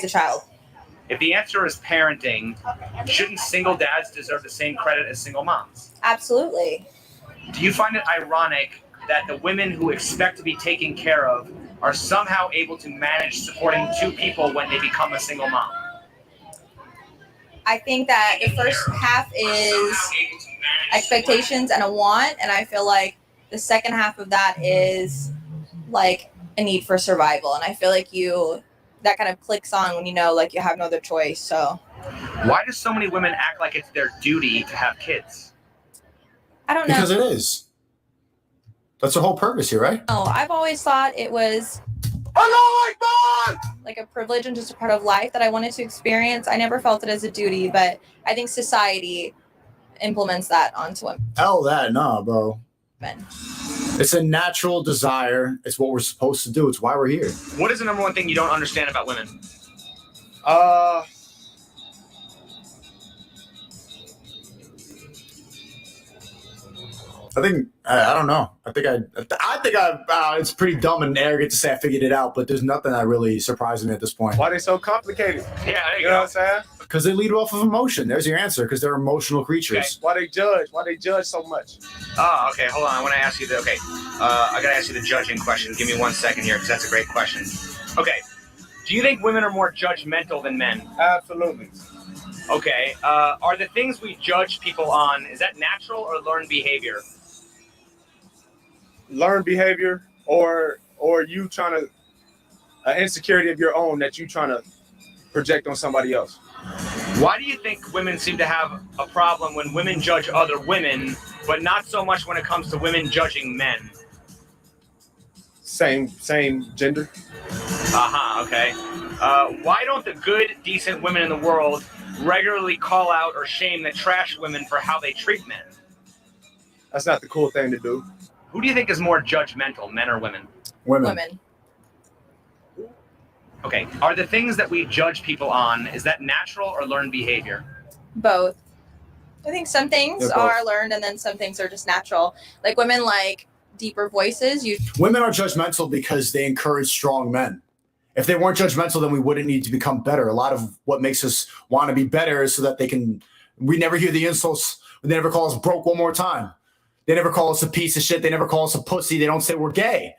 a child? If the answer is parenting, shouldn't single dads deserve the same credit as single moms? Absolutely. Do you find it ironic that the women who expect to be taken care of are somehow able to manage supporting two people when they become a single mom? I think that the first half is expectations and a want, and I feel like the second half of that is like a need for survival. And I feel like that kind of clicks on when you know like you have no other choice. So why do so many women act like it's their duty to have kids? I don't know. Because it is. That's the whole purpose here, right? No, I've always thought it was like a privilege and just a part of life that I wanted to experience. I never felt it as a duty, but I think society implements that onto women. Hell that, nah, bro. Men. It's a natural desire. It's what we're supposed to do. It's why we're here. What is the number one thing you don't understand about women? I think I don't know. I think it's pretty dumb and arrogant to say I figured it out, but there's nothing that really surprises me at this point. Why they so complicated? Yeah, you know what I'm saying? Because they lead off of emotion. There's your answer. Because they're emotional creatures. Okay. Why they judge? Why they judge so much? Oh, okay. Hold on. I want to ask you I gotta ask you the judging question. Give me 1 second here, because that's a great question. Okay. Do you think women are more judgmental than men? Absolutely. Okay. Are the things we judge people on, is that natural or learned behavior? Learned behavior, or you trying to an insecurity of your own that you trying to project on somebody else. Why do you think women seem to have a problem when women judge other women, but not so much when it comes to women judging men? Same gender. Okay. Why don't the good, decent women in the world regularly call out or shame the trash women for how they treat men? That's not the cool thing to do. Who do you think is more judgmental, men or women? Women. Okay. Are the things that we judge people on, is that natural or learned behavior? Both. I think some things are learned and then some things are just natural. Like women like deeper voices. Women are judgmental because they encourage strong men. If they weren't judgmental, then we wouldn't need to become better. A lot of what makes us want to be better is so that we never hear the insults. They never call us broke one more time. They never call us a piece of shit. They never call us a pussy. They don't say we're gay.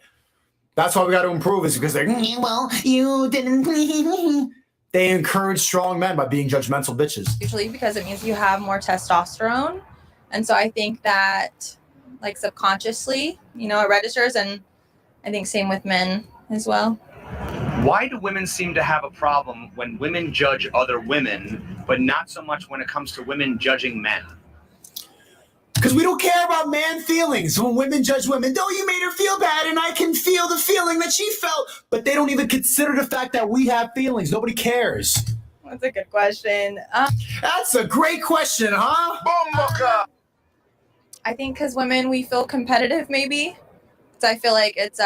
That's why we got to improve, is because well, you didn't. They encourage strong men by being judgmental bitches. Usually because it means you have more testosterone. And so I think that like subconsciously, it registers, and I think same with men as well. Why do women seem to have a problem when women judge other women, but not so much when it comes to women judging men? Because we don't care about man feelings. When women judge women, oh, you made her feel bad, and I can feel the feeling that she felt. But they don't even consider the fact that we have feelings. Nobody cares. That's a good question. That's a great question, huh? I think because women, we feel competitive, maybe. So I feel like it's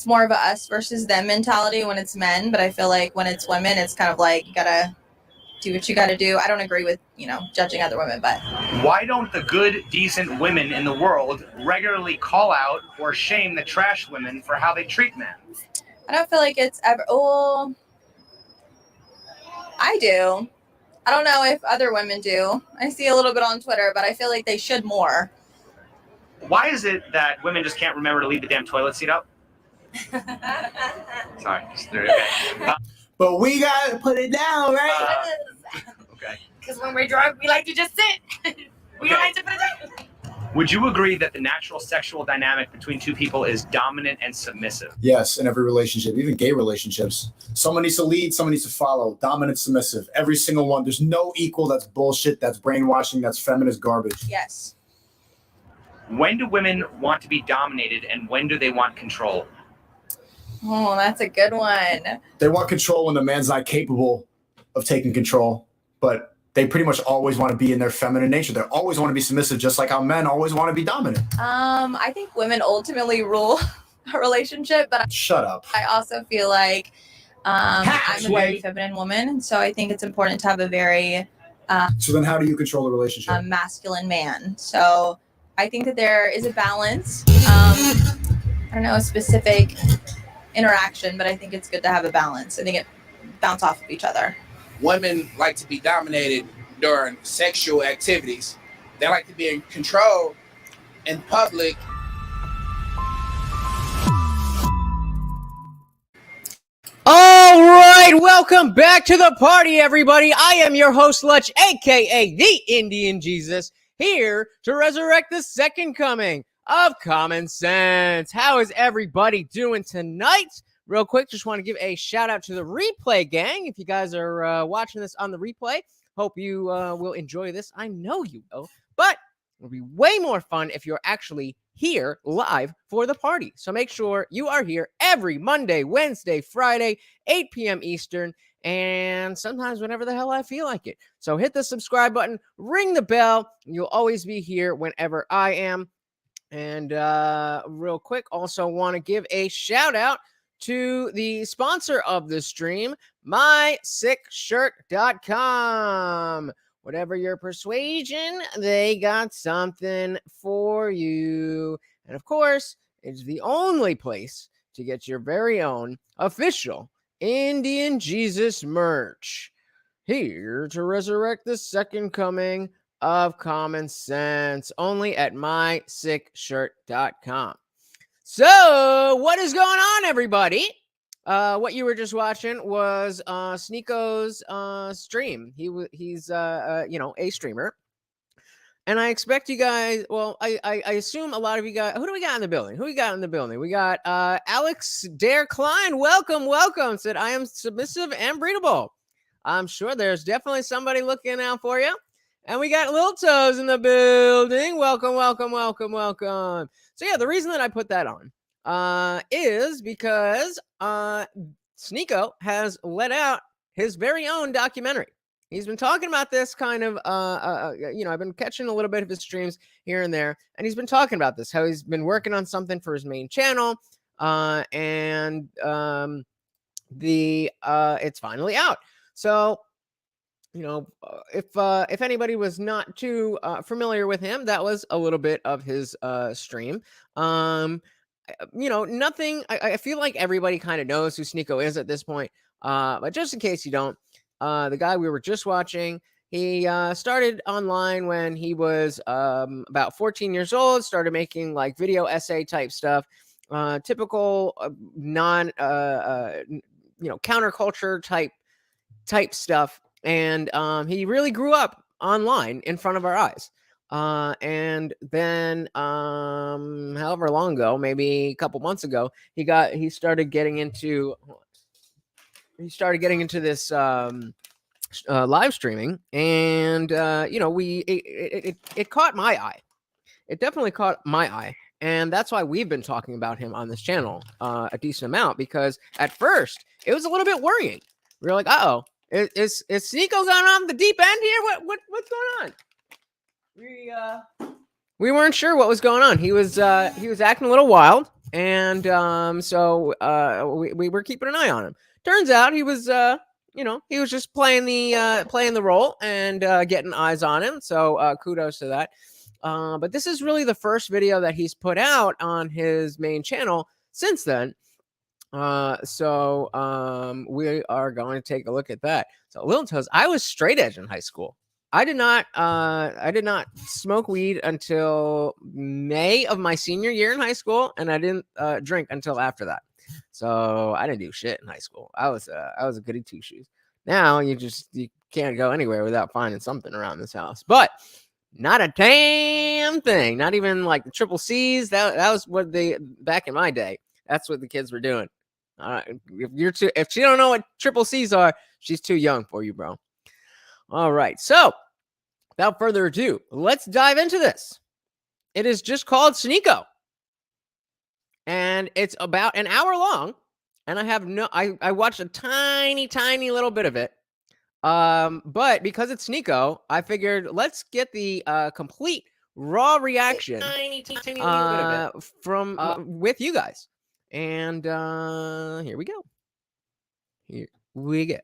more of a us versus them mentality when it's men. But I feel like when it's women, it's kind of like you gotta do what you gotta do. I don't agree with, judging other women, but. Why don't the good, decent women in the world regularly call out or shame the trash women for how they treat men? I don't feel like it's ever. Oh, I do. I don't know if other women do. I see a little bit on Twitter, but I feel like they should more. Why is it that women just can't remember to leave the damn toilet seat up? Sorry. Okay. But we got to put it down, right? Okay. Because when we're drunk, we like to just sit. We don't like to put it down. Would you agree that the natural sexual dynamic between two people is dominant and submissive? Yes, in every relationship, even gay relationships. Someone needs to lead, someone needs to follow. Dominant, submissive. Every single one. There's no equal. That's bullshit. That's brainwashing. That's feminist garbage. Yes. When do women want to be dominated, and when do they want control? Oh, that's a good one. They want control when the man's not capable of taking control, but they pretty much always want to be in their feminine nature. They always want to be submissive, just like how men always want to be dominant. I think women ultimately rule a relationship, but Shut up. I also feel like I'm a very feminine woman, and so I think it's important to have a very so then how do you control the relationship? Masculine man. So I think that there is a balance. I don't know a specific interaction, but I think it's good to have a balance. I think it bounce off of each other. Women like to be dominated during sexual activities. They like to be in control in public. All right, welcome back to the party, everybody. I am your host, Lutch, aka the Indian Jesus, here to resurrect the second coming of common sense. How is everybody doing tonight? Real quick, just want to give a shout out to the replay gang. If you guys are watching this on the replay, hope you will enjoy this. I know you will, but it'll be way more fun if you're actually here live for the party. So make sure you are here every Monday, Wednesday, Friday, 8 p.m. Eastern, and sometimes whenever the hell I feel like it. So hit the subscribe button, ring the bell, and you'll always be here whenever I am. And real quick, also want to give a shout out to the sponsor of the stream, mysickshirt.com. Whatever your persuasion, they got something for you. And of course, it's the only place to get your very own official Indian Jesus merch. Here to resurrect the second coming of common sense, only at mysickshirt.com. So, what is going on, everybody? What you were just watching was Sneako's stream. He's a streamer, and I expect you guys. Well, I assume a lot of you guys. Who do we got in the building? We got Alex Dare Klein. Welcome. Said I am submissive and breedable. I'm sure there's definitely somebody looking out for you. And we got Lil Toes in the building. Welcome. So yeah, the reason that I put that on is because Sneako has let out his very own documentary. He's been talking about this kind of, I've been catching a little bit of his streams here and there, and he's been talking about this, how he's been working on something for his main channel, and it's finally out. So, if anybody was not too familiar with him, that was a little bit of his stream. Nothing. I feel like everybody kind of knows who Sneako is at this point. But just in case you don't, the guy we were just watching, he started online when he was about 14 years old. Started making like video essay type stuff, typical counterculture type stuff. And he really grew up online in front of our eyes. And then however long ago, maybe a couple months ago, he started getting into this live streaming, and it caught my eye. It definitely caught my eye, and that's why we've been talking about him on this channel a decent amount, because at first it was a little bit worrying. We were like, uh-oh, is Sneako going on the deep end here? What's going on? We weren't sure what was going on. He was acting a little wild, and so we were keeping an eye on him. Turns out he was he was just playing the role and getting eyes on him. So kudos to that. But this is really the first video that he's put out on his main channel since then. So we are going to take a look at that. So Lil Toes, I was straight edge in high school. I did not smoke weed until May of my senior year in high school, and I didn't drink until after that. So I didn't do shit in high school. I was a goody two shoes. Now you can't go anywhere without finding something around this house. But not a damn thing. Not even like the triple C's. That was what back in my day. That's what the kids were doing. If she don't know what triple C's are, she's too young for you, bro. All right. So without further ado, let's dive into this. It is just called Sneako, and it's about an hour long. And I watched a tiny little bit of it. But because it's Sneako, I figured let's get the complete raw reaction from with you guys. And here we go. Here we go.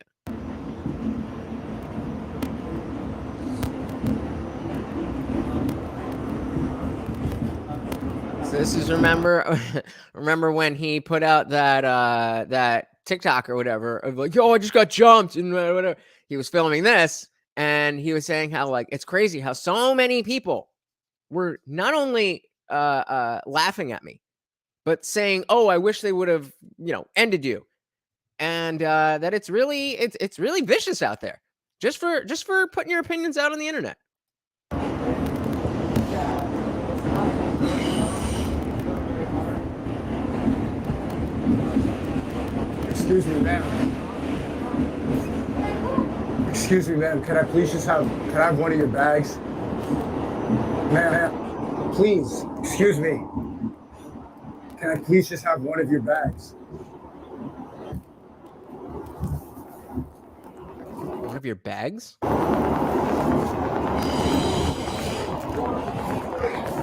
So this is remember when he put out that TikTok or whatever of like, yo, I just got jumped and whatever. He was filming this and he was saying how like it's crazy how so many people were not only laughing at me, but saying, oh, I wish they would have, ended you. And that it's really vicious out there just for putting your opinions out on the internet. Excuse me, ma'am. Excuse me, ma'am. Can I have one of your bags? Ma'am, please, excuse me. Can I please just have one of your bags? One of your bags?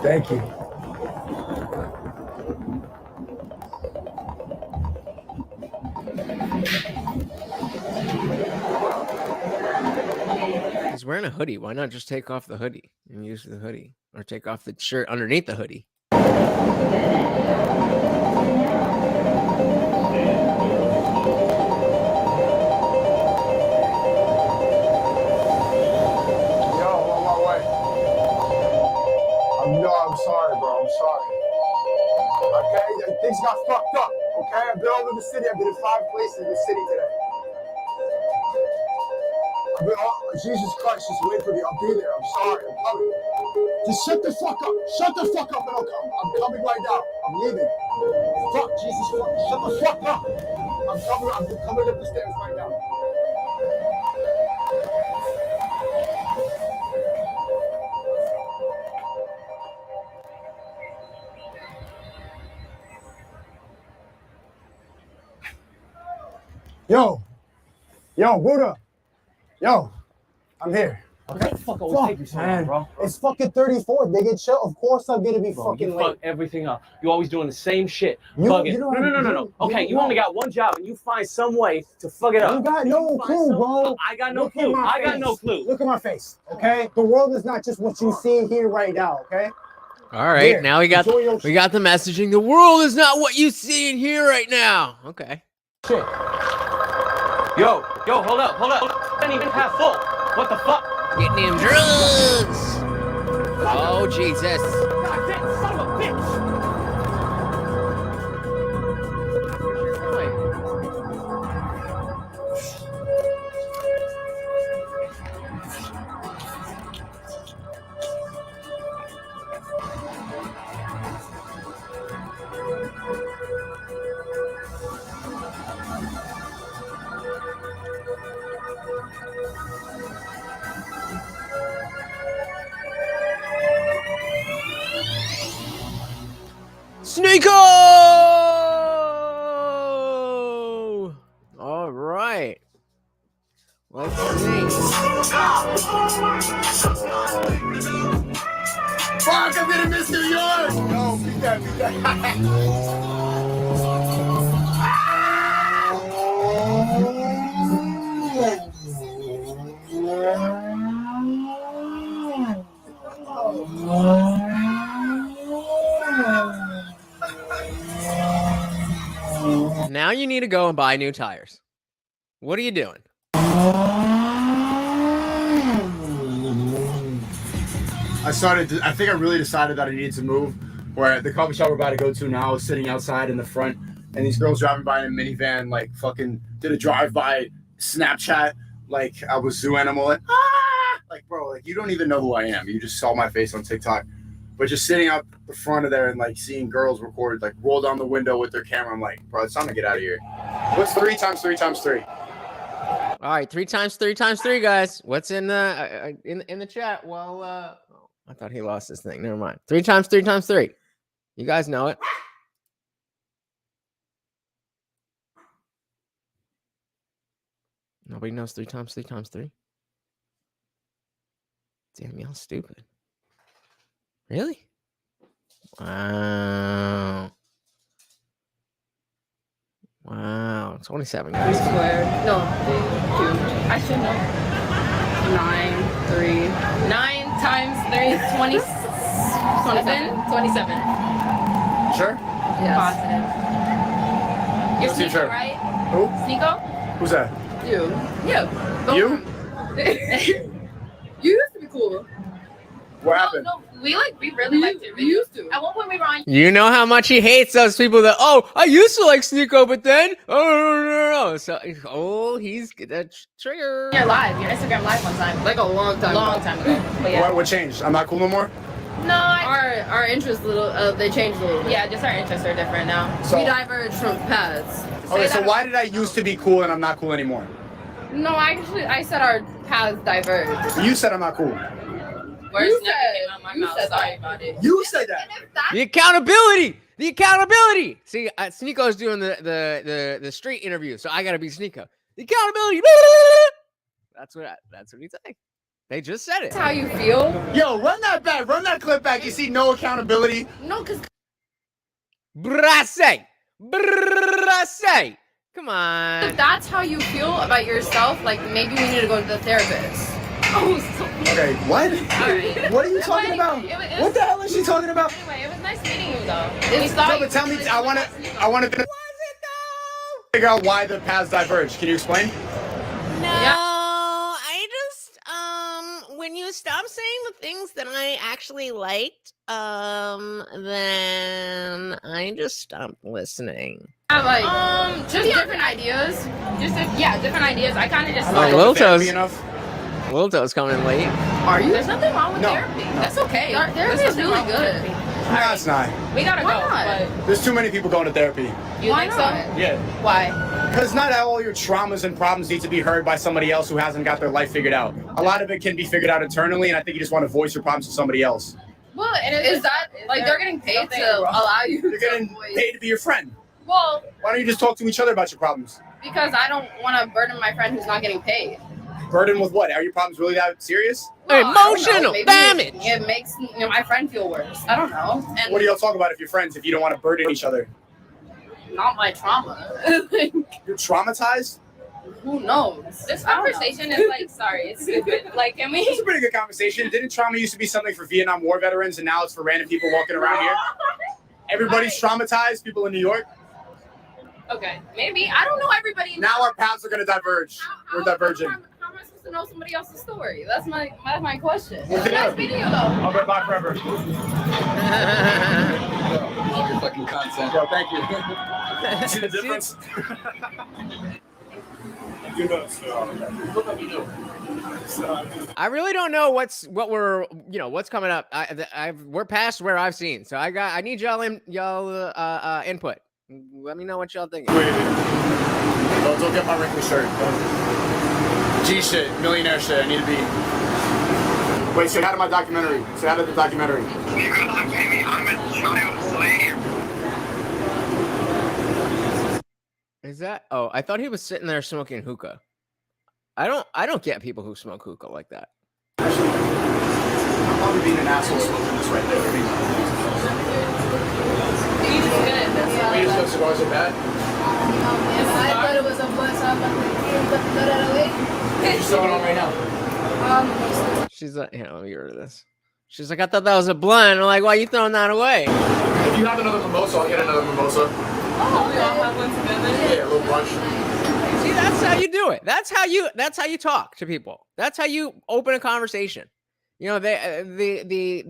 Thank you. He's wearing a hoodie. Why not just take off the hoodie and use the hoodie? Or take off the shirt underneath the hoodie? I'm sorry, bro. I'm sorry. Okay? Things got fucked up. Okay? I've been all over the city. I've been in 5 places in the city today. Jesus Christ, just wait for me. I'll be there. I'm sorry. I'm coming. Just shut the fuck up. Shut the fuck up and I'll come. I'm coming right now. I'm leaving. Fuck, Jesus. Fuck. Shut the fuck up. I'm coming up the stairs right now. Yo, Buddha. Yo, I'm here. Okay, fuck, always take you so long, bro. It's fucking 34. They get chill. Of course I'm gonna be Bro, fucking you late. fuck everything up. You're always doing the same shit. You Bugging. know No. Okay, you only got one job and you find some way to fuck it up. You got no clue, bro. I got no clue. I got no clue. Look at my face, okay? The world is not just what you see here right now, okay? All right, Here, now we got enjoy your the messaging. The world is not what you see and hear right now. Okay. shit. Yo, hold up. I ain't even half full. What the fuck? Getting them drugs. Oh, Jesus. God damn, son of a bitch. Sneako! All right. Let's see. Fuck, I'm gonna miss New York. No, beat that. Now you need to go and buy new tires. What are you doing? I think I really decided that I needed to move. Where the coffee shop we're about to go to now is sitting outside in the front, and these girls driving by in a minivan, like fucking did a drive-by Snapchat, like I was zoo animal, like bro, like you don't even know who I am. You just saw my face on TikTok, but just sitting out the front of there and like seeing girls record, like roll down the window with their camera. I'm like, bro, it's time to get out of here. What's 3 times 3 times 3? All right, 3 times 3 times 3, guys. What's in the chat? Well, I thought he lost his thing. Never mind. 3 times 3 times 3. You guys know it. Nobody knows 3 times 3 times 3. Damn, y'all stupid. Really? Wow. 27 guys. Squared. No, 2. I should know. 9, 3. 9 times 3 is 20. 27. 27. Sure? Yes. Positive. You're Let's see, speaking, sure. right? Who? Sneeko? Who's that? You. You? You used to be cool. What happened? No, we really liked it. We used to. At one point we were on. You know how much he hates those people that, I used to like Sneeko, but then, no. So, he's that trigger. Your Instagram live one time. Like a long time ago. But yeah. What changed? I'm not cool no more? No, our interests they changed a little bit. Yeah, just our interests are different now. So, we diverged from paths. Okay, so why did I used to be cool and I'm not cool anymore? No, I said our paths diverged. You said I'm not cool. You said sorry about it. You said that. The accountability. See, Sneeko's doing the street interview, so I gotta be Sneeko. The accountability. That's what he's saying. They just said it. That's how you feel. Yo, run that back. Run that clip back. You see no accountability. No, because Brasse. Come on. if that's how you feel about yourself, like maybe we need to go to the therapist. Oh, Okay, what? Alright. What are you talking about? What the hell is she talking about? Anyway, it was nice meeting you though. No, but tell me, I want to figure out why the paths diverge. Can you explain? No, I just when you stop saying the things that I actually liked, then I just stopped listening. Just different ideas. Different ideas. I kind of just Lil To's coming in late. Are you? There's nothing wrong with therapy. That's okay. Therapy is really good. No, it's not. We gotta go. But There's too many people going to therapy. you think so? Yeah. Why? Because not all your traumas and problems need to be heard by somebody else who hasn't got their life figured out. A lot of it can be figured out internally, and I think you just want to voice your problems to somebody else. Well, and is that like they're getting paid to allow you? You're getting paid to be your friend. Well, Why don't you just talk to each other about your problems? because I don't want to burden my friend who's not getting paid. Burden with what? Are your problems really that serious? Well, I don't know. Emotional Maybe damage. It makes my friend feel worse. I don't know. And What do y'all talk about if you're friends if you don't want to burden each other? not my trauma. You're traumatized? Who knows? This conversation is like, sorry, it's stupid. Like, can It's a we? pretty good conversation. Didn't trauma used to be something for Vietnam War veterans, and now it's for random people walking around here? Everybody's traumatized, people in New York. Okay, maybe. I don't know everybody. Now our paths are going to diverge. We're diverging. How am I supposed to know somebody else's story? That's my question. What's it Nice up? meeting you though. I'll be back forever. Love your fucking content. Yo, thank you. See the difference? You know, look like you do. I really don't know what's coming up. We're past where I've seen, so I need y'all input. Let me know what y'all think. Wait. Don't get my wrinkly shirt. G shit, millionaire shit. I need to be. Wait, say hi to my documentary. Say hi to the documentary. Is that? Oh, I thought he was sitting there smoking hookah. I don't get people who smoke hookah like that. I'm probably being an asshole smoking this right there. We just got cigars are bad. I thought it was a blunt, so I'm like, throw that away. You're still on right now. She's like, here, let me get rid of this. She's like, I thought that was a blunt. I'm like, why are you throwing that away? If you have another mimosa, I'll get another mimosa. Oh, we all have one together. Yeah, a little brunch. See, that's how you do it. That's how you talk to people. That's how you open a conversation. You know, the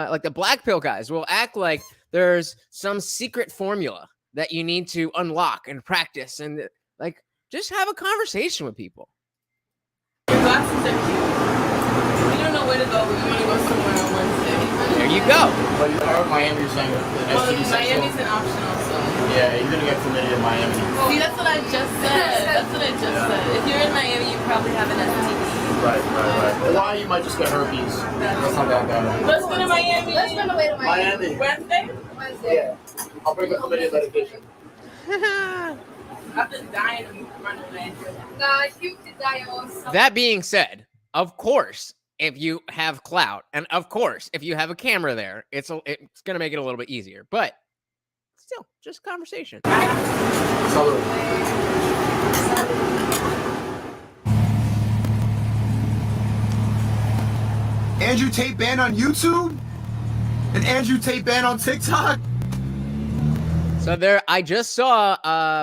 like the black pill guys will act like there's some secret formula that you need to unlock and practice, and like just have a conversation with people. Your glasses are cute. We don't know where to go. We want to go somewhere on Wednesday. There you go. But you are Miami, you're saying the Well, Miami's an option also. Yeah, you're gonna get chlamydia in Miami. See, that's what I just said. That's what I just said. If you're in Miami, you probably have an STD. Right. Why you might just get herpes. That's not that bad. Let's go to Miami. Let's run away to Miami. Wednesday? Yeah. I'll bring the chlamydia medication. I'm just dying to run away. Nah, you could die also. That being said, of course, if you have clout, and of course, if you have a camera there, it's gonna make it a little bit easier. But still, just conversation. Salud. Andrew Tate banned on YouTube? And Andrew Tate banned on TikTok? So there, I just saw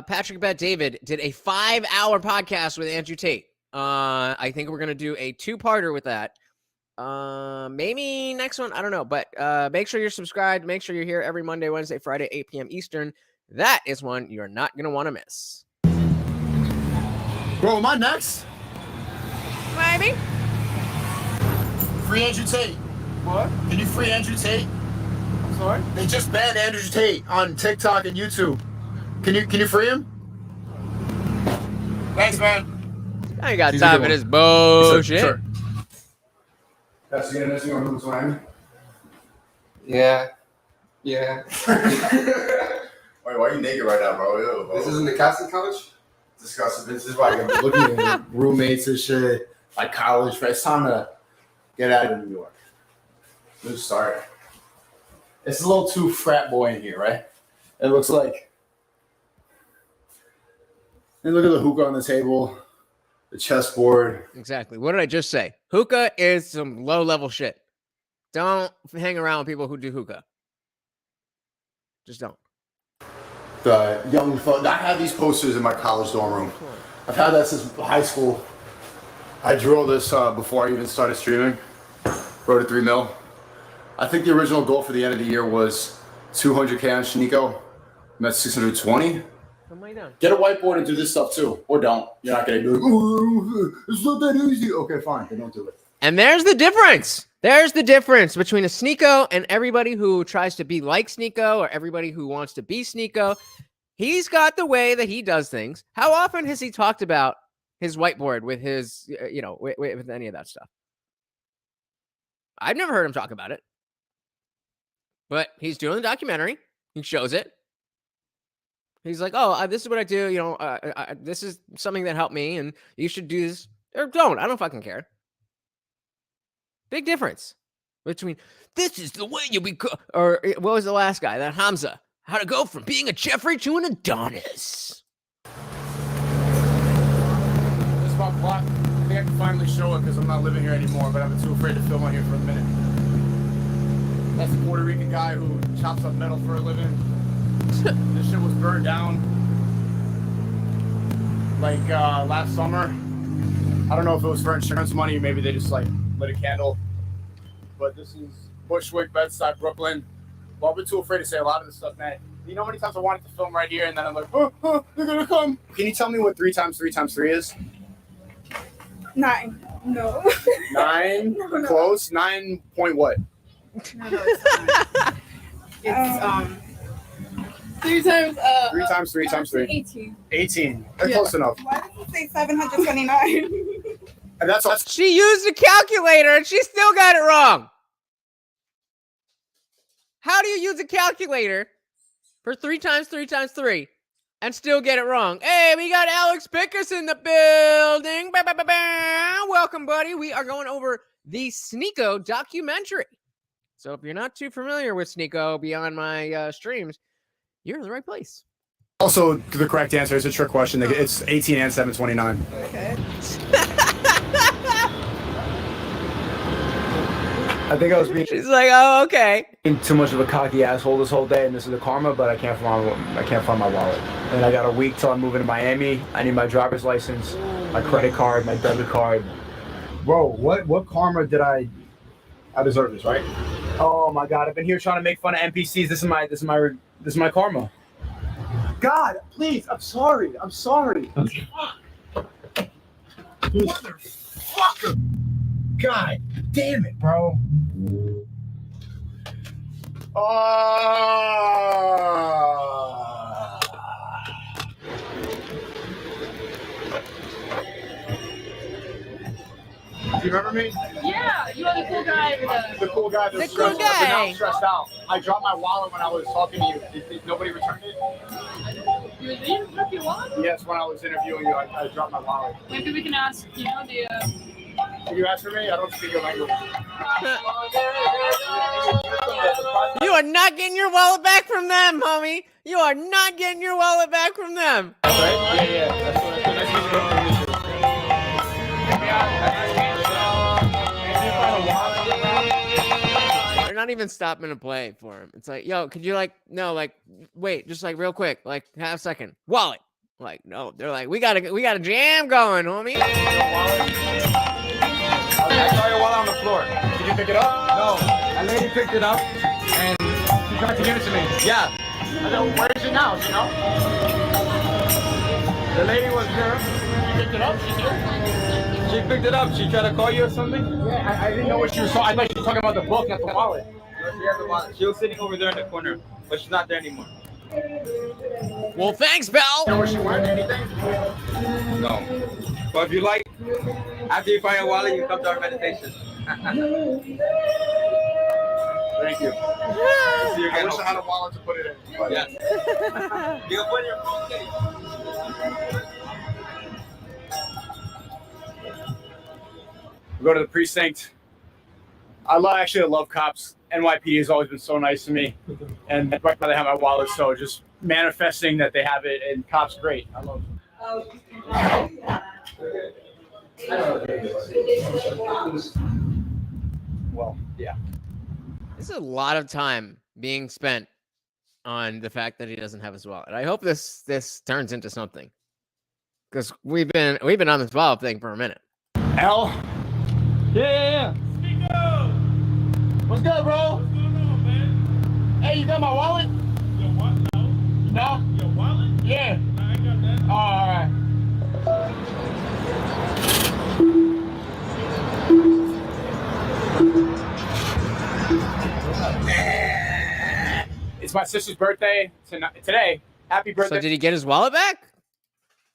Patrick Bet David did a 5-hour podcast with Andrew Tate. I think we're gonna do a 2-parter with that. Maybe next one, I don't know. But make sure you're subscribed. Make sure you're here every Monday, Wednesday, Friday, 8 p.m. Eastern. That is one you're not gonna want to miss. Bro, am I next? Maybe. Free Andrew Tate. What? Can you free Andrew Tate? I'm sorry? They just banned Andrew Tate on TikTok and YouTube. Can you free him? Thanks, man. I ain't got time for this bullshit. Sure. That's the internet on who's wearing. Yeah. Yeah. Wait, why are you naked right now, bro? Ew, bro. This isn't the Catholic college? Disgusting. This is why I'm looking at roommates and shit. Like college friends. It's time to get out of New York. New start. It's a little too frat boy in here, right? It looks like. And look at the hookah on the table, the chessboard. Exactly. What did I just say? Hookah is some low-level shit. Don't hang around with people who do hookah. Just don't. The young folks. I have these posters in my college dorm room. I've had that since high school. I drew all this before I even started streaming. Wrote it 3 mil. I think the original goal for the end of the year was 200K on Shiniko. I'm at 620. Get a whiteboard and do this stuff too. Or don't. You're not going to be like, oh, it's not that easy. Okay, fine. Then don't do it. And there's the difference. There's the difference between a Sneeko and everybody who tries to be like Sneeko or everybody who wants to be Sneeko. He's got the way that he does things. How often has he talked about his whiteboard with his, with any of that stuff? I've never heard him talk about it. But he's doing the documentary. He shows it. He's like, oh, this is what I do. This is something that helped me, and you should do this. Or don't. I don't fucking care. Big difference between this is the way you become, or what was the last guy? That Hamza. How to go from being a Jeffrey to an Adonis. This is my block. I think I can finally show it because I'm not living here anymore, but I'm too afraid to film on here for a minute. That's a Puerto Rican guy who chops up metal for a living. This shit was burned down like last summer. I don't know if it was for insurance money or maybe they just like lit a candle. But this is Bushwick, Bedside, Brooklyn. Well, I've been too afraid to say a lot of this stuff, man. You know how many times I wanted to film right here and then I'm like, oh, they're gonna come. Can you tell me what 3 times 3 times 3 is? 9. No. 9? No. Close. 9 point what? No, it's not. It's 3 times 3 times 3 times 3. 18. 18. That's Yeah. close enough. Why does it say 729? And that's all. She used a calculator and she still got it wrong. How do you use a calculator for 3 times 3 times 3 and still get it wrong? Hey, we got Alex Pickus in the building. Welcome, buddy. We are going over the Sneeko documentary. So if you're not too familiar with Sneeko beyond my streams, you're in the right place. Also, the correct answer is a trick question. It's 18 and 729. Okay. I think I was being She's like, oh, okay. too much of a cocky asshole this whole day, and this is the karma. But I can't find my wallet, and I got a week till I move into Miami. I need my driver's license, my credit card, my debit card. Bro, what karma did I deserve this, right? Oh my God, I've been here trying to make fun of NPCs. This is my karma. God, please, I'm sorry. Motherfucker. God damn it, bro. Do you remember me? Yeah, you are the cool guy. The cool guy that's The cool stressed out, but guy. now stressed out. I dropped my wallet when I was talking to you. Did nobody return it? You took your wallet? Yes, when I was interviewing you, I dropped my wallet. Maybe we can ask, the Can you ask for me? I don't speak your language. You are not getting your wallet back from them, homie. You are not getting your wallet back from them. Right? Yeah. That's what They're not even stopping to play for him. It's like, yo, could you wait, just like real quick, like half a second. Wallet. Like, no, they're like, we got a jam going, homie. I saw your wallet on the floor. Did you pick it up? No, a lady picked it up and She tried to give it to me. yeah, I said, where is it now? You know? the lady was here. She picked it up. She's here. She picked it up. She tried to call you or something? Yeah, I didn't know what she was talking. I thought she was talking about the book, not the wallet. No, she had the wallet. She was sitting over there in the corner, but she's not there anymore. Well, thanks, Belle. You know where she went? Anything? No. But if you like, after you find your wallet, you come to our meditation. Thank you. See you I again. wish I had a wallet to put it in. But Yes. You can put in your phone case. we go to the precinct. I love cops. NYPD has always been so nice to me, and right now they have my wallet. So just manifesting that they have it, and cops great. I love them. Well, yeah. This is a lot of time being spent on the fact that he doesn't have his wallet. I hope this turns into something, because we've been on this wallet thing for a minute. L. Yeah. What's good, bro? What's going on, man? Hey, you got my wallet? Your what? No. No? Your wallet? Yeah. No, I ain't got that. Oh, all right. It's my sister's birthday today. Happy birthday. So did he get his wallet back?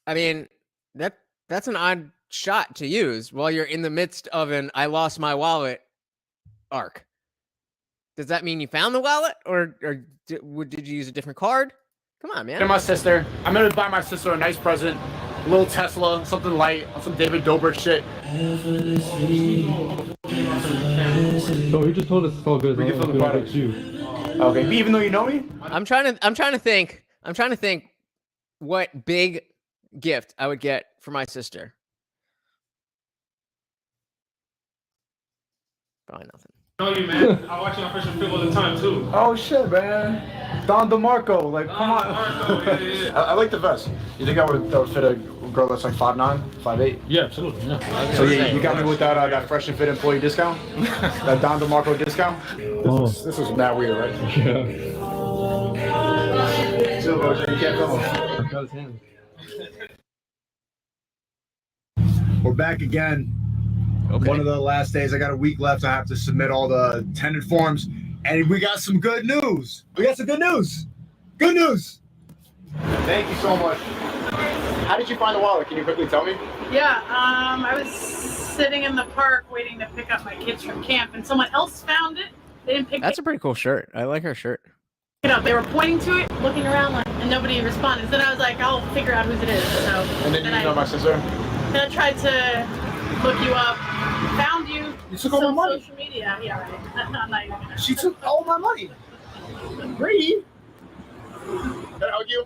I mean, that's an odd shot to use while you're in the midst of an I lost my wallet arc. Does that mean you found the wallet, or did you use a different card? Come on, man. And my sister. I'm going to buy my sister a nice present. A little Tesla, something light, some David Dobrik shit. No, he just told us it's all good. We can film the product. You. Okay, even though you know me? I'm trying to think what big gift I would get for my sister. Probably nothing. I know you, man. I watch you on Fresh and Fit all the time, too. Oh, shit, man. Don DeMarco, like, come on. Yeah. I like the vest. You think that would fit a girl that's like 5'9", 5'8"? Yeah, absolutely. Yeah. So you got me with that Fresh and Fit employee discount? That Don DeMarco discount? This was mad weird, right? Yeah. Chill, bro. You can't film him. We're back again. Okay. One of the last days. I got a week left. I have to submit all the tenant forms. And we got some good news. We got some good news. Good news. Thank you so much. How did you find the wallet? Can you quickly tell me? Yeah, I was sitting in the park waiting to pick up my kids from camp, and someone else found it. They didn't pick That's a pretty cool shirt. I like her shirt. it up. They were pointing to it, looking around, and nobody responded. So then I was like, I'll figure out whose it is. So And then you know my sister? Then I tried to look you up, found you. You took all my money. Social media. Yeah, right. I'm not even gonna. She took all my money. Brady. Can I hug you?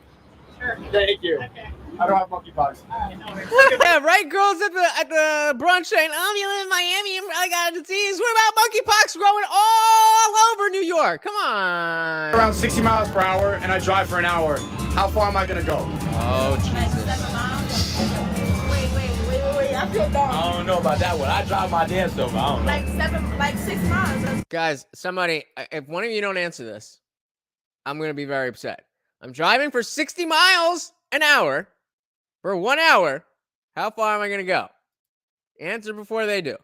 Sure. Thank you. Okay. I don't have monkeypox. All right, no worries. Yeah, right, girls at the brunch saying, "Oh, you live in Miami, I got a disease." What about monkeypox growing all over New York? Come on. Around 60 miles per hour, and I drive for an hour. How far am I gonna go? Oh, Jesus. Wait. I feel dumb. I don't know about that one. I drive my damn self. I don't know. Like 6 miles. Guys, somebody, if one of you don't answer this, I'm going to be very upset. I'm driving for 60 miles an hour for 1 hour. How far am I going to go? Answer before they do.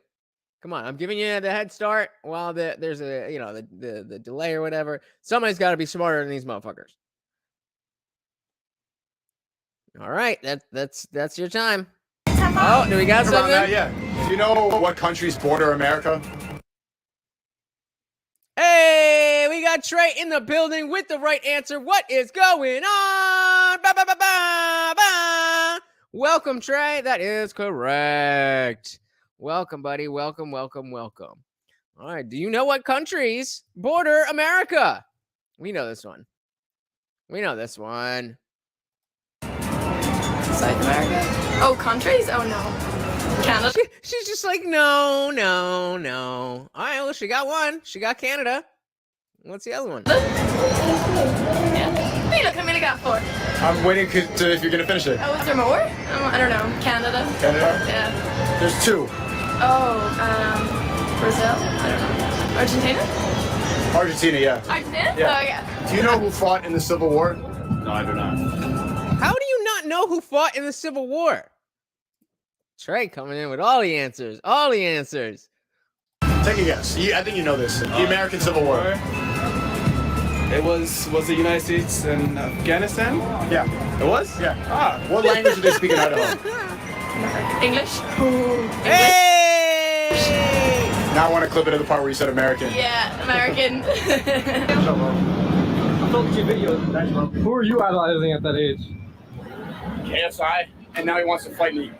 Come on, I'm giving you the head start while there's the delay or whatever. Somebody's got to be smarter than these motherfuckers. All right, that's your time. Oh, do we got Around that, something? yeah. Do you know what countries border America? Hey, we got Trey in the building with the right answer. What is going on? Ba, ba, ba, ba, ba. Welcome, Trey. That is correct. Welcome, buddy. Welcome. All right. Do you know what countries border America? We know this one. South America? Oh, countries? Oh, no. Canada? She's just like, no. All right, well, she got one. She got Canada. What's the other one? Yeah. Hey, look, Camila got 4. I'm waiting to if you're gonna finish it. Oh, is there more? I don't know. Canada. Canada? Yeah. There's 2. Oh, Brazil? I don't know. Argentina? Argentina, yeah. Argentina? Yeah. Oh, yeah. Do you know who fought in the Civil War? No, I do not. How do you not know who fought in the Civil War? Trey coming in with all the answers. All the answers. Take a guess. I think you know this. The American Civil War. It was the United States and Afghanistan? Yeah. It was? Yeah. What language do they speak in Idaho? English? Hey! Now I want to clip it to the part where you said American. Yeah, American. I'm looking at your videos. Who are you idolizing at that age? KSI, and now he wants to fight me.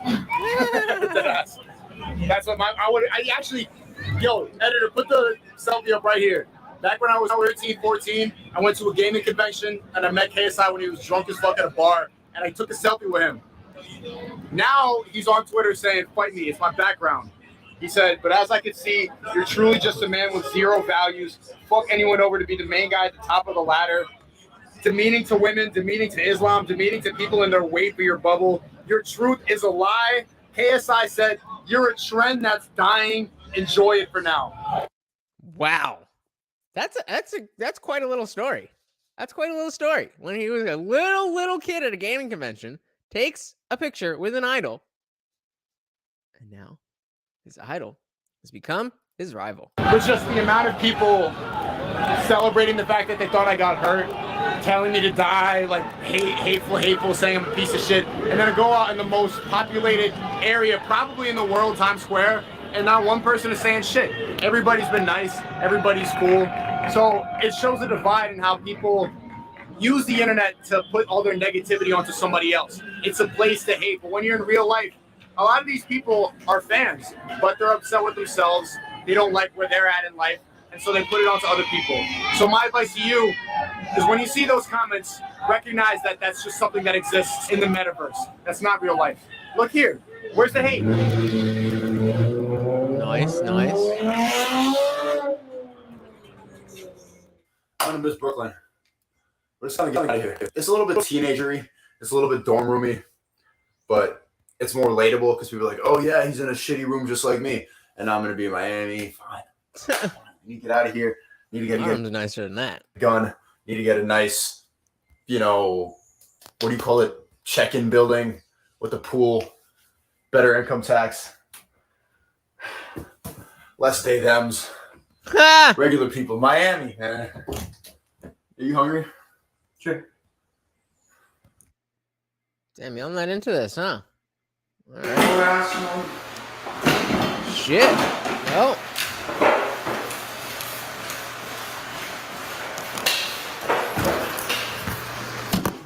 That's what yo, editor, put the selfie up right here. Back when I was 13, 14, I went to a gaming convention and I met KSI when he was drunk as fuck at a bar, and I took a selfie with him. Now he's on Twitter saying, fight me, it's my background. He said, but as I could see, you're truly just a man with 0 values. Fuck anyone over to be the main guy at the top of the ladder. Demeaning to women, demeaning to Islam, demeaning to people in their wait for your bubble. Your truth is a lie. KSI said, you're a trend that's dying. Enjoy it for now. Wow. That's quite a little story. That's quite a little story. When he was a little kid at a gaming convention, takes a picture with an idol, and now his idol has become his rival. But just the amount of people celebrating the fact that they thought I got hurt, telling me to die, like hateful, saying I'm a piece of shit, and then I go out in the most populated area, probably in the world, Times Square, and not one person is saying shit. Everybody's been nice, everybody's cool. So it shows a divide in how people use the internet to put all their negativity onto somebody else. It's a place to hate, but when you're in real life, a lot of these people are fans, but they're upset with themselves. They don't like where they're at in life, and so they put it onto other people. So my advice to you is when you see those comments, recognize that that's just something that exists in the metaverse. That's not real life. Look here. Where's the hate? Nice. I'm gonna miss Brooklyn. We're just gonna get out of here. It's a little bit teenagery. It's a little bit dorm roomy, but it's more relatable because people are like, oh yeah, he's in a shitty room just like me, and I'm gonna be in Miami. Fine. You need to get out of here. You need to get nicer than that. Gun. You need to get a nice, what do you call it? Check-in building with a pool. Better income tax. Less they-thems. Regular people. Miami, man. Are you hungry? Sure. Damn, y'all not into this, huh? All right. Shit. Oh.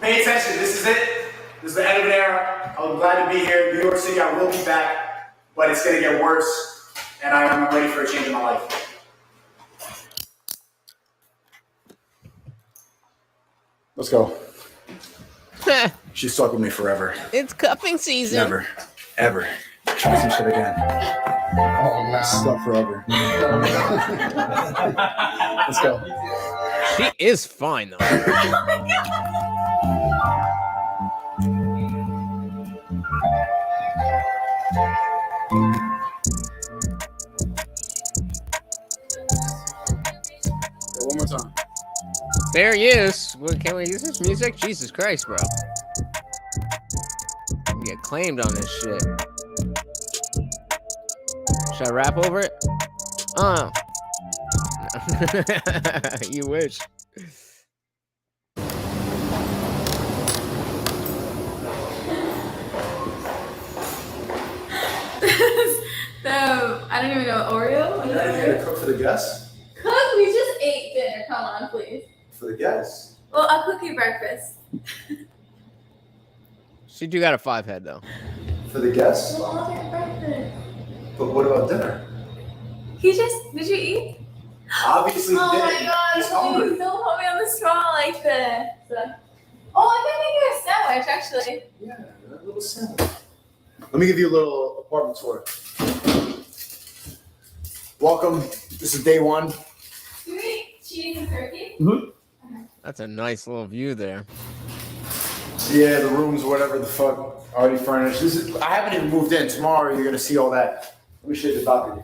Pay attention. This is it. This is the end of an era. I'm glad to be here. New York City, I will be back, but it's going to get worse, and I'm ready for a change in my life. Let's go. She's stuck with me forever. It's cuffing season. Never, ever try some shit again. Oh, no. Stuck forever. Let's go. She is fine, though. One more time. Fair use. Well, can we use this music? Jesus Christ, bro. We get claimed on this shit. Should I rap over it? Oh. You wish. I don't even know, Oreo? Are you ready to cook for the guests? Cook? We just ate dinner. Come on, please. For the guests. Well, I'll cook you breakfast. She do got a 5 head, though. For the guests? Well, I'll take breakfast. But what about dinner? Did you eat? Obviously, Oh you my didn't. god, He's hungry. please don't put me on the spot like this. Oh, I can make you a sandwich, actually. Yeah, a little sandwich. Let me give you a little apartment tour. Welcome. This is day one. Do we eat cheese and turkey? That's a nice little view there. Yeah, the rooms, whatever the fuck, already furnished. I haven't even moved in. Tomorrow you're gonna see all that. Let me show you the balcony.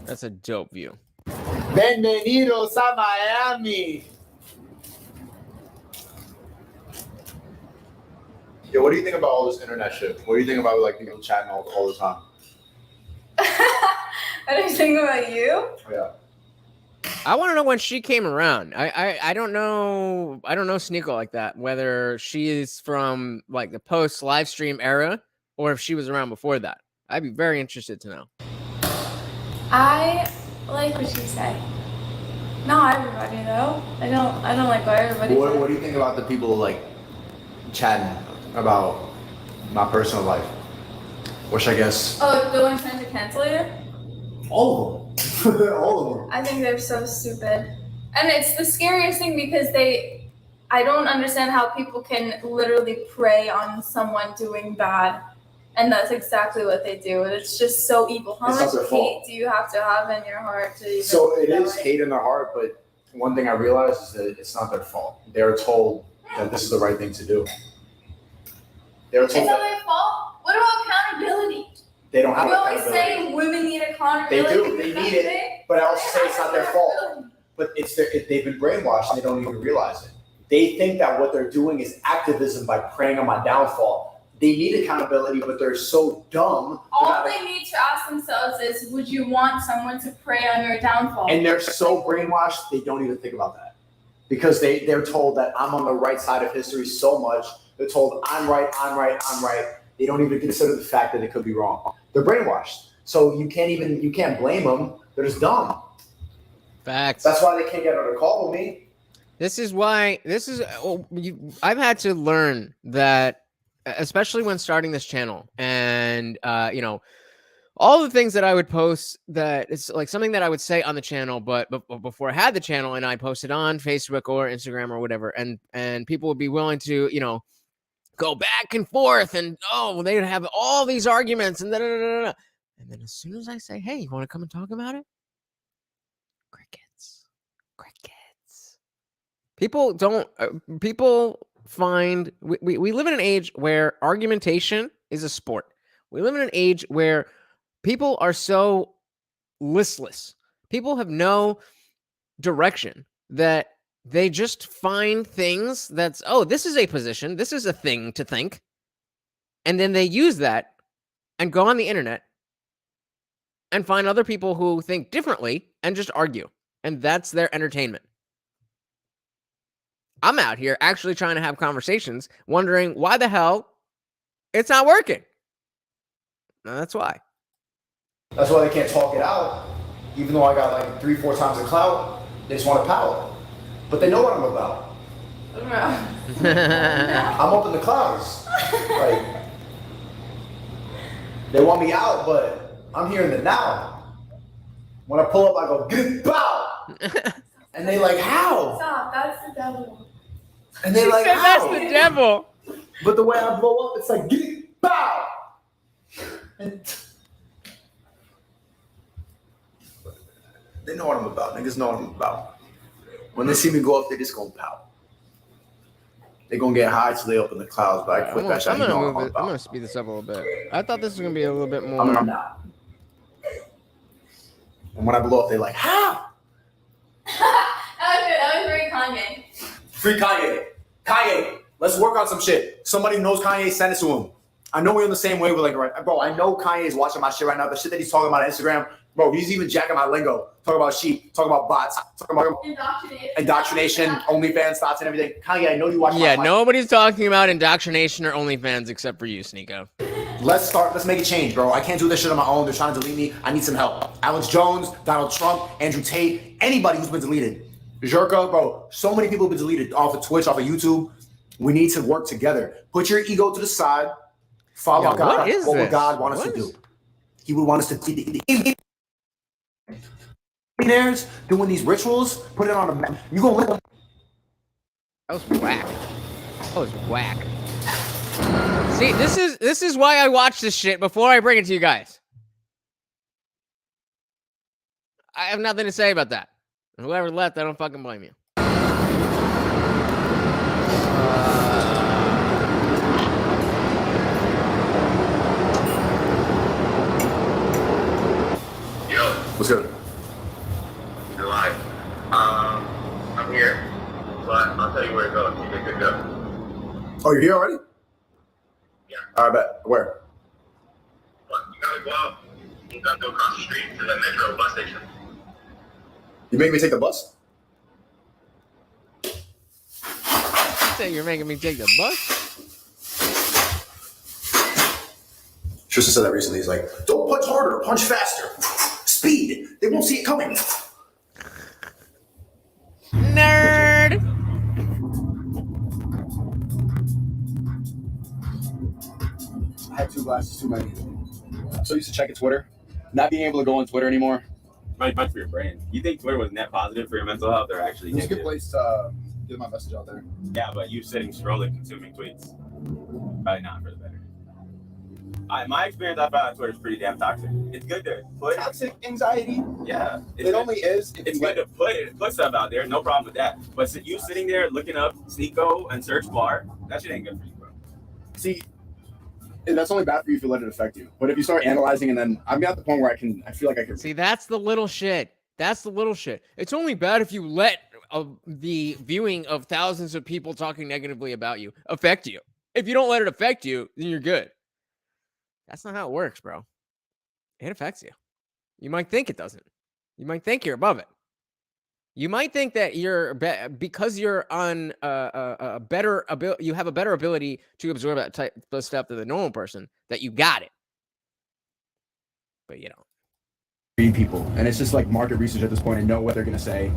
That's a dope view. Bienvenidos a Miami. Yo, what do you think about all this internet shit? What do you think about like people chatting all the time? What do you think about you? Oh, yeah. I want to know when she came around. I don't know. I don't know Sneeko like that. Whether she is from like the post live stream era or if she was around before that. I'd be very interested to know. I like what you say. Not everybody though. I don't like what everybody says. What do you think about the people like chatting about my personal life? Which I guess Oh, the ones trying to cancel you? all of them. All of them. I think they're so stupid. And it's the scariest thing because I don't understand how people can literally prey on someone doing bad. And that's exactly what they do. And it's just so evil. How It's not much their hate fault. do you have to have in your heart to even So it do that is way? hate in their heart, but one thing I realized is that it's not their fault. They're told that this is the right thing to do. They're It's told not that their fault. What about accountability? they don't have We always accountability. say women need They accountability. do. They need it, but I also say it's not their fault. But they've been brainwashed and they don't even realize it. They think that what they're doing is activism by preying on my downfall. They need accountability, but they're so dumb. All they need to ask themselves is, would you want someone to prey on your downfall? And they're so brainwashed, they don't even think about that. Because they're told that I'm on the right side of history so much. They're told I'm right. They don't even consider the fact that it could be wrong. They're brainwashed. So you can't blame them. They're just dumb. Facts. That's why they can't get on a call with me. I've had to learn that, especially when starting this channel, and all the things that I would post, that it's like something that I would say on the channel, but before I had the channel and I posted on Facebook or Instagram or whatever, and people would be willing to go back and forth, and they would have all these arguments, and and then as soon as I say, hey, you want to come and talk about it? Crickets. People find we live in an age where argumentation is a sport. We live in an age where people are so listless. People have no direction, that they just find things that's, this is a position, this is a thing to think, and then they use that and go on the internet and find other people who think differently and just argue, and that's their entertainment. I'm out here actually trying to have conversations, wondering why the hell it's not working. No, that's why. That's why they can't talk it out. Even though I got like 3-4 times the clout, they just want to pout. But they know what I'm about. I'm up in the clouds. Like, they want me out, but I'm here in the now. When I pull up, I go, get bow. And they like, how? Stop, that's the devil. And they like, how? That's the devil. But the way I blow up, it's like, get bow. And they know what I'm about. Niggas know what I'm about. When they see me go up, they just gonna pout. They gonna get high till they up in the clouds, but I quit that shit. I'm gonna speed this up a little bit. I thought this was gonna be a little bit more. I'm not. And when I blow up, they like, how? That was very Kanye. Free Kanye. Kanye, let's work on some shit. Somebody who knows Kanye, send it to him. I know we're on the same wavelength, right? Bro, I know Kanye is watching my shit right now. The shit that he's talking about on Instagram, bro, he's even jacking my lingo. Talking about sheep, talking about bots, talking about indoctrination, OnlyFans thoughts and everything. Kanye, I know you watch my Yeah, nobody's talking about indoctrination or OnlyFans except for you, Sneeko. Let's make a change, bro. I can't do this shit on my own. They're trying to delete me. I need some help. Alex Jones, Donald Trump, Andrew Tate, anybody who's been deleted. Jerka, bro, so many people have been deleted off of Twitch, off of YouTube. We need to work together. Put your ego to the side. Follow God. What would God want us to do? He would want us to be millionaires doing these rituals. Put it on a map. You gonna live. That was whack. That was whack. See, this is why I watch this shit before I bring it to you guys. I have nothing to say about that. And whoever left, I don't fucking blame you. What's good? You're live. I'm here, but I'll tell you where to go if you get good go. Oh, you're here already? Yeah. All right, bet. Where? But you gotta go out. You gotta go across the street to the metro bus station. You make me take the bus? You say you're making me take the bus? Tristan said that recently. He's like, don't punch harder, punch faster. Speed. They won't see it coming. Nerd. I had 2 glasses too many. I'm so used to checking Twitter. Not being able to go on Twitter anymore. Might for your brain. You think Twitter was net positive for your mental health or actually It's a good negative? place to get my message out there. Yeah, but you sitting scrolling, consuming tweets, probably not for the better. My experience I found on Twitter is pretty damn toxic. It's good to put Toxic anxiety. Yeah, It only is. If It's you good to put stuff out there, no problem with that. But you sitting there looking up Sneeko and search bar, that shit ain't good for you, bro. See, and that's only bad for you if you let it affect you. But if you start analyzing, and then I'm at the point where I feel like I can See, that's the little shit. That's the little shit. It's only bad if you let the viewing of thousands of people talking negatively about you affect you. If you don't let it affect you, then you're good. That's not how it works, bro. It affects you. You might think it doesn't. You might think you're above it. You might think that you're because you're on a better ability. You have a better ability to absorb that type of stuff than the normal person. That you got it, but you don't. read people, and it's just like market research at this point and know what they're gonna say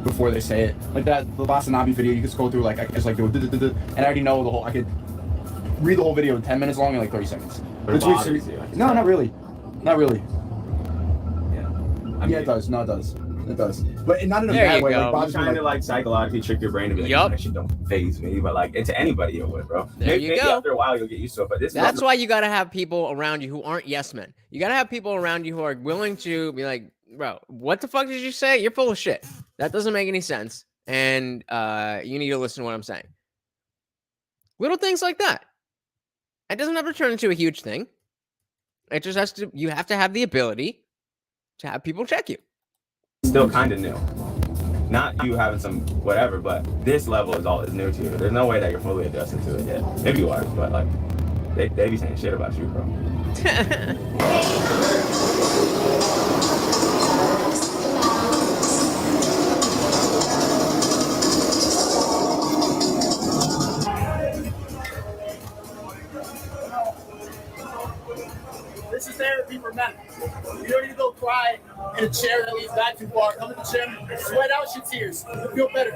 before they say it. Like that the Basanabi video, you could scroll through like I could just like do and I already know the whole. I could read the whole video in 10 minutes long in like 30 seconds. But it bothers you. No, not really. Not really. Yeah. Yeah, it does. No, it does. It does. But not in a There bad you way. go. Like, I'm bothers me, trying like, to psychologically trick your brain to be like, Yup. that shit don't faze me. But like, to anybody it would, bro. There you Maybe go. after a while you'll get used to it. But That's why you got to have people around you who aren't yes men. You got to have people around you who are willing to be like, bro, what the fuck did you say? You're full of shit. That doesn't make any sense. And you need to listen to what I'm saying. Little things like that. It doesn't have to turn into a huge thing. It just has to, you have to have the ability to have people check you. still kind of new. Not you having some whatever, but this level is new to you. There's no way that you're fully adjusted to it yet. Maybe you are, but like they be saying shit about you, bro. This is therapy for men. You don't need to go cry in a chair that leads back too far. Come to the gym, sweat out your tears. You'll feel better.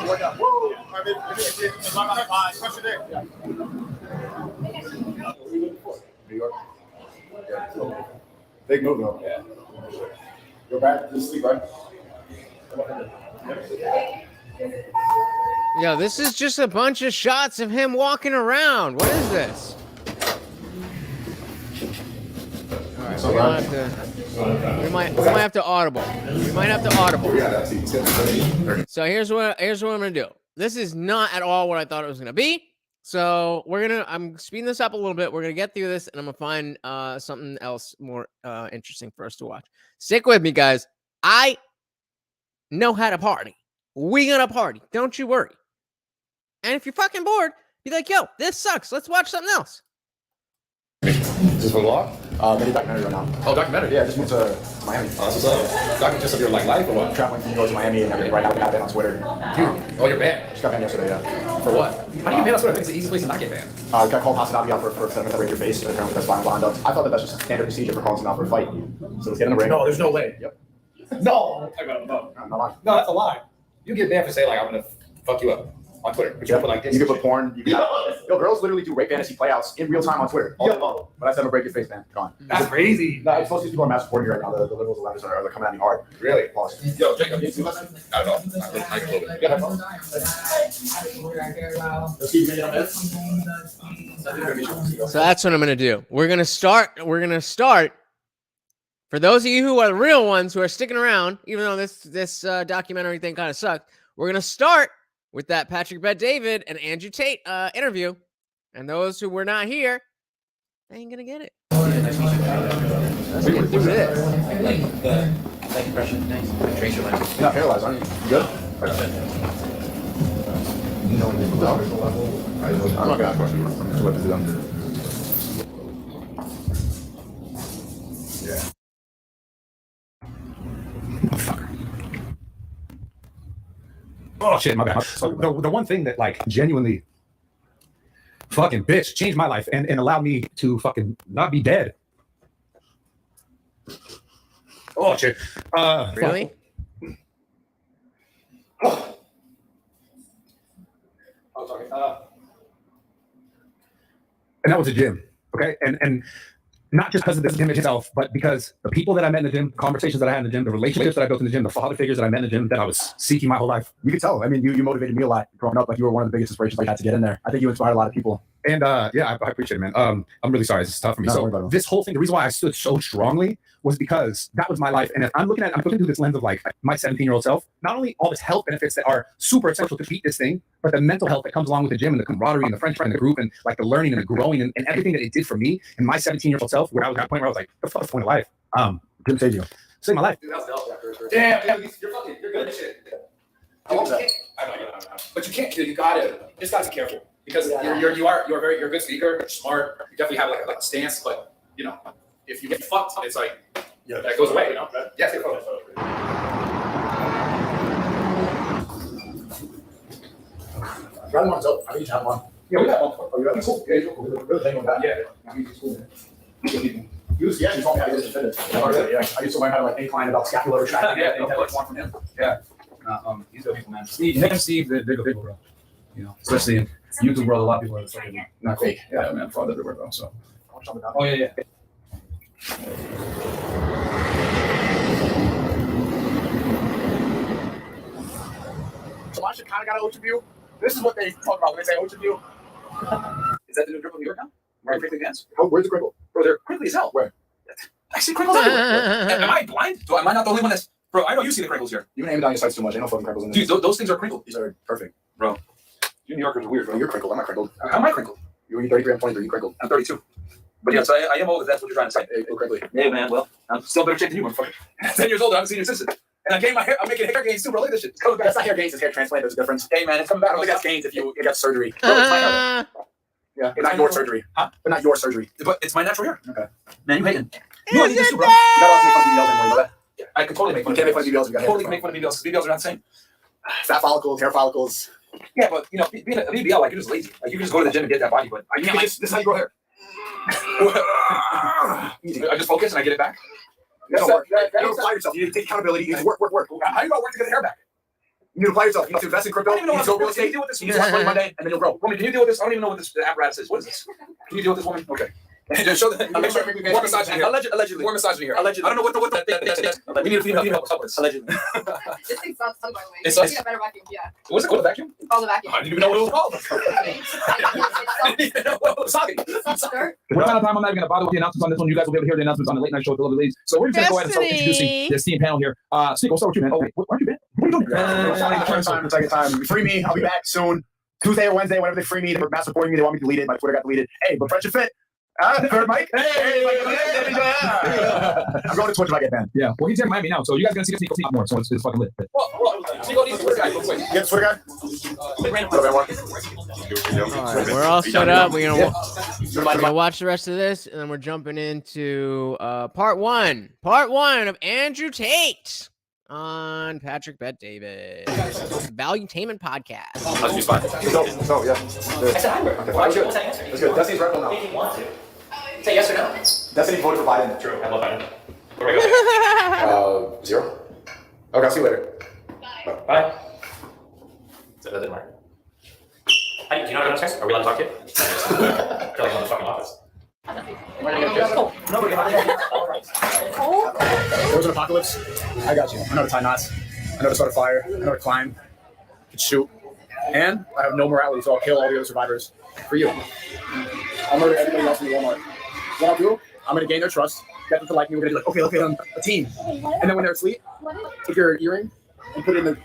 Work out. Woo! New York. Yeah. Big move though. Yeah. Go back to sleep, right? Yo, this is just a bunch of shots of him walking around. What is this? All right, so we might have to audible. We might have to audible. So here's what I'm gonna do. This is not at all what I thought it was gonna be. So I'm speeding this up a little bit. We're gonna get through this, and I'm gonna find something else more interesting for us to watch. Stick with me, guys. I know how to party. We gonna party. Don't you worry. And if you're fucking bored, be like, yo, this sucks. Let's watch something else. Is this a vlog? Mini documentary right now. Oh, documentary? Yeah, I just moved to Miami. Oh, that's what's up. Document just of your like life or what? Traveling from New York to Miami and everything right now. Got banned on Twitter. Oh, you're banned? Just got banned yesterday, yeah. For what? How do you ban on Twitter? I think it's the easiest place to not get banned. Got called Hasanabi out for setting up a ring your face and apparently that's fine blind up. I thought that's just standard procedure for calling someone out for a fight. So let's get in the ring. No, there's no way. Yep. No. I'm not lying. No, that's a lie. You get banned for saying like I'm gonna fuck you up on Twitter. But you can put like this. You can put porn. You can yo, girls literally do rape fantasy playouts in real time on Twitter. All day long. But I said, break your face, man. Come on. That's crazy. No, it's supposed to be people are mass supporting you right now. The liberals and leftists are coming at me hard. Really? Pause. Yo, Jacob, you see that? I don't know. I can hold it. Yeah, So that's what I'm gonna do. We're gonna start. For those of you who are the real ones who are sticking around, even though this documentary thing kind of sucked, we're gonna start with that Patrick Bet-David and Andrew Tate interview. And those who were not here, they ain't gonna get it. Let's get through this. Thank you, precious. Thanks. Trace your life. You're not paralyzed, aren't you? You good? I'm not gonna ask questions. I'm just looking to them. Yeah. Oh shit, my bad. So the one thing that like genuinely fucking bitch changed my life and allowed me to fucking not be dead. Oh shit. Really? Oh, sorry. And that was a gym. Okay. And not just because of the gym itself, but because the people that I met in the gym, conversations that I had in the gym, the relationships that I built in the gym, the father figures that I met in the gym that I was seeking my whole life. You could tell. I mean, you motivated me a lot growing up. Like you were one of the biggest inspirations I had to get in there. I think you inspired a lot of people. And yeah, I appreciate it, man. I'm really sorry. This is tough for me. No, So this whole thing, the reason why I stood so strongly was because that was my life. And if I'm looking through this lens of like my 17-year-old self, not only all this health benefits that are super essential to beat this thing, but the mental health that comes along with the gym and the camaraderie and the friendship and the group and like the learning and the growing and everything that it did for me and my 17-year-old self, where I was at a point where I was like, the fuck's the point of life? Gym saved you. Saved my life. Dude, that was damn, you're good at shit. I know. But you can't. You just gotta be careful because you're a good speaker. You're smart. You definitely have like a stance, but you know, if you get fucked, it's like that goes away. You know. Yeah. Grab one's up. I think you have one. Yeah, we got one. Oh, you got one? Cool. Yeah, you're cool. Really thank you for that. Yeah. You told me how to get defended. Yeah, I used to learn how to like incline about scapular retracting. Yeah, like one from him. Yeah. He's good people, man. Steve, they're good people, bro. You know, especially in YouTube world, a lot of people are fucking not fake. Yeah, man, fraud everywhere, bro. So. Oh yeah. So I should kind of got an ultra view. This is what they talk about when they say ultra view. Is that the new drip in New York now? Right, crinkly dance. Where's the crinkle? Bro, they're crinkly as hell. Where? I see crinkles everywhere. Am I blind? Am I not the only one that's... Bro, I know you see the crinkles here. You've been aiming down your sights too much. Ain't no fucking crinkles in there. Dude, those things are crinkled. These are perfect. Bro, you New Yorkers are weird, bro. You're crinkled. I'm not crinkled. How am I crinkled? You're 33, I'm 23. You crinkled. I'm 32. But yeah, so I am old if that's what you're trying to say. Hey, crinkly. Yeah, man, well, I'm still better shape than you, motherfucker. 10 years older, I'm a senior assistant. And I gained my hair. I'm making hair gains too, bro. Look at this shit. It's coming back. That's not hair gains, it's hair transplant. There's a difference. Hey, man, it's coming back. I don't think that's gains if you got surgery. Bro, it's my hair. Yeah, but not your surgery. Huh? But not your surgery. But it's my natural hair. Okay. Man, you hating. You need this too, bro. You're not allowed to make fun of BBLs anymore, you know that? Yeah, I can totally make fun of BBLs. You can't make fun of BBLs. You got totally make fun of BBLs. BBLs are not the same. Fat follicles, hair follicles. Yeah, but you know, being a BBL, like you're just lazy. Like you can just go to the gym and get that body, but I can't. This is how you grow hair. I just focus and I get it back. That don't work. You don't apply yourself. You need to take accountability. You need to work. How do you got to work to get the hair back? You need to apply yourself. You need to invest in crypto. You need to go real estate. Deal with this. You need to start money Monday, and then you'll grow. Woman, can you deal with this? I don't even know what this apparatus is. What is this? Can you deal with this, woman? Okay. Just show the. Make sure. More misogyny here. Allegedly. More misogyny here. Allegedly. I don't know what the we need to help us with this. Allegedly. This thing's not by the way. It's I think a better vacuum. Yeah. What's it called? A vacuum? It's called a vacuum. I didn't even know what it was called. I didn't even know what it was called. We're out of time. I'm not even going to bother with the announcements on this one. You guys will be able to hear the announcements on the late night show with the lovely ladies. So we're just going to go ahead and start introducing this team panel here. Steve, we'll start with you, man. Oh, where aren't you been? What are you doing? Second time. Free me. I'll be back soon. Tuesday or Wednesday, whenever they free me, they're mass supporting me. They want me deleted. My Twitter got deleted. Hey, but Friendship Fit. Third mic. Hey, I'm going to Twitch if I get banned. Yeah. Well, he's in Miami now, so you guys are going to see Sneeko more. So it's fucking lit. Sneeko needs Twitter guy. Get Twitter guy. All right, we're all set up. We're gonna watch the rest of this, and then we're jumping into part one of Andrew Tate on Patrick Bet-David. Valuetainment Podcast. That's just fine. So yeah. I said hi, bro. Why'd you answer? That's good. Destiny's rebel now. If you want to. Say yes or no. Destiny voted for Biden. True. I love Biden. Where we go? 0. Okay, I'll see you later. Bye. That didn't work. How do you know how to go downstairs? Are we allowed to talk to you? I feel like I'm in the fucking office. There was an apocalypse. I got you. I know how to tie knots. I know how to start a fire. I know how to climb. I can shoot. And I have no morality, so I'll kill all the other survivors for you. I'll murder everybody else in the Walmart. What I'll do, I'm going to gain their trust. Get them to like me. We're going to be like, okay, I'm a team. And then when they're asleep, take your earring and put it in the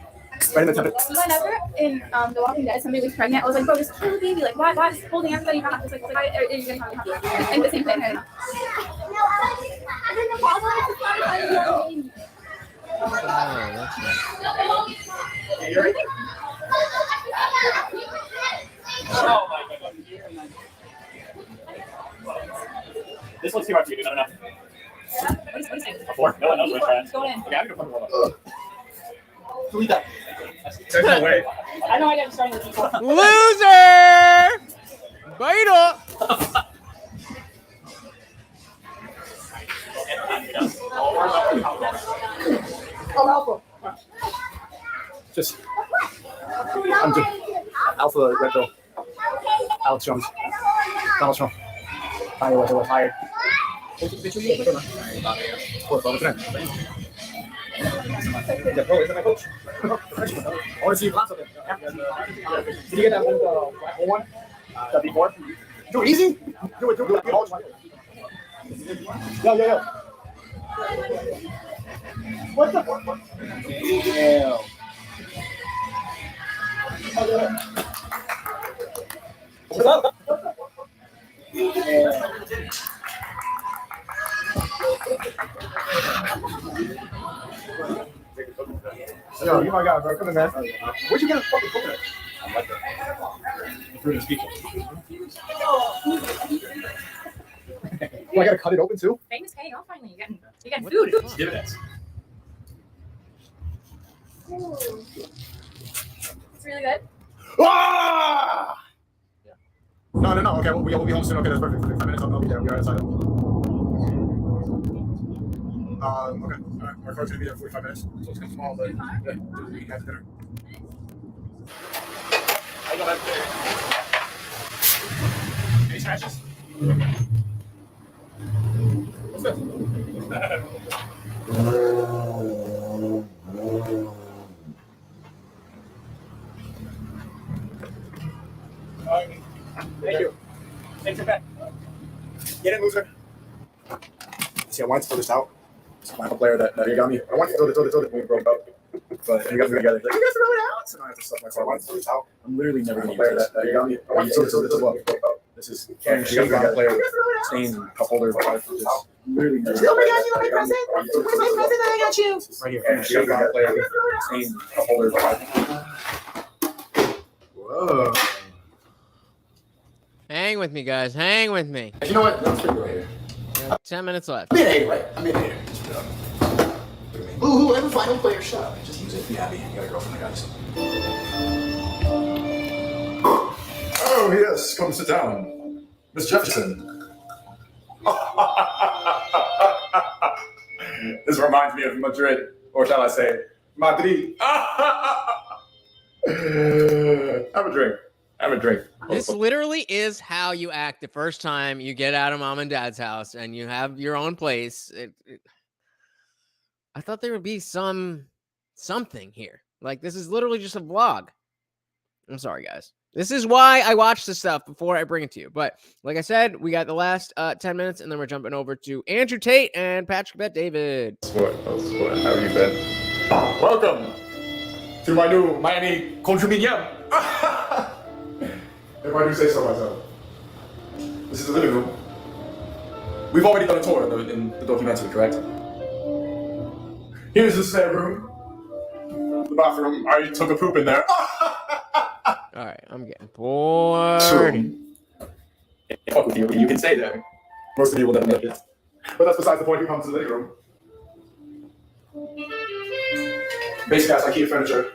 temple. Whenever in The Walking Dead somebody was pregnant, I was like, bro, just kill the baby. Like, why is holding everybody back? It's like, why are you going to have it? And the same thing. Oh my god. This looks too hard for you, dude. I don't know. What is it? A 4? No one knows which friend. Go in. Okay, I'm gonna put one. Delete that. There's no way. I know I didn't start with people. Loser! Beta! Oh, Alpha. I'm just Alpha Red Pill. Alex Jones. Donald Trump. Fire, we're tired. Yeah, bro, isn't my coach? I want to see you clap something. Did you get that one, the black hole one? That before? Do it easy. Do it. Yeah. What the fuck? Yeah. What's up? Yeah. Yo, you my guy, bro. Come in, man. Where'd you get a fucking coconut? I like that. Through the speaker. Oh, I gotta cut it open too? Famous paying off finally. You're getting food. Dividends. It's really good. Ah! No. Okay, we'll be home soon. Okay, that's perfect. 5 minutes, I'll be there. We'll be right outside. Okay. All right. Our car's gonna be there in 45 minutes. So it's kind of small, but yeah, we have dinner. I don't have dinner. Any scratches? What's this? Thank you. Thanks for that. Get it, loser. See, I wanted to throw this out. It's a final player that he got me. I wanted to throw it when we broke up. But he got me together. Like, you guys throw it out. So now I have to stuff myself. I wanted to throw this out. I'm literally never going to use this. That he got me. I wanted to throw this as well. This is Karen Shotgun player. Stain cup holder. Just literally never. Oh my god, you want my present? Where's my present that I got you? Right here. Karen Shotgun player. Stain cup holder. Whoa. Hang with me, guys. Hang with me. You know what? That's pretty good right here. 10 minutes left. I'm in a right? I'm in a Ooh, I have a final player shot. Just use it. Be happy. You got a girlfriend. I got you. Oh, yes. Come sit down. Miss Jefferson. This reminds me of Madrid. Or shall I say, Madrid. Have a drink. This literally is how you act the first time you get out of mom and dad's house and you have your own place. I thought there would be something here. Like, this is literally just a vlog. I'm sorry, guys. This is why I watch this stuff before I bring it to you. But like I said, we got the last 10 minutes, and then we're jumping over to Andrew Tate and Patrick Bet David. What? How have you been? Welcome to my new Miami condominium. If I do say so myself. This is the living room. We've already done a tour in the documentary, correct? Here's the spare room. The bathroom. I took a poop in there. All right, I'm getting bored. Fuck with you, but you can stay there. Most of you will never make it. But that's besides the point. Who comes to the living room? Basic ass IKEA furniture.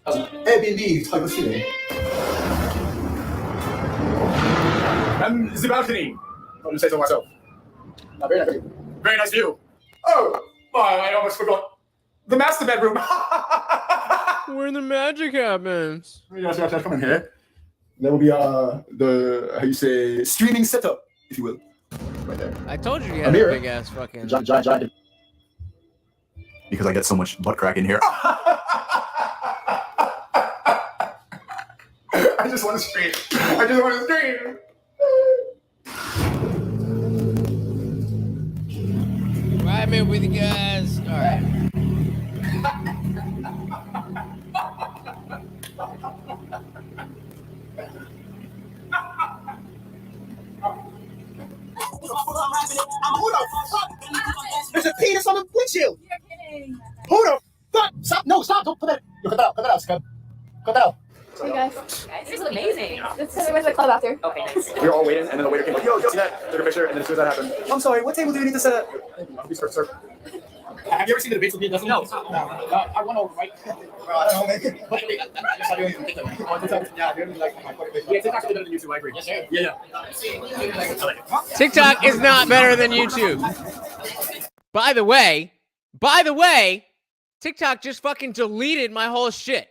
How's an Airbnb type of feeling? And the balcony. I'll just say so myself. Very nice view. Very nice view. Oh, I almost forgot. The master bedroom. Where the magic happens. Yes, come in here. That will be the how you say streaming setup, if you will, right there. I told you you I'm had a here. big ass fucking. Giant. Because I get so much butt crack in here. I just want to stream. Ride me with you guys. All right. There's a penis on the windshield. You're kidding. Who the fuck? Stop! No, stop! Don't put that. Cut that out. Cut that out, Scott. Cut that out. Hey guys. This is amazing. Let's go to the club after. Okay, nice. We were all waiting, and then the waiter came like, "Yo, see that?" Took a picture, and then as soon as that happened, I'm sorry. What table do we need to set up? Sir. Have you ever seen the debates with me? No. I went over, right? I don't know, man. Yeah, TikTok's better than YouTube, I agree. Yes, sir. Yeah. TikTok is not better than YouTube. By the way, TikTok just fucking deleted my whole shit.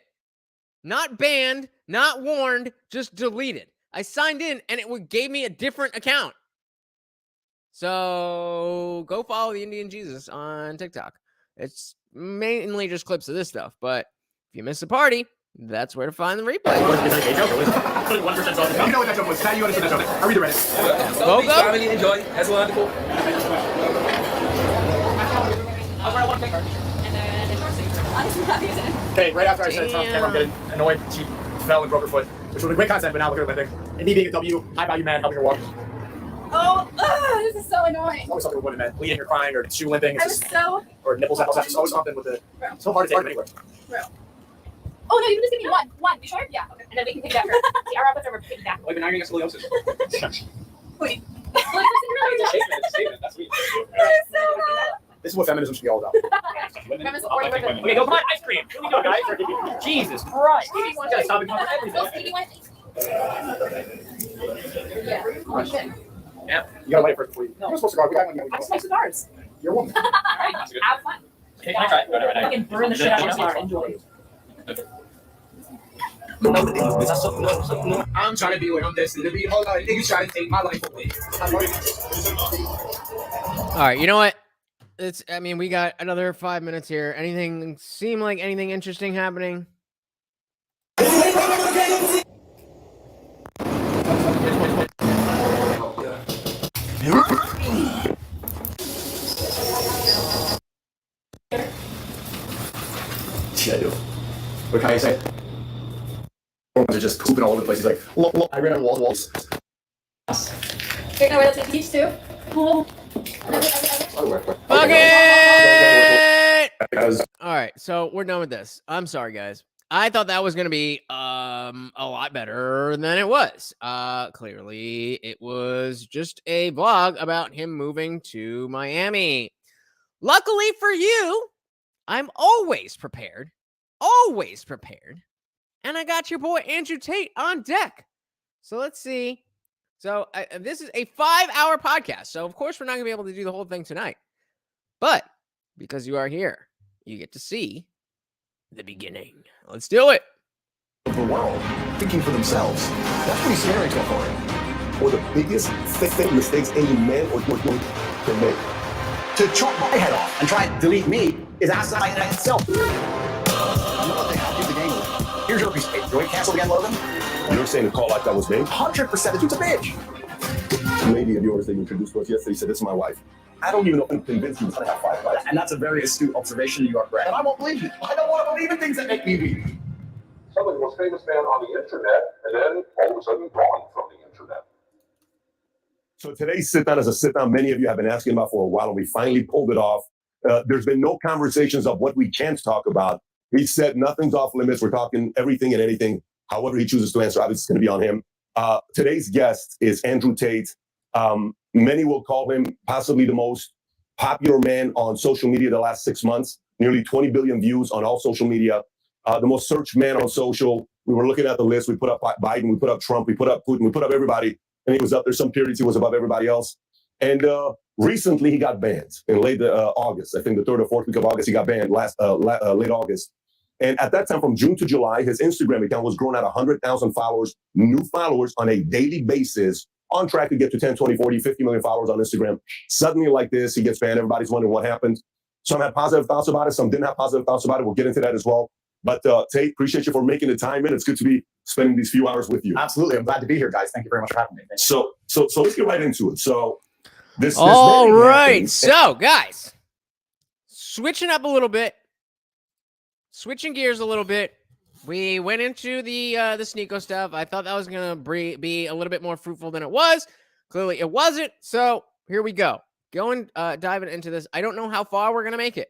Not banned, not warned, just deleted. I signed in and it gave me a different account. So go follow the IndianJesus on TikTok. It's mainly just clips of this stuff, but if you miss a party, that's where to find the replay. You know what that joke was? How you understand that joke? I read it. Bogo? Family enjoy. That's wonderful. Okay, right after I said Tom camera, I'm getting annoyed. She fell and broke her foot, which was a great concept, but now look at my thing. And me being a W, high value man, helping her walk. Oh, this is so annoying. Always something with women, man. Bleeding or crying or shoe limping. I was so. Or nipples. It's always something with the. It's so hard to take them anywhere. Oh no, you can just give me one. One. You sure? Yeah. Okay. And then we can take that for. See, our outputs are piggyback. Wait, but now you're getting scoliosis. Wait. Statement. That's sweet. This is what feminism should be all about. Okay, go find ice cream. Here we go, guys. Jesus Christ. Stevie You gotta stop it for everything. Yeah. You gotta wait for it before you. You're supposed to go. We got one. I just like cigars. You're a woman. Alright, have fun. Can I try it? Right. I can burn the shit out of your cigar. Enjoy. I'm trying to be what I'm destined to be. Hold on, niggas trying to take my life away. All right, you know what? We got another 5 minutes here. Seem like anything interesting happening? Yeah, I do. What can I say? Are just pooping all over the place. He's like, look, I ran on walls. You're gonna wear the beach too? Fuck it! All right, so we're done with this. I'm sorry, guys. I thought that was going to be a lot better than it was. Clearly, it was just a vlog about him moving to Miami. Luckily for you, I'm always prepared. And I got your boy Andrew Tate on deck. So let's see. So this is a 5-hour podcast. So, of course, we're not going to be able to do the whole thing tonight. But because you are here, you get to see the beginning. Let's do it. The world thinking for themselves. That's pretty scary to authority. Or the biggest mistakes any man or woman can make. To chop my head off and try to delete me is outside in itself. I know what they have to do the game with. Here's your piece. Hey, do we cancel again, Logan? You're saying a call like that was made? 100%. The dude's a bitch. A lady of yours that you introduced to us yesterday said, "This is my wife." I don't even know if I'm convinced he was going to have 5 wives. And that's a very astute observation, you are correct. And I won't believe it. I don't want to believe in things that make me weak. Some of the most famous man on the internet, and then all of a sudden gone from the internet. So today's sit-down is a sit-down many of you have been asking about for a while, and we finally pulled it off. There's been no conversations of what we can't talk about. He said nothing's off limits. We're talking everything and anything. However he chooses to answer, obviously it's going to be on him. Today's guest is Andrew Tate. Many will call him possibly the most popular man on social media the last 6 months. Nearly 20 billion views on all social media. The most searched man on social. We were looking at the list. We put up Biden. We put up Trump. We put up Putin. We put up everybody. And he was up there. Some periods he was above everybody else. And recently he got banned in late August. I think the 3rd or 4th week of August he got banned. Late August. And at that time, from June to July, his Instagram account was growing at 100,000 followers, new followers on a daily basis, on track to get to 10, 20, 40, 50 million followers on Instagram. Suddenly like this, he gets banned. Everybody's wondering what happened. Some had positive thoughts about it. Some didn't have positive thoughts about it. We'll get into that as well. But Tate, appreciate you for making the time in. It's good to be spending these few hours with you. Absolutely. I'm glad to be here, guys. Thank you very much for having me. So let's get right into it. So this all right. So guys, switching up a little bit, switching gears a little bit. We went into the Sneeko stuff. I thought that was gonna be a little bit more fruitful than it was. Clearly, it wasn't. So here we go. Diving into this. I don't know how far we're gonna make it.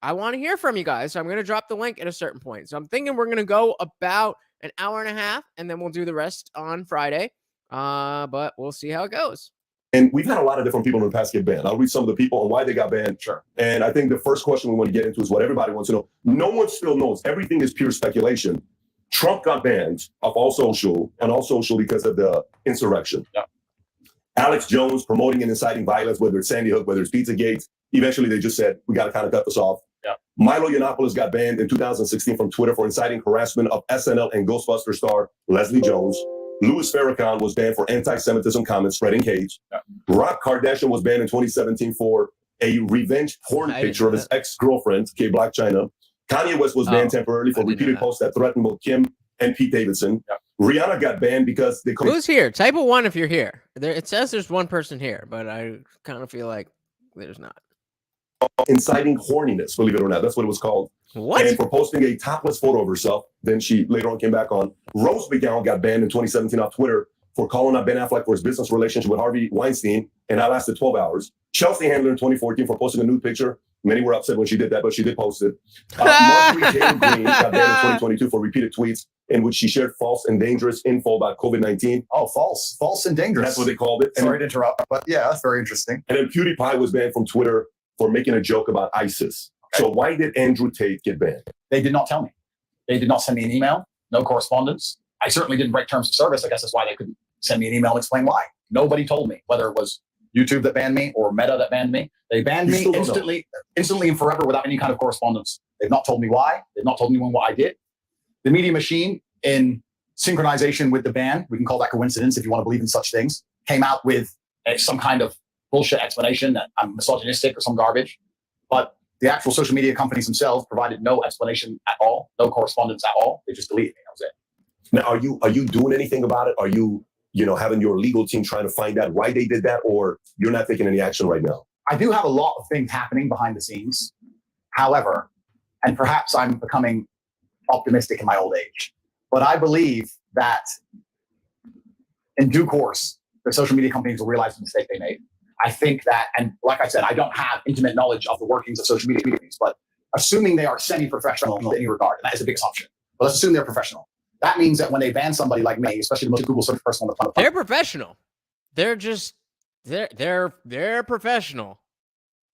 I want to hear from you guys, so I'm gonna drop the link at a certain point. So I'm thinking we're gonna go about an hour and a half, and then we'll do the rest on Friday. But we'll see how it goes. And we've had a lot of different people in the past get banned. I'll read some of the people and why they got banned. Sure. And I think the first question we want to get into is what everybody wants to know. No one still knows. Everything is pure speculation. Trump got banned on all social because of the insurrection. Yeah. Alex Jones promoting and inciting violence, whether it's Sandy Hook, whether it's Pizzagate. Eventually, they just said, we got to kind of cut this off. Yeah. Milo Yiannopoulos got banned in 2016 from Twitter for inciting harassment of SNL and Ghostbuster star Leslie Jones. Louis Farrakhan was banned for anti-Semitism comments spreading hate. Yeah. Rob Kardashian was banned in 2017 for a revenge porn picture of his ex-girlfriend, K. Blac Chyna. Kanye West was banned temporarily for repeated posts that threatened both Kim and Pete Davidson. Yeah. Rihanna got banned because they couldn't. Who's here? Type a 1 if you're here. It says there's one person here, but I kind of feel like there's not. Inciting horniness, believe it or not. That's what it was called. What? And for posting a topless photo of herself. Then she later on came back on. Rose McGowan got banned in 2017 off Twitter for calling out Ben Affleck for his business relationship with Harvey Weinstein, and that lasted 12 hours. Chelsea Handler in 2014 for posting a nude picture. Many were upset when she did that, but she did post it. Marjorie Taylor Greene got banned in 2022 for repeated tweets in which she shared false and dangerous info about COVID-19. Oh, false and dangerous. That's what they called it. Sorry to interrupt, but yeah, that's very interesting. And then PewDiePie was banned from Twitter for making a joke about ISIS. Okay. So why did Andrew Tate get banned? They did not tell me. They did not send me an email, no correspondence. I certainly didn't break terms of service. I guess that's why they couldn't send me an email and explain why. Nobody told me, whether it was YouTube that banned me or Meta that banned me. They banned me instantly and forever without any kind of correspondence. They've not told me why. They've not told anyone what I did. The media machine, in synchronization with the ban, we can call that coincidence if you want to believe in such things, came out with some kind of bullshit explanation that I'm misogynistic or some garbage. But the actual social media companies themselves provided no explanation at all, no correspondence at all. They just deleted me. That was it. Now, are you doing anything about it? Are you having your legal team trying to find out why they did that, or you're not taking any action right now? I do have a lot of things happening behind the scenes. However, and perhaps I'm becoming optimistic in my old age, but I believe that in due course, the social media companies will realize the mistake they made. I think that, and like I said, I don't have intimate knowledge of the workings of social media companies, but assuming they are semi-professional in any regard, and that is a big assumption, but let's assume they're professional. That means that when they ban somebody like me, especially the most Google search person on the planet, they're professional. They're just they're professional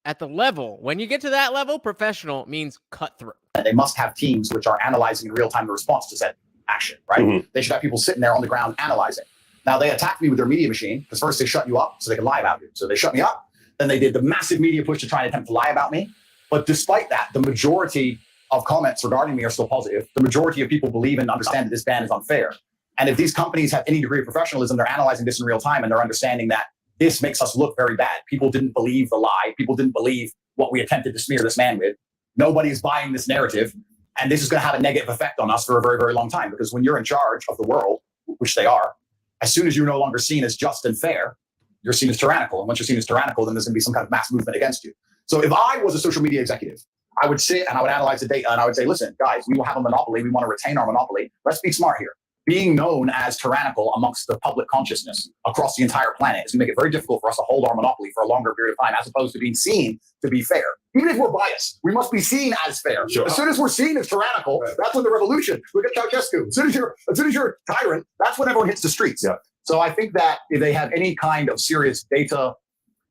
at the level. When you get to that level, professional means cutthroat. They must have teams which are analyzing in real time the response to said action, right? Mm-hmm. They should have people sitting there on the ground analyzing. Now they attacked me with their media machine because first they shut you up so they could lie about you. So they shut me up. Then they did the massive media push to try and attempt to lie about me. But despite that, the majority of comments regarding me are still positive. The majority of people believe and understand that this ban is unfair. And if these companies have any degree of professionalism, they're analyzing this in real time and they're understanding that this makes us look very bad. People didn't believe the lie. People didn't believe what we attempted to smear this man with. Nobody's buying this narrative. And this is going to have a negative effect on us for a very, very long time. Because when you're in charge of the world, which they are, as soon as you're no longer seen as just and fair, you're seen as tyrannical. And once you're seen as tyrannical, then there's going to be some kind of mass movement against you. So if I was a social media executive, I would sit and I would analyze the data and I would say, listen, guys, we will have a monopoly. We want to retain our monopoly. Let's be smart here. Being known as tyrannical amongst the public consciousness across the entire planet is going to make it very difficult for us to hold our monopoly for a longer period of time, as opposed to being seen to be fair. Even if we're biased, we must be seen as fair. Sure. As soon as we're seen as tyrannical, right, that's when the revolution. Look at Ceausescu. As soon as you're a tyrant, that's when everyone hits the streets. Yeah. So I think that if they have any kind of serious data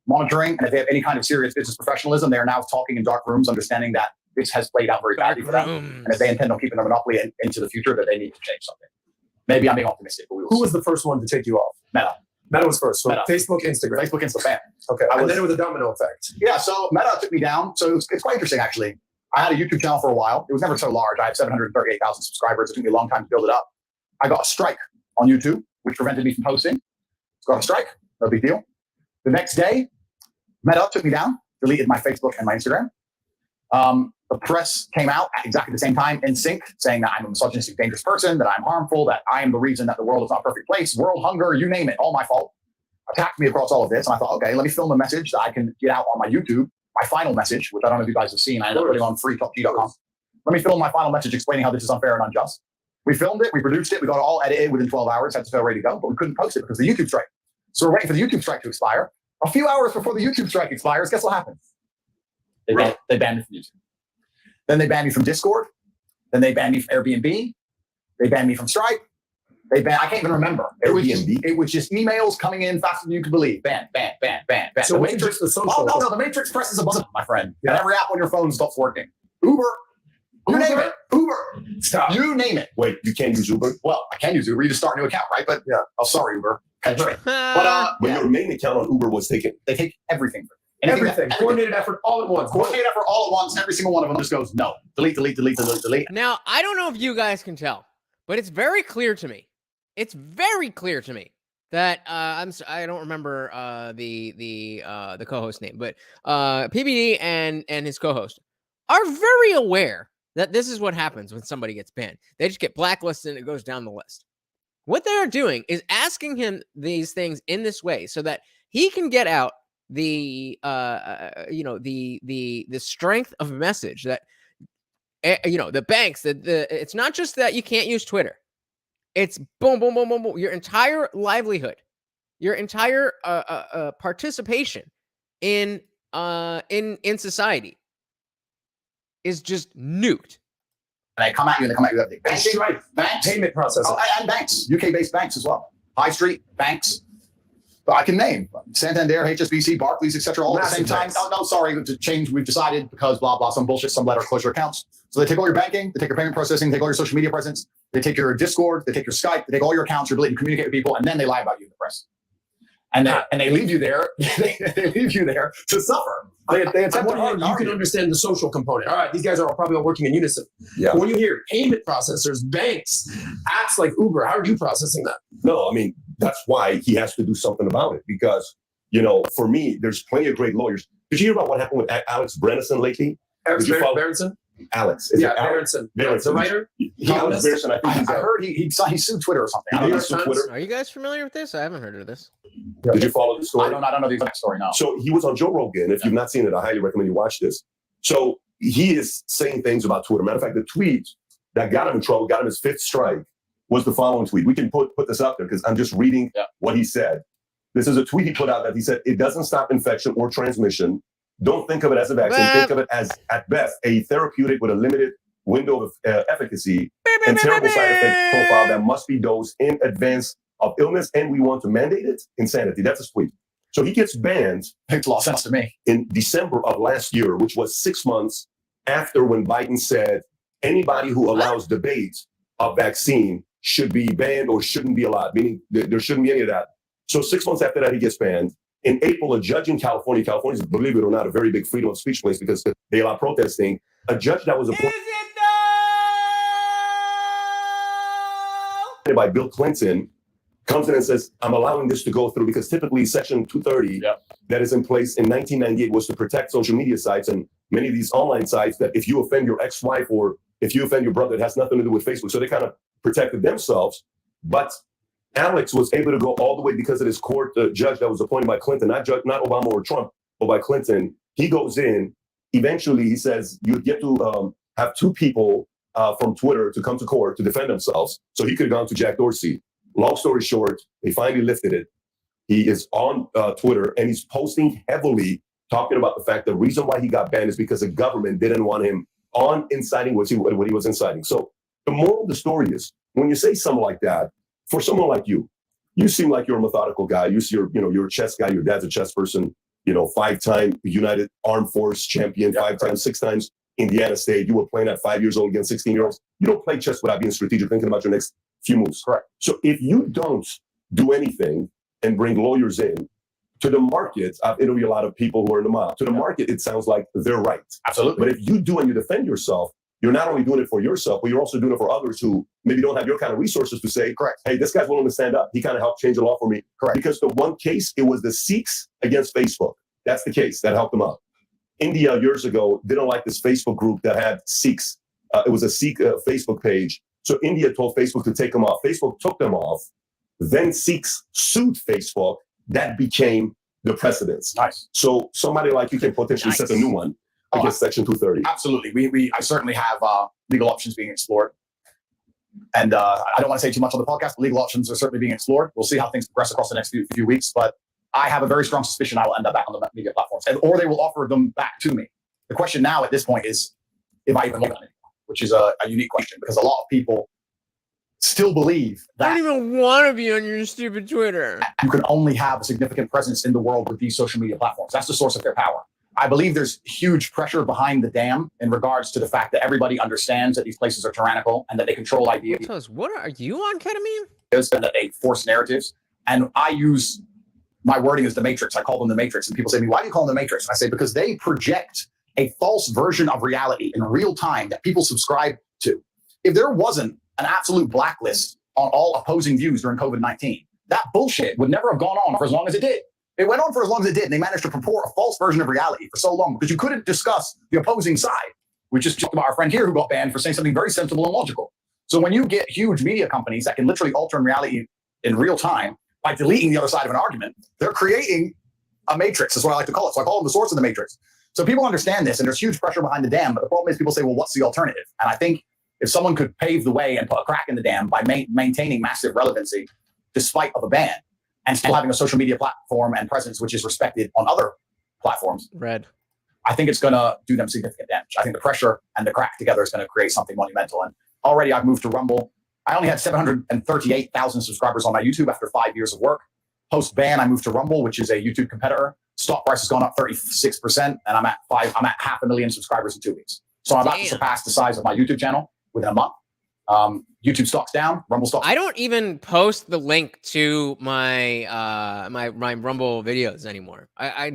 monitoring and if they have any kind of serious business professionalism, they are now talking in dark rooms, understanding that this has played out very badly for them. And if they intend on keeping their monopoly into the future, that they need to change something. Maybe I'm being optimistic, but we will see. Who was the first one to take you off? Meta. Meta was first. So Meta. Facebook, Instagram. Facebook, Instagram. Okay. And then it was a domino effect. Yeah. So Meta took me down. So it's quite interesting, actually. I had a YouTube channel for a while. It was never so large. I had 738,000 subscribers. It took me a long time to build it up. I got a strike on YouTube, which prevented me from posting. Got a strike, no big deal. The next day, Meta took me down, deleted my Facebook and my Instagram. The press came out at exactly the same time in sync, saying that I'm a misogynistic, dangerous person, that I'm harmful, that I am the reason that the world is not a perfect place, world hunger, you name it, all my fault. Attacked me across all of this. And I thought, okay, let me film a message that I can get out on my YouTube, my final message, which I don't know if you guys have seen. I ended up putting on freetalkg.com. Let me film my final message explaining how this is unfair and unjust. We filmed it, we produced it, we got it all edited within 12 hours, had to feel ready to go, but we couldn't post it because of the YouTube strike. So we're waiting for the YouTube strike to expire. A few hours before the YouTube strike expires, guess what happens? They banned me from YouTube. Then they banned me from Discord. Then they banned me from Airbnb. They banned me from Stripe. I can't even remember. It was just emails coming in faster than you could believe. Ban. So the Matrix, the social. Oh, no, the Matrix presses a button, my friend. Yeah. And every app on your phone stops working. Uber. You name it. Uber. Stop. You name it. Wait, you can't use Uber? Well, I can use Uber. You just start a new account, right? But yeah. Oh, sorry, Uber. But your main account on Uber was taken. They take everything. Everything. Coordinated effort all at once. Coordinated effort all at once. Every single one of them just goes, no. Delete. Now, I don't know if you guys can tell, but it's very clear to me. It's very clear to me that I don't remember the co-host name, but PBD and his co-host are very aware that this is what happens when somebody gets banned. They just get blacklisted and it goes down the list. What they are doing is asking him these things in this way so that he can get out the strength of message that the banks, it's not just that you can't use Twitter. It's boom. Your entire livelihood, your entire participation in society is just nuked. And they come at you with the banks, payment processing. And banks, UK-based banks as well. High Street banks. But I can name Santander, HSBC, Barclays, etc. all at the same time. No, sorry, to change. We've decided because blah blah, some bullshit, some letter, close your accounts. So they take all your banking, they take your payment processing, they take all your social media presence, they take your Discord, they take your Skype, they take all your accounts, your ability to communicate with people, and then they lie about you in the press. And they leave you there. They leave you there to suffer. They attempt to harm you can understand the social component. All right, these guys are probably all working in unison. Yeah. When you hear payment processors, banks, apps like Uber, how are you processing that? No, I mean, that's why he has to do something about it. Because, for me, there's plenty of great lawyers. Did you hear about what happened with Alex Berenson lately? Berenson? Alex. Berenson. The writer? Alex Berenson, I heard he sued Twitter or something. I don't know. Are you guys familiar with this? I haven't heard of this. Did you follow the story? I don't know the exact story, no. So he was on Joe Rogan. If you've not seen it, I highly recommend you watch this. So he is saying things about Twitter. Matter of fact, the tweet that got him in trouble, got him his fifth strike, was the following tweet. We can put this up there because I'm just reading what he said. This is a tweet he put out that he said, "It doesn't stop infection or transmission. Don't think of it as a vaccine. Think of it as, at best, a therapeutic with a limited window of efficacy and terrible side effect profile that must be dosed in advance of illness, and we want to mandate it. Insanity." That's a tweet. So he gets banned. Makes a lot of sense to me. In December of last year, which was 6 months after when Biden said anybody who allows debate of vaccine should be banned or shouldn't be allowed, meaning there shouldn't be any of that. So 6 months after that, he gets banned. In April, a judge in California is, believe it or not, a very big freedom of speech place because they allow protesting. A judge that was appointed by Bill Clinton comes in and says, I'm allowing this to go through because typically Section 230 that is in place in 1998 was to protect social media sites and many of these online sites that if you offend your ex-wife or if you offend your brother, it has nothing to do with Facebook. So they kind of protected themselves. But Alex was able to go all the way because of this court judge that was appointed by Clinton, not Obama or Trump, but by Clinton. He goes in. Eventually, he says you get to have two people from Twitter to come to court to defend themselves. So he could have gone to Jack Dorsey. Long story short, they finally lifted it. He is on Twitter and he's posting heavily, talking about the fact the reason why he got banned is because the government didn't want him on inciting what he was inciting. So the moral of the story is when you say something like that, for someone like you seem like you're a methodical guy. You're a chess guy. Your dad's a chess person. 5-time United Armed Force champion, 5 times, 6 times Indiana State. You were playing at 5 years old against 16-year-olds. You don't play chess without being strategic, thinking about your next few moves. Correct. So if you don't do anything and bring lawyers in To the market, I've interviewed a lot of people who are in the mob. To the market, it sounds like they're right. Absolutely. But if you do and you defend yourself, you're not only doing it for yourself, but you're also doing it for others who maybe don't have your kind of resources to say, correct, hey, this guy's willing to stand up. He kind of helped change the law for me. Correct. Because the one case, it was the Sikhs against Facebook. That's the case that helped them out. India, years ago, didn't like this Facebook group that had Sikhs. It was a Sikh Facebook page. So India told Facebook to take them off. Facebook took them off. Then Sikhs sued Facebook. That became the precedence. Nice. So somebody like you can potentially set a new one against Section 230. Absolutely. I certainly have legal options being explored. And I don't want to say too much on the podcast, but legal options are certainly being explored. We'll see how things progress across the next few weeks. But I have a very strong suspicion I will end up back on the media platforms, or they will offer them back to me. The question now at this point is if I even look at it, which is a unique question, because a lot of people still believe that I don't even want to be on your stupid Twitter. you can only have a significant presence in the world with these social media platforms. That's the source of their power. I believe there's huge pressure behind the dam in regards to the fact that everybody understands that these places are tyrannical and that they control ideas. What are you on ketamine? And that they force narratives. And I use my wording as the Matrix. I call them the Matrix. And people say to me, why do you call them the Matrix? And I say, because they project a false version of reality in real time that people subscribe to. If there wasn't an absolute blacklist on all opposing views during COVID-19, that bullshit would never have gone on for as long as it did. It went on for as long as it did, and they managed to purport a false version of reality for so long because you couldn't discuss the opposing side. We just talked about our friend here who got banned for saying something very sensible and logical. So when you get huge media companies that can literally alter reality in real time by deleting the other side of an argument, they're creating a matrix. That's what I like to call it. So I call them the source of the matrix. So people understand this, and there's huge pressure behind the dam. But the problem is people say, well, what's the alternative? And I think if someone could pave the way and put a crack in the dam by maintaining massive relevancy despite of a ban and still having a social media platform and presence which is respected on other platforms, I think it's going to do them significant damage. I think the pressure and the crack together is going to create something monumental. And already I've moved to Rumble. I only had 738,000 subscribers on my YouTube after 5 years of work. Post-ban, I moved to Rumble, which is a YouTube competitor. Stock price has gone up 36%, and I'm at 500,000 subscribers in 2 weeks. So I'm about to surpass the size of my YouTube channel within a month. YouTube stock's down, Rumble stock's I don't even post the link to my my Rumble videos anymore. I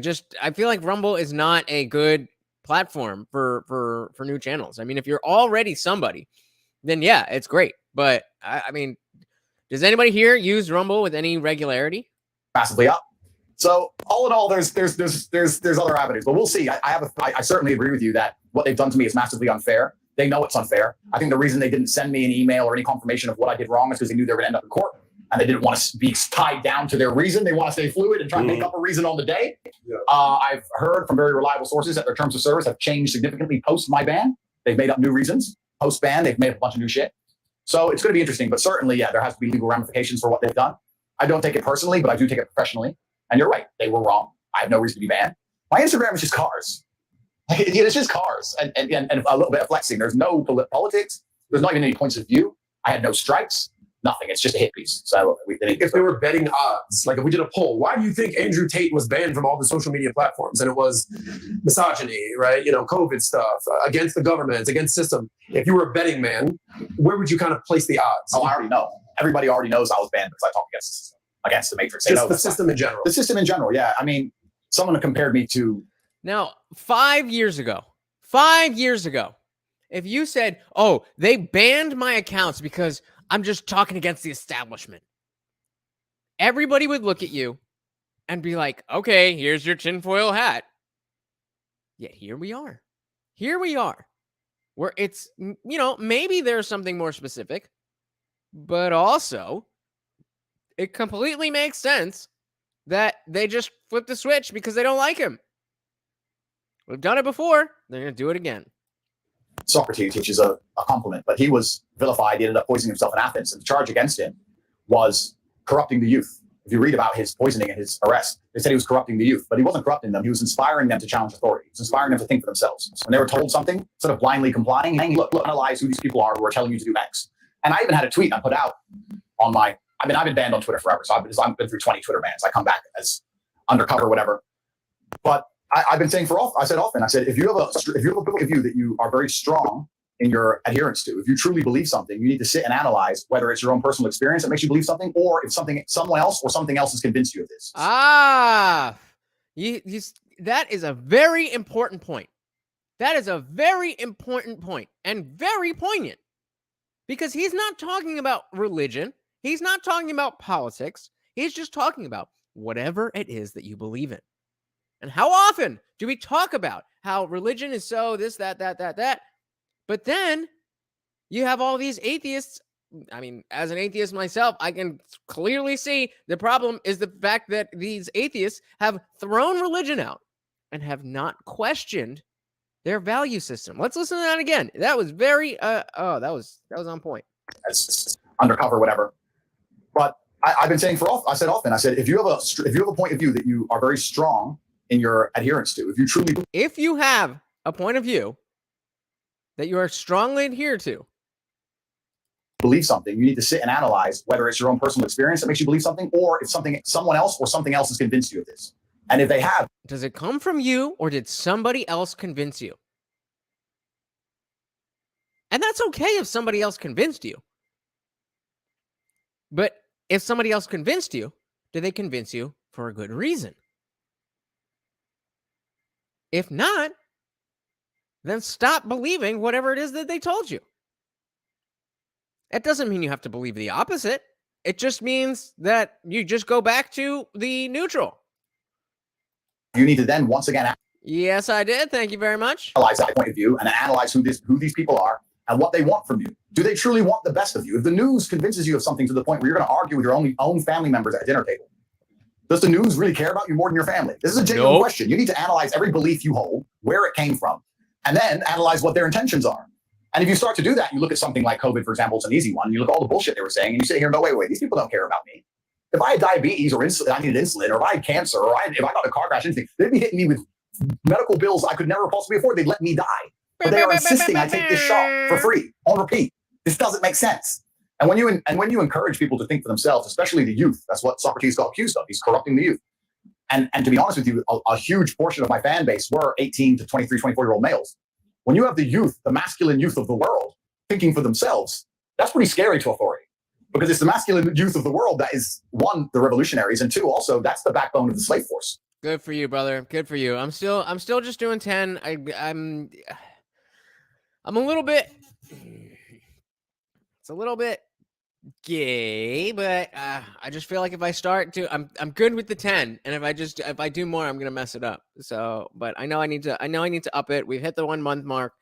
feel like Rumble is not a good platform for new channels. I mean, if you're already somebody, then yeah, it's great. But I mean, does anybody here use Rumble with any regularity? massively up. So all in all, there's other avenues, but we'll see. I certainly agree with you that what they've done to me is massively unfair. They know it's unfair. I think the reason they didn't send me an email or any confirmation of what I did wrong is because they knew they were going to end up in court, and they didn't want to be tied down to their reason. They want to stay fluid and try and make up a reason on the day. Yeah. I've heard from very reliable sources that their terms of service have changed significantly post my ban. They've made up new reasons. Post ban, they've made up a bunch of new shit. So it's going to be interesting, but certainly, yeah, there has to be legal ramifications for what they've done. I don't take it personally, but I do take it professionally. And you're right, they were wrong. I have no reason to be banned. My Instagram is just cars. It's just cars and a little bit of flexing. There's no politics. There's not even any points of view. I had no strikes, nothing. It's just a hit piece. So if they were betting odds, like if we did a poll, why do you think Andrew Tate was banned from all the social media platforms? And it was misogyny, right? You know, COVID stuff, against the government, against system. If you were a betting man, where would you kind of place the odds? Oh, I already know. Everybody already knows I was banned because I talked against the system, against the Matrix. Just the system in general. The system in general, yeah. I mean, someone compared me to... Now, 5 years ago, if you said, oh, they banned my accounts because I'm just talking against the establishment, everybody would look at you and be like, okay, here's your tinfoil hat. Yet here we are. Where it's, you know, maybe there's something more specific, but also it completely makes sense that they just flipped the switch because they don't like him. We've done it before. They're going to do it again. Socrates, which is a compliment, but he was vilified. He ended up poisoning himself in Athens, and the charge against him was corrupting the youth. If you read about his poisoning and his arrest, they said he was corrupting the youth, but he wasn't corrupting them. He was inspiring them to challenge authority. He was inspiring them to think for themselves. When they were told something, instead of blindly complying, look, analyze who these people are who are telling you to do X. And I even had a tweet I put out on my, I've been banned on Twitter forever. So I've been through 20 Twitter bans. I come back as undercover, whatever. But I've been saying I said often, if you have a point of view that you are very strong in your adherence to. If you truly believe something, you need to sit and analyze whether it's your own personal experience that makes you believe something, or if someone else or something else has convinced you of this. That is a very important point. That is a very important point and very poignant, because he's not talking about religion. He's not talking about politics. He's just talking about whatever it is that you believe in. And how often do we talk about how religion is so this, that? But then you have all these atheists. I mean, as an atheist myself, I can clearly see the problem is the fact that these atheists have thrown religion out and have not questioned their value system. Let's listen to that again. That was very, that was on point. It's undercover, whatever. But I've been saying I said, if you have a point of view that you are very strong in your adherence to, if you have a point of view that you are strongly adhered to, believe something, you need to sit and analyze whether it's your own personal experience that makes you believe something, or if someone else or something else has convinced you of this. And if they have, does it come from you, or did somebody else convince you? And that's okay if somebody else convinced you. But if somebody else convinced you, did they convince you for a good reason? If not, then stop believing whatever it is that they told you. That doesn't mean you have to believe the opposite. It just means that you just go back to the neutral. You need to then once again yes, I did. Thank you very much. Analyze that point of view and analyze who these people are and what they want from you. Do they truly want the best of you? If the news convinces you of something to the point where you're going to argue with your own family members at a dinner table, does the news really care about you more than your family? This is a genuine question. You need to analyze every belief you hold, where it came from, and then analyze what their intentions are. And if you start to do that, you look at something like COVID, for example, it's an easy one. You look at all the bullshit they were saying, and you sit here, no, wait, these people don't care about me. If I had diabetes or I needed insulin, or if I had cancer, or if I got in a car crash, anything, they'd be hitting me with medical bills I could never possibly afford. They'd let me die. But they are insisting I take this shot for free on repeat. This doesn't make sense. And when you encourage people to think for themselves, especially the youth, that's what Socrates got accused of. He's corrupting the youth. And to be honest with you, a huge portion of my fan base were 18 to 23, 24-year-old males. When you have the youth, the masculine youth of the world, thinking for themselves, that's pretty scary to authority. Because it's the masculine youth of the world that is, one, the revolutionaries, and two, also, that's the backbone of the slave force. Good for you, brother. Good for you. I'm still just doing 10. I'm a little bit. It's a little bit gay, but I just feel like if I start to, I'm good with the 10, and if I do more, I'm gonna mess it up. So, but I know I need to up it. We've hit the 1 month mark,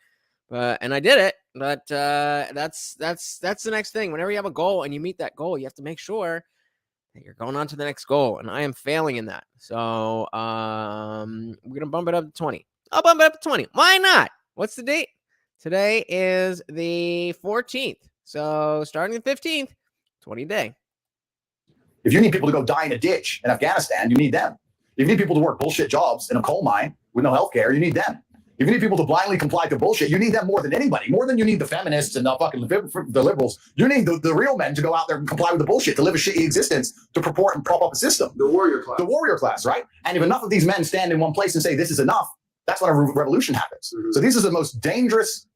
and I did it. But that's the next thing. Whenever you have a goal and you meet that goal, you have to make sure that you're going on to the next goal. And I am failing in that. So we're gonna bump it up to 20. I'll bump it up to 20. Why not? What's the date? Today is the 14th. So starting the 15th, 20 day. If you need people to go die in a ditch in Afghanistan, you need them. If you need people to work bullshit jobs in a coal mine with no health care, you need them. If you need people to blindly comply to bullshit, you need them more than anybody. More than you need the feminists and the liberals. You need the real men to go out there and comply with the bullshit, to live a shitty existence, to purport and prop up a system. The warrior class. The warrior class, right? And if enough of these men stand in one place and say, this is enough, that's when a revolution happens. Mm-hmm. So this is the most dangerous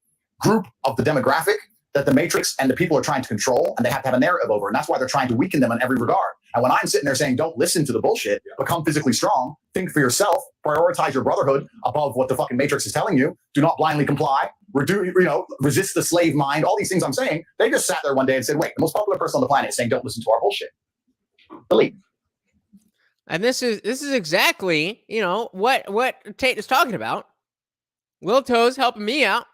group of the demographic that the Matrix and the people are trying to control, and they have to have a narrative over. And that's why they're trying to weaken them in every regard. And when I'm sitting there saying, don't listen to the bullshit, become physically strong, think for yourself, prioritize your brotherhood above what the fucking Matrix is telling you, do not blindly comply, resist the slave mind, all these things I'm saying, they just sat there one day and said, wait, the most popular person on the planet is saying, don't listen to our bullshit. Delete. And this is exactly, what Tate is talking about. Lil Toes helping me out.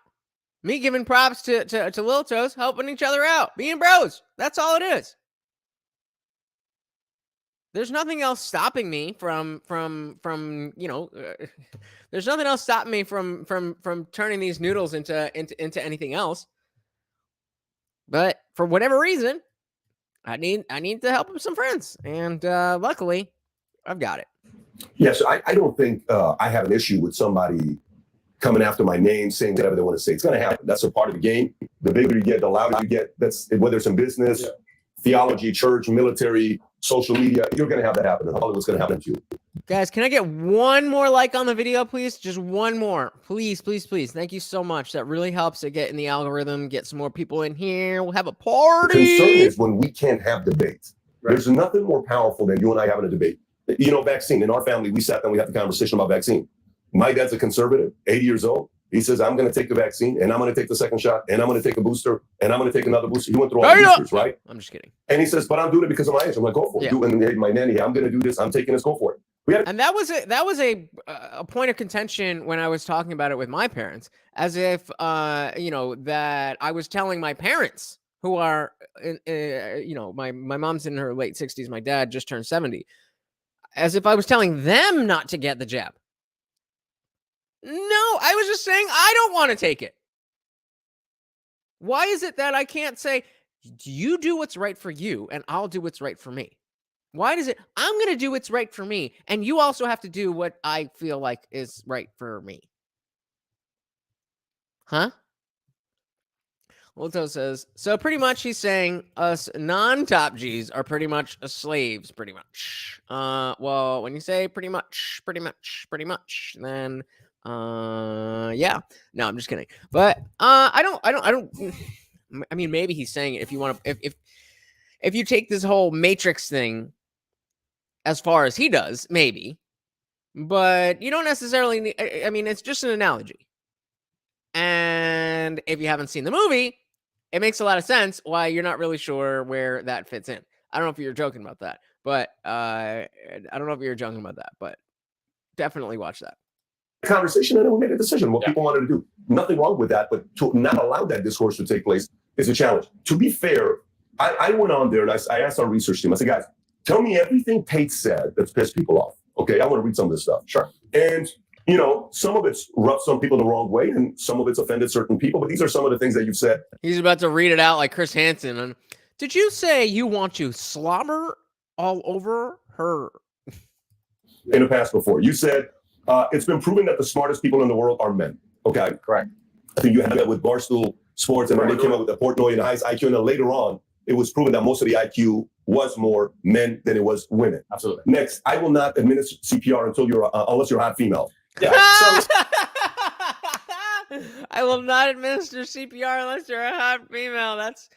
Me giving props to Lil Toes, helping each other out, being bros. That's all it is. There's nothing else stopping me from there's nothing else stopping me from turning these noodles into anything else. But for whatever reason, I need to help some friends, and luckily, I've got it. Yes, I don't think I have an issue with somebody coming after my name, saying whatever they want to say. It's going to happen. That's a part of the game. The bigger you get, the louder you get. That's whether it's in business, theology, church, military, social media, you're going to have that happen. And Hollywood's going to happen to you. Guys, can I get one more like on the video, please? Just one more. Please, please, please. Thank you so much. That really helps to get in the algorithm, get some more people in here. We'll have a party. The concern is when we can't have debates. Right. There's nothing more powerful than you and I having a debate. You know, vaccine. In our family, we sat down, we had the conversation about vaccine. My dad's a conservative, 80 years old. He says, I'm going to take the vaccine, and I'm going to take the second shot, and I'm going to take a booster, and I'm going to take another booster. He went through all the boosters, right? I'm just kidding. And he says, but I'm doing it because of my age. I'm like, go for it. And my nanny, I'm going to do this. I'm taking this. Go for it. And that was a point of contention when I was talking about it with my parents, as if you know, that I was telling my parents, who are you know, my mom's in her late 60s, my dad just turned 70, as if I was telling them not to get the jab. No, I was just saying I don't want to take it. Why is it that I can't say, you do what's right for you and I'll do what's right for me? Why does it, I'm going to do what's right for me and you also have to do what I feel like is right for me? Huh? Lito says, so pretty much he's saying us non-top Gs are pretty much slaves, pretty much. Well, when you say pretty much, then yeah. No, I'm just kidding. But I mean, maybe he's saying it if you want to, if you take this whole Matrix thing as far as he does, maybe, but you don't necessarily need, I mean, it's just an analogy. And if you haven't seen the movie, it makes a lot of sense why you're not really sure where that fits in. I don't know if you're joking about that, but I don't know if you're joking about that, but definitely watch that conversation, and then we made a decision what people wanted to do. Nothing wrong with that, but to not allow that discourse to take place is a challenge. To be fair, I went on there and I asked our research team, I said, guys, tell me everything Tate said that's pissed people off. Okay, I want to read some of this stuff. Sure. And, you know, some of it's rubbed some people the wrong way and some of it's offended certain people, but these are some of the things that you've said. He's about to read it out like Chris Hansen. And did you say you want to slobber all over her? In the past before. You said, it's been proven that the smartest people in the world are men. Okay, correct. I think you had that with Barstool Sports, and when they came out with the Portnoy and the highest IQ, and then later on, it was proven that most of the IQ was more men than it was women. Absolutely. Next, I will not administer CPR until you're unless you're a hot female. Yeah. So, I will not administer CPR unless you're a hot female. That's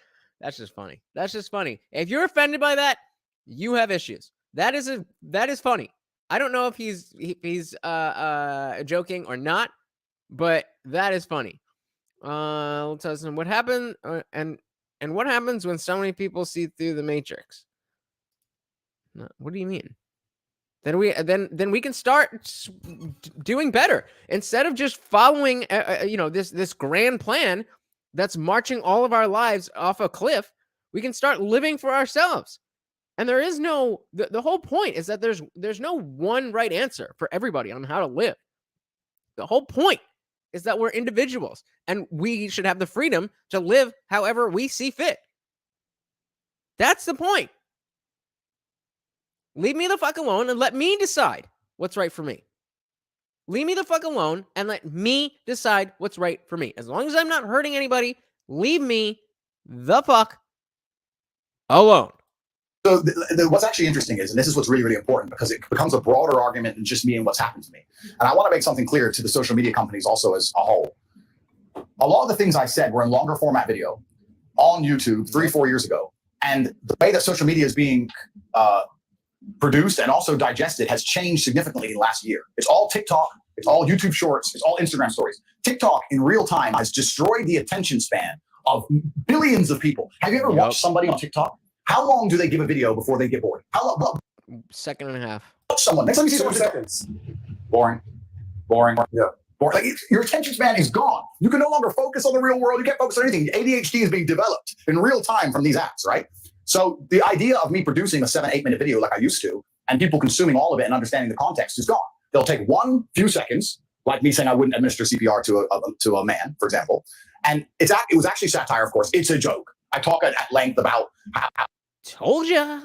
just funny. That's just funny. If you're offended by that, you have issues. That is funny. I don't know if he's joking or not, but that is funny. Let's tell us what happened and what happens when so many people see through the Matrix. What do you mean? Then we can start doing better instead of just following this grand plan that's marching all of our lives off a cliff. We can start living for ourselves. And there is no, the whole point is that there's no one right answer for everybody on how to live. The whole point is that we're individuals and we should have the freedom to live however we see fit. That's the point. Leave me the fuck alone and let me decide what's right for me. Leave me the fuck alone and let me decide what's right for me. As long as I'm not hurting anybody, leave me the fuck alone. So what's actually interesting is, and this is what's really, really important because it becomes a broader argument than just me and what's happened to me. And I want to make something clear to the social media companies also as a whole. A lot of the things I said were in longer format video on YouTube 3-4 years ago. And the way that social media is being produced and also digested has changed significantly in the last year. It's all TikTok, it's all YouTube shorts, it's all Instagram stories. TikTok in real time has destroyed the attention span of billions of people. Have you ever watched somebody on TikTok? How long do they give a video before they get bored? How long? Well, second and a half. Watch someone. Next time you see 2 someone, seconds. Boring. Yeah. Boring. Like your attention span is gone. You can no longer focus on the real world. You can't focus on anything. ADHD is being developed in real time from these apps, right? So the idea of me producing a 7-8 minute video like I used to, and people consuming all of it and understanding the context is gone. They'll take few seconds, like me saying I wouldn't administer CPR to a man, for example. And it was actually satire, of course. It's a joke. I talk at length about how told ya.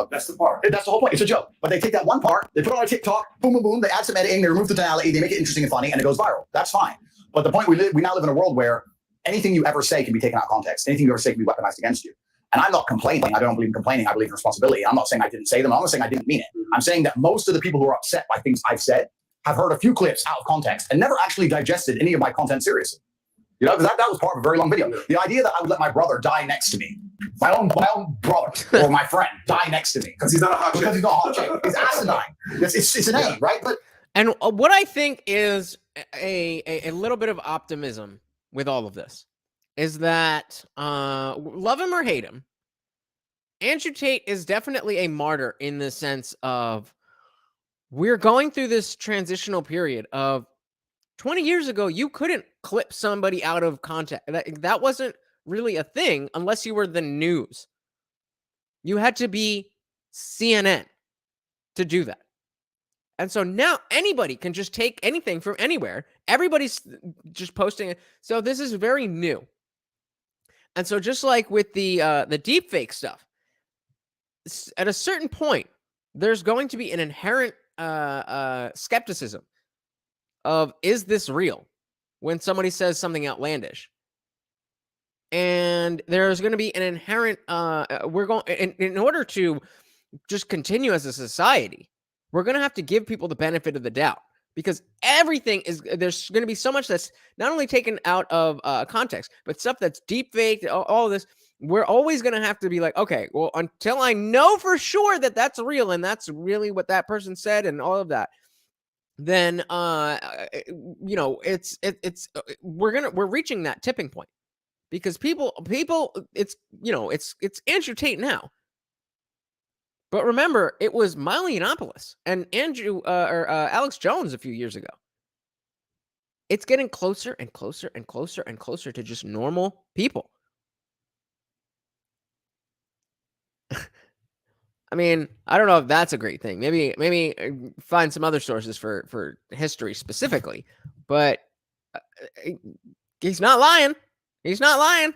That's the part. That's the whole point. It's a joke. But they take that one part, they put it on TikTok, boom, boom, boom. They add some editing, they remove the tonality, they make it interesting and funny, and it goes viral. That's fine. But the point we now live in a world where anything you ever say can be taken out of context. Anything you ever say can be weaponized against you. And I'm not complaining. I don't believe in complaining. I believe in responsibility. I'm not saying I didn't say them. I'm not saying I didn't mean it. I'm saying that most of the people who are upset by things I've said have heard a few clips out of context and never actually digested any of my content seriously. You know, because that was part of a very long video. The idea that I would let my brother die next to me, my own brother or my friend die next to me because he's not a hot chick. Because he's not a hot chick. It's asinine. It's inane, right? But And what I think is a little bit of optimism with all of this is that love him or hate him, Andrew Tate is definitely a martyr in the sense of we're going through this transitional period of 20 years ago, you couldn't clip somebody out of context. That wasn't really a thing unless you were the news. You had to be CNN to do that. And so now anybody can just take anything from anywhere. Everybody's just posting it. So this is very new. And so just like with the deepfake stuff, at a certain point, there's going to be an inherent skepticism of, is this real? When somebody says something outlandish. And there's going to be an inherent, in order to just continue as a society, we're going to have to give people the benefit of the doubt, because everything is, there's going to be so much that's not only taken out of context, but stuff that's deep faked, all of this. We're always going to have to be like, okay, well, until I know for sure that that's real and that's really what that person said and all of that, then we're reaching that tipping point, because people it's Andrew Tate now. But remember, it was Milo Yiannopoulos and Alex Jones a few years ago. It's getting closer and closer and closer and closer to just normal people. I mean, I don't know if that's a great thing. Maybe find some other sources for history specifically, but he's not lying. He's not lying.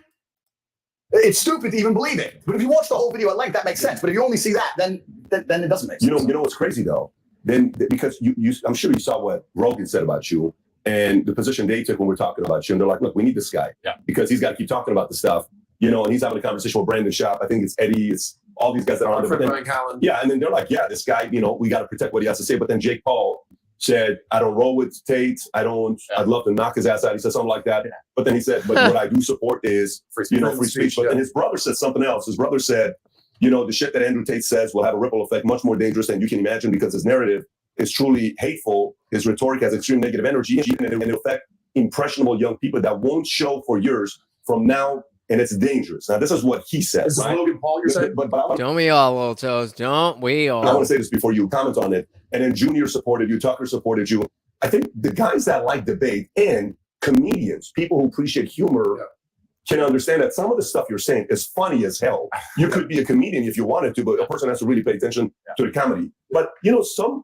It's stupid to even believe it. But if you watch the whole video at length, that makes sense. But if you only see that, then it doesn't make sense. You know what's crazy though? Then because you I'm sure you saw what Rogan said about you and the position they took when we're talking about you. And they're like, look, we need this guy because he's got to keep talking about the stuff, and he's having a conversation with Brandon Schaap. I think it's Eddie. It's all these guys that are on there. Yeah, and then they're like, yeah, this guy, we got to protect what he has to say. But then Jake Paul said, I don't roll with Tate. I'd love to knock his ass out. He said something like that. Yeah. But then he said, but what I do support is free speech. But then his brother said something else. His brother said, the shit that Andrew Tate says will have a ripple effect much more dangerous than you can imagine, because his narrative is truly hateful. His rhetoric has extreme negative energy, and it will affect impressionable young people that won't show for years from now. And it's dangerous. Now, this is what he says. This is Logan Paul, you're saying? But don't we all, little toes? Don't we all? I want to say this before you comment on it. And then Junior supported you. Tucker supported you. I think the guys that like debate and comedians, people who appreciate humor, can understand that some of the stuff you're saying is funny as hell. You could be a comedian if you wanted to, but a person has to really pay attention to the comedy. But,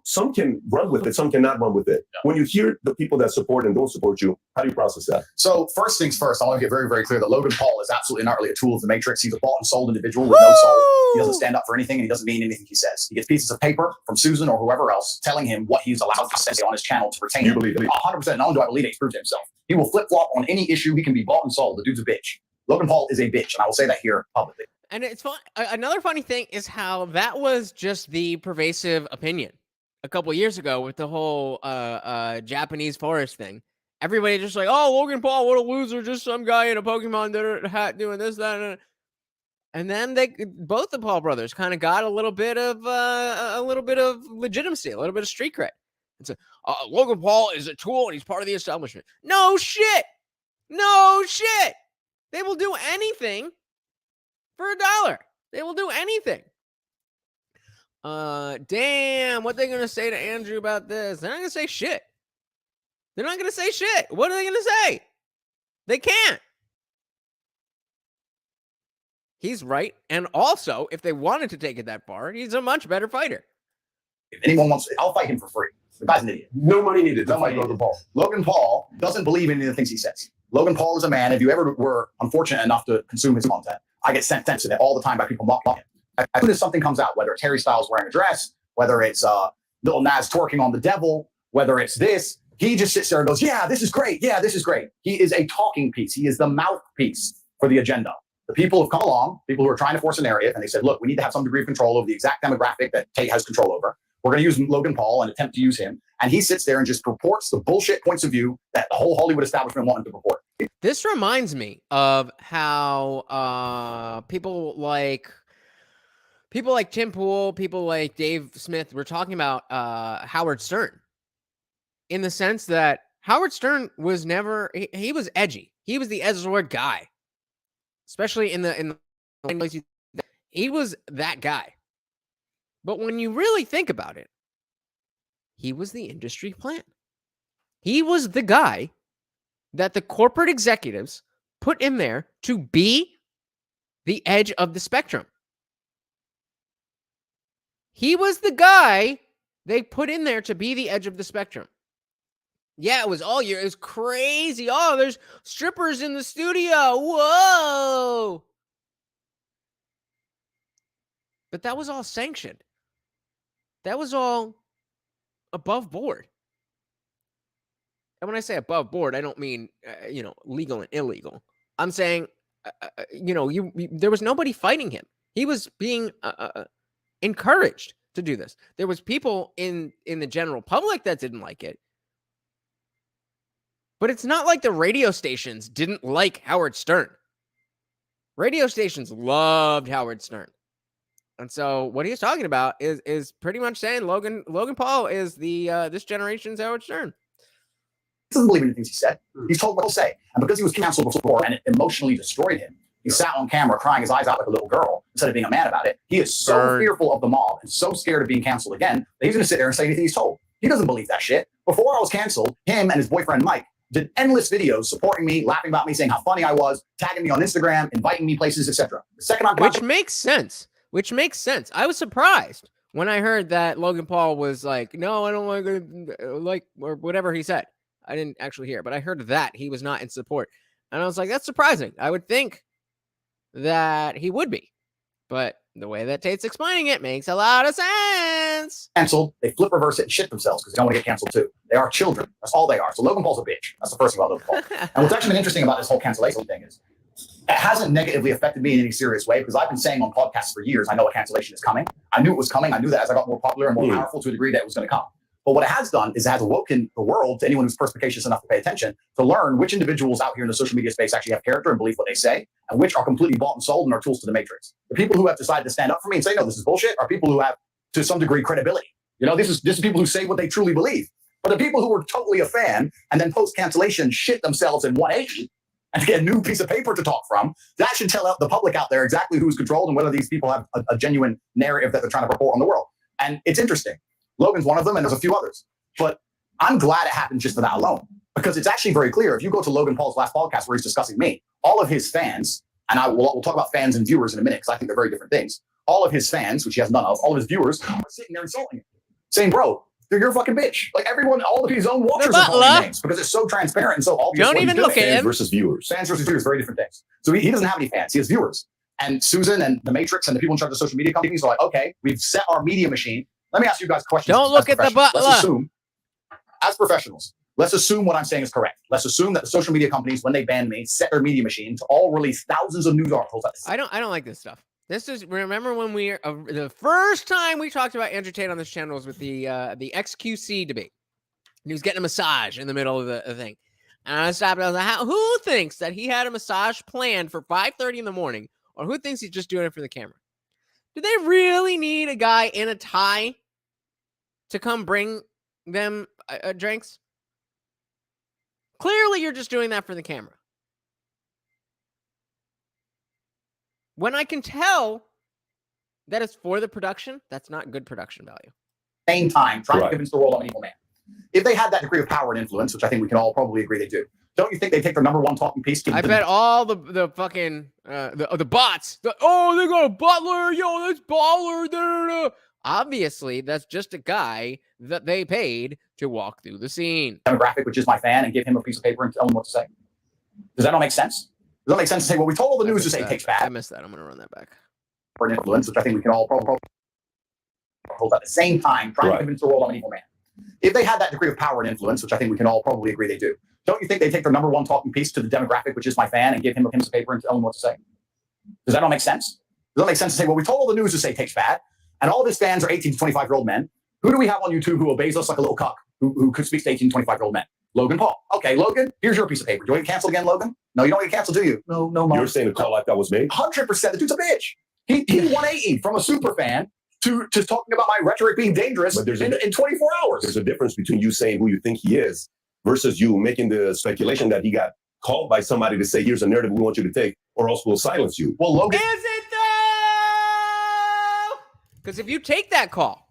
some can run with it. Some cannot run with it. When you hear the people that support and don't support you, how do you process that? So first things first, I want to get very, very clear that Logan Paul is absolutely not really a tool of the Matrix. He's a bought and sold individual with no soul. He doesn't stand up for anything, and he doesn't mean anything he says. He gets pieces of paper from Susan or whoever else telling him what he's allowed to say on his channel to retain. You believe it? 100%. Not only do I believe it, he's proved it himself. He will flip-flop on any issue. He can be bought and sold. The dude's a bitch. Logan Paul is a bitch, and I will say that here publicly. And it's fun. Another funny thing is how that was just the pervasive opinion a couple years ago with the whole Japanese forest thing. Everybody just like, oh, Logan Paul, what a loser, just some guy in a Pokemon hat doing this, that, and then both the Paul brothers kind of got a little bit of legitimacy, a little bit of street cred. It's Logan Paul is a tool and he's part of the establishment. No shit. They will do anything for $1. They will do anything. Damn, what they gonna say to Andrew about this? They're not gonna say shit. What are they gonna say? They can't. He's right. And also, if they wanted to take it that far, he's a much better fighter. If anyone wants, I'll fight him for free. The guy's an idiot. No money needed to fight Logan Paul. Logan Paul doesn't believe in any of the things he says. Logan Paul is a man. If you ever were unfortunate enough to consume his content, I get sent to that all the time by people mocking him. As soon as something comes out, whether it's Harry Styles wearing a dress, whether it's Lil Nas twerking on the devil, whether it's this, he just sits there and goes, yeah, this is great. Yeah, this is great. He is a talking piece. He is the mouthpiece for the agenda. The people have come along, people who are trying to force a narrative, and they said, look, we need to have some degree of control over the exact demographic that Tate has control over. We're going to use Logan Paul and attempt to use him. And he sits there and just purports the bullshit points of view that the whole Hollywood establishment want him to purport. This reminds me of how people like Tim Pool, people like Dave Smith were talking about Howard Stern, in the sense that Howard Stern was never, he was edgy. He was the Edgelord guy, especially in the he was that guy. But when you really think about it, he was the industry plant. He was the guy that the corporate executives put in there to be the edge of the spectrum. He was the guy they put in there to be the edge of the spectrum. Yeah, it was all year. It was crazy. Oh, there's strippers in the studio. Whoa. But that was all sanctioned. That was all above board. And when I say above board, I don't mean, legal and illegal. I'm saying, there was nobody fighting him. He was being encouraged to do this. There was people in the general public that didn't like it. But it's not like the radio stations didn't like Howard Stern. Radio stations loved Howard Stern. And so what he's talking about is pretty much saying Logan Paul is the this generation's Howard Stern. He doesn't believe in the things he said. He's told what he'll say. And because he was canceled before and it emotionally destroyed him, he sat on camera crying his eyes out like a little girl instead of being a man about it. He is so fearful of the mob and so scared of being canceled again that he's going to sit there and say anything he's told. He doesn't believe that shit. Before I was canceled, him and his boyfriend Mike did endless videos supporting me, laughing about me, saying how funny I was, tagging me on Instagram, inviting me places, etc. The second I'm Which makes sense. I was surprised when I heard that Logan Paul was like, no, I don't like or whatever he said. I didn't actually hear, but I heard that he was not in support. And I was like, that's surprising. I would think that he would be. But the way that Tate's explaining it makes a lot of sense. Canceled, they flip reverse it and shit themselves because they don't want to get canceled too. They are children. That's all they are. So Logan Paul's a bitch. That's the first thing about Logan Paul. And what's actually been interesting about this whole cancellation thing is it hasn't negatively affected me in any serious way because I've been saying on podcasts for years, I know a cancellation is coming. I knew it was coming. I knew that as I got more popular and more powerful to a degree that it was going to come. But what it has done is it has awoken the world, to anyone who's perspicacious enough to pay attention, to learn which individuals out here in the social media space actually have character and believe what they say, and which are completely bought and sold and are tools to the matrix. The people who have decided to stand up for me and say, no, this is bullshit, are people who have, to some degree, credibility. This is people who say what they truly believe. But the people who are totally a fan and then post-cancellation shit themselves in 180 and get a new piece of paper to talk from, that should tell the public out there exactly who's controlled and whether these people have a genuine narrative that they're trying to report on the world. And it's interesting. Logan's one of them, and there's a few others. But I'm glad it happened just for that alone, because it's actually very clear. If you go to Logan Paul's last podcast where he's discussing me, all of his fans, and we'll talk about fans and viewers in a minute because I think they're very different things. All of his fans, which he has none of, all of his viewers are sitting there insulting him, saying, bro, you're a fucking bitch. Like everyone, all of his own watchers are calling names because it's so transparent and so obvious. Don't even look at him. Versus viewers. Fans versus viewers, very different things. So he doesn't have any fans. He has viewers. And Susan and the Matrix and the people in charge of social media companies are like, okay, we've set our media machine. Let me ask you guys questions. Don't look at the butler. Let's assume, as professionals, let's assume what I'm saying is correct. Let's assume that the social media companies, when they banned me, set their media machine to all release thousands of news articles. I don't like this stuff. This is, remember when the first time we talked about Andrew Tate on this channel was with the XQC debate. And he was getting a massage in the middle of the thing. And I stopped and I was like, who thinks that he had a massage planned for 5:30 in the morning? Or who thinks he's just doing it for the camera? Do they really need a guy in a tie to come bring them drinks? Clearly, you're just doing that for the camera. When I can tell that it's for the production, that's not good production value. Same time, trying to convince the world I'm an evil man. If they had that degree of power and influence, which I think we can all probably agree they do, don't you think they take their number one talking piece? I bet all the fucking the bots. They got a butler. Yo, that's baller. Da-da-da. Obviously, that's just a guy that they paid to walk through the scene. Demographic, which is my fan, and give him a piece of paper and tell him what to say. Does that not make sense? Does that make sense to say, well, we told all the news to say Tate's bad? I missed that. I'm going to run that back. For an influence, which I think we can all probably at the same time, trying to convince the world I'm an evil man. If they had that degree of power and influence, which I think we can all probably agree they do, don't you think they take their number one talking piece to the demographic, which is my fan, and give him a piece of paper and tell him what to say? Does that not make sense? Does that make sense to say, well, we told all the news to say Tate's bad, and all of his fans are 18 to 25-year-old men. Who do we have on YouTube who obeys us like a little cuck who could speak to 18 to 25-year-old men? Logan Paul. Okay, Logan, here's your piece of paper. Do you want to get canceled again, Logan? No, you don't get canceled, do you? No, Mom. You're saying the call like that was made? 100%. The dude's a bitch. He 180 from a super fan to talking about my rhetoric being dangerous in 24 hours. There's a difference between you saying who you think he is versus you making the speculation that he got called by somebody to say, here's a narrative we want you to take, or else we'll silence you. Well, Logan. Is it though? Because if you take that call,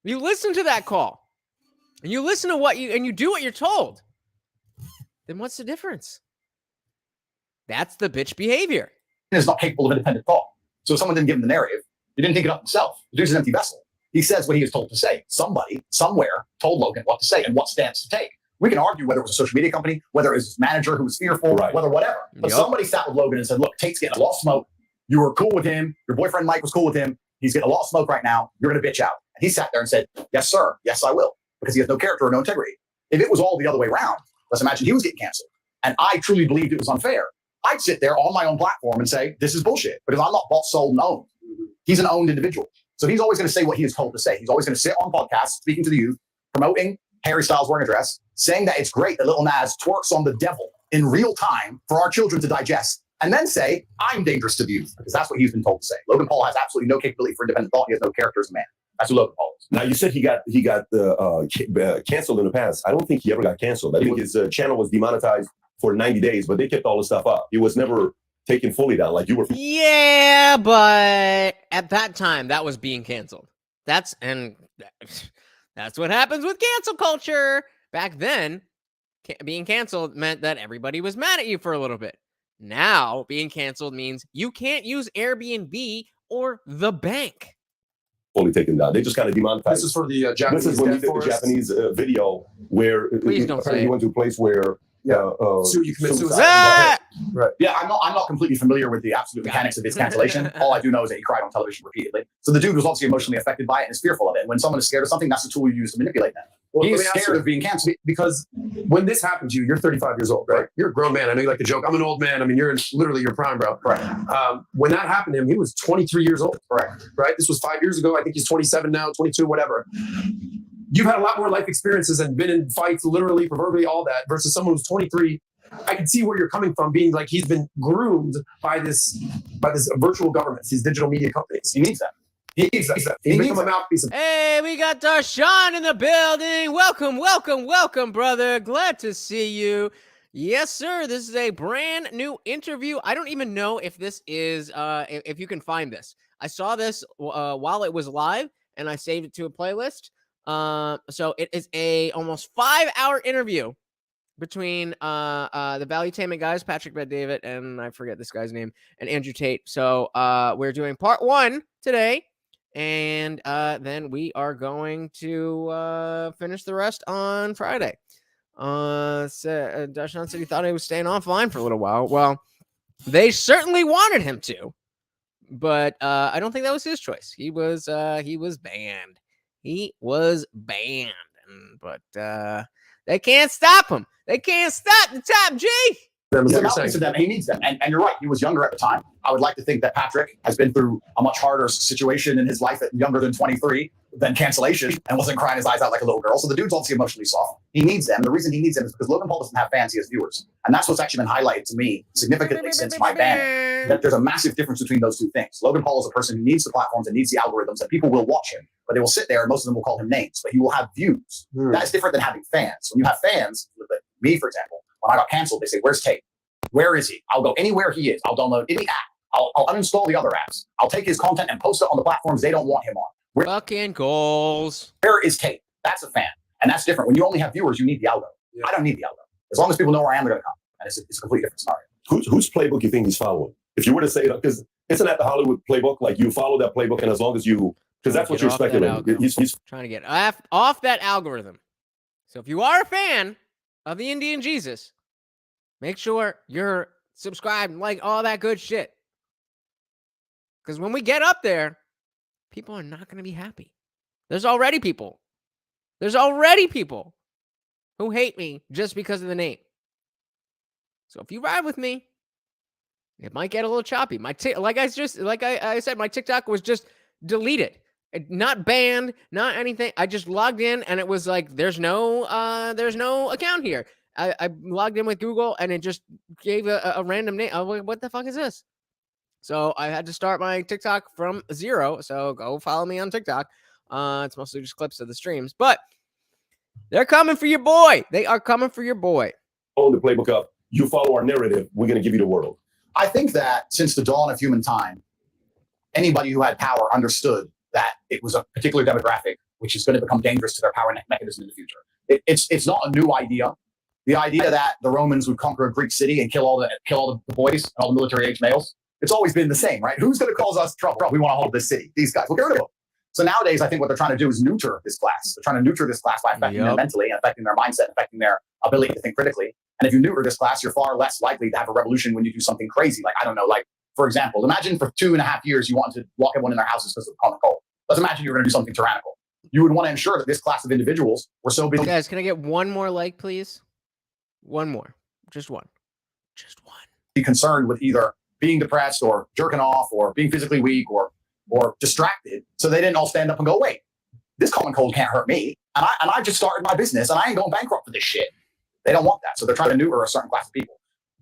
you listen to that call, and you listen to and you do what you're told, then what's the difference? That's the bitch behavior. Is not capable of independent thought. So if someone didn't give him the narrative, he didn't think it up himself. The dude's an empty vessel. He says what he is told to say. Somebody, somewhere, told Logan what to say and what stance to take. We can argue whether it was a social media company, whether it was his manager who was fearful, whether whatever. But somebody sat with Logan and said, look, Tate's getting a lot of smoke. You were cool with him. Your boyfriend Mike was cool with him. He's getting a lot of smoke right now. You're going to bitch out. And he sat there and said, yes, sir. Yes, I will. Because he has no character or no integrity. If it was all the other way around, let's imagine he was getting canceled. And I truly believed it was unfair. I'd sit there on my own platform and say, this is bullshit. Because I'm not bought, sold, and owned. He's an owned individual. So he's always going to say what he is told to say. He's always going to sit on podcasts, speaking to the youth, promoting Harry Styles wearing a dress, saying that it's great that Lil Nas twerks on the devil in real time for our children to digest, and then say, I'm dangerous to the youth, because that's what he's been told to say. Logan Paul has absolutely no capability for independent thought. He has no character as a man. That's who Logan Paul is. Now, you said he got canceled in the past. I don't think he ever got canceled. I think his channel was demonetized for 90 days, but they kept all the stuff up. He was never taken fully down like you were. Yeah, but at that time, that was being canceled. That's what happens with cancel culture. Back then, being canceled meant that everybody was mad at you for a little bit. Now, being canceled means you can't use Airbnb or the bank. Fully taken down. They just kind of demonetized. This is for the Japanese. This is when he did the Japanese video where Please don't say he went to a place where you commit suicide. Right. Yeah, I'm not completely familiar with the absolute mechanics of his cancellation. All I do know is that he cried on television repeatedly. So the dude was obviously emotionally affected by it and is fearful of it. And when someone is scared of something, that's the tool you use to manipulate them. Well, He's scared of being canceled. Because when this happened to you, you're 35 years old, right? You're a grown man. I know you like to joke. I'm an old man. I mean, you're in literally your prime, bro. Right. When that happened to him, he was 23 years old. Correct. Right? This was 5 years ago. I think he's 27 now, 22, whatever. You've had a lot more life experiences and been in fights, literally, proverbially, all that, versus someone who's 23. I can see where you're coming from, being like he's been groomed by this virtual governments, these digital media companies. He needs that. He needs that. He needs a mouthpiece. Hey, we got Darshan in the building. Welcome, brother. Glad to see you. Yes, sir. This is a brand new interview. I don't even know if this is, if you can find this. I saw this while it was live, and I saved it to a playlist. So it is a almost 5-hour interview between the Valuetainment guys, Patrick Bet-David, and I forget this guy's name, and Andrew Tate. So we're doing part 1 today, and then we are going to finish the rest on Friday. Darshan said he thought he was staying offline for a little while. Well, they certainly wanted him to, but I don't think that was his choice. He was banned. He was banned, but they can't stop him. They can't stop the top G. He needs them. And you're right. He was younger at the time. I would like to think that Patrick has been through a much harder situation in his life at younger than 23 than cancellation and wasn't crying his eyes out like a little girl. So the dude's obviously emotionally soft. He needs them. The reason he needs them is because Logan Paul doesn't have fans, he has viewers. And that's what's actually been highlighted to me significantly since my ban, that there's a massive difference between those two things. Logan Paul is a person who needs the platforms and needs the algorithms, and people will watch him, but they will sit there and most of them will call him names, but he will have views. That's different than having fans. When you have fans, me, for example, when I got canceled, they say, where's Tate? Where is he? I'll go anywhere he is. I'll download any app. I'll uninstall the other apps. I'll take his content and post it on the platforms they don't want him on. Fucking goals. Where is Tate? That's a fan. And that's different. When you only have viewers, you need the algo. I don't need the algo. As long as people know where I am, they're going to come. And it's a completely different scenario. Whose playbook you think he's following? If you were to say it, because isn't that the Hollywood playbook? Like you follow that playbook, and as long as you, because that's what you're speculating. He's trying to get off that algorithm. So if you are a fan of the IndianJesus, make sure you're subscribed and like all that good shit. Because when we get up there, people are not going to be happy. There's already people who hate me just because of the name. So if you ride with me, It might get a little choppy. Like I said, my TikTok was just deleted, not banned, not anything. I just logged in, and it was like, there's no account here. I logged in with Google, and it just gave a random name. I was like, what the fuck is this? So I had to start my TikTok from zero. So go follow me on TikTok. It's mostly just clips of the streams, but they're coming for your boy. They are coming for your boy. On the playbook of, you follow our narrative, we're going to give you the world. I think that since the dawn of human time, anybody who had power understood that it was a particular demographic which is going to become dangerous to their power mechanism in the future. It's not a new idea. The idea that the Romans would conquer a Greek city and kill all the boys and all the military age males, it's always been the same, right? Who's going to cause us trouble? We want to hold this city. These guys. We'll get rid of them. So nowadays, I think what they're trying to do is neuter this class. They're trying to neuter this class by affecting them mentally and affecting their mindset, affecting their ability to think critically. And if you neuter this class, you're far less likely to have a revolution when you do something crazy. Like, I don't know, like, for example, imagine for 2.5 years you wanted to lock everyone in their houses because of the common cold. Let's imagine you're going to do something tyrannical. You would want to ensure that this class of individuals were so busy. Guys, can I get one more like, please? One more. Just one. Be concerned with either being depressed or jerking off or being physically weak or distracted, so they didn't all stand up and go, wait, this common cold can't hurt me. And I just started my business and I ain't going bankrupt for this shit. They don't want that. So they're trying to neuter a certain class of people.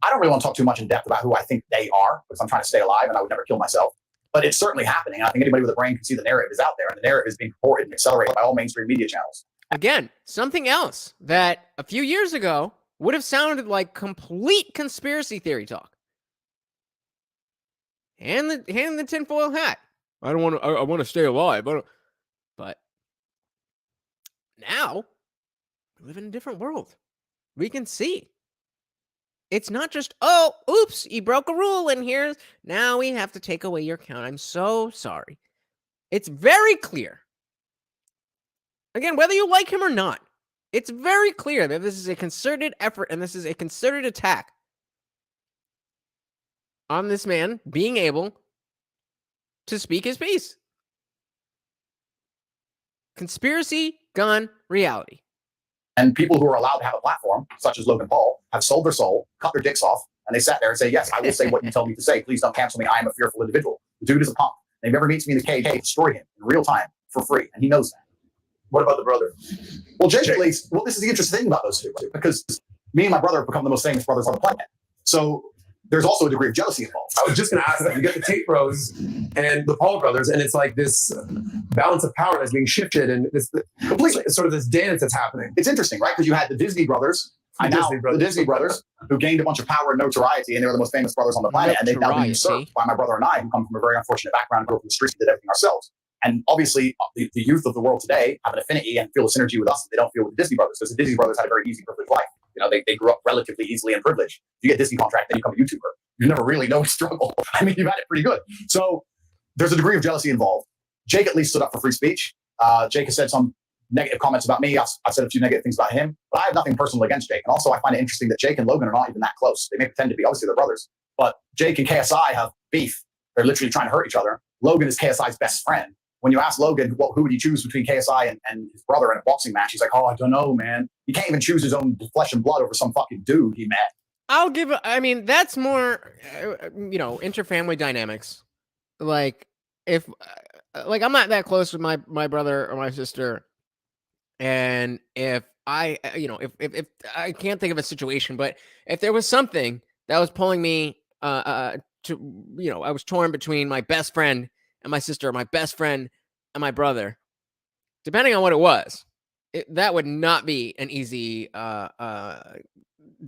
I don't really want to talk too much in depth about who I think they are because I'm trying to stay alive and I would never kill myself. But it's certainly happening. I think anybody with a brain can see the narrative is out there, and the narrative is being reported and accelerated by all mainstream media channels. Again, something else that a few years ago would have sounded like complete conspiracy theory talk. Hand the tinfoil hat. I want to stay alive. But now we live in a different world. We can see. It's not just, oh, oops, you broke a rule and now we have to take away your account. I'm so sorry. It's very clear. Again, whether you like him or not, it's very clear that this is a concerted effort and this is a concerted attack on this man being able to speak his piece. Conspiracy gone reality. And people who are allowed to have a platform, such as Logan Paul, have sold their soul, cut their dicks off, and they sat there and say, yes, I will say what you tell me to say. Please don't cancel me. I am a fearful individual. The dude is a punk. And if he ever meets me in the cage, destroy him in real time for free. And he knows that. What about the brother? Well, Jake, this is the interesting thing about those two, because me and my brother have become the most famous brothers on the planet. So there's also a degree of jealousy involved. I was just going to ask that. You get the Tate Bros and the Paul brothers, and it's like this balance of power that's being shifted, and this completely sort of this dance that's happening. It's interesting, right? Because you had the Disney brothers, the Disney brothers, who gained a bunch of power and notoriety, and they were the most famous brothers on the planet, and they've now been usurped by my brother and I, who come from a very unfortunate background, grew up in the streets, and did everything ourselves. And obviously, the youth of the world today have an affinity and feel a synergy with us that they don't feel with the Disney brothers, because the Disney brothers had a very easy, privileged life. You know, they grew up relatively easily and privileged. You get a Disney contract, then you become a YouTuber. You never really know struggle. I mean, you've had it pretty good. So there's a degree of jealousy involved. Jake at least stood up for free speech. Jake has said some negative comments about me. I've said a few negative things about him, but I have nothing personal against Jake. And also, I find it interesting that Jake and Logan are not even that close. They may pretend to be. Obviously, they're brothers. But Jake and KSI have beef. They're literally trying to hurt each other. Logan is KSI's best friend. When you ask Logan, who would he choose between KSI and his brother in a boxing match, he's like, oh, I don't know, man. He can't even choose his own flesh and blood over some fucking dude he met. That's more, interfamily dynamics. Like, if, I'm not that close with my brother or my sister. And if if I can't think of a situation, but if there was something that was pulling me, I was torn between my best friend and my sister, my best friend and my brother, depending on what it was, that would not be an easy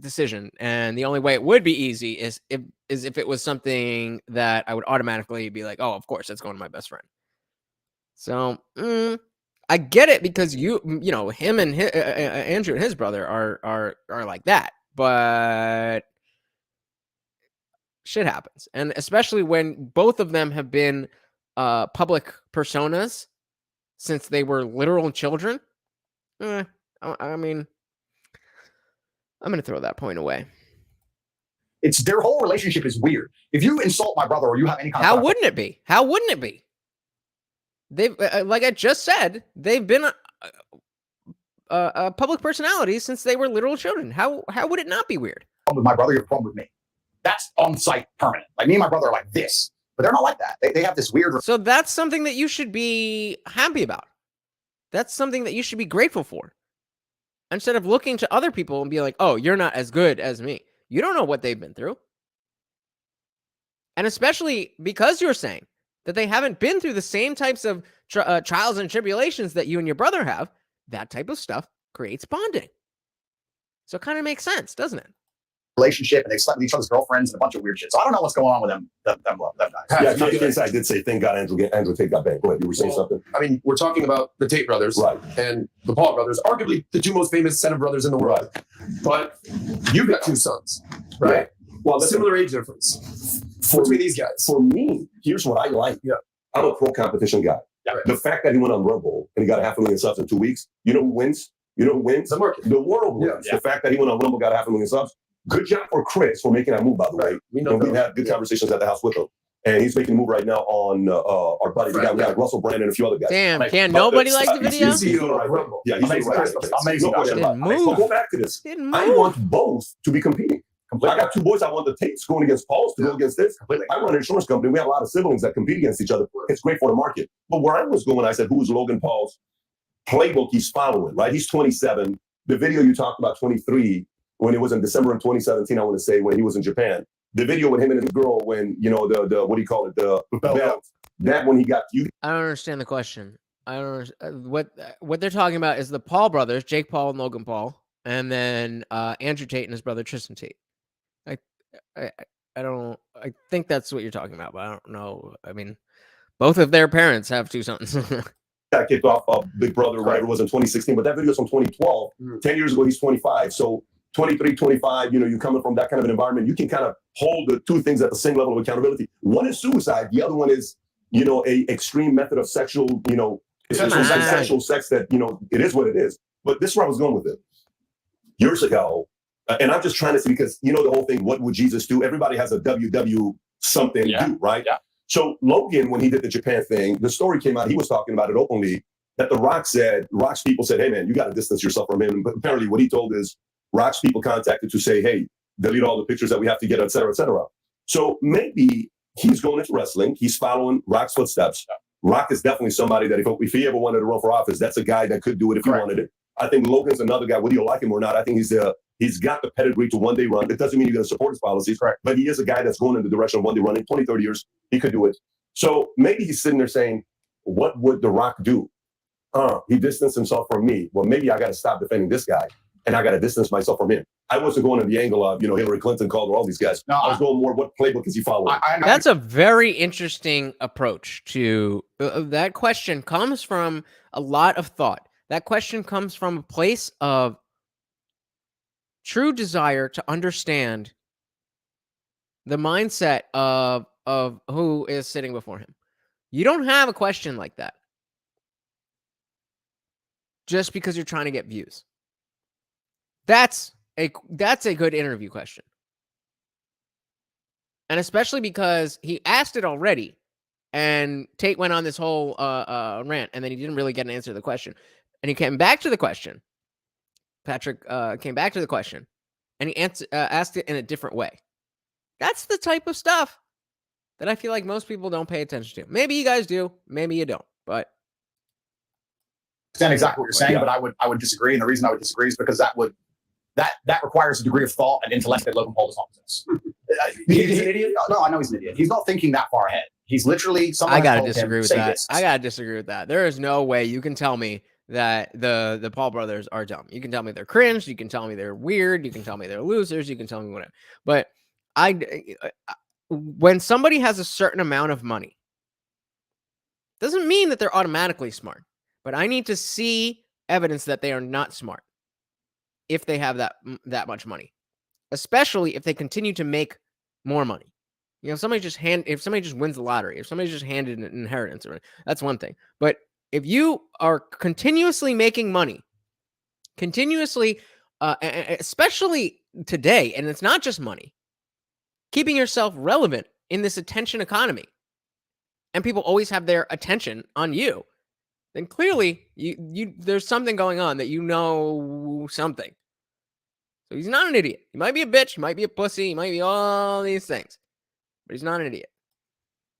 decision. And the only way it would be easy is if it was something that I would automatically be like, oh, of course, that's going to my best friend. So I get it, because him and Andrew and his brother are like that, but shit happens. And especially when both of them have been public personas since they were literal children. I mean, I'm going to throw that point away. It's their whole relationship is weird. If you insult my brother or you have any kind of... How wouldn't it be? They've, like I just said, they've been public personalities since they were literal children. How would it not be weird? With my brother, you have a problem with me. That's on site permanent. Like me and my brother are like this, but they're not like that. They have this weird. So that's something that you should be happy about. That's something that you should be grateful for. Instead of looking to other people and be like, oh, you're not as good as me. You don't know what they've been through. And especially because you're saying that they haven't been through the same types of trials and tribulations that you and your brother have, that type of stuff creates bonding. So it kind of makes sense, doesn't it? Relationship, and they slept with each other's girlfriends and a bunch of weird shit. So I don't know what's going on with them guys. Yeah, I did say thank God Andrew Tate got banned. Go ahead, you were saying something. I mean, we're talking about the Tate brothers, right, and the Paul brothers, arguably the two most famous set of brothers in the world. But you've got two sons, right? Yeah. Well, similar age difference between these guys. For me, here's what I like. Yeah, I'm a pro-competition guy. Yeah. The fact that he went on Rumble and he got 500,000 subs in 2 weeks, you know who wins? You know who wins? The market. The world wins. Yeah. The fact that he went on Rumble, got 500,000 subs. Good job for Chris for making that move, by the way. We've had good conversations at the house with him. And he's making a move right now on our buddy. We got Russell Brand and a few other guys. Damn, can't nobody like the video? He's doing right there. Yeah, he's doing right there. Amazing. Didn't move. But go back to this. I want both to be competing. I got two boys. I want the Tates going against Paul's to go against this. I run an insurance company. We have a lot of siblings that compete against each other. It's great for the market. But where I was going, I said, who's Logan Paul's playbook he's following, right? He's 27. The video you talked about, 23, when it was in December of 2017, I want to say, when he was in Japan. The video with him and his girl when, you know, the what do you call it? The belt. That when he got you. I don't understand the question. I don't understand. What they're talking about is the Paul brothers, Jake Paul and Logan Paul, and then Andrew Tate and his brother Tristan Tate. I think that's what you're talking about, but I don't know. I mean, both of their parents have two sons. That kicked off Big Brother, whatever it was in 2016, but that video is from 2012. 10 years ago, he's 25. So 23, 25, you know, you coming from that kind of an environment, you can kind of hold the two things at the same level of accountability. One is suicide. The other one is, you know, a extreme method of sexual, you know, sexual sex that, you know, it is what it is. But this is where I was going with it. Years ago, and I'm just trying to see, because, you know, the whole thing, what would Jesus do? Everybody has a WW something do, right? Yeah. So Logan, when he did the Japan thing, the story came out, he was talking about it openly, that Rock's people said, hey, man, you got to distance yourself from him. But apparently what he told is Rock's people contacted to say, hey, delete all the pictures that we have to get, et cetera, et cetera. So maybe he's going into wrestling. He's following Rock's footsteps. Rock is definitely somebody that if he ever wanted to run for office, that's a guy that could do it if he wanted it. I think Logan's another guy, whether you like him or not. I think he's got the pedigree to one day run. It doesn't mean you're going to support his policies, but he is a guy that's going in the direction of one day running. 20, 30 years, he could do it. So maybe he's sitting there saying, what would The Rock do? He distanced himself from me. Well, maybe I got to stop defending this guy and I got to distance myself from him. I wasn't going in the angle of, you know, Hillary Clinton called or all these guys. No, I was going more, what playbook is he following? That's a very interesting approach to that question. Comes from a lot of thought. That question comes from a place of true desire to understand the mindset of who is sitting before him. You don't have a question like that just because you're trying to get views. That's a good interview question. And especially because he asked it already and Tate went on this whole rant and then he didn't really get an answer to the question. And he came back to the question. Patrick came back to the question and he asked it in a different way. That's the type of stuff that I feel like most people don't pay attention to. Maybe you guys do, maybe you don't, but understand exactly what you're saying, but I would disagree. And the reason I would disagree is because that requires a degree of thought and intellect that Logan Paul does not possess. He's an idiot? No, I know he's an idiot. He's not thinking that far ahead. He's literally I gotta disagree with that. I gotta disagree with that. There is no way you can tell me that the Paul brothers are dumb. You can tell me they're cringe. You can tell me they're weird. You can tell me they're losers. You can tell me whatever. But when somebody has a certain amount of money, doesn't mean that they're automatically smart. But I need to see evidence that they are not smart if they have that much money, especially if they continue to make more money. You know, if somebody just wins the lottery, if somebody just handed an inheritance, that's one thing. But if you are continuously making money, especially today, and it's not just money, keeping yourself relevant in this attention economy, and people always have their attention on you, then clearly there's something going on that you know something. So he's not an idiot. He might be a bitch. He might be a pussy. He might be all these things. But he's not an idiot.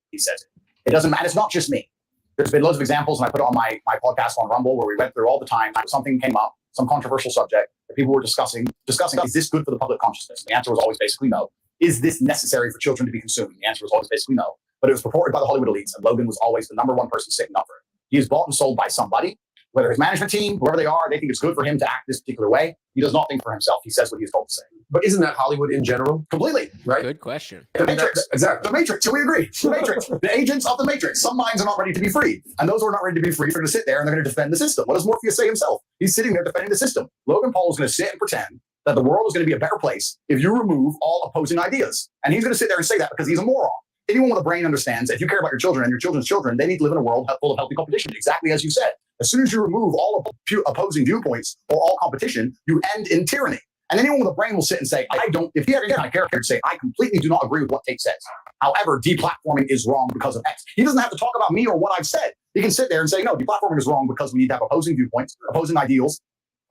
He says it doesn't matter. It's not just me. There's been loads of examples, and I put it on my podcast on Rumble, where we went through all the time. Something came up, some controversial subject that people were discussing. Is this good for the public consciousness? And the answer was always basically no. Is this necessary for children to be consumed? The answer was always basically no. But it was purported by the Hollywood elites, and Logan was always the number one person sticking up for it. He is bought and sold by somebody, whether his management team, whoever they are, they think it's good for him to act this particular way. He does not think for himself. He says what he's told to say. But isn't that Hollywood in general? Completely, right? Good question. The Matrix. Exactly. The Matrix. So we agree. The Matrix. The agents of the Matrix. Some minds are not ready to be free. And those who are not ready to be free are going to sit there and they're going to defend the system. What does Morpheus say himself? He's sitting there defending the system. Logan Paul is going to sit and pretend that the world is going to be a better place if you remove all opposing ideas. And he's going to sit there and say that because he's a moron. Anyone with a brain understands that if you care about your children and your children's children, they need to live in a world full of healthy competition, exactly as you said. As soon as you remove all opposing viewpoints or all competition, you end in tyranny. And anyone with a brain will sit and say, I don't, if he had a character to say, I completely do not agree with what Tate says. However, deplatforming is wrong because of X. He doesn't have to talk about me or what I've said. He can sit there and say, no, deplatforming is wrong because we need to have opposing viewpoints, opposing ideals.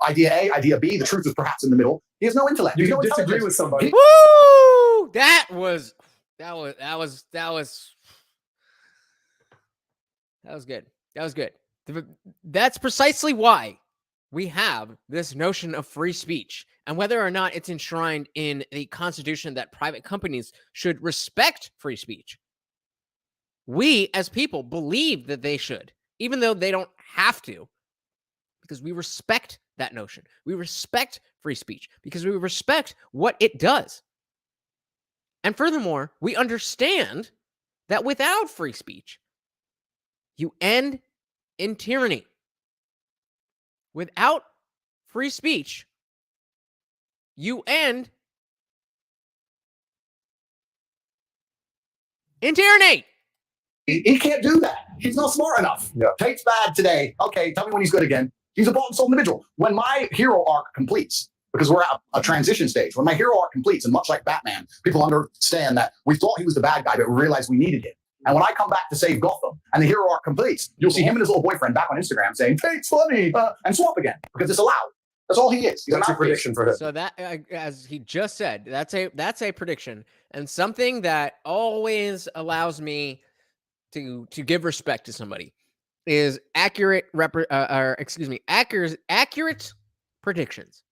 Idea A, idea B, the truth is perhaps in the middle. He has no intellect. You can disagree with somebody. Woo! That was good. That was good. That's precisely why we have this notion of free speech, and whether or not it's enshrined in the Constitution that private companies should respect free speech. We as people believe that they should, even though they don't have to, because we respect that notion. We respect free speech because we respect what it does. And furthermore, we understand that without free speech, you end in tyranny. Without free speech, you end in tyranny. He can't do that. He's not smart enough. Yeah. Tate's bad today. Okay, tell me when he's good again. He's a bought and sold individual. When my hero arc completes, because we're at a transition stage, when my hero arc completes, and much like Batman, people understand that we thought he was the bad guy, but we realized we needed him. And when I come back to save Gotham and the hero arc completes, you'll see him and his little boyfriend back on Instagram saying, Tate's funny, and swap again, because it's allowed. That's all he is. He's That's a prediction for him. So that, as he just said, that's a prediction, and something that always allows me to give respect to somebody is accurate predictions.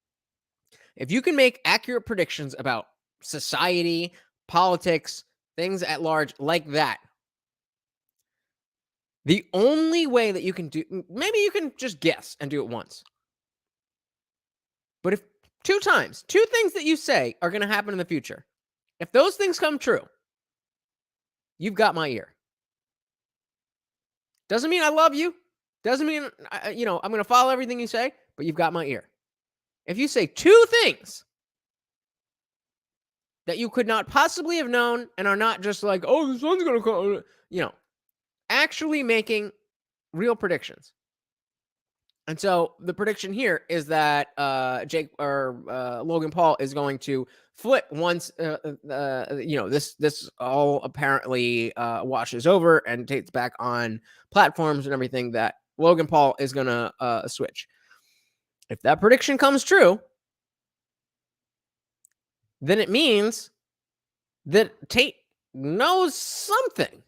If you can make accurate predictions about society, politics, things at large like that, the only way that you can do, maybe you can just guess and do it once. But if two things that you say are going to happen in the future, if those things come true, you've got my ear. Doesn't mean I love you. Doesn't mean, I'm going to follow everything you say, but you've got my ear. If you say two things that you could not possibly have known and are not just like, oh, the sun's going to come, actually making real predictions. And so the prediction here is that Logan Paul is going to flip once this all apparently washes over and takes back on platforms and everything, that Logan Paul is going to switch. If that prediction comes true, then it means that Tate knows something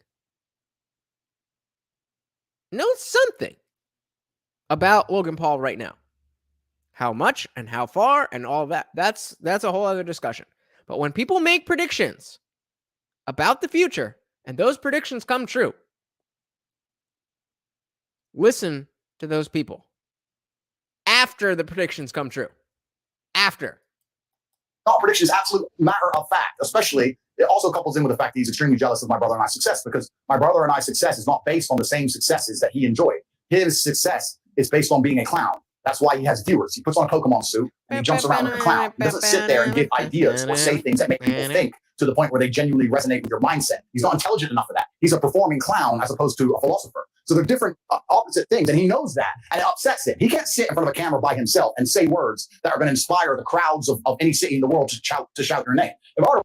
about Logan Paul right now. How much and how far and all that, that's a whole other discussion. But when people make predictions about the future and those predictions come true, listen to those people after the predictions come true. After. Not prediction is absolute matter of fact, especially it also couples in with the fact that he's extremely jealous of my brother and I's success, because my brother and I's success is not based on the same successes that he enjoyed. His success is based on being a clown. That's why he has viewers. He puts on a Pokemon suit and he jumps around like a clown. He doesn't sit there and give ideas or say things that make people think to the point where they genuinely resonate with your mindset. He's not intelligent enough for that. He's a performing clown as opposed to a philosopher. So they're different opposite things, and he knows that, and it upsets him. He can't sit in front of a camera by himself and say words that are going to inspire the crowds of any city in the world to shout your name.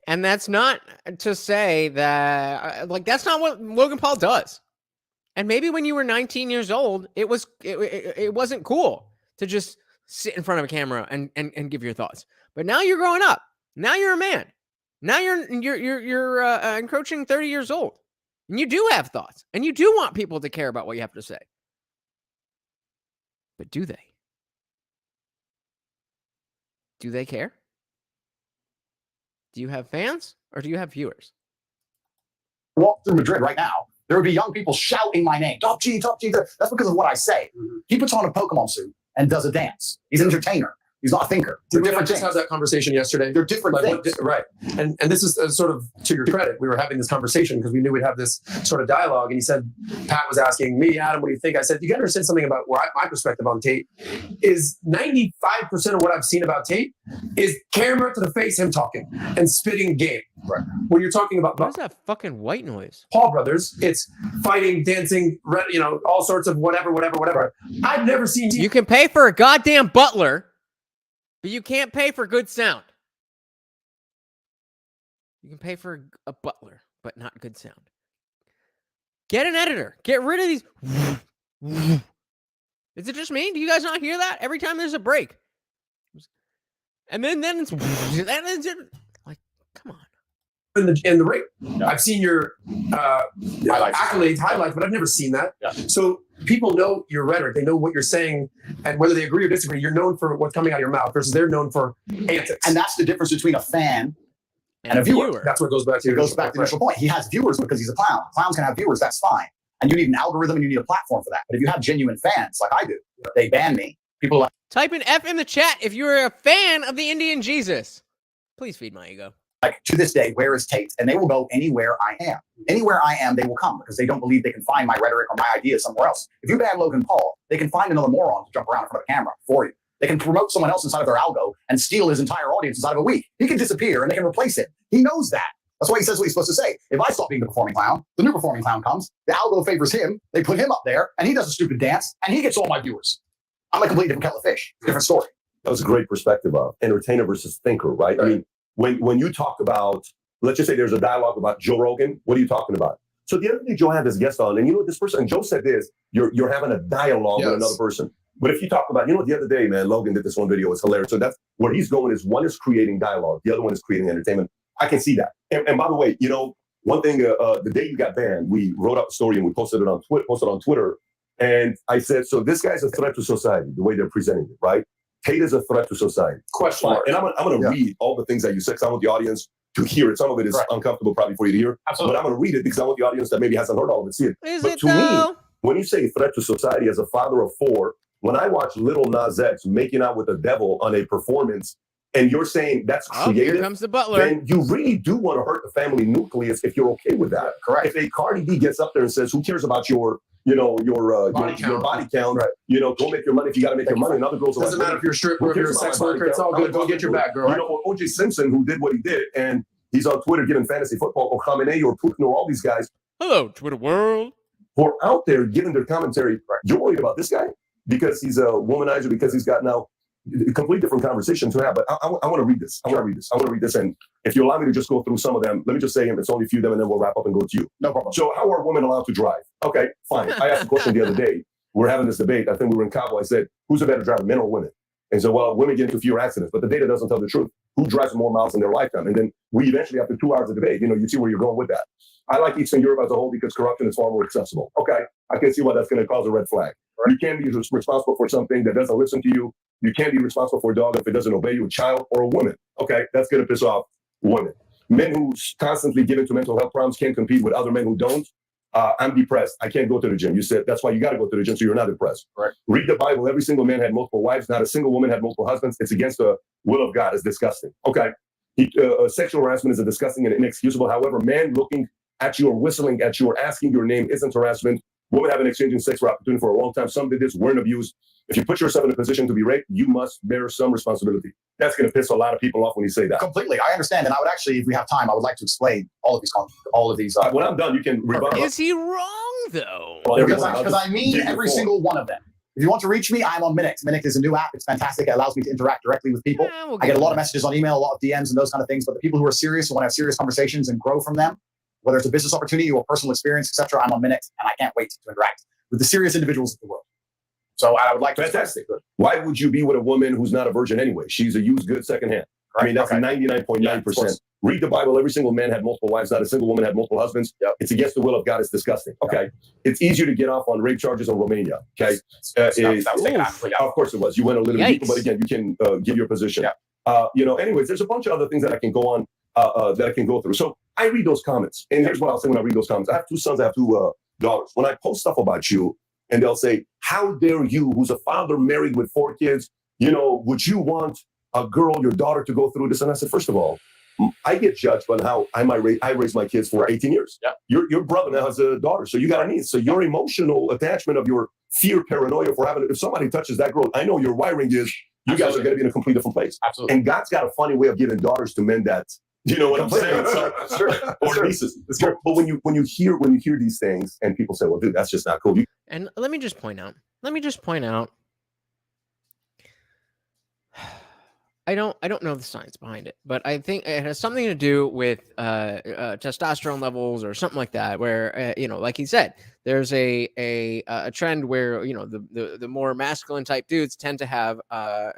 And that's not to say that, that's not what Logan Paul does. And maybe when you were 19 years old, it wasn't cool to just sit in front of a camera and give your thoughts. But now you're growing up. Now you're a man. Now you're encroaching 30 years old. And you do have thoughts. And you do want people to care about what you have to say. But do they? Do they care? Do you have fans or do you have viewers? Walk through Madrid right now, there would be young people shouting my name. Top G, top G. That's because of what I say. He puts on a Pokemon suit and does a dance. He's an entertainer. He's not a thinker. Did we just have that conversation yesterday? They're different things. Right. And this is sort of to your credit. We were having this conversation because we knew we'd have this sort of dialogue. And he said, Pat was asking me, Adam, what do you think? I said, you got to understand something about my perspective on Tate is 95% of what I've seen about Tate is camera to the face, him talking and spitting game. Right. When you're talking about what is that fucking white noise? Paul Brothers, it's fighting, dancing, all sorts of whatever. I've never seen you can pay for a goddamn butler. But you can't pay for good sound. You can pay for a butler, but not good sound. Get an editor. Get rid of these. Is it just me? Do you guys not hear that? Every time there's a break. And then it's like, come on. In the rate. No. I've seen your accolades, highlights, but I've never seen that. Yeah. So people know your rhetoric. They know what you're saying. And whether they agree or disagree, you're known for what's coming out of your mouth versus they're known for antics. And that's the difference between a fan and a viewer. That's what goes back to it goes back to the initial point. He has viewers because he's a clown. Clowns can have viewers. That's fine. And you need an algorithm and you need a platform for that. But if you have genuine fans like I do, they ban me. People are like, type an F in the chat if you're a fan of the IndianJesus. Please feed my ego. Like, to this day, where is Tate? And they will go anywhere I am. Anywhere I am, they will come because they don't believe they can find my rhetoric or my ideas somewhere else. If you ban Logan Paul, they can find another moron to jump around in front of a camera for you. They can promote someone else inside of their algo and steal his entire audience inside of a week. He can disappear and they can replace him. He knows that. That's why he says what he's supposed to say. If I stop being the performing clown, the new performing clown comes, the algo favors him, they put him up there, and he does a stupid dance, and he gets all my viewers. I'm a completely different kettle of fish. Different story. That was a great perspective of entertainer versus thinker, right? I mean, when you talk about, let's just say there's a dialogue about Joe Rogan, what are you talking about? So the other day Joe had his guest on, and you know what this person, and Joe said this, you're having a dialogue with another person. But if you talk about, the other day, man, Logan did this one video, it's hilarious. So that's where he's going is one is creating dialogue, the other one is creating entertainment. I can see that. And by the way, one thing, the day you got banned, we wrote up a story and we posted it on Twitter. And I said, so this guy's a threat to society, the way they're presenting it, right? Tate is a threat to society. Question mark. And I'm going to read all the things that you said, because I want the audience to hear it. Some of it is uncomfortable probably for you to hear. Absolutely. But I'm going to read it because I want the audience that maybe hasn't heard all of it see it. But to me, when you say threat to society as a father of four, when I watch Little Nas X making out with the devil on a performance, and you're saying that's creative, here comes the butler. Then you really do want to hurt the family nucleus if you're okay with that. Correct. If a Cardi B gets up there and says, who cares about your body count, right? Go make your money if you got to make your money. And other girls doesn't matter if you're a stripper, if you're a sex worker, it's all good. Go get your bag, girl. Right? O.J. Simpson, who did what he did, and he's on Twitter giving fantasy football, or Khamenei or Putin or all these guys. Hello, Twitter world. Who are out there giving their commentary. You're worried about this guy because he's a womanizer, because he's got now a completely different conversation to have. But I want to read this. I want to read this. And if you allow me to just go through some of them, let me just say it's only a few of them, and then we'll wrap up and go to you. No problem. So how are women allowed to drive? Okay, fine. I asked a question the other day. We're having this debate. I think we were in Cabo. I said, who's a better driver, men or women? And so, well, women get into fewer accidents, but the data doesn't tell the truth. Who drives more miles in their lifetime? And then we eventually, after 2 hours of debate, you see where you're going with that. I like Eastern Europe as a whole because corruption is far more accessible. Okay, I can see why that's going to cause a red flag. You can't be responsible for something that doesn't listen to you. You can't be responsible for a dog if it doesn't obey you, a child or a woman. Okay, that's going to piss off women. Men who constantly give into mental health problems can't compete with other men who don't. I'm depressed. I can't go to the gym. You said that's why you got to go to the gym so you're not depressed. Right. Read the Bible. Every single man had multiple wives. Not a single woman had multiple husbands. It's against the will of God. It's disgusting. Okay. Sexual harassment is a disgusting and inexcusable. However, man looking at you or whistling at you or asking your name isn't harassment. Women have been exchanging sex for opportunity for a long time. Some did this, weren't abused. If you put yourself in a position to be raped, you must bear some responsibility. That's going to piss a lot of people off when you say that. Completely. I understand. And I would actually, if we have time, I would like to explain all of these. When I'm done, you can rebut. Is he wrong, though? Well, because I mean every single one of them. If you want to reach me, I'm on Minix. Minix is a new app. It's fantastic. It allows me to interact directly with people. I get a lot of messages on email, a lot of DMs and those kind of things. But the people who are serious and want to have serious conversations and grow from them, whether it's a business opportunity or personal experience, etc., I'm on Minix, and I can't wait to interact with the serious individuals of the world. So I would like to. Fantastic. Why would you be with a woman who's not a virgin anyway? She's a used good secondhand. I mean, that's Okay. 99.9%. Read the Bible. Every single man had multiple wives. Not a single woman had multiple husbands. Yep. It's against the will of God. It's disgusting. Okay. It's easier to get off on rape charges in Romania. Okay. That was taken out. Yeah. Of course it was. You went a little deeper, Yikes. but again, you can give your position. Anyways, there's a bunch of other things that I can go on, that I can go through. So I read those comments. And here's what I'll say when I read those comments. I have 2 sons. I have 2 daughters. When I post stuff about you, and they'll say, how dare you, who's a father married with 4 kids, would you want a girl, your daughter, to go through this? And I said, first of all, I get judged on how I raised my kids for 18 years. Yeah. Your brother now has a daughter, so you got a niece. So your emotional attachment of your fear, paranoia for having, if somebody touches that girl, I know your wiring is, you guys are going to be in a complete different place. Absolutely. And God's got a funny way of giving daughters to men that, you know what I'm saying? So, or nieces. But when you hear these things and people say, well, dude, that's just not cool. And let me just point out. I don't know the science behind it, but I think it has something to do with testosterone levels or something like that. Where like he said, there's a trend where the more masculine type dudes tend to have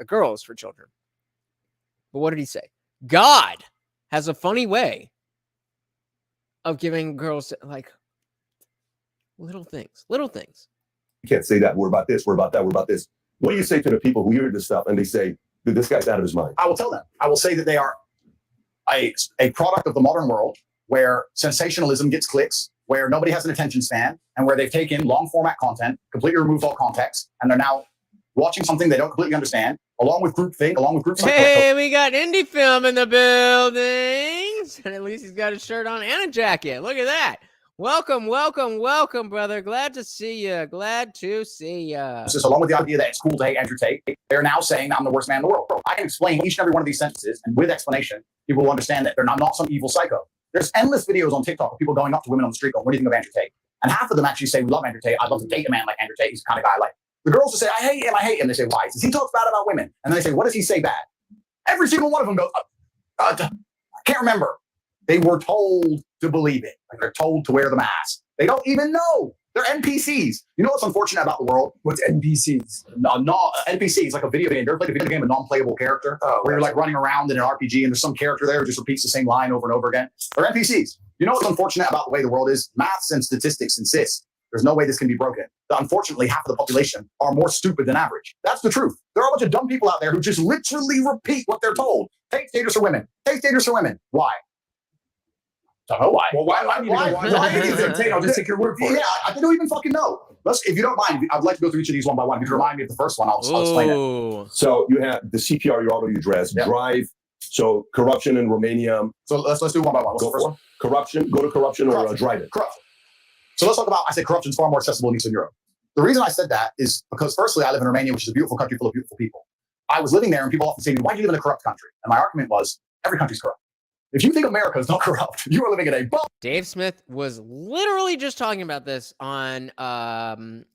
girls for children. But what did he say? God has a funny way of giving girls like little things. You can't say that. We're about this. We're about that. We're about this. What do you say to the people who hear this stuff and they say, dude, this guy's out of his mind? I will tell them. I will say that they are a product of the modern world where sensationalism gets clicks, where nobody has an attention span, and where they've taken long format content, completely removed all context, and they're now watching something they don't completely understand, along with groupthink, along with group psychology. Hey, we got indie film in the building. And at least he's got a shirt on and a jacket. Look at that. Welcome, brother. Glad to see you. Just along with the idea that it's cool to hate Andrew Tate, they're now saying that I'm the worst man in the world. I can explain each and every one of these sentences, and with explanation, people will understand that I'm not some evil psycho. There's endless videos on TikTok of people going up to women on the street going, what do you think of Andrew Tate? And half of them actually say, we love Andrew Tate. I'd love to date a man like Andrew Tate. He's the kind of guy I like. The girls will say, I hate him. They say, why? He says, he talks bad about women. And then they say, what does he say bad? Every single one of them goes, I can't remember. They were told to believe it. Like they're told to wear the mask. They don't even know. They're NPCs. You know what's unfortunate about the world? What's NPCs? No, NPCs, like a video game. You ever played a video game, a non-playable character, where you're like running around in an RPG and there's some character there who just repeats the same line over and over again? They're NPCs. You know what's unfortunate about the way the world is? Maths and statistics insist there's no way this can be broken. Unfortunately, half of the population are more stupid than average. That's the truth. There are a bunch of dumb people out there who just literally repeat what they're told. Take daters for women. Take daters for women. Why? Don't know why. Well, why anything? Tate, I'll just take your word for it. Yeah, I don't even fucking know. If you don't mind, I'd like to go through each of these one by one. If you remind me of the first one, I'll explain it. So you have the CPR you already addressed. Yep. Drive. So corruption in Romania. So let's do one by one. What's the first one? Corruption. Go to corruption or drive it. Corruption. So let's talk about, I said corruption is far more accessible in Eastern Europe. The reason I said that is because firstly, I live in Romania, which is a beautiful country full of beautiful people. I was living there and people often say to me, why do you live in a corrupt country? And my argument was, every country's corrupt. If you think America is not corrupt, you are living in a bubble. Dave Smith was literally just talking about this on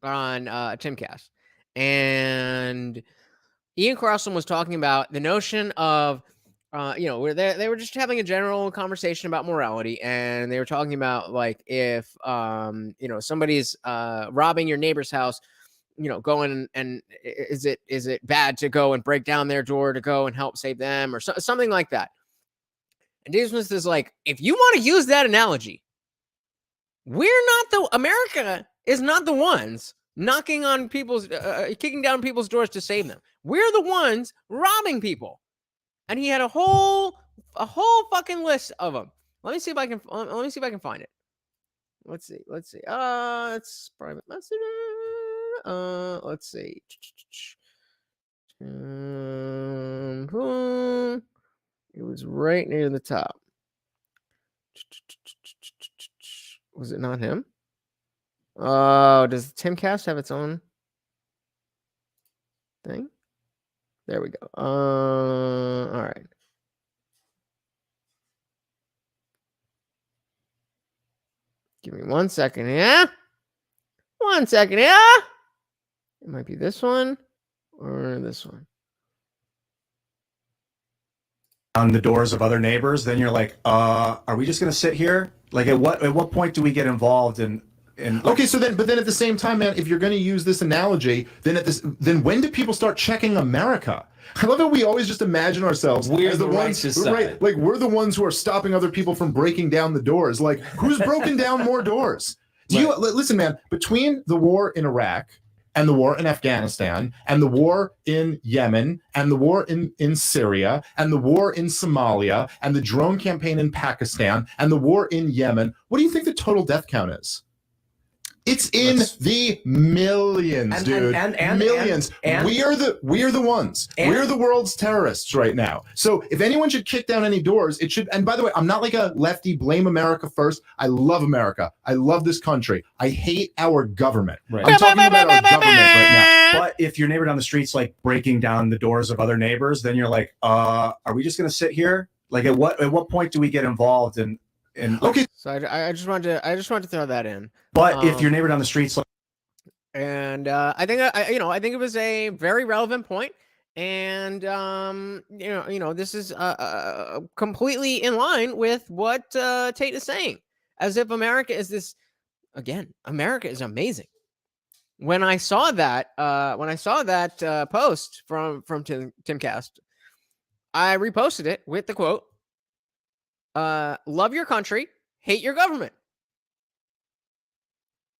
Timcast. And Ian Carlson was talking about the notion of, where they were just having a general conversation about morality, and they were talking about like if somebody's robbing your neighbor's house, going and is it bad to go and break down their door to go and help save them or something like that. And Dave Smith is like, if you want to use that analogy, America is not the ones knocking on people's, kicking down people's doors to save them. We're the ones robbing people. And he had a whole fucking list of them. Let me see if I can find it. Let's see. It's private message. Let's see. It was right near the top. Was it not him? Oh, does Timcast have its own thing? There we go. All right. Give me 1 second. Yeah. 1 second. Yeah. It might be this one or this one. On the doors of other neighbors, then you're like, are we just going to sit here? Like, at what point do we get involved in And okay, so then, but then at the same time, man, if you're going to use this analogy, then when do people start checking America? I love how we always just imagine ourselves as the ones, right? Like we're the ones who are stopping other people from breaking down the doors. Like who's broken down more doors? Do you listen, man? Between the war in Iraq and the war in Afghanistan and the war in Yemen and the war in Syria and the war in Somalia and the drone campaign in Pakistan and the war in Yemen, what do you think the total death count is? It's in the millions, dude. Millions. We are the ones. We're the world's terrorists right now. So if anyone should kick down any doors, it should. And by the way, I'm not like a lefty. Blame America first. I love America. I love this country. I hate our government. Right. I'm talking about our government right now. But if your neighbor down the street's like breaking down the doors of other neighbors, then you're like, are we just gonna sit here? Like at what point do we get involved in? Okay. So I just wanted to throw that in. But if your neighbor down the street's like, and I think it was a very relevant point, and this is completely in line with what Tate is saying, as if America is this again. America is amazing. When I saw that post from Timcast, I reposted it with the quote, love your country, hate your government.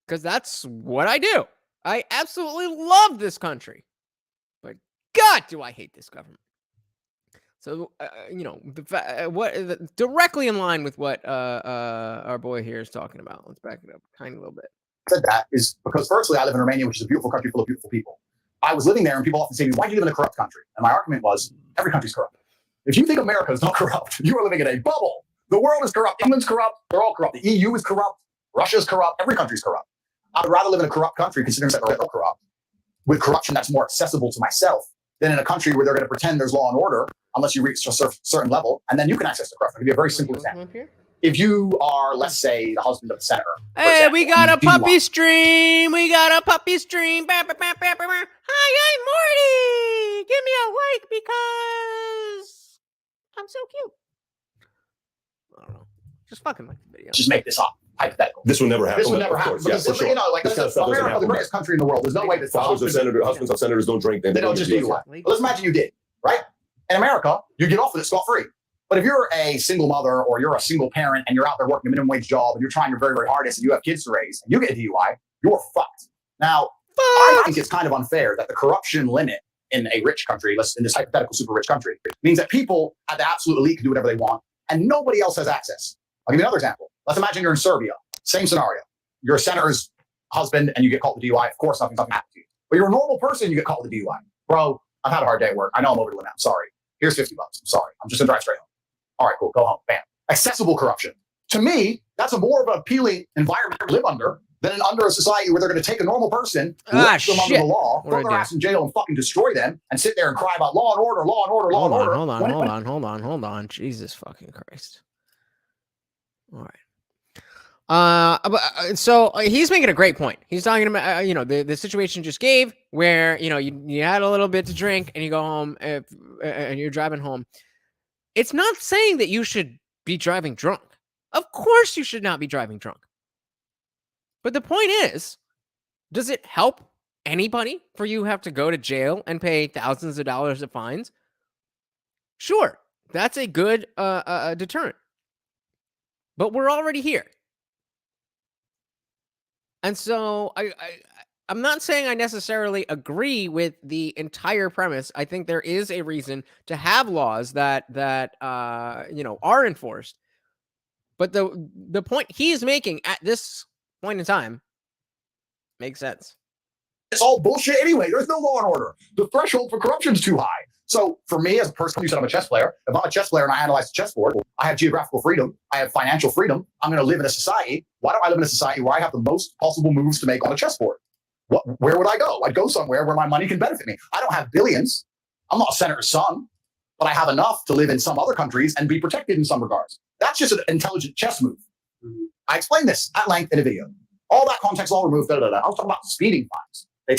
Because that's what I do. I absolutely love this country. But God, do I hate this government. So, directly in line with what our boy here is talking about. Let's back it up a tiny little bit. Said that is because firstly, I live in Romania, which is a beautiful country full of beautiful people. I was living there and people often say to me, why do you live in a corrupt country? And my argument was, every country's corrupt. If you think America is not corrupt, you are living in a bubble. The world is corrupt. England's corrupt. They're all corrupt. The EU is corrupt. Russia's corrupt. Every country's corrupt. I would rather live in a corrupt country, considering that they're all corrupt, with corruption that's more accessible to myself, than in a country where they're going to pretend there's law and order unless you reach a certain level, and then you can access the corruption. I'll give you a very simple example. If you are, let's say, the husband of the senator. Hey, example, we got a puppy stream. We got a puppy stream. Hi, I'm Morty. Give me a like because I'm so cute. I don't know. Just fucking like the video. Just make this up. Hypothetical. This would never happen. This would never happen. Yeah, for sure. Like this kind of stuff doesn't America, the happen. greatest country in the world. There's no way that husbands of senators don't drink. They don't just do what? Well, let's imagine you did, right? In America, you get off with it scot-free. But if you're a single mother or you're a single parent and you're out there working a minimum wage job and you're trying your very, very hardest and you have kids to raise and you get a DUI, you're fucked. Now, I think it's kind of unfair that the corruption limit in a rich country, in this hypothetical super rich country, means that people at the absolute elite can do whatever they want and nobody else has access. I'll give you another example. Let's imagine you're in Serbia. Same scenario. You're a senator's husband and you get caught with a DUI. Of course, nothing happens to you. But you're a normal person, you get caught with a DUI. Bro, I've had a hard day at work. I know I'm over the limit. I'm sorry. Here's $50. I'm sorry. I'm just going to drive straight home. All right, cool. Go home. Bam. Accessible corruption. To me, that's a more of an appealing environment to live under than under a society where they're going to take a normal person, lash them under the law, throw their ass in jail and fucking destroy them and sit there and cry about law and order, law and order, law and order. Hold on. Jesus fucking Christ. All right. So he's making a great point. He's talking about, the situation just gave where, you had a little bit to drink and you go home and you're driving home. It's not saying that you should be driving drunk. Of course you should not be driving drunk. But the point is, does it help anybody for you to have to go to jail and pay thousands of dollars of fines? Sure. That's a good deterrent. But we're already here. And so I'm not saying I necessarily agree with the entire premise. I think there is a reason to have laws that are enforced. But the point he is making at this point in time makes sense. It's all bullshit anyway. There's no law and order. The threshold for corruption is too high. So for me as a person who said I'm a chess player, if I'm a chess player and I analyze the chessboard, I have geographical freedom. I have financial freedom. I'm going to live in a society. Why do I live in a society where I have the most possible moves to make on a chessboard? Where would I go? I'd go somewhere where my money can benefit me. I don't have billions. I'm not a senator's son, but I have enough to live in some other countries and be protected in some regards. That's just an intelligent chess move. I explained this at length in a video. All that context all removed. I was talking about speeding fines. They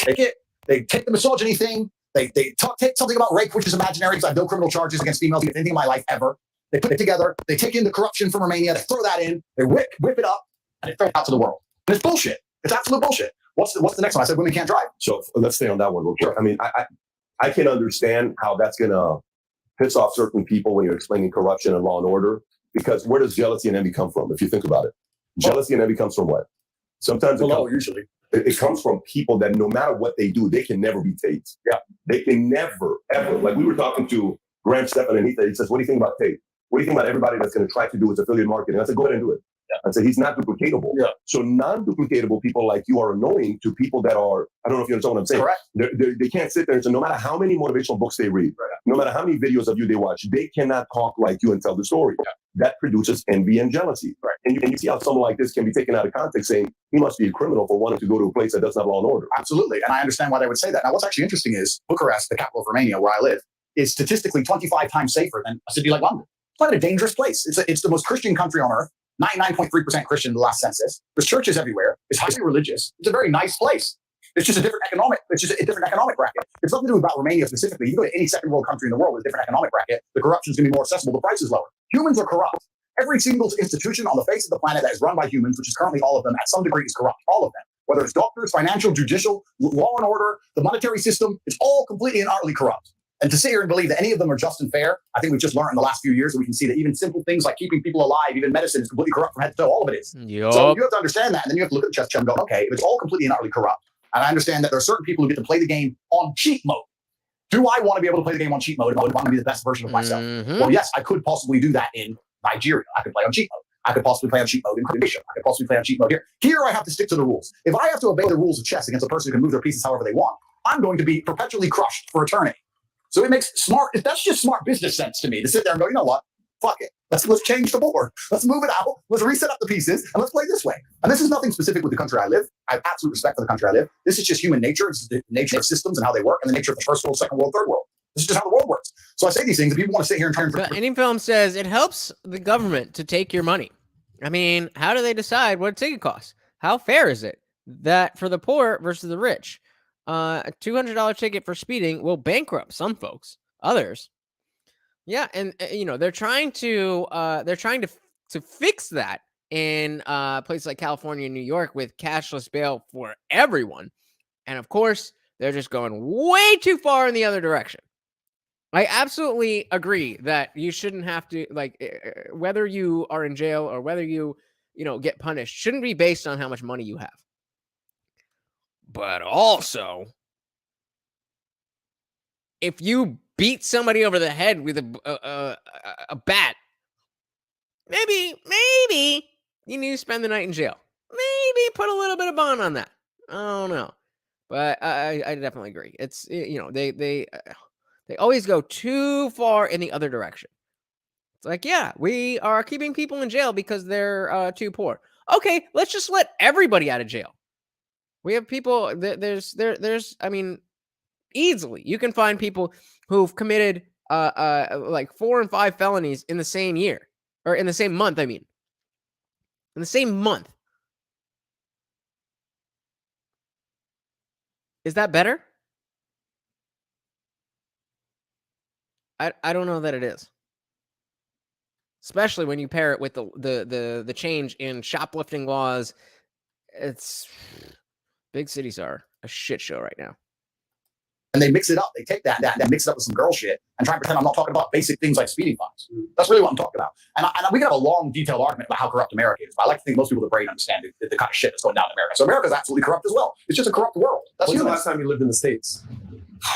take the misogyny thing. They take something about rape, which is imaginary because I have no criminal charges against females in anything in my life ever. They put it together. They take in the corruption from Romania. They throw that in. They whip it up, and they throw it out to the world. And it's bullshit. It's absolute bullshit. What's the next one? I said women can't drive. So let's stay on that one real quick. I mean, I can understand how that's going to piss off certain people when you're explaining corruption and law and order, because where does jealousy and envy come from? If you think about it, jealousy and envy comes from what? Sometimes usually. It comes from people that no matter what they do, they can never be Tate. Yeah. They can never, ever. Like we were talking to Graham Stephan and he says, what do you think about Tate? What do you think about everybody that's going to try to do its affiliate marketing? I said, go ahead and do it. Yeah. I said, he's not duplicatable. Yeah. So non-duplicatable people like you are annoying to people that are, I don't know if you understand what I'm saying. Correct. They can't sit there and say, no matter how many motivational books they read, no matter how many videos of you they watch, they cannot talk like you and tell the story. Yeah. That produces envy and jealousy. Right. And you see how someone like this can be taken out of context saying he must be a criminal for wanting to go to a place that doesn't have law and order. Absolutely. And I understand why they would say that. Now, what's actually interesting is Bucharest, the capital of Romania, where I live, is statistically 25 times safer than a city like London. It's not a dangerous place. It's the most Christian country on earth. 99.3% Christian in the last census. There's churches everywhere. It's highly religious. It's a very nice place. It's just a different economic bracket. It's nothing to do about Romania specifically. You go to any second world country in the world with a different economic bracket, the corruption is going to be more accessible, the price is lower. Humans are corrupt. Every single institution on the face of the planet that is run by humans, which is currently all of them, at some degree is corrupt. All of them. Whether it's doctors, financial, judicial, law and order, the monetary system, it's all completely and utterly corrupt. And to sit here and believe that any of them are just and fair, I think we've just learned in the last few years that we can see that even simple things like keeping people alive, even medicine, is completely corrupt from head to toe. All of it is. Yep. So you have to understand that, and then you have to look at the chess and go, okay, if it's all completely and utterly corrupt, and I understand that there are certain people who get to play the game on cheat mode. Do I want to be able to play the game on cheat mode if I want to be the best version of myself? Mm-hmm. Well, yes, I could possibly do that in Nigeria. I could play on cheat mode. I could possibly play on cheat mode in Croatia. I could possibly play on cheat mode here. Here, I have to stick to the rules. If I have to obey the rules of chess against a person who can move their pieces however they want, I'm going to be perpetually crushed for eternity. So it makes that's just smart business sense to me to sit there and go, you know what? Fuck it. Let's change the board. Let's move it out. Let's reset up the pieces and let's play this way. And this is nothing specific with the country I live. I have absolute respect for the country I live. This is just human nature. It's the nature of systems and how they work and the nature of the first world, second world, third world. This is just how the world works. So I say these things and people want to sit here and try and... Any film says it helps the government to take your money. I mean, how do they decide what a ticket costs? How fair is it that for the poor versus the rich? A $200 ticket for speeding will bankrupt some folks. Others, yeah, and they're trying to fix that in places like California and New York with cashless bail for everyone, and of course they're just going way too far in the other direction. I absolutely agree that you shouldn't have to whether you are in jail or whether you get punished shouldn't be based on how much money you have, but also if you beat somebody over the head with a bat, maybe you need to spend the night in jail. Maybe put a little bit of bond on that. I don't know, but I definitely agree. It's they always go too far in the other direction. It's like, yeah, we are keeping people in jail because they're too poor. Okay, let's just let everybody out of jail. We have people. There's I mean, easily you can find people who've committed like 4 and 5 felonies in the same year or in the same month. I mean, in the same month. Is that better? I don't know that it is. Especially when you pair it with the change in shoplifting laws. It's big cities are a shit show right now. And they mix it up. They take that mix it up with some girl shit and try and pretend I'm not talking about basic things like speeding fines. That's really what I'm talking about. And we can have a long, detailed argument about how corrupt America is. But I like to think most people with a brain understand the kind of shit that's going down in America. So America is absolutely corrupt as well. It's just a corrupt world. When's the last time you lived in the States?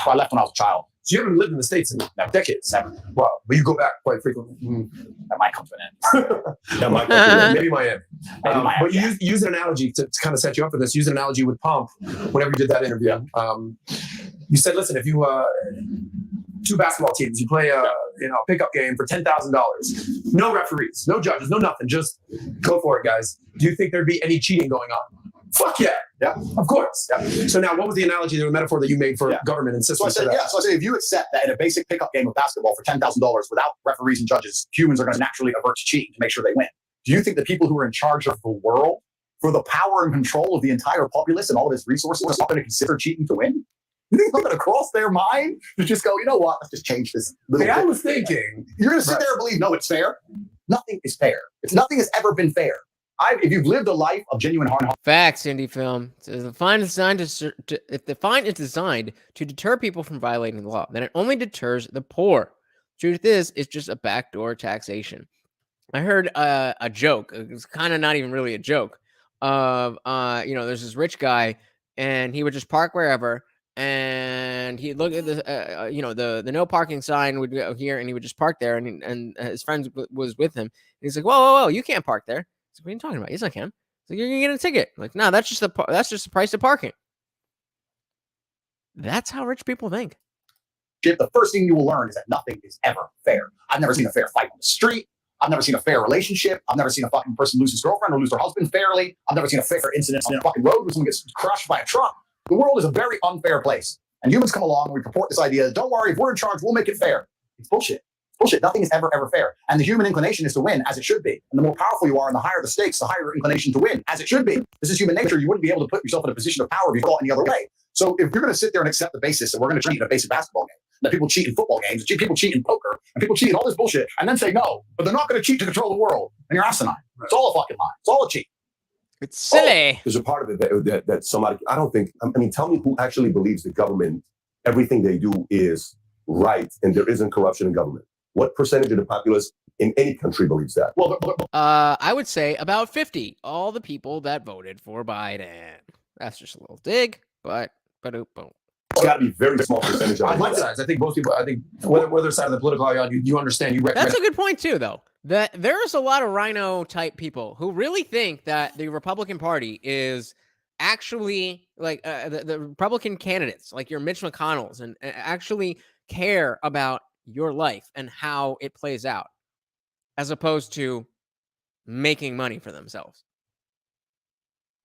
I left when I was a child. So you haven't lived in the States in decades? Never. Wow. But you go back quite frequently. That might come to an end. That might come to an end. Maybe Miami. But yeah. use an analogy to kind of set you up for this. Use an analogy with Pomp whenever you did that interview. You said, listen, if you 2 basketball teams, you play a pickup game for $10,000, no referees, no judges, no nothing, just go for it, guys. Do you think there'd be any cheating going on? Fuck yeah. Yeah, of course. Yeah. So now what was the analogy, the metaphor that you made for government and systems? So I said, if you accept that in a basic pickup game of basketball for $10,000 without referees and judges, humans are going to naturally avert to cheating to make sure they win. Do you think the people who are in charge of the world, for the power and control of the entire populace and all of its resources, are not going to consider cheating to win? You think it's going to cross their mind to just go, you know what, let's just change this little bit. I was thinking. You're going to sit there and believe, no, it's fair? Nothing is fair. Nothing has ever been fair. If you've lived a life of genuine hard. Facts, indie film. So if the fine is designed if the fine is designed to deter people from violating the law, then it only deters the poor. Truth is, it's just a backdoor taxation. I heard a joke. It's kind of not even really a joke. Of there's this rich guy, and he would just park wherever, and he'd look at the no parking sign would go here, and he would just park there, and his friend was with him. And he's like, whoa, you can't park there. He's like, what are you talking about? Yes, I can. So you're gonna get a ticket. Like, no, that's just the price of parking. That's how rich people think. The first thing you will learn is that nothing is ever fair. I've never seen a fair fight on the street. I've never seen a fair relationship. I've never seen a fucking person lose his girlfriend or lose their husband fairly. I've never seen a fair incident on a fucking road where someone gets crushed by a truck. The world is a very unfair place. And humans come along and we purport this idea, don't worry, if we're in charge, we'll make it fair. It's bullshit. Bullshit. Nothing is ever fair. And the human inclination is to win, as it should be. And the more powerful you are and the higher the stakes, the higher your inclination to win, as it should be. This is human nature. You wouldn't be able to put yourself in a position of power if you thought any other way. So if you're going to sit there and accept the basis that we're going to cheat in a basic basketball game, that people cheat in football games, people cheat in poker, and people cheat in all this bullshit, and then say no, but they're not going to cheat to control the world, and you're asinine. It's all a fucking lie. It's all a cheat. It's silly. There's a part of it that somebody, I don't think, I mean, tell me who actually believes the government, everything they do is right, and there isn't corruption in government. What percentage of the populace in any country believes that? Well, I would say about 50. All the people that voted for Biden. That's just a little dig, but boom. It's got to be a very small percentage of On both sides. I think most people, whether side of the political aisle, you understand. That's a good point, too, though. That there's a lot of rhino-type people who really think that the Republican Party is actually, like, the Republican candidates, like your Mitch McConnells, and actually care about your life and how it plays out, as opposed to making money for themselves.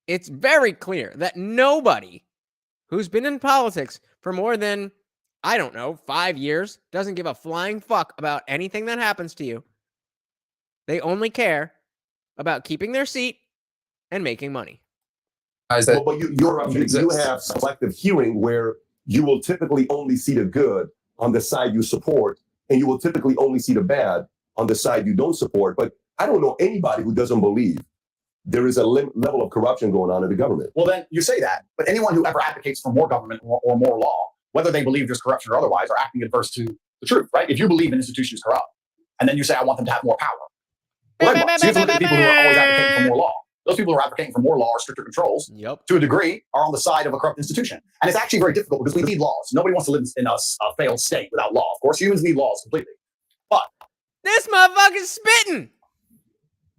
It's very clear that nobody who's been in politics for more than, 5 years, doesn't give a flying fuck about anything that happens to you. They only care about keeping their seat and making money. But you have selective hearing where you will typically only see the good on the side you support, and you will typically only see the bad on the side you don't support. But I don't know anybody who doesn't believe there is a level of corruption going on in the government. Well, then you say that, but anyone who ever advocates for more government or more law, whether they believe there's corruption or otherwise, are acting adverse to the truth, right? If you believe an institution is corrupt, and then you say, I want them to have more power. Well, so you have to look at the people who are always advocating for more law. Those people who are advocating for more law or stricter controls, to a degree, are on the side of a corrupt institution. And it's actually very difficult because we need laws. Nobody wants to live in a failed state without law. Of course, humans need laws completely. But this motherfucker's spitting.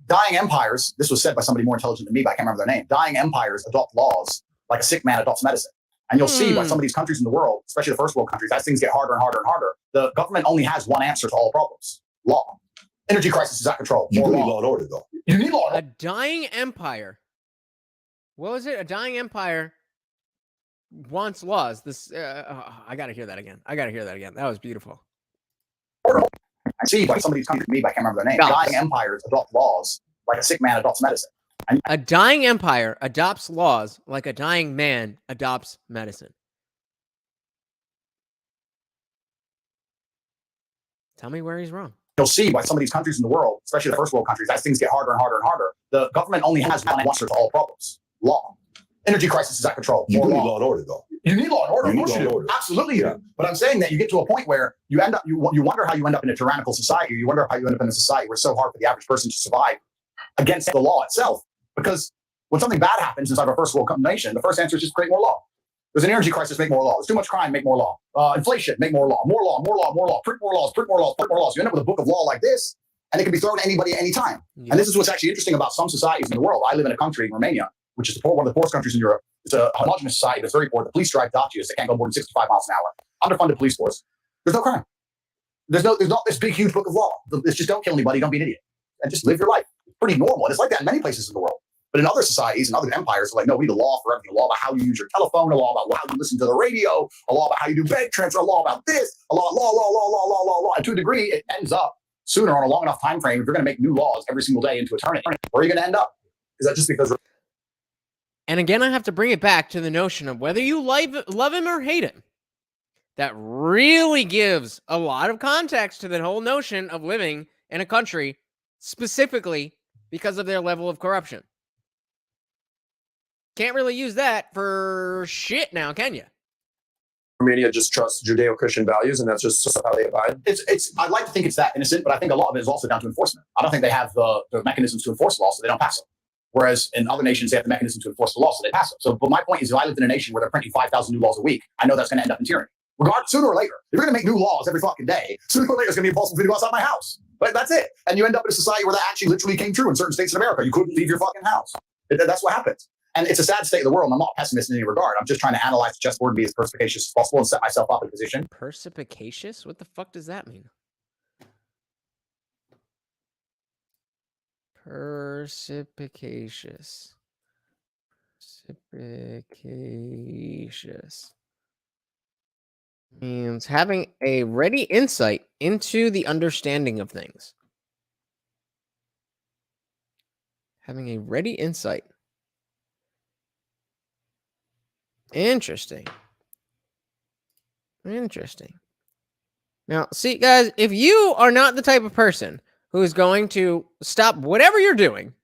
Dying empires, this was said by somebody more intelligent than me, but I can't remember their name. Dying empires adopt laws like a sick man adopts medicine. And you'll see by some of these countries in the world, especially the first world countries, as things get harder and harder and harder, the government only has one answer to all problems: law. Energy crisis is out of control. You do need law and order, though. You need law. A dying empire. What was it? A dying empire wants laws. This I gotta hear that again. That was beautiful. I see by some of these countries, me, but I can't remember their name. Dying empires adopt laws like a sick man adopts medicine. A dying empire adopts laws like a dying man adopts medicine. Tell me where he's wrong. You'll see by some of these countries in the world, especially the first world countries, as things get harder and harder and harder, the government only has one answer to all problems: law. Energy crisis is out of control. You do need law and order, though. You need law and order. You need Of course law you and do. order. Absolutely you do. But I'm saying that you get to a point where you end up, you wonder how you end up in a tyrannical society. You wonder how you end up in a society where it's so hard for the average person to survive against the law itself. Because when something bad happens inside of a first world nation, the first answer is just create more law. There's an energy crisis, make more law. There's too much crime, make more law. Inflation, make more law. More law, more law, more law. Print more laws, print more laws, print more laws. You end up with a book of law like this, and it can be thrown at anybody at any time. Yeah. And this is what's actually interesting about some societies in the world. I live in a country in Romania, which is one of the poorest countries in Europe. It's a homogenous society that's very poor. The police drive Dacias that can't go more than 65 miles an hour. Underfunded police force. There's no crime. There's not this big, huge book of law. It's just don't kill anybody, don't be an idiot. And just live your life. It's pretty normal. And it's like that in many places in the world. But in other societies and other empires, they're like, no, we need a law for everything. A law about how you use your telephone, a law about how you listen to the radio, a law about how you do bank transfer, a law about this, a law. And to a degree, it ends up sooner on a long enough time frame. If you're going to make new laws every single day into eternity, where are you going to end up? Is that just because... And again, I have to bring it back to the notion of whether you love him or hate him. That really gives a lot of context to the whole notion of living in a country, specifically because of their level of corruption. Can't really use that for shit now, can you? Romania just trusts Judeo-Christian values, and that's just how they abide. I'd like to think it's that innocent, but I think a lot of it is also down to enforcement. I don't think they have the mechanisms to enforce laws, so they don't pass them. Whereas in other nations, they have the mechanism to enforce the law, so they pass them. So, but my point is, if I lived in a nation where they're printing 5,000 new laws a week, I know that's going to end up in tyranny. Regardless, sooner or later, if you're going to make new laws every fucking day, sooner or later it's going to be impossible for you to go outside my house. But that's it. And you end up in a society where that actually literally came true in certain states in America. You couldn't leave your fucking house. That's what happens. And it's a sad state of the world. And I'm not a pessimist in any regard. I'm just trying to analyze the chessboard and be as perspicacious as possible and set myself up in a position. Perspicacious? What the fuck does that mean? Perspicacious. Perspicacious means having a ready insight into the understanding of things. Having a ready insight. Interesting. Interesting. Now, see, guys, if you are not the type of person who is going to stop whatever you're doing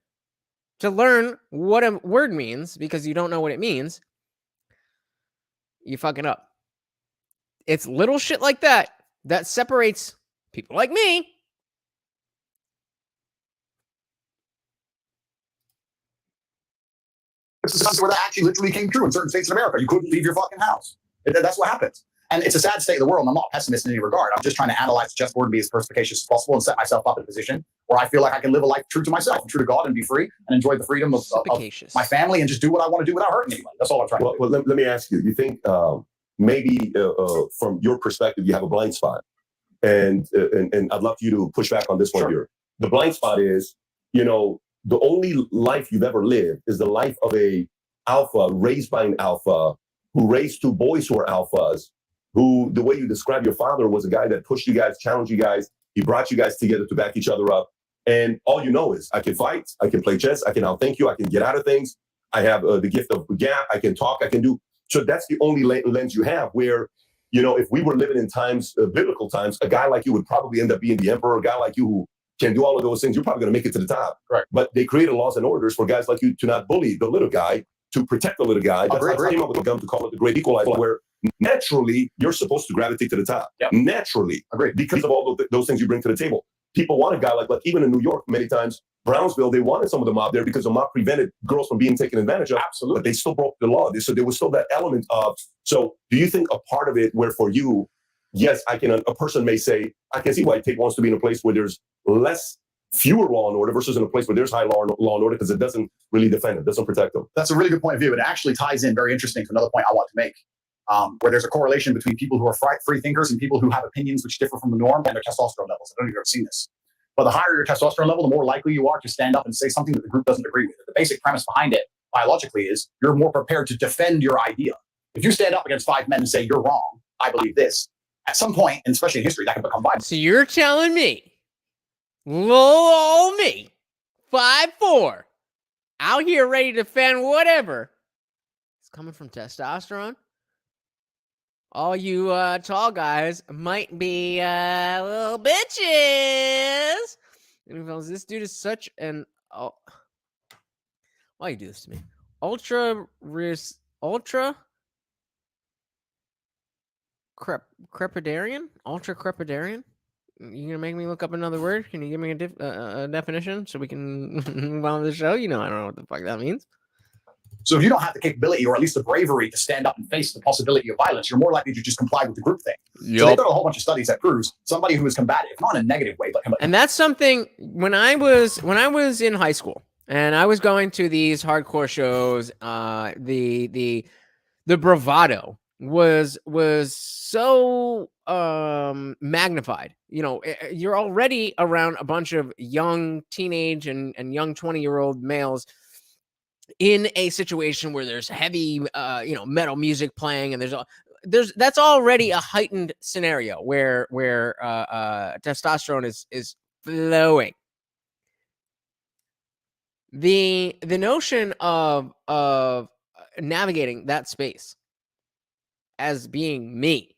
to learn what a word means because you don't know what it means, you fucking up. It's little shit like that that separates people like me It's a society where that actually literally came true in certain states in America. You couldn't leave your fucking house. That's what happens. And it's a sad state of the world. And I'm not a pessimist in any regard. I'm just trying to analyze the chessboard and be as perspicacious as possible and set myself up in a position where I feel like I can live a life true to myself, and true to God, and be free and enjoy the freedom of my family and just do what I want to do without hurting anybody. That's all I'm trying to do. Well, let me ask you, you think maybe from your perspective, you have a blind spot? And I'd love you to push back on this one here. The blind spot is, the only life you've ever lived is the life of a alpha raised by an alpha who raised two boys who are alphas, who, the way you describe your father, was a guy that pushed you guys, challenged you guys. He brought you guys together to back each other up. And all you know is, I can fight, I can play chess, I can outthink you, I can get out of things. I have the gift of gap, I can talk, I can do. So that's the only lens you have where, if we were living in times, biblical times, a guy like you would probably end up being the emperor. A guy like you who can do all of those things, you're probably going to make it to the top. Right. But they created laws and orders for guys like you to not bully the little guy, to protect the little guy. That's why I came up with a gum to call it the great equalizer, where naturally you're supposed to gravitate to the top. Yep. Naturally. Because of all those things you bring to the table. People want a guy like even in New York, many times, Brownsville, they wanted some of the mob there because the mob prevented girls from being taken advantage of. Absolutely. But they still broke the law. So there was still that element of, so do you think a part of it where for you, yes, a person may say, I can see why Tate wants to be in a place where there's fewer law and order versus in a place where there's high law and order, because it doesn't really defend them, doesn't protect them. That's a really good point of view. It actually ties in very interesting to another point I want to make, where there's a correlation between people who are free thinkers and people who have opinions which differ from the norm and their testosterone levels. I don't know if you've ever seen this. But the higher your testosterone level, the more likely you are to stand up and say something that the group doesn't agree with. The basic premise behind it, biologically, is you're more prepared to defend your idea. If you stand up against 5 men and say, you're wrong, I believe this, at some point, and especially in history, that can become violent. So you're telling me, little old me, 5'4", out here ready to defend whatever, it's coming from testosterone? All you tall guys might be little bitches. This dude is such an... why you do this to me? Ultra crepidarian? Ultra crepidarian? You gonna make me look up another word? Can you give me a definition so we can move on to the show? I don't know what the fuck that means. So if you don't have the capability or at least the bravery to stand up and face the possibility of violence, you're more likely to just comply with the group thing. Yep. So they've done a whole bunch of studies that proves somebody who is combative, not in a negative way, but and that's something when I was in high school and I was going to these hardcore shows, the bravado was so magnified. You're already around a bunch of young teenage and young 20-year-old males in a situation where there's heavy metal music playing, and that's already a heightened scenario where testosterone is flowing. The notion of navigating that space as being me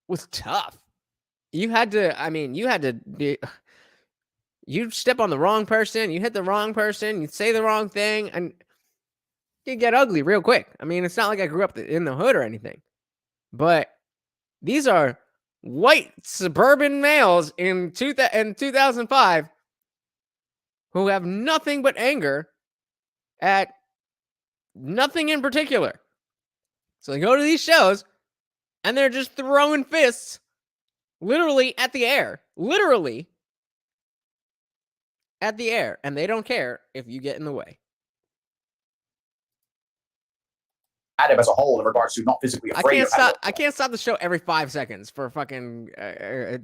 was tough. You had to you step on the wrong person, you hit the wrong person, you say the wrong thing, and it get ugly real quick. I mean, it's not like I grew up in the hood or anything, but these are white suburban males in 2005 who have nothing but anger at nothing in particular. So they go to these shows and they're just throwing fists literally at the air. Literally at the air. And they don't care if you get in the way. As a whole in regards to not physically afraid I can't stop the show every 5 seconds for fucking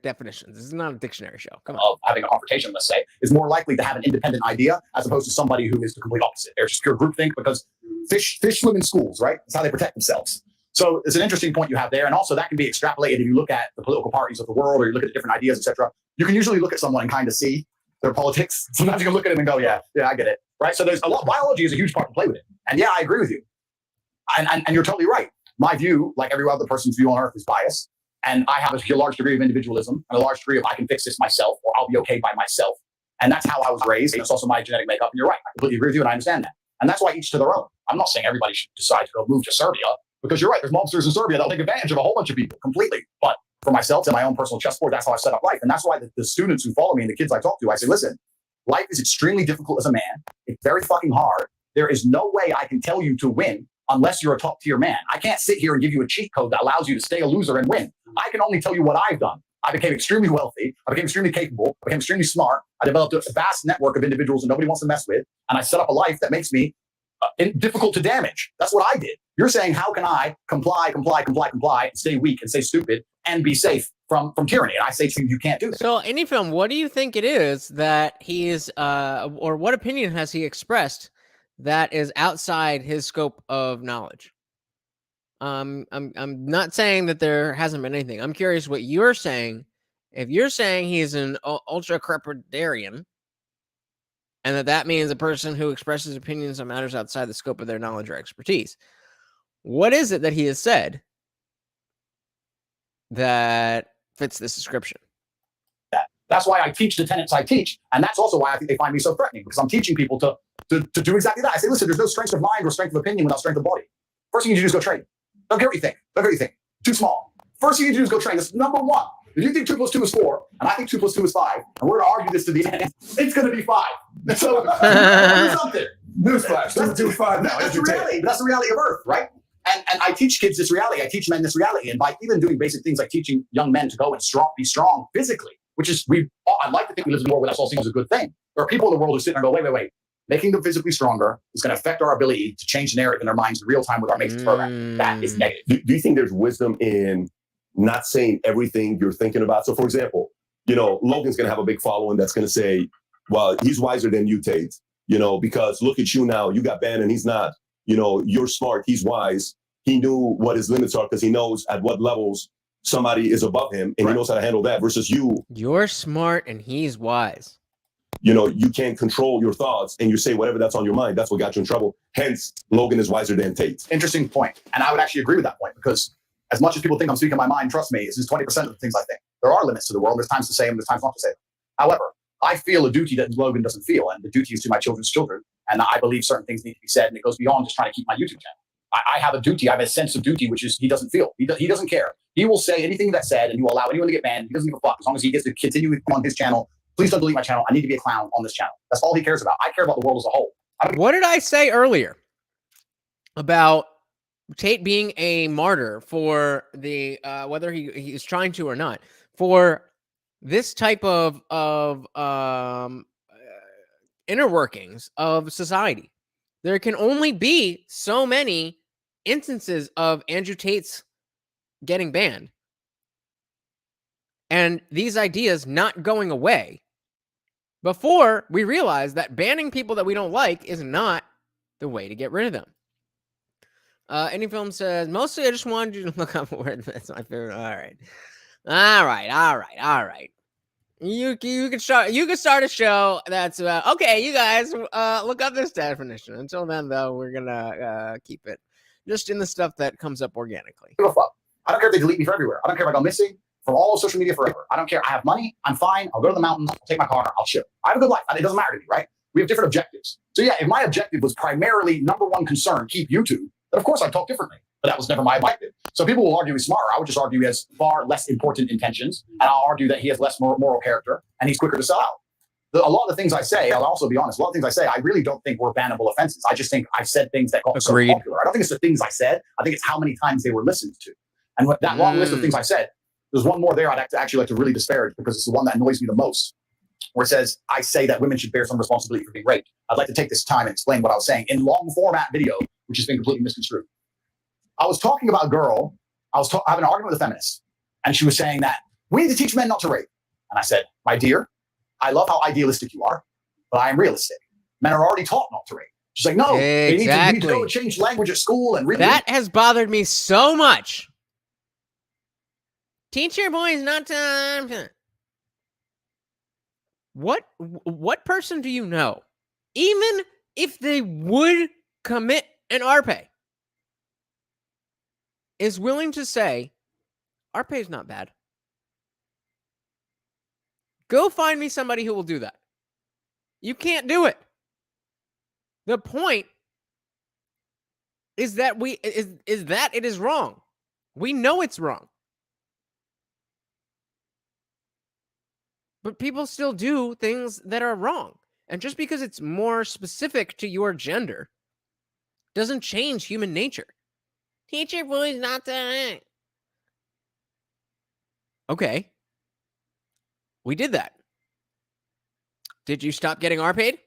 definitions. This is not a dictionary show. Come on. Of having a confrontation, let's say, is more likely to have an independent idea as opposed to somebody who is the complete opposite. They're just pure groupthink because fish swim in schools, right? That's how they protect themselves. So it's an interesting point you have there. And also that can be extrapolated if you look at the political parties of the world or you look at different ideas, etc. You can usually look at someone and kind of see their politics. Sometimes you can look at them and go, yeah, I get it. Right? So there's a lot. Biology is a huge part to play with it. And yeah, I agree with you. And you're totally right. My view, like every other person's view on earth, is biased. And I have a large degree of individualism and a large degree of I can fix this myself or I'll be okay by myself. And that's how I was raised. And it's also my genetic makeup. And you're right. I completely agree with you and I understand that. And that's why each to their own. I'm not saying everybody should decide to go move to Serbia because you're right. There's mobsters in Serbia that'll take advantage of a whole bunch of people completely. But for myself and my own personal chessboard, that's how I set up life. And that's why the students who follow me and the kids I talk to, I say, listen, life is extremely difficult as a man. It's very fucking hard. There is no way I can tell you to win unless you're a top tier man. I can't sit here and give you a cheat code that allows you to stay a loser and win. I can only tell you what I've done. I became extremely wealthy. I became extremely capable. I became extremely smart. I developed a vast network of individuals that nobody wants to mess with. And I set up a life that makes me difficult to damage. That's what I did. You're saying, how can I comply, and stay weak and stay stupid and be safe from tyranny? And I say to you, you can't do that. So, Anyfilm, what do you think it is that he is, or what opinion has he expressed that is outside his scope of knowledge? I'm not saying that there hasn't been anything. I'm curious what you're saying. If you're saying he's an ultra crepidarian, and that means a person who expresses opinions on matters outside the scope of their knowledge or expertise, what is it that he has said that fits this description? That's why I teach the tenets I teach. And that's also why I think they find me so threatening, because I'm teaching people to do exactly that. I say, listen, there's no strength of mind or strength of opinion without strength of body. First thing you need to do is go train. Don't care what you think. Don't care what you think. Too small. First thing you need to do is go train. That's number one. If you think 2 + 2 is 4, and I think 2 + 2 is 5, and we're going to argue this to the end, it's going to be 5. So, something. Newsflash. 2 + 5 now. That's the reality. That's the reality of Earth, right? And I teach kids this reality. I teach men this reality. And by even doing basic things like teaching young men to go and be strong physically, which is, I'd like to think we live in a world where that's all seen as a good thing. There are people in the world who sit and go, wait. Making them physically stronger is going to affect our ability to change the narrative in their minds in real time with our Matrix program. That is negative. Do you think there's wisdom in not saying everything you're thinking about? So, for example, Logan's going to have a big following that's going to say, well, he's wiser than you, Tate, because look at you now. You got banned and he's not. You're smart. He's wise. He knew what his limits are because he knows at what levels somebody is above him and he knows how to handle that versus you. You're smart and he's wise. You can't control your thoughts and you say whatever that's on your mind. That's what got you in trouble. Hence, Logan is wiser than Tate. Interesting point. And I would actually agree with that point because as much as people think I'm speaking my mind, trust me, it's just 20% of the things I think. There are limits to the world. There's times to say them, there's times not to say them. However, I feel a duty that Logan doesn't feel, and the duty is to my children's children. And I believe certain things need to be said, and it goes beyond just trying to keep my YouTube channel. I have a duty. I have a sense of duty, which is he doesn't feel. He doesn't care. He will say anything that's said, and he will allow anyone to get banned. He doesn't give a fuck. As long as he gets to continue on his channel, please don't delete my channel. I need to be a clown on this channel. That's all he cares about. I care about the world as a whole. What did I say earlier about Tate being a martyr for the whether he's trying to or not, for this type of inner workings of society? There can only be so many instances of Andrew Tate's getting banned and these ideas not going away before we realize that banning people that we don't like is not the way to get rid of them. Anyfilm says, mostly I just wanted you to look up a word. That's my favorite. All right. You can start a show that's okay, you guys look up this definition. Until then, though, we're gonna keep it just in the stuff that comes up organically. I don't care if they delete me from everywhere. I don't care if I go missing. from all of social media forever. I don't care. I have money. I'm fine. I'll go to the mountains. I'll take my car. I'll chill. I have a good life. It doesn't matter to me, right? We have different objectives. So yeah, if my objective was primarily number one concern, keep YouTube, then of course I'd talk differently. But that was never my objective. So people will argue he's smarter. I would just argue he has far less important intentions. And I'll argue that he has less moral character and he's quicker to sell out. A lot of the things I say, I'll also be honest, a lot of things I say, I really don't think were bannable offenses. I just think I've said things that got so popular. I don't think it's the things I said. I think it's how many times they were listened to. And with that long list of things I said, there's one more there I'd actually like to really disparage because it's the one that annoys me the most, where it says, I say that women should bear some responsibility for being raped. I'd like to take this time and explain what I was saying in long format video, which has been completely misconstrued. I was talking about a girl, having an argument with a feminist, and she was saying that we need to teach men not to rape. And I said, my dear, I love how idealistic you are, but I am realistic. Men are already taught not to rape. She's like, no, they need to go and change language at school and really. That has bothered me so much. Teach your boys not to. What person do you know, even if they would commit an RPA, is willing to say, RPA is not bad? Go find me somebody who will do that. You can't do it. The point is that it is wrong. We know it's wrong. But people still do things that are wrong. And just because it's more specific to your gender doesn't change human nature. Teach your boys not to. Okay. We did that. Did you stop getting RPA'd?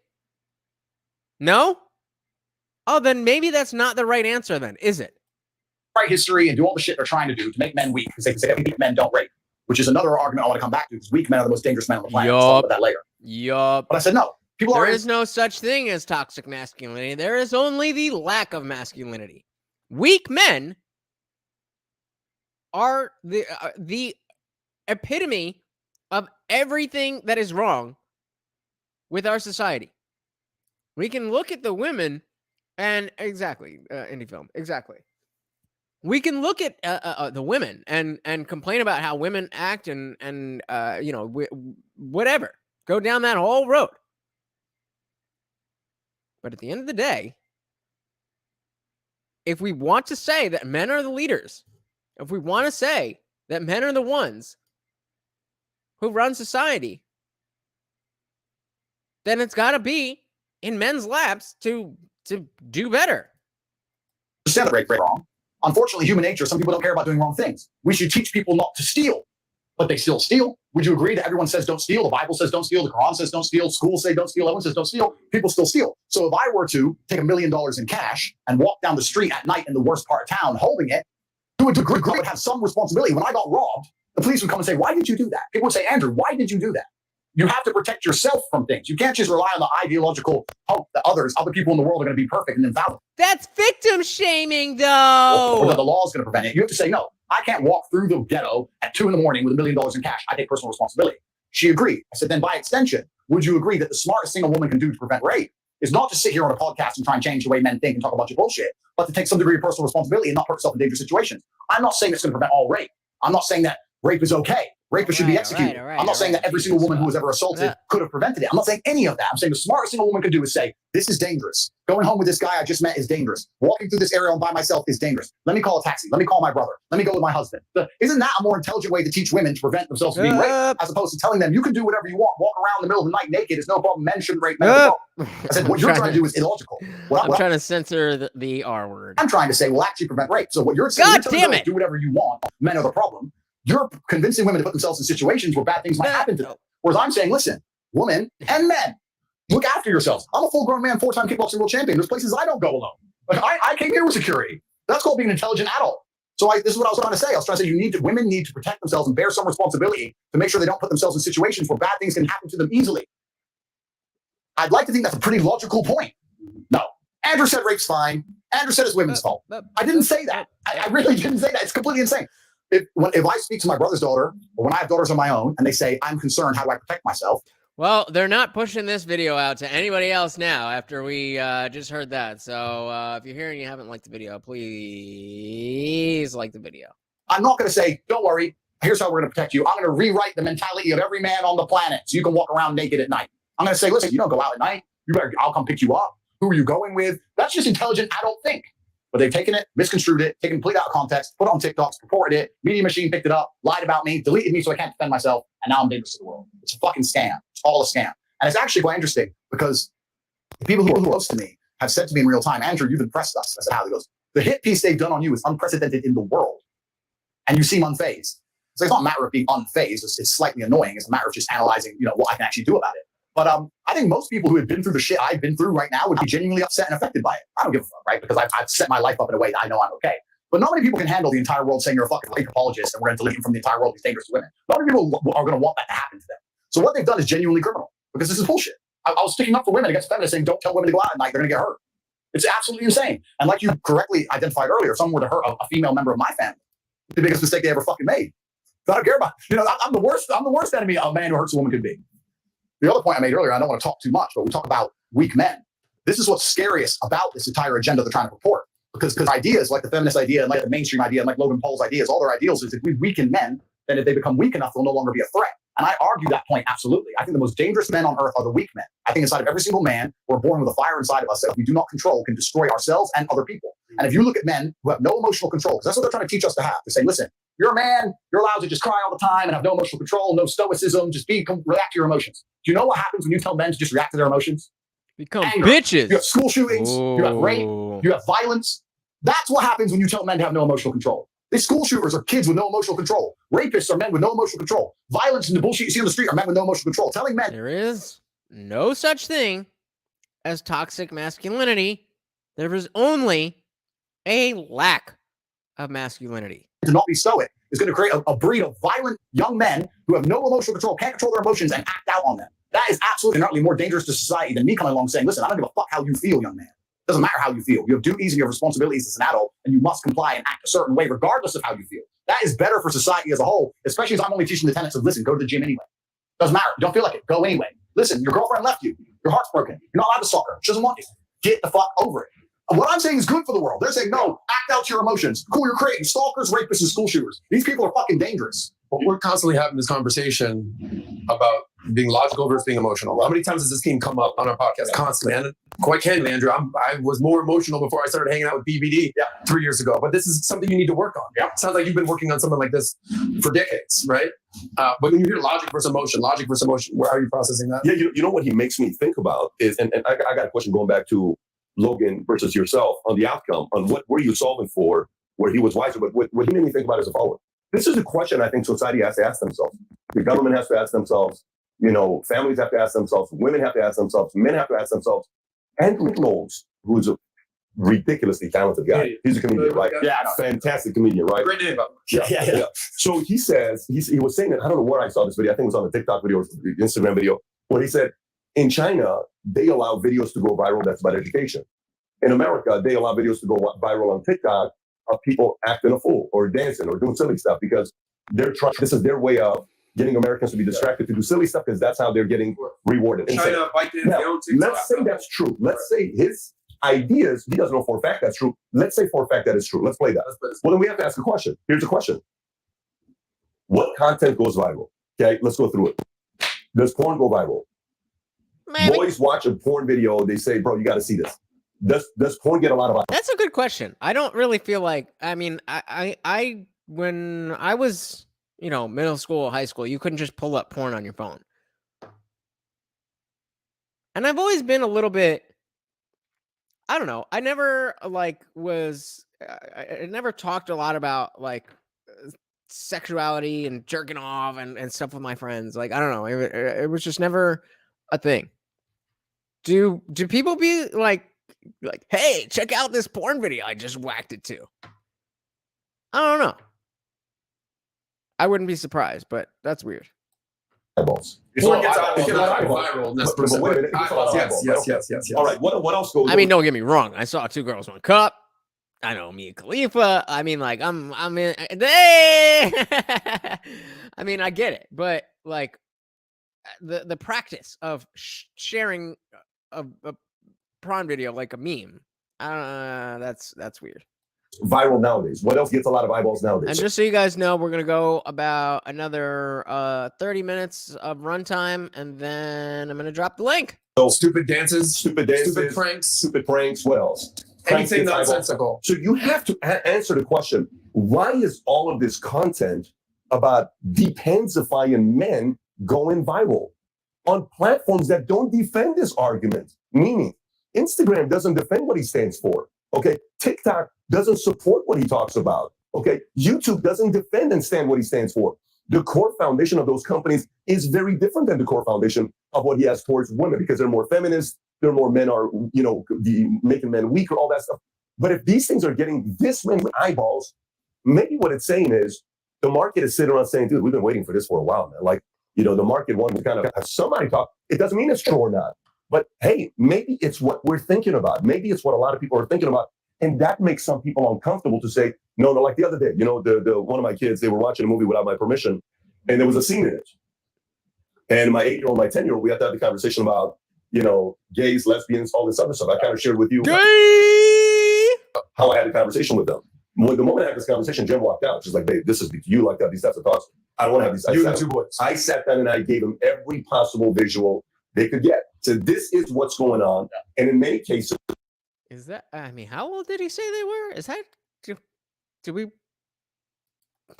No? Oh, then maybe that's not the right answer then, is it? Write history and do all the shit they're trying to do to make men weak because they can say weak men don't rape, which is another argument I want to come back to because weak men are the most dangerous men on the planet. I'll talk about that later. Yup. But I said no. There is no such thing as toxic masculinity. There is only the lack of masculinity. Weak men are the epitome of everything that is wrong with our society. We can look at the women and indie film, exactly. We can look at the women and complain about how women act and whatever. Go down that whole road. But at the end of the day, if we want to say that men are the leaders, if we want to say that men are the ones who run society, then it's got to be in men's laps to do better. Understand that wrong. Unfortunately, human nature, some people don't care about doing wrong things. We should teach people not to steal, but they still steal. Would you agree that everyone says don't steal? The Bible says don't steal. The Quran says don't steal. Schools say don't steal. Everyone says don't steal. People still steal. So if I were to take $1 million in cash and walk down the street at night in the worst part of town holding it, to a degree, I would have some responsibility. When I got robbed, the police would come and say, why did you do that? People would say, Andrew, why did you do that? You have to protect yourself from things. You can't just rely on the ideological hope that other people in the world are going to be perfect and infallible. That's victim shaming, though. Or that the law is going to prevent it. You have to say, no, I can't walk through the ghetto at 2 a.m. with $1 million in cash. I take personal responsibility. She agreed. I said, then by extension, would you agree that the smartest thing a woman can do to prevent rape is not to sit here on a podcast and try and change the way men think and talk about your bullshit, but to take some degree of personal responsibility and not put yourself in dangerous situations? I'm not saying it's going to prevent all rape. I'm not saying that rape is okay. Rapists should be executed. I'm not saying that every single woman who was ever assaulted could have prevented it. I'm not saying any of that. I'm saying the smartest thing a woman could do is say, this is dangerous. Going home with this guy I just met is dangerous. Walking through this area by myself is dangerous. Let me call a taxi. Let me call my brother. Let me go with my husband. Isn't that a more intelligent way to teach women to prevent themselves from being raped, as opposed to telling them you can do whatever you want, walk around in the middle of the night naked, it's no problem. Men shouldn't rape men. I said, what you're trying to do is illogical. I'm trying to censor the R word. I'm trying to say will actually prevent rape. So what you're saying, God damn it. Do whatever you want. Men are the problem. You're convincing women to put themselves in situations where bad things might happen to them. Whereas I'm saying, listen, women and men, look after yourselves. I'm a full-grown man, 4-time kickboxing world champion. There's places I don't go alone. Like I came here with security. That's called being an intelligent adult. So this is what I was trying to say. I was trying to say women need to protect themselves and bear some responsibility to make sure they don't put themselves in situations where bad things can happen to them easily. I'd like to think that's a pretty logical point. No. Andrew said rape's fine. Andrew said it's women's fault. I didn't say that. I really didn't say that. It's completely insane. If I speak to my brother's daughter, or when I have daughters of my own, and they say, I'm concerned, how do I protect myself? Well, they're not pushing this video out to anybody else now after we just heard that. So if you're here and you haven't liked the video, please like the video. I'm not going to say, don't worry, Here's how we're going to protect you. I'm going to rewrite the mentality of every man on the planet so you can walk around naked at night. I'm going to say, listen, you don't go out at night. I'll come pick you up. Who are you going with? That's just intelligent adult think. But they've taken it, misconstrued it, taken complete out of context, put it on TikToks, reported it, media machine picked it up, lied about me, deleted me so I can't defend myself, and now I'm dangerous to the world. It's a fucking scam. It's all a scam. And it's actually quite interesting because the people who are close to me have said to me in real time, Andrew, you've impressed us. I said, how? He goes, the hit piece they've done on you is unprecedented in the world. And you seem unfazed. So it's not a matter of being unfazed. It's slightly annoying. It's a matter of just analyzing, what I can actually do about it. But I think most people who have been through the shit I've been through right now would be genuinely upset and affected by it. I don't give a fuck, right? Because I've set my life up in a way that I know I'm okay. But not many people can handle the entire world saying you're a fucking rape apologist and we're going to delete you from the entire world, these dangerous women. Not many people are going to want that to happen to them. So what they've done is genuinely criminal because this is bullshit. I was sticking up for women against feminists saying don't tell women to go out at night, they're going to get hurt. It's absolutely insane. And like you correctly identified earlier, if someone were to hurt a female member of my family, the biggest mistake they ever fucking made. So I don't care about, I'm the worst enemy a man who hurts a woman could be. The other point I made earlier, I don't want to talk too much, but we talk about weak men. This is what's scariest about this entire agenda they're trying to purport. Because ideas like the feminist idea and like the mainstream idea and like Logan Paul's ideas, all their ideals is if we weaken men, then if they become weak enough, they'll no longer be a threat. And I argue that point absolutely. I think the most dangerous men on earth are the weak men. I think inside of every single man, we're born with a fire inside of us that if we do not control can destroy ourselves and other people. And if you look at men who have no emotional control, because that's what they're trying to teach us to have, to say, listen, you're a man, you're allowed to just cry all the time and have no emotional control, no stoicism, just react to your emotions. Do you know what happens when you tell men to just react to their emotions? Become Anger. bitches. You have school shootings, you have rape, you have violence. That's what happens when you tell men to have no emotional control. These school shooters are kids with no emotional control. Rapists are men with no emotional control. Violence and the bullshit you see on the street are men with no emotional control. Telling men there is no such thing as toxic masculinity. There is only a lack of masculinity. To not be stoic is going to create a breed of violent young men who have no emotional control, can't control their emotions, and act out on them. That is absolutely not more dangerous to society than me coming along saying, listen, I don't give a fuck how you feel, young man. It doesn't matter how you feel. You have duties and you have responsibilities as an adult, and you must comply and act a certain way regardless of how you feel. That is better for society as a whole, especially as I'm only teaching the tenets of, listen, go to the gym anyway. Doesn't matter. You don't feel like it. Go anyway. Listen, your girlfriend left you. Your heart's broken. You're not allowed to stalk her. She doesn't want you. Get the fuck over it. And what I'm saying is good for the world. They're saying, no, act out your emotions. Cool, you're creating stalkers, rapists, and school shooters. These people are fucking dangerous. But we're constantly having this conversation about being logical versus being emotional. How many times does this theme come up on our podcast? Constantly. And quite candidly, Andrew, I was more emotional before I started hanging out with BBD 3 years ago. But this is something you need to work on. Yeah. Sounds like you've been working on something like this for decades, right? But when you hear logic versus emotion, how are you processing that? Yeah, you know what he makes me think about is, and I got a question going back to Logan versus yourself on the outcome, on what were you solving for, where he was wiser. But what he made me think about is the following. This is a question I think society has to ask themselves. The government has to ask themselves. Families have to ask themselves. Women have to ask themselves. Men have to ask themselves. Andrew Knowles, who's a ridiculously talented guy. He's a comedian, right? Yeah, fantastic comedian, right? Great name, but yeah. So he says, he was saying that, I don't know where I saw this video. I think it was on the TikTok video or the Instagram video, where he said, in China, they allow videos to go viral that's about education. In America, they allow videos to go viral on TikTok of people acting a fool or dancing or doing silly stuff because this is their way of getting Americans to be distracted to do silly stuff because that's how they're getting rewarded. China, let's say that's true. Let's say his ideas, he doesn't know for a fact that's true. Let's say for a fact that is true. Let's play that. Well, then we have to ask a question. Here's a question. What content goes viral? Okay, let's go through it. Does porn go viral? Maybe. Boys watch a porn video, they say, bro, you got to see this. Does porn get a lot of... That's a good question. I don't really feel like, I mean, I when I was, middle school, high school, you couldn't just pull up porn on your phone. And I've always been a little bit, I don't know. I never I never talked a lot about sexuality and jerking off and stuff with my friends. Like, I don't know. It was just never a thing. Do people be like, hey, check out this porn video I just whacked it to? I don't know. I wouldn't be surprised, but that's weird. Eyeballs. Porn gets viral. Yes. All right, what else goes? I mean, don't get me wrong. I saw Two Girls, One Cup. I know Mia Khalifa. I mean, I'm in. I mean, I get it, but the practice of sharing a prawn video like a meme, that's weird. viral nowadays? What else gets a lot of eyeballs nowadays? And just so you guys know, we're going to go about another 30 minutes of runtime, and then I'm going to drop the link. So stupid dances, stupid pranks. What else? Anything nonsensical. So you have to answer the question, why is all of this content about depensifying men going viral on platforms that don't defend this argument? Meaning, Instagram doesn't defend what he stands for. Okay, TikTok doesn't support what he talks about. Okay, YouTube doesn't defend and stand what he stands for. The core foundation of those companies is very different than the core foundation of what he has towards women, because they're more feminist, they're more men are, making men weaker, all that stuff. But if these things are getting this many eyeballs, maybe what it's saying is the market is sitting around saying, dude, we've been waiting for this for a while, man. Like, the market wanted to kind of have somebody talk. It doesn't mean it's true or not. But hey, maybe it's what we're thinking about. Maybe it's what a lot of people are thinking about. And that makes some people uncomfortable to say, no, like the other day, the one of my kids, they were watching a movie without my permission, and there was a scene in it. And my 8-year-old, my 10-year-old, we had to have the conversation about, gays, lesbians, all this other stuff. I kind of shared with you how I had a conversation with them. The moment I had this conversation, Jen walked out. She's like, babe, you like that, these types of thoughts. I don't want to have these. You and the two boys. I sat down and I gave them every possible visual they could get. So this is what's going on. And in many cases, is that, how old did he say they were? Is that, do we?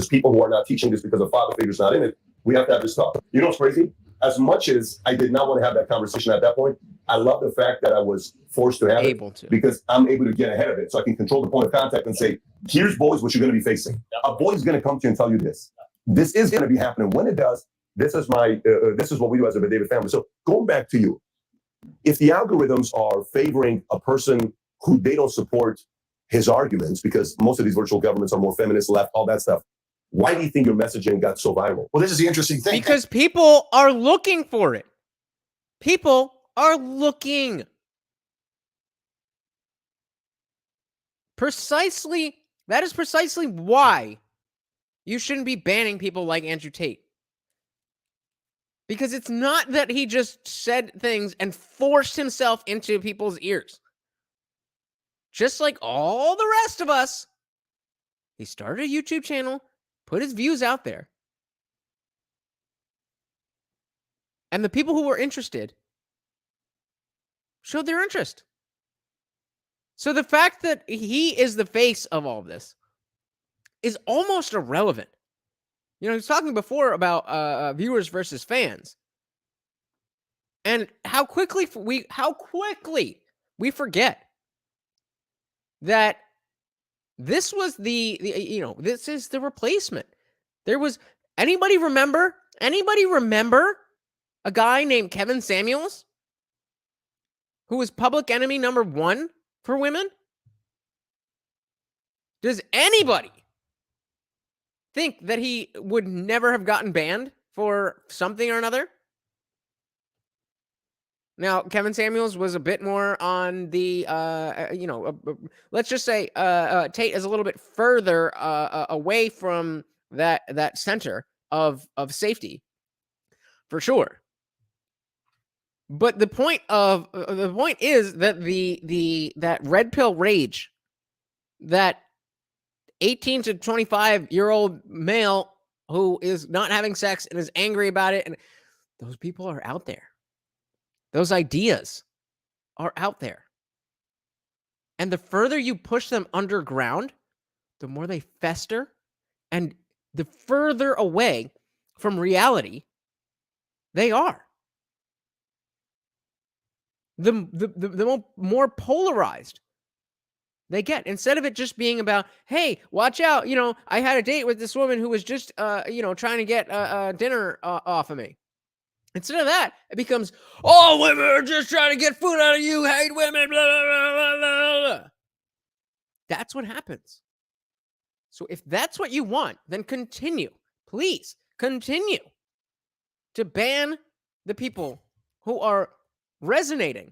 People who are not teaching this because the father figure's not in it, we have to have this talk. You know what's crazy? As much as I did not want to have that conversation at that point, I love the fact that I was forced to have it because I'm able to get ahead of it. So I can control the point of contact and say, here's boys, what you're going to be facing. A boy is going to come to you and tell you this. This is going to be happening. When it does, this is what we do as a David family. So going back to you, if the algorithms are favoring a person who they don't support his arguments, because most of these virtual governments are more feminist, left, all that stuff, why do you think your messaging got so viral? Well, this is the interesting thing. Because people are looking for it. People are looking. That is precisely why you shouldn't be banning people like Andrew Tate. Because it's not that he just said things and forced himself into people's ears. Just like all the rest of us, he started a YouTube channel, put his views out there. And the people who were interested showed their interest. So the fact that he is the face of all this is almost irrelevant. He was talking before about viewers versus fans. And how quickly we forget that this was this is the replacement. There was anybody remember a guy named Kevin Samuels who was public enemy number 1 for women? Does anybody think that he would never have gotten banned for something or another? Now, Kevin Samuels was a bit more on the, let's just say Tate is a little bit further away from that center of safety, for sure. But the point is that that red pill rage, that 18 to 25-year-old male who is not having sex and is angry about it, and those people are out there. Those ideas are out there. And the further you push them underground, the more they fester, and the further away from reality they are. The more polarized they get. Instead of it just being about, hey, watch out, I had a date with this woman who was just, trying to get dinner off of me. Instead of that, it becomes, all women are just trying to get food out of you, hate women, blah, blah, blah, blah, blah. That's what happens. So if that's what you want, then please continue to ban the people who are resonating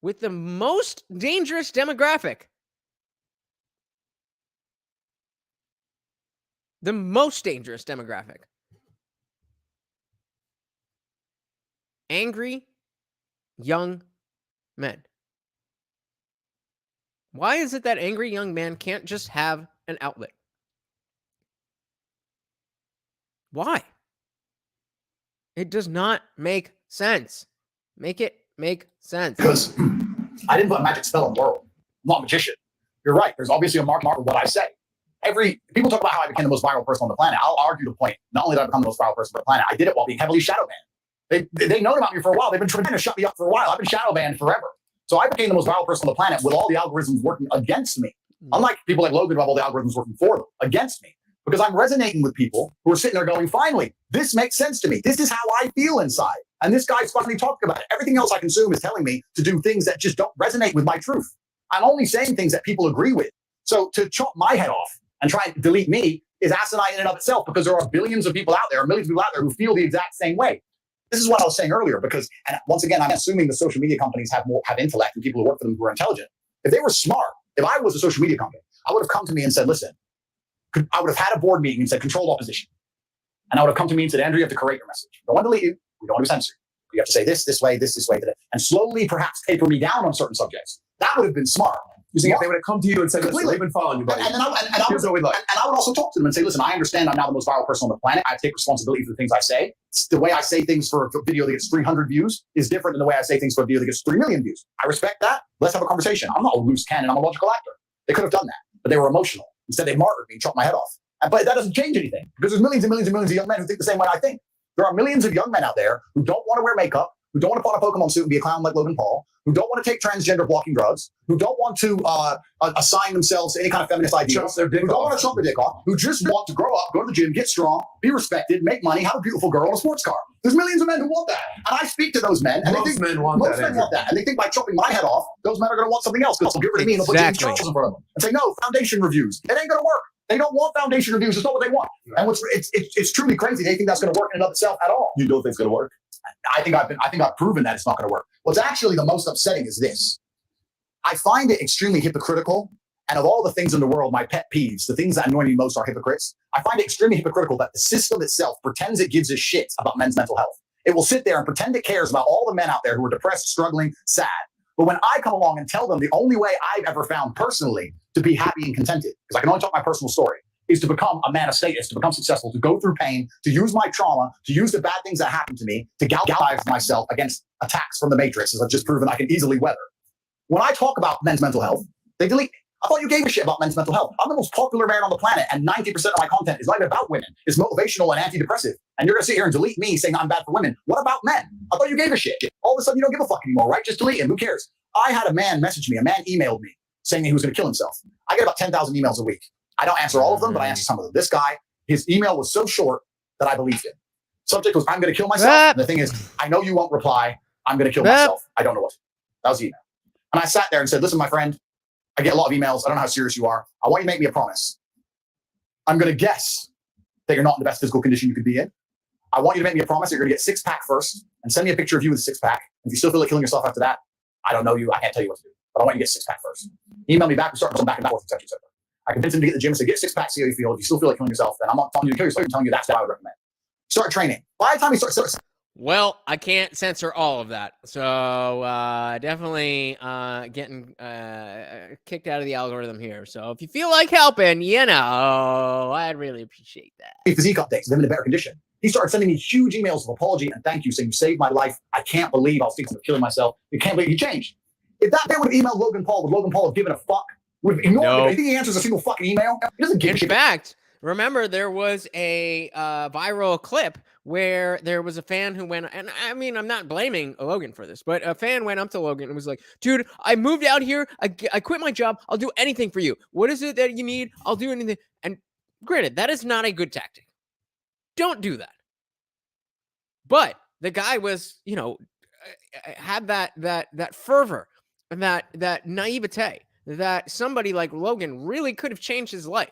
with the most dangerous demographic. The most dangerous demographic. Angry young men. Why is it that angry young man can't just have an outlet? Why? It does not make sense. Make it make sense. Because I didn't put a magic spell on the world. I'm not a magician. You're right. There's obviously a mark of what I say. People talk about how I became the most viral person on the planet. I'll argue the point. Not only did I become the most viral person on the planet, I did it while being heavily shadow banned. They've known about me for a while. They've been trying to shut me up for a while. I've been shadow banned forever. So I became the most viral person on the planet with all the algorithms working against me. Unlike people like Logan who have all the algorithms working for them, against me. Because I'm resonating with people who are sitting there going, finally, this makes sense to me. This is how I feel inside. And this guy's finally talking about it. Everything else I consume is telling me to do things that just don't resonate with my truth. I'm only saying things that people agree with. So to chop my head off and try and delete me is asinine in and of itself, because there are billions of people out there, millions of people out there who feel the exact same way. This is what I was saying earlier, because, and once again, I'm assuming the social media companies have intellect and people who work for them who are intelligent. If they were smart, if I was a social media company, I would have come to me and said, listen, I would have had a board meeting and said, controlled opposition. And I would have come to me and said, Andrew, you have to correct your message. We don't want to delete you. We don't want to censor you. You have to say this way, this way, and slowly perhaps taper me down on certain subjects. That would have been smart. You see, if they would have come to you and said, listen, we've been following you, buddy. And I would also talk to them and say, listen, I understand I'm now the most viral person on the planet. I take responsibility for the things I say. The way I say things for a video that gets 300 views is different than the way I say things for a video that gets 3 million views. I respect that. Let's have a conversation. I'm not a loose cannon. I'm a logical actor. They could have done that, but they were emotional. Instead, they martyred me and chopped my head off. But that doesn't change anything, because there's millions and millions and millions of young men who think the same way I think. There are millions of young men out there who don't want to wear makeup, who don't want to put on a Pokemon suit and be a clown like Logan Paul, who don't want to take transgender blocking drugs, who don't want to assign themselves to any kind of feminist ideals, who don't want to chop their dick off, who just want to grow up, go to the gym, get strong, be respected, make money, have a beautiful girl in a sports car. There's millions of men who want that. And I speak to those men. And most men want that. And they think by chopping my head off, those men are going to want something else. Because they'll get rid of me and they'll put James Charles in front of them and say, no, foundation reviews. It ain't going to work. They don't want foundation reviews. It's not what they want. And it's truly crazy. They think that's going to work in and of itself at all. You don't think it's going to work? I think I've proven that it's not going to work. What's actually the most upsetting is this. I find it extremely hypocritical. And of all the things in the world, my pet peeves, the things that annoy me most are hypocrites. I find it extremely hypocritical that the system itself pretends it gives a shit about men's mental health. It will sit there and pretend it cares about all the men out there who are depressed, struggling, sad. But when I come along and tell them the only way I've ever found personally to be happy and contented, because I can only talk my personal story, is to become a man of status, to become successful, to go through pain, to use my trauma, to use the bad things that happened to me, to galvanize myself against attacks from the Matrix, as I've just proven I can easily weather. When I talk about men's mental health, they delete me. I thought you gave a shit about men's mental health. I'm the most popular man on the planet, and 90% of my content is not even about women. It's motivational and antidepressive. And you're going to sit here and delete me saying I'm bad for women. What about men? I thought you gave a shit. All of a sudden, you don't give a fuck anymore, right? Just delete him. Who cares? I had a man message me. A man emailed me saying he was going to kill himself. I get about 10,000 emails a week. I don't answer all of them, but I answer some of them. This guy, his email was so short that I believed him. Subject was, I'm going to kill myself. And the thing is, I know you won't reply. I'm going to kill myself. I don't know what. That was the email. And I sat there and said, listen, my friend, I get a lot of emails. I don't know how serious you are. I want you to make me a promise. I'm going to guess that you're not in the best physical condition you could be in. I want you to make me a promise that you're going to get six-pack first and send me a picture of you with a six-pack. If you still feel like killing yourself after that, I don't know you. I can't tell you what to do. But I want you to get six-pack first. Email me back. We start going back and forth, etc., etc. I convinced him to get the gym and say, get six-pack, see how you feel. If you still feel like killing yourself, then I'm not telling you to kill yourself. I'm telling you that's what I would recommend. Start training. By the time you start well, I can't censor all of that. So definitely getting kicked out of the algorithm here. So if you feel like helping, I'd really appreciate that. Physique updates, them in a better condition. He started sending me huge emails of apology and thank you, saying you saved my life. I can't believe I was thinking of killing myself. You can't believe he changed. If that man would have emailed Logan Paul, would Logan Paul have given a fuck? Would have ignored him? You think he answers a single fucking email? He doesn't give a shit. In fact, remember there was a viral clip where there was a fan who went, and I mean, I'm not blaming Logan for this, but a fan went up to Logan and was like, dude, I moved out here. I quit my job. I'll do anything for you. What is it that you need? I'll do anything. And granted, that is not a good tactic. Don't do that. But the guy was, had that fervor and that naivete that somebody like Logan really could have changed his life.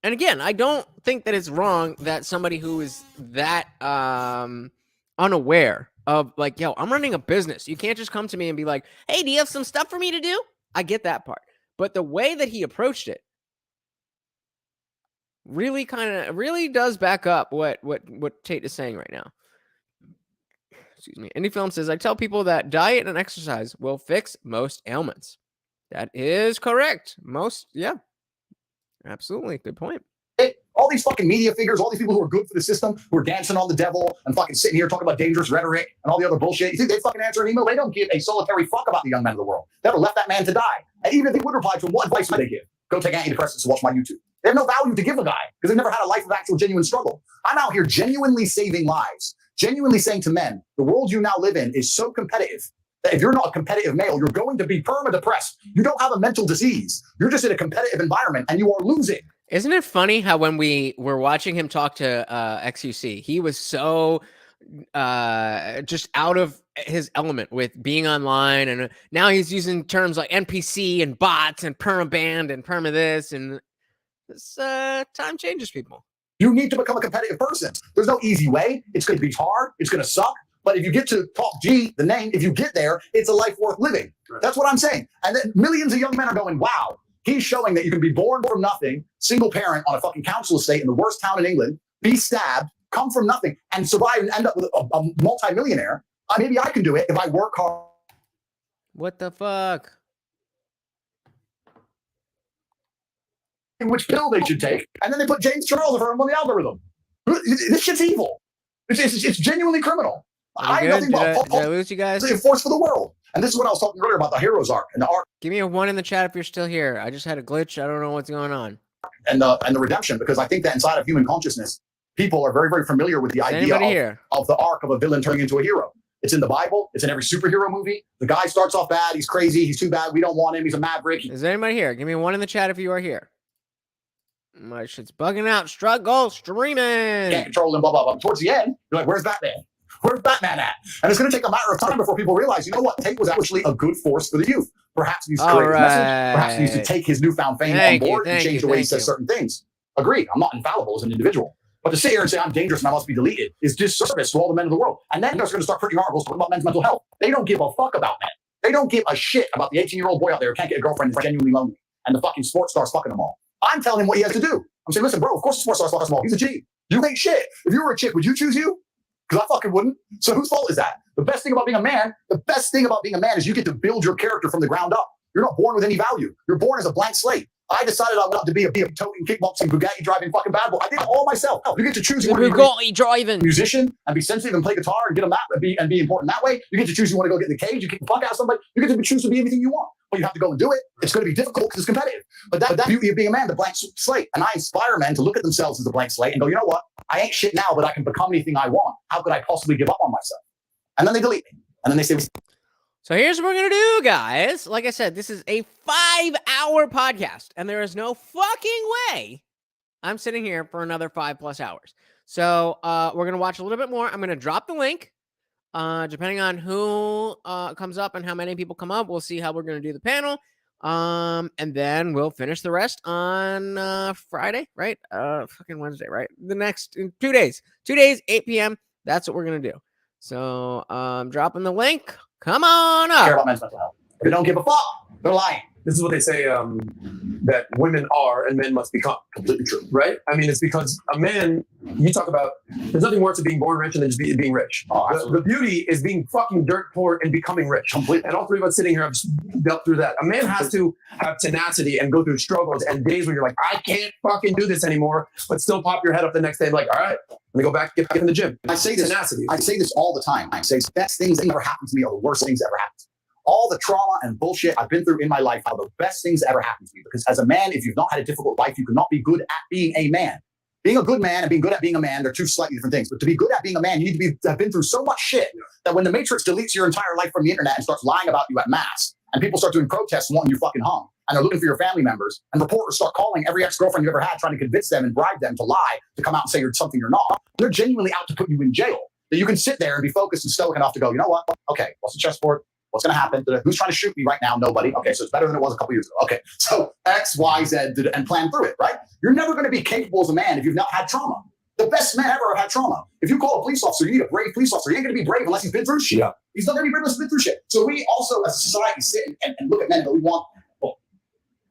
And again, I don't think that it's wrong that somebody who is that unaware of like, yo, I'm running a business. You can't just come to me and be like, hey, do you have some stuff for me to do? I get that part. But the way that he approached it really does back up what Tate is saying right now. Excuse me. Indie Film says, I tell people that diet and exercise will fix most ailments. That is correct. Yeah. Absolutely. Good point. All these fucking media figures, all these people who are good for the system, who are dancing on the devil and fucking sitting here talking about dangerous rhetoric and all the other bullshit. You think they fucking answer an email? They don't give a solitary fuck about the young men of the world. They ever left that man to die. And even if they would reply to him, what advice would they give? Go take antidepressants and watch my YouTube. They have no value to give a guy because they've never had a life of actual genuine struggle. I'm out here genuinely saving lives, genuinely saying to men, the world you now live in is so competitive that if you're not a competitive male, you're going to be perma-depressed. You don't have a mental disease. You're just in a competitive environment and you are losing. Isn't it funny how when we were watching him talk to XUC, he was so just out of his element with being online, and now he's using terms like NPC and bots and permaband and perma this, and this time changes people. You need to become a competitive person. There's no easy way. It's going to be hard. It's going to suck. But if you get to Talk G, the name, if you get there, it's a life worth living. Right. That's what I'm saying. And then millions of young men are going, wow, he's showing that you can be born from nothing, single parent on a fucking council estate in the worst town in England, be stabbed, come from nothing, and survive and end up with a multi-millionaire. Maybe I can do it if I work hard. What the fuck? Which pill they should take, and then they put James Charles over him on the algorithm. This shit's evil. It's genuinely criminal. I nothing but did I lose you guys? It's a force for the world. And this is what I was talking earlier about the hero's arc and the arc. Give me a 1 in the chat if you're still here. I just had a glitch. I don't know what's going on. And the redemption, because I think that inside of human consciousness, people are very, very familiar with the idea of the arc of a villain turning into a hero. It's in the Bible. It's in every superhero movie. The guy starts off bad. He's crazy. He's too bad. We don't want him. He's a maverick. Is there anybody here? Give me a 1 in the chat if you are here. My shit's bugging out. Struggle streaming. Can't control him, blah, blah, blah. Towards the end, you're like, where's Batman? Where's Batman at? And it's going to take a matter of time before people realize, you know what? Tate was actually a good force for the youth. Perhaps he used to create his message. Perhaps he used to take his newfound fame on board and change the way he says certain things. Agreed. I'm not infallible as an individual. But to sit here and say I'm dangerous and I must be deleted is disservice to all the men of the world. And then they're going to start printing articles talking about men's mental health. They don't give a fuck about men. They don't give a shit about the 18-year-old boy out there who can't get a girlfriend and is genuinely lonely. And the fucking sports star's fucking them all. I'm telling him what he has to do. I'm saying, listen, bro, of course the sports star's fucking them all. He's a G. You ain't shit. If you were a chick, would you choose you? Because I fucking wouldn't. So whose fault is that? The best thing about being a man is you get to build your character from the ground up. You're not born with any value. You're born as a blank slate. I decided I wanted to be a toting, kickboxing, Bugatti driving fucking bad boy. I did it all myself. You get to choose. You want to be Bugatti driving musician and be sensitive and play guitar and get a map and be important that way. You get to choose. You want to go get in the cage. You kick the fuck out of somebody. You get to choose to be anything you want. But you have to go and do it. It's going to be difficult because it's competitive. But that's the beauty of being a man, the blank slate. And I inspire men to look at themselves as a blank slate and go, you know what? I ain't shit now, but I can become anything I want. How could I possibly give up on myself? And then they delete me. And then they say. So here's what we're going to do, guys. Like I said, this is a 5-hour podcast, and there is no fucking way I'm sitting here for another 5+ hours. So we're going to watch a little bit more. I'm going to drop the link. Depending on who comes up and how many people come up, we'll see how we're going to do the panel. And then we'll finish the rest on Friday, right? Fucking Wednesday, right? The next 2 days. 2 days, 8 p.m. That's what we're going to do. So I'm dropping the link. Come on up. Care about men's mental health. If they don't give a fuck, they're lying. This is what they say that women are and men must become. Completely true. Right? I mean, it's because a man, you talk about, there's nothing worse than being born rich and then just being rich. Oh, the beauty is being fucking dirt poor and becoming rich. Completely. And all three of us sitting here have dealt through that. A man has to have tenacity and go through struggles and days where you're like, I can't fucking do this anymore, but still pop your head up the next day and like, all right, let me go back, get back in the gym. I say this all the time. I say the best things that ever happened to me are the worst things that ever happened. All the trauma and bullshit I've been through in my life are the best things that ever happened to me. Because as a man, if you've not had a difficult life, you cannot be good at being a man. Being a good man and being good at being a man, they're two slightly different things. But to be good at being a man, you need to have been through so much shit that when the Matrix deletes your entire life from the internet and starts lying about you at mass, and people start doing protests wanting you fucking hung, and they're looking for your family members, and reporters start calling every ex-girlfriend you ever had, trying to convince them and bribe them to lie, to come out and say you're something you're not, they're genuinely out to put you in jail. That you can sit there and be focused and stoic enough to go, you know what? Okay, what's the chessboard? What's going to happen? Who's trying to shoot me right now? Nobody. Okay, so it's better than it was a couple years ago. Okay, so X, Y, Z, and plan through it, right? You're never going to be capable as a man if you've not had trauma. The best men ever have had trauma. If you call a police officer, you need a brave police officer. He ain't going to be brave unless he's been through shit. Yeah. He's not going to be brave unless he's been through shit. So we also, as a society, sit and look at men that we want. Well,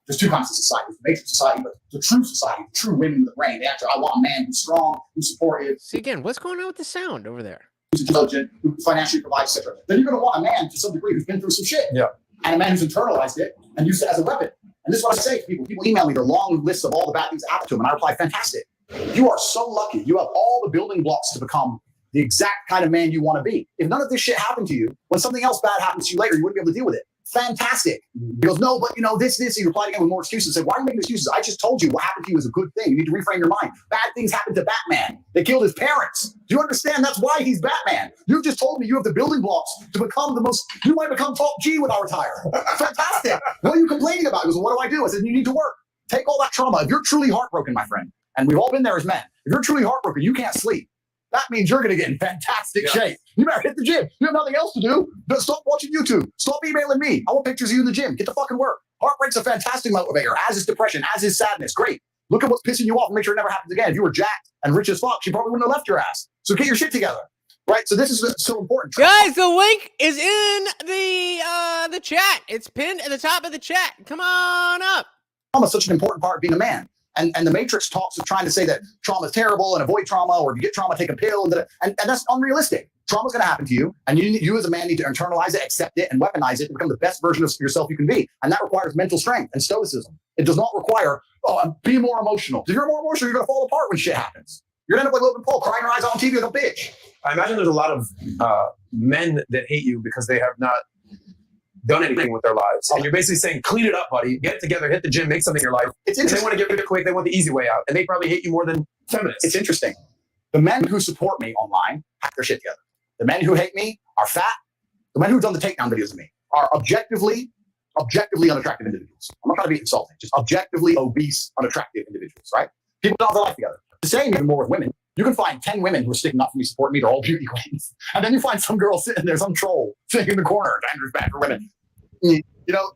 there's two kinds of society. There's the matrix society, but the true society, the true women with the brain. They actually, I want a man who's strong, who's supportive. See, again, what's going on with the sound over there? who's intelligent, who financially provides, etc. Then you're going to want a man to some degree who's been through some shit. Yeah. And a man who's internalized it and used it as a weapon. And this is what I say to people. People email me their long lists of all the bad things that happen to them, and I reply, fantastic. You are so lucky. You have all the building blocks to become the exact kind of man you want to be. If none of this shit happened to you, when something else bad happens to you later, you wouldn't be able to deal with it. Fantastic. He goes, no, but this. He replied again with more excuses. Said, why are you making excuses? I just told you what happened to you is a good thing. You need to reframe your mind. Bad things happened to Batman. They killed his parents. Do you understand? That's why he's Batman. You just told me you have the building blocks to become you might become top G when I retire. Fantastic. What are you complaining about? He goes, what do I do? I said, you need to work. Take all that trauma. If you're truly heartbroken, my friend, and we've all been there as men, if you're truly heartbroken, you can't sleep. That means you're going to get in fantastic shape. You better hit the gym. You have nothing else to do. Stop watching YouTube. Stop emailing me. I want pictures of you in the gym. Get to fucking work. Heartbreak's a fantastic motivator, as is depression, as is sadness. Great. Look at what's pissing you off and make sure it never happens again. If you were jacked and rich as fuck, she probably wouldn't have left your ass. So get your shit together. Right? So this is so important. Guys, the link is in the chat. It's pinned at the top of the chat. Come on up. Trauma is such an important part of being a man. And the Matrix talks of trying to say that trauma is terrible and avoid trauma, or if you get trauma, take a pill. And that's unrealistic. Trauma is going to happen to you. And you as a man need to internalize it, accept it, and weaponize it to become the best version of yourself you can be. And that requires mental strength and stoicism. It does not require, be more emotional. If you're more emotional, you're going to fall apart when shit happens. You're going to end up like Logan Paul crying her eyes out on TV like a bitch. I imagine there's a lot of men that hate you because they have not done anything with their lives. And you're basically saying, clean it up, buddy. Get it together, hit the gym, make something in your life. It's interesting. They want to get rid of it quick. They want the easy way out. And they probably hate you more than feminists. It's interesting. The men who support me online have their shit together. The men who hate me are fat. The men who've done the takedown videos of me are objectively unattractive individuals. I'm not trying to be insulting. Just objectively obese, unattractive individuals, right? People don't have their life together. The same even more with women. You can find 10 women who are sticking up for me, supporting me. They're all beauty queens. And then you find some girl sitting there, some troll sitting in the corner. Andrew's bad for women.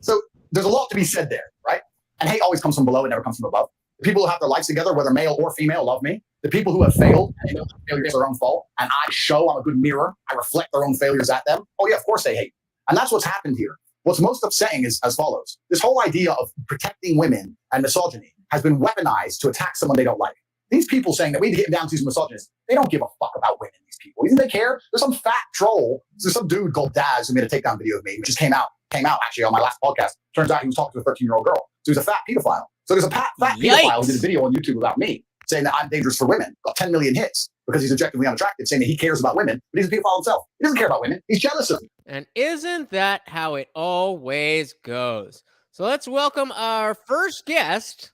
So there's a lot to be said there, right? And hate always comes from below. It never comes from above. The people who have their lives together, whether male or female, love me. The people who have failed, and they know failure is their own fault, and I show I'm a good mirror. I reflect their own failures at them. Oh yeah, of course they hate. And that's what's happened here. What's most upsetting is as follows. This whole idea of protecting women and misogyny has been weaponized to attack someone they don't like. These people saying that we need to get them down to some misogynists, they don't give a fuck about women, these people. Even they care. There's some fat troll. There's some dude called Daz who made a takedown video of me, which just came out actually on my last podcast. Turns out he was talking to a 13-year-old girl. So he's a fat pedophile. So there's a fat pedophile who did a video on YouTube about me saying that I'm dangerous for women. Got 10 million hits because he's objectively unattractive, saying that he cares about women, but he's a pedophile himself. He doesn't care about women. He's jealous of them. And isn't that how it always goes? So let's welcome our first guest,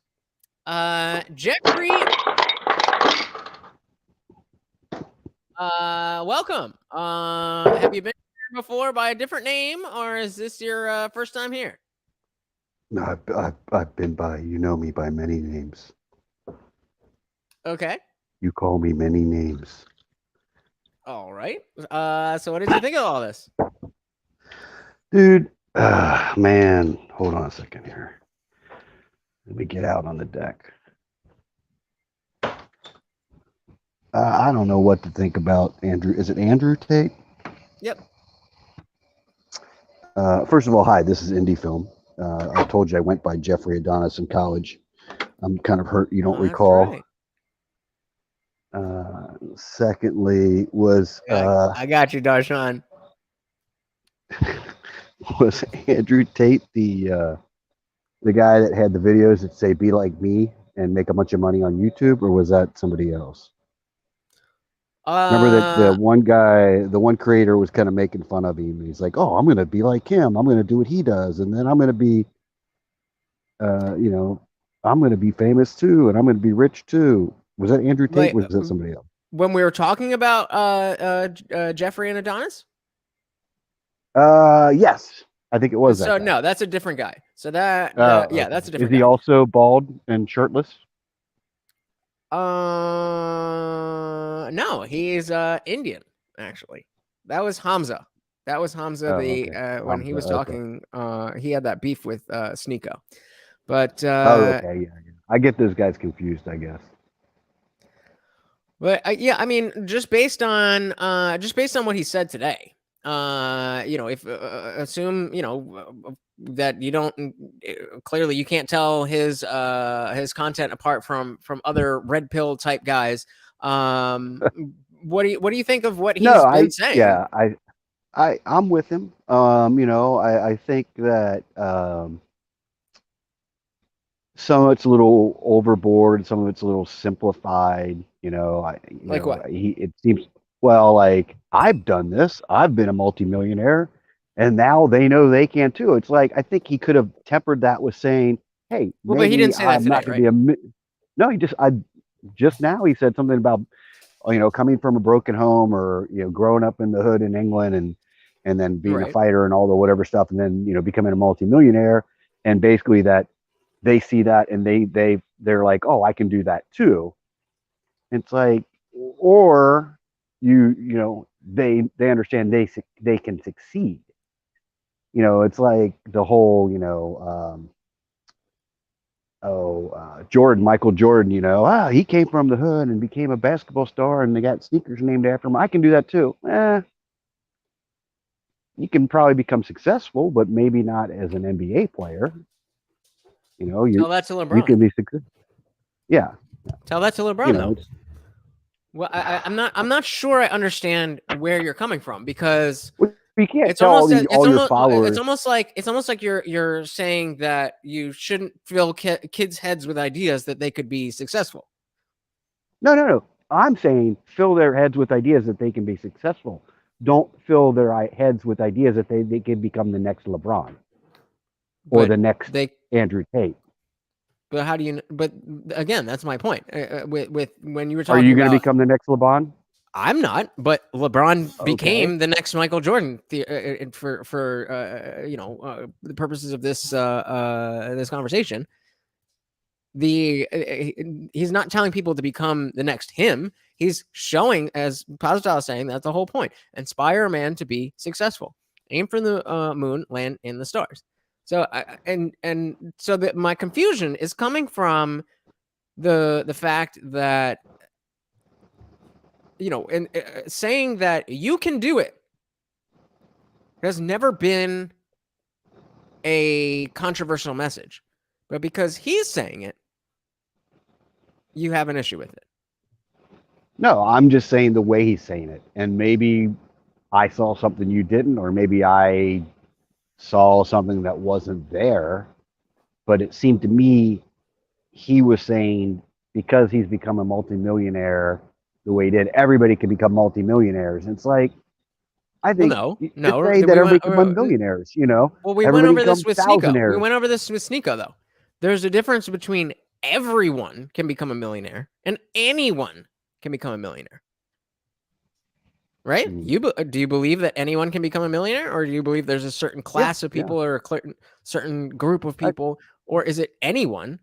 Jeffrey. Welcome. Have you been here before by a different name, or is this your first time here? No, I've been by, you know me by many names. Okay. You call me many names. All right. So what did you think of all this? Dude, man, hold on a second here. Let me get out on the deck. I don't know what to think about Andrew. Is it Andrew Tate? Yep. First of all, hi, this is Indie Film. I told you I went by Jeffrey Adonis in college. I'm kind of hurt you don't recall. Right. Secondly, was I got you, Darshan. Was Andrew Tate the guy that had the videos that say "Be like me" and make a bunch of money on YouTube, or was that somebody else? Remember that the one guy, the one creator, was kind of making fun of him. He's like, "Oh, I'm going to be like him. I'm going to do what he does, and then I'm going to be, I'm going to be famous too, and I'm going to be rich too." Was that Andrew Tate? Or was that somebody else? When we were talking about Jeffrey and Adonis? Yes, I think it was. So that guy. no, that's a different guy. So that yeah, that's a different. Is he guy. also bald and shirtless? No, he's Indian actually. That was Hamza. That was Hamza. When he was talking, he had that beef with Sneeko. But okay, yeah, I get those guys confused, I guess. But yeah, I mean, just based on what he said today, if assume that you don't clearly you can't tell his content apart from other red pill type guys. what do you think of what he's been saying? Yeah, I'm with him. You know, I think that some of it's a little overboard, some of it's a little simplified. You know, Like what? It seems like I've done this. I've been a multimillionaire, and now they know they can too. It's like I think he could have tempered that with saying, "Hey, Well, but he maybe didn't say that I'm not today, going to be a." No, just now he said something about coming from a broken home or growing up in the hood in England and then being a fighter and all the whatever stuff, and then becoming a multimillionaire, and basically that they see that and they're like, oh, I can do that too. It's like, or they understand they can succeed. It's like the whole Michael Jordan, he came from the hood and became a basketball star and they got sneakers named after him. I can do that too. You can probably become successful, but maybe not as an NBA player. Tell that to LeBron. You can be successful. Yeah. Tell that to LeBron, though. Well, I'm not sure I understand where you're coming from, because you can't tell all your followers. It's almost like you're saying that you shouldn't fill kids' heads with ideas that they could be successful. No. I'm saying fill their heads with ideas that they can be successful. Don't fill their heads with ideas that they can become the next LeBron or the next Andrew Tate. But how do you? But again, that's my point. With when you were talking, are you going to become the next LeBron? I'm not, but LeBron became the next Michael Jordan for the purposes of this this conversation. He's not telling people to become the next him. He's showing, as Pascal is saying, that's the whole point. Inspire a man to be successful. Aim for the moon, land in the stars. So so that my confusion is coming from the fact that saying that you can do it has never been a controversial message, but because he's saying it, you have an issue with it. No, I'm just saying the way he's saying it, and maybe I saw something you didn't, or maybe I saw something that wasn't there, but it seemed to me he was saying because he's become a multimillionaire the way he did, everybody can become multimillionaires. It's like, I think no, say that everybody can become millionaires, Well, we went over this with Sneeko. We went over this with Sneeko, though. There's a difference between everyone can become a millionaire and anyone can become a millionaire. Right? Do you believe that anyone can become a millionaire, or do you believe there's a certain class of people or a certain group of people, or is it anyone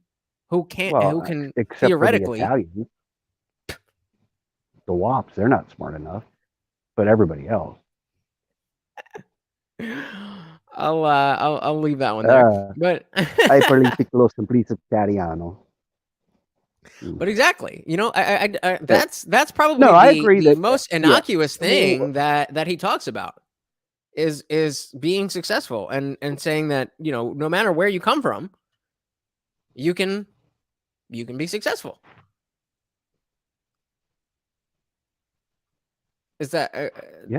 who can except theoretically? For the Italians, the WAPs, they're not smart enough, but everybody else. I'll leave that one there. But I politico semplice italiano. But exactly, that's probably I agree the that, most innocuous thing that he talks about is being successful and saying that, no matter where you come from, you can be successful. Is that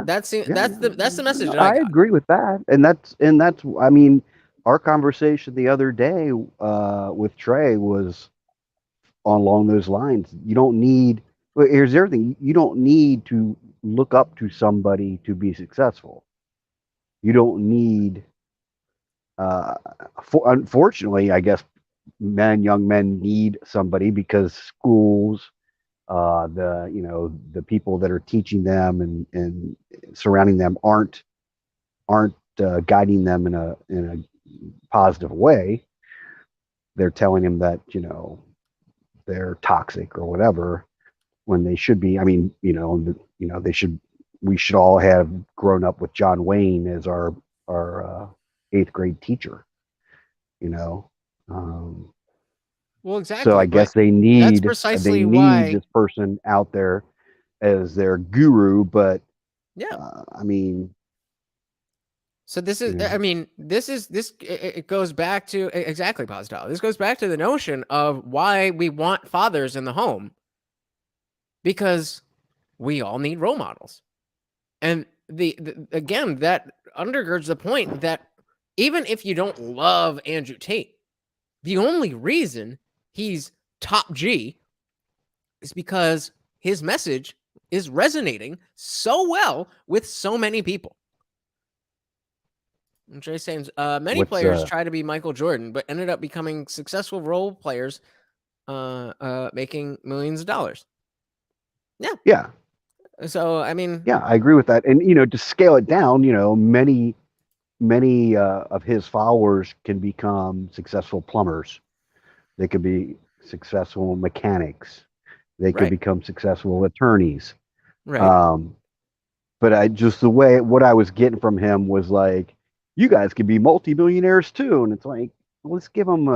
that's the message that I got. Agree with that, and that's I mean, our conversation the other day with Trey was along those lines. You don't need. Here's the other thing: you don't need to look up to somebody to be successful. You don't need. Unfortunately, I guess young men need somebody because schools. The people that are teaching them and surrounding them aren't guiding them in a positive way. They're telling them that they're toxic or whatever when they should be. I mean, we should all have grown up with John Wayne as our 8th grade teacher. Well, exactly. So I guess they need why this person out there as their guru, but I mean. So this is, it goes back to exactly, Pascal. This goes back to the notion of why we want fathers in the home, because we all need role models. And again, that undergirds the point that even if you don't love Andrew Tate, the only reason he's top G is because his message is resonating so well with so many people. And Trey saying many players try to be Michael Jordan, but ended up becoming successful role players, making millions of dollars. Yeah. Yeah. So, I mean, yeah, I agree with that. And, to scale it down, many of his followers can become successful plumbers. They could be successful mechanics. They could become successful attorneys. Right. But what I was getting from him was like, you guys could be multimillionaires too. And it's like, let's give them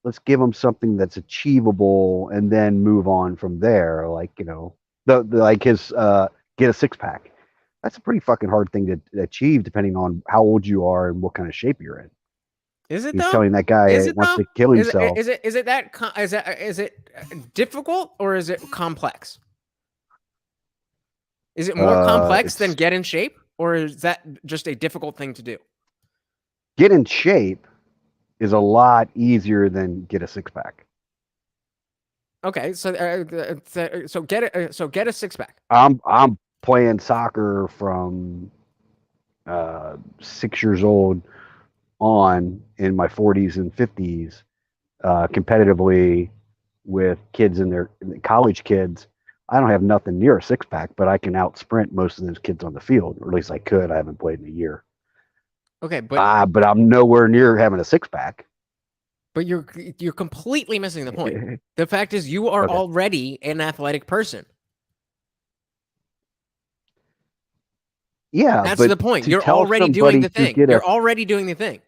let's give them something that's achievable and then move on from there. Like, like his get a six pack. That's a pretty fucking hard thing to achieve depending on how old you are and what kind of shape you're in. Is it He's though? telling that guy wants to kill himself. Is it difficult or is it complex? Is it more complex than get in shape, or is that just a difficult thing to do? Get in shape is a lot easier than get a six pack. Okay, so get a six pack. I'm playing soccer from 6 years old on in my 40s and 50s, competitively with kids in their college kids. I don't have nothing near a six pack, but I can out sprint most of those kids on the field, or at least I could. I haven't played in a year. Okay, but I'm nowhere near having a six pack. But you're completely missing the point. The fact is, you are already an athletic person. Yeah, that's the point. You're already doing the thing. You're already doing the thing.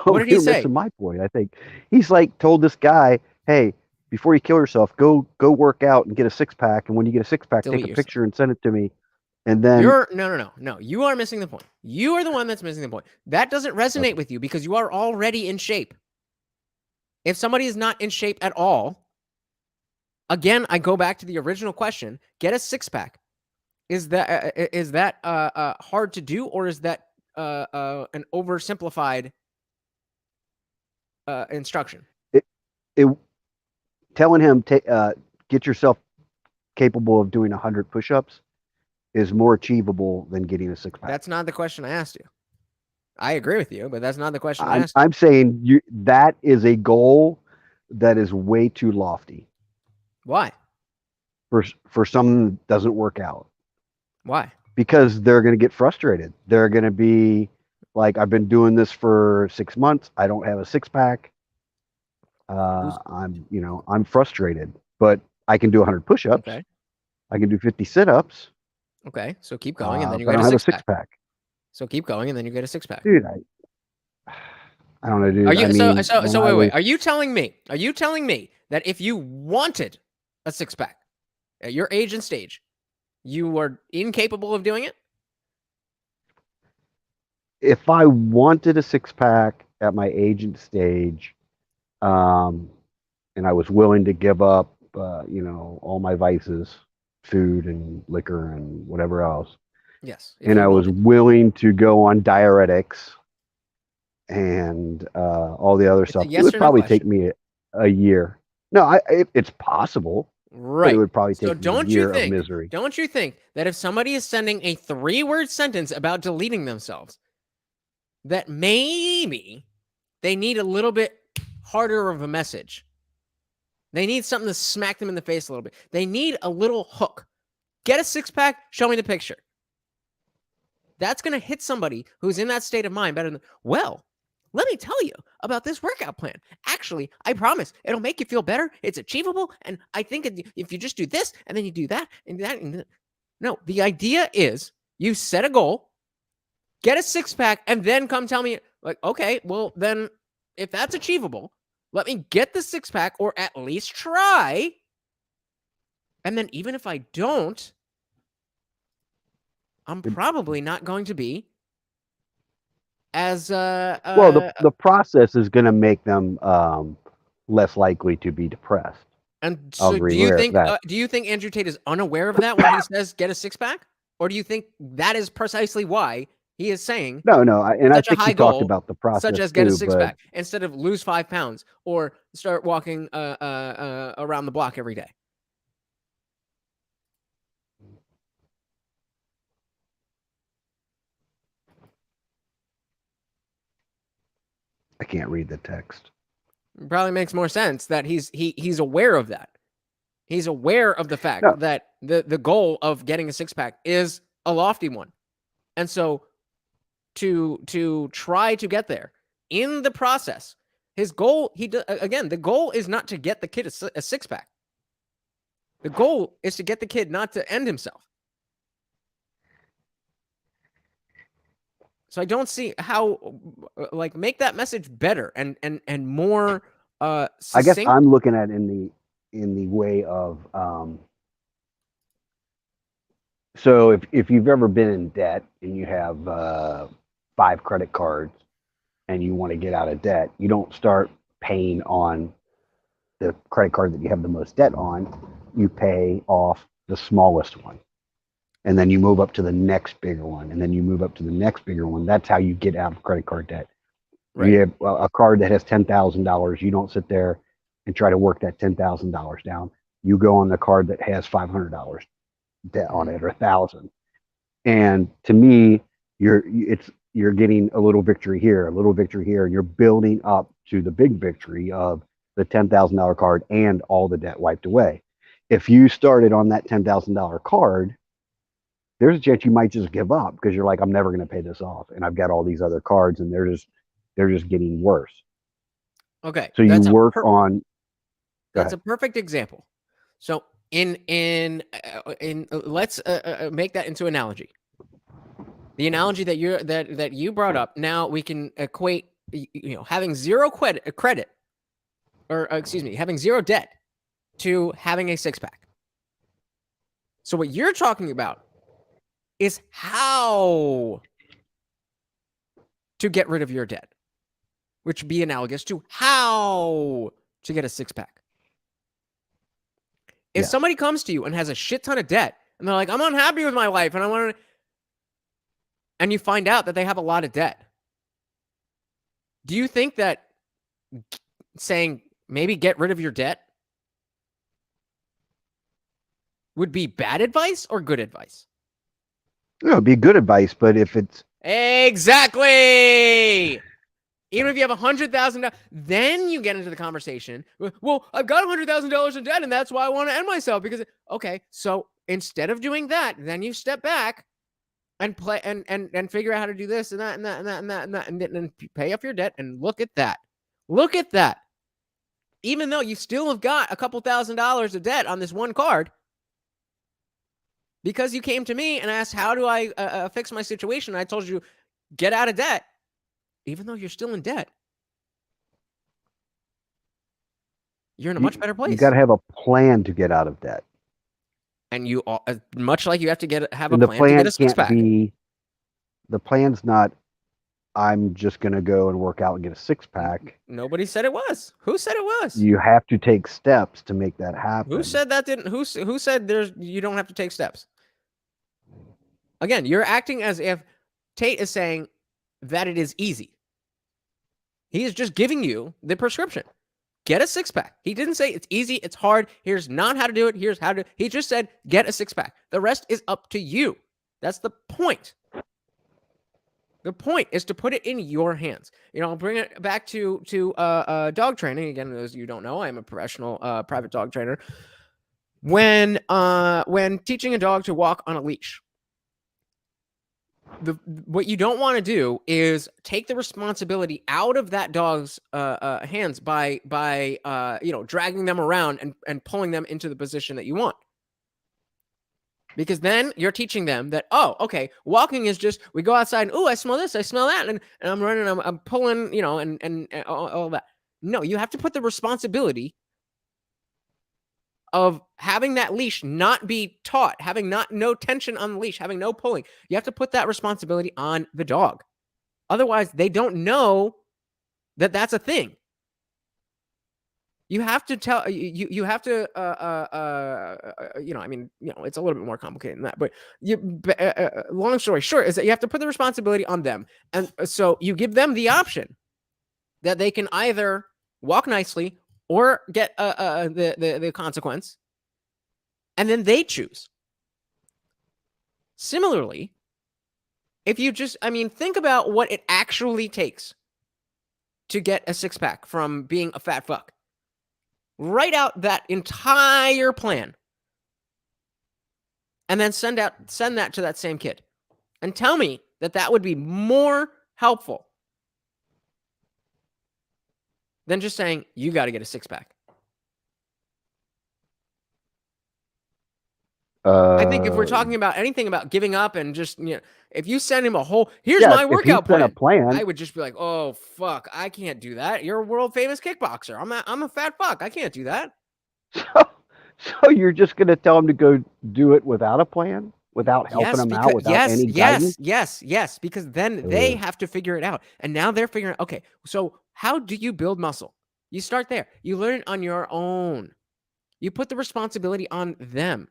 What did he say? Missing my point. I think he's like told this guy, "Hey, before you kill yourself, go work out and get a six pack. And when you get a six pack, take a picture and send it to me." And then no. You are missing the point. You are the one that's missing the point. That doesn't resonate with you because you are already in shape. If somebody is not in shape at all, again, I go back to the original question: get a six pack. Is that hard to do, or is that an oversimplified instruction? Telling him get yourself capable of doing 100 push-ups is more achievable than getting a six pack. That's not the question I asked you. I agree with you, but that's not the question I asked. I'm saying that is a goal that is way too lofty. Why? For someone that doesn't work out. Why? Because they're going to get frustrated. They're going to be like, I've been doing this for 6 months. I don't have a six pack. I'm frustrated, but I can do 100 push-ups. Okay. I can do 50 sit-ups. Okay, so keep going, and then you get a six pack. So keep going, and then you get a six pack. Dude, I don't know, dude. Are you wait? Are you telling me that if you wanted a six pack at your age and stage, you were incapable of doing it? If I wanted a six pack at my age and stage, and I was willing to give up, all my vices, food and liquor and whatever else. Yes. And I was willing to go on diuretics and all the other stuff. It would probably take me a year. No, it's possible. Right. It would probably take me a year of misery. Don't you think that if somebody is sending a 3-word sentence about deleting themselves, that maybe they need a little bit harder of a message? They need something to smack them in the face a little bit. They need a little hook. Get a six pack, show me the picture. That's going to hit somebody who's in that state of mind better than, well, let me tell you about this workout plan. Actually, I promise it'll make you feel better. It's achievable. And I think if you just do this and then you do that and that. And no, the idea is you set a goal, get a six pack, and then come tell me, like, okay, well, then if that's achievable, let me get the six pack or at least try. And then even if I don't, I'm probably not going to be as well, the process is going to make them less likely to be depressed. And so do you think Andrew Tate is unaware of that when he says get a six-pack? Or do you think that is precisely why he is saying no, and I think he talked goal, about the process such as get a too, six-pack instead of lose 5 pounds or start walking around the block every day? I can't read the text. It probably makes more sense that he's aware of that. He's aware of the fact that the goal of getting a six-pack is a lofty one. And so to try to get there in the process, his goal, the goal is not to get the kid a six-pack. The goal is to get the kid not to end himself. So I don't see how, make that message better and more succinct. I guess I'm looking at it in the way of, so if you've ever been in debt and you have 5 credit cards and you want to get out of debt, you don't start paying on the credit card that you have the most debt on. You pay off the smallest one. And then you move up to the next bigger one. And then you move up to the next bigger one. That's how you get out of credit card debt. Right. You have a card that has $10,000. You don't sit there and try to work that $10,000 down. You go on the card that has $500 debt on it, or $1,000. And to me, you're getting a little victory here, a little victory here, and you're building up to the big victory of the $10,000 card and all the debt wiped away. If you started on that $10,000 card, there's a chance you might just give up because you're like, I'm never going to pay this off, and I've got all these other cards, and they're just getting worse. Okay. So you work on. That's a perfect example. So in let's make that into analogy. The analogy that you brought up. Now we can equate, having zero credit, or having zero debt to having a six-pack. So what you're talking about is how to get rid of your debt, which would be analogous to how to get a six-pack. If somebody comes to you and has a shit ton of debt, and they're like, I'm unhappy with my life, and I want to, and you find out that they have a lot of debt, do you think that saying maybe get rid of your debt would be bad advice or good advice? It would be good advice, but if it's exactly, even if you have $100,000, then you get into the conversation. Well, I've got $100,000 in debt, and that's why I want to end myself. Because so instead of doing that, then you step back and play and figure out how to do this and that and that and that and that and that, and then pay off your debt. And look at that. Look at that. Even though you still have got a couple $1,000s of debt on this one card, because you came to me and asked, how do I fix my situation? And I told you, get out of debt, even though you're still in debt. You're in a much better place. You got to have a plan to get out of debt. And you, much like you have to have a and the plan to get a six-pack. The plan's not, I'm just going to go and work out and get a six-pack. Nobody said it was. Who said it was? You have to take steps to make that happen. Who said that didn't? Who said you don't have to take steps? Again, you're acting as if Tate is saying that it is easy. He is just giving you the prescription. Get a six-pack. He didn't say it's easy, it's hard. Here's not how to do it. Here's how to. He just said get a six-pack. The rest is up to you. That's the point. The point is to put it in your hands. I'll bring it back to dog training. Again, as you don't know, I'm a professional private dog trainer. When teaching a dog to walk on a leash, what you don't want to do is take the responsibility out of that dog's hands by dragging them around and pulling them into the position that you want. Because then you're teaching them that, walking is just, we go outside and, I smell this, I smell that, and I'm running, I'm pulling, and all that. No, you have to put the responsibility of having that leash not be taught, having no tension on the leash, having no pulling. You have to put that responsibility on the dog. Otherwise, they don't know that that's a thing. You have to tell you have to I mean, it's a little bit more complicated than that, but long story short is that you have to put the responsibility on them, and so you give them the option that they can either walk nicely or get the consequence, and then they choose. Similarly, if you just, think about what it actually takes to get a six-pack from being a fat fuck. Write out that entire plan and then send that to that same kid and tell me that would be more helpful than just saying, you got to get a six-pack. I think if we're talking about anything about giving up and just, if you send him a whole, here's my workout plan, I would just be like, oh, fuck, I can't do that. You're a world famous kickboxer. I'm a fat fuck. I can't do that. So you're just going to tell him to go do it without a plan, without helping him out, without any guidance? Yes, because then they have to figure it out. And now they're figuring out, okay, so how do you build muscle? You start there. You learn it on your own. You put the responsibility on them.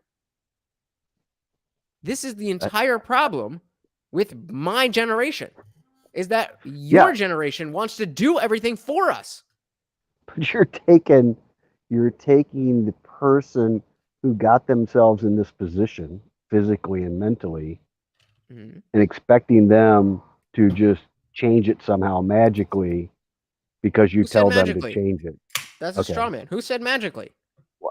This is the entire problem with my generation, is that your generation wants to do everything for us. But you're taking the person who got themselves in this position physically and mentally and expecting them to just change it somehow magically because you tell them to change it. That's a straw man. Who said magically?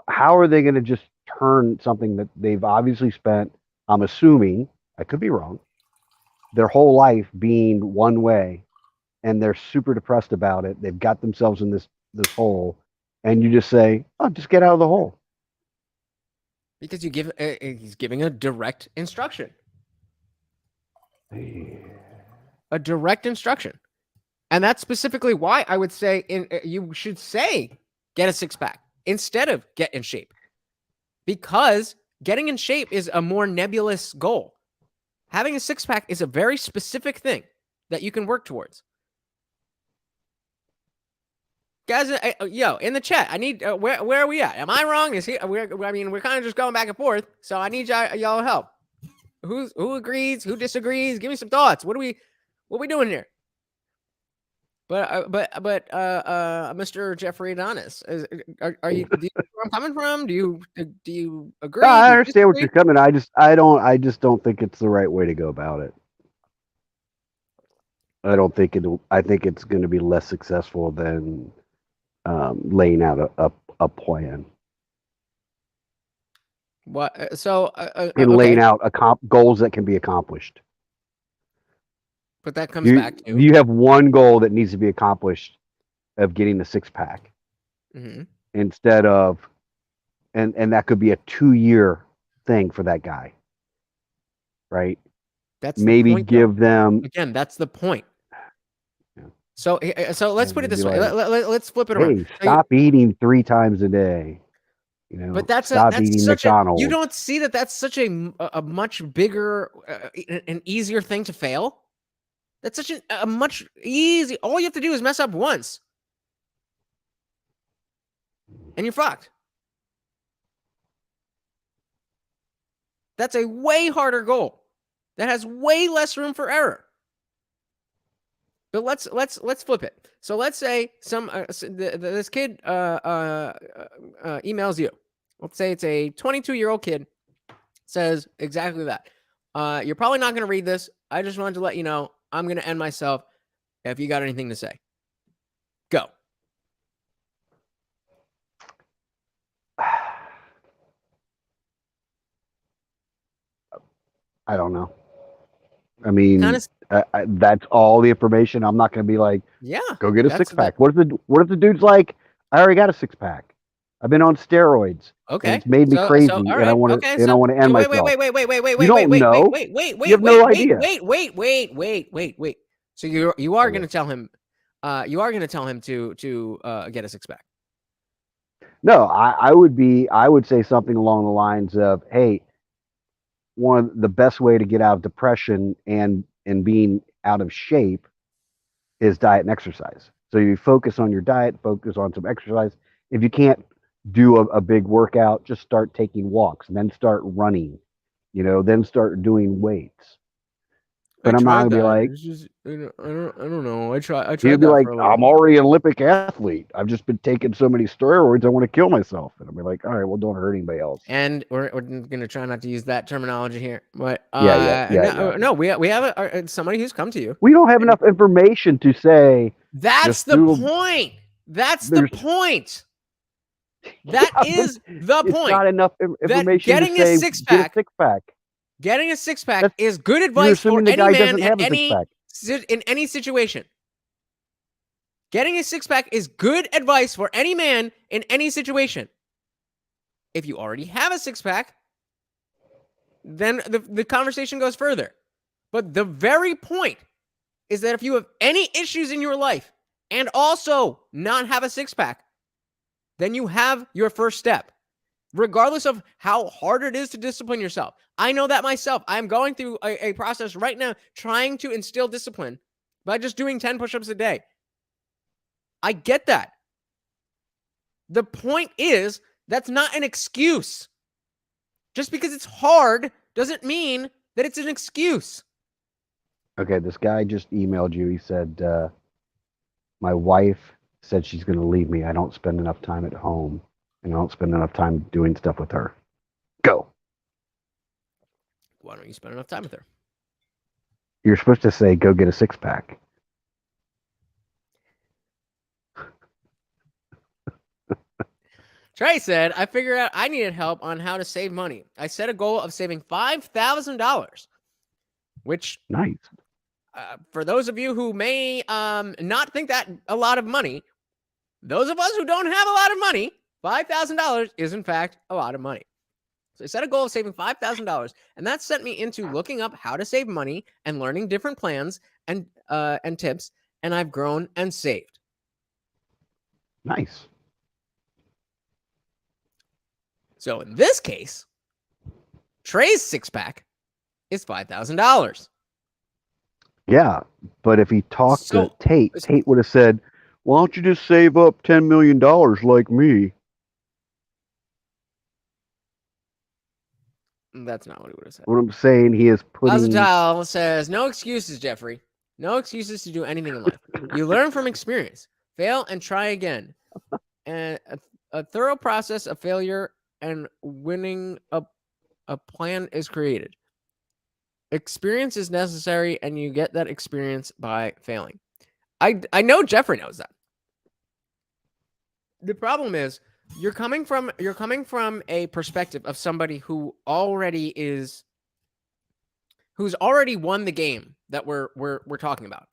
How are they going to just turn something that they've obviously spent, I'm assuming, I could be wrong, their whole life being one way, and they're super depressed about it. They've got themselves in this hole, and you just say, "Oh, just get out of the hole." Because you give he's giving a direct instruction. A direct instruction. And that's specifically why I would say you should say get a six-pack instead of get in shape. Because getting in shape is a more nebulous goal. Having a six-pack is a very specific thing that you can work towards. Guys, in the chat, I need where are we at? Am I wrong? We're kind of just going back and forth, so I need y'all help. Who agrees? Who disagrees? Give me some thoughts. What are we doing here? But Mr. Jeffrey Adonis, are you? Do you know where I'm coming from? Do you agree? No, I understand what you're coming. I just don't think it's the right way to go about it. I don't think I think it's going to be less successful than laying out a plan. What? So and laying out goals that can be accomplished. But that comes back to you have one goal that needs to be accomplished of getting the six-pack instead of, and that could be a 2-year thing for that guy, right? That's maybe the point, give them again. That's the point. Yeah. So let's put it this way. Let's flip it around. Hey, stop eating 3 times a day. But that's eating such McDonald's. You don't see that's such a much bigger, an easier thing to fail. That's such a much easy. All you have to do is mess up once, and you're fucked. That's a way harder goal that has way less room for error. But let's flip it. So let's say this kid emails you. Let's say it's a 22-year-old kid. Says exactly that. You're probably not going to read this. I just wanted to let you know I'm going to end myself. If you got anything to say, go. I don't know. I mean, that's all the information. I'm not going to be like, go get a six-pack. What if the dude's like, I already got a six-pack. I've been on steroids. Okay, it's made me crazy, and I want to end myself. Wait. You don't know. You have no idea. Wait. So you are going to tell him, to get a six-pack. No, I would say something along the lines of, hey, one of the best way to get out of depression and being out of shape is diet and exercise. So you focus on your diet, focus on some exercise, if you can't do a big workout, just start taking walks and then start running, then start doing weights. But I'm not gonna be like, It's just, I don't know. I tried he'll be that like, for a little I'm bit. already an Olympic athlete. I've just been taking so many steroids, I want to kill myself. And I'll be like, all right, well, don't hurt anybody else. And we're going to try not to use that terminology here. But yeah. we have somebody who's come to you. We don't have enough information to say. That's the point. That's the point. That is the point. It's not enough information getting to say, a six-pack. Getting a six-pack is good advice for any man in any situation. Getting a six-pack is good advice for any man in any situation. If you already have a six-pack, then the conversation goes further. But the very point is that if you have any issues in your life and also not have a six-pack, then you have your first step. Regardless of how hard it is to discipline yourself. I know that myself. I'm going through a process right now trying to instill discipline by just doing 10 push-ups a day. I get that. The point is, that's not an excuse. Just because it's hard doesn't mean that it's an excuse. Okay, this guy just emailed you. He said, my wife said she's going to leave me. I don't spend enough time at home. And I don't spend enough time doing stuff with her. Go. Why don't you spend enough time with her? You're supposed to say, go get a six-pack. Trey said, I figured out I needed help on how to save money. I set a goal of saving $5,000, which, nice. For those of you who may not think that a lot of money, those of us who don't have a lot of money, $5,000 is, in fact, a lot of money. So I set a goal of saving $5,000, and that sent me into looking up how to save money and learning different plans and tips, and I've grown and saved. Nice. So in this case, Trey's six-pack is $5,000. Yeah, but if he talked to Tate would have said, why don't you just save up $10 million like me? That's not what he would have said. What I'm saying, he is putting... Azatile says, no excuses, Jeffrey. No excuses to do anything in life. You learn from experience. Fail and try again. And a thorough process of failure and winning a plan is created. Experience is necessary, and you get that experience by failing. I know Jeffrey knows that. The problem is you're coming from a perspective of somebody who's already won the game that we're talking about.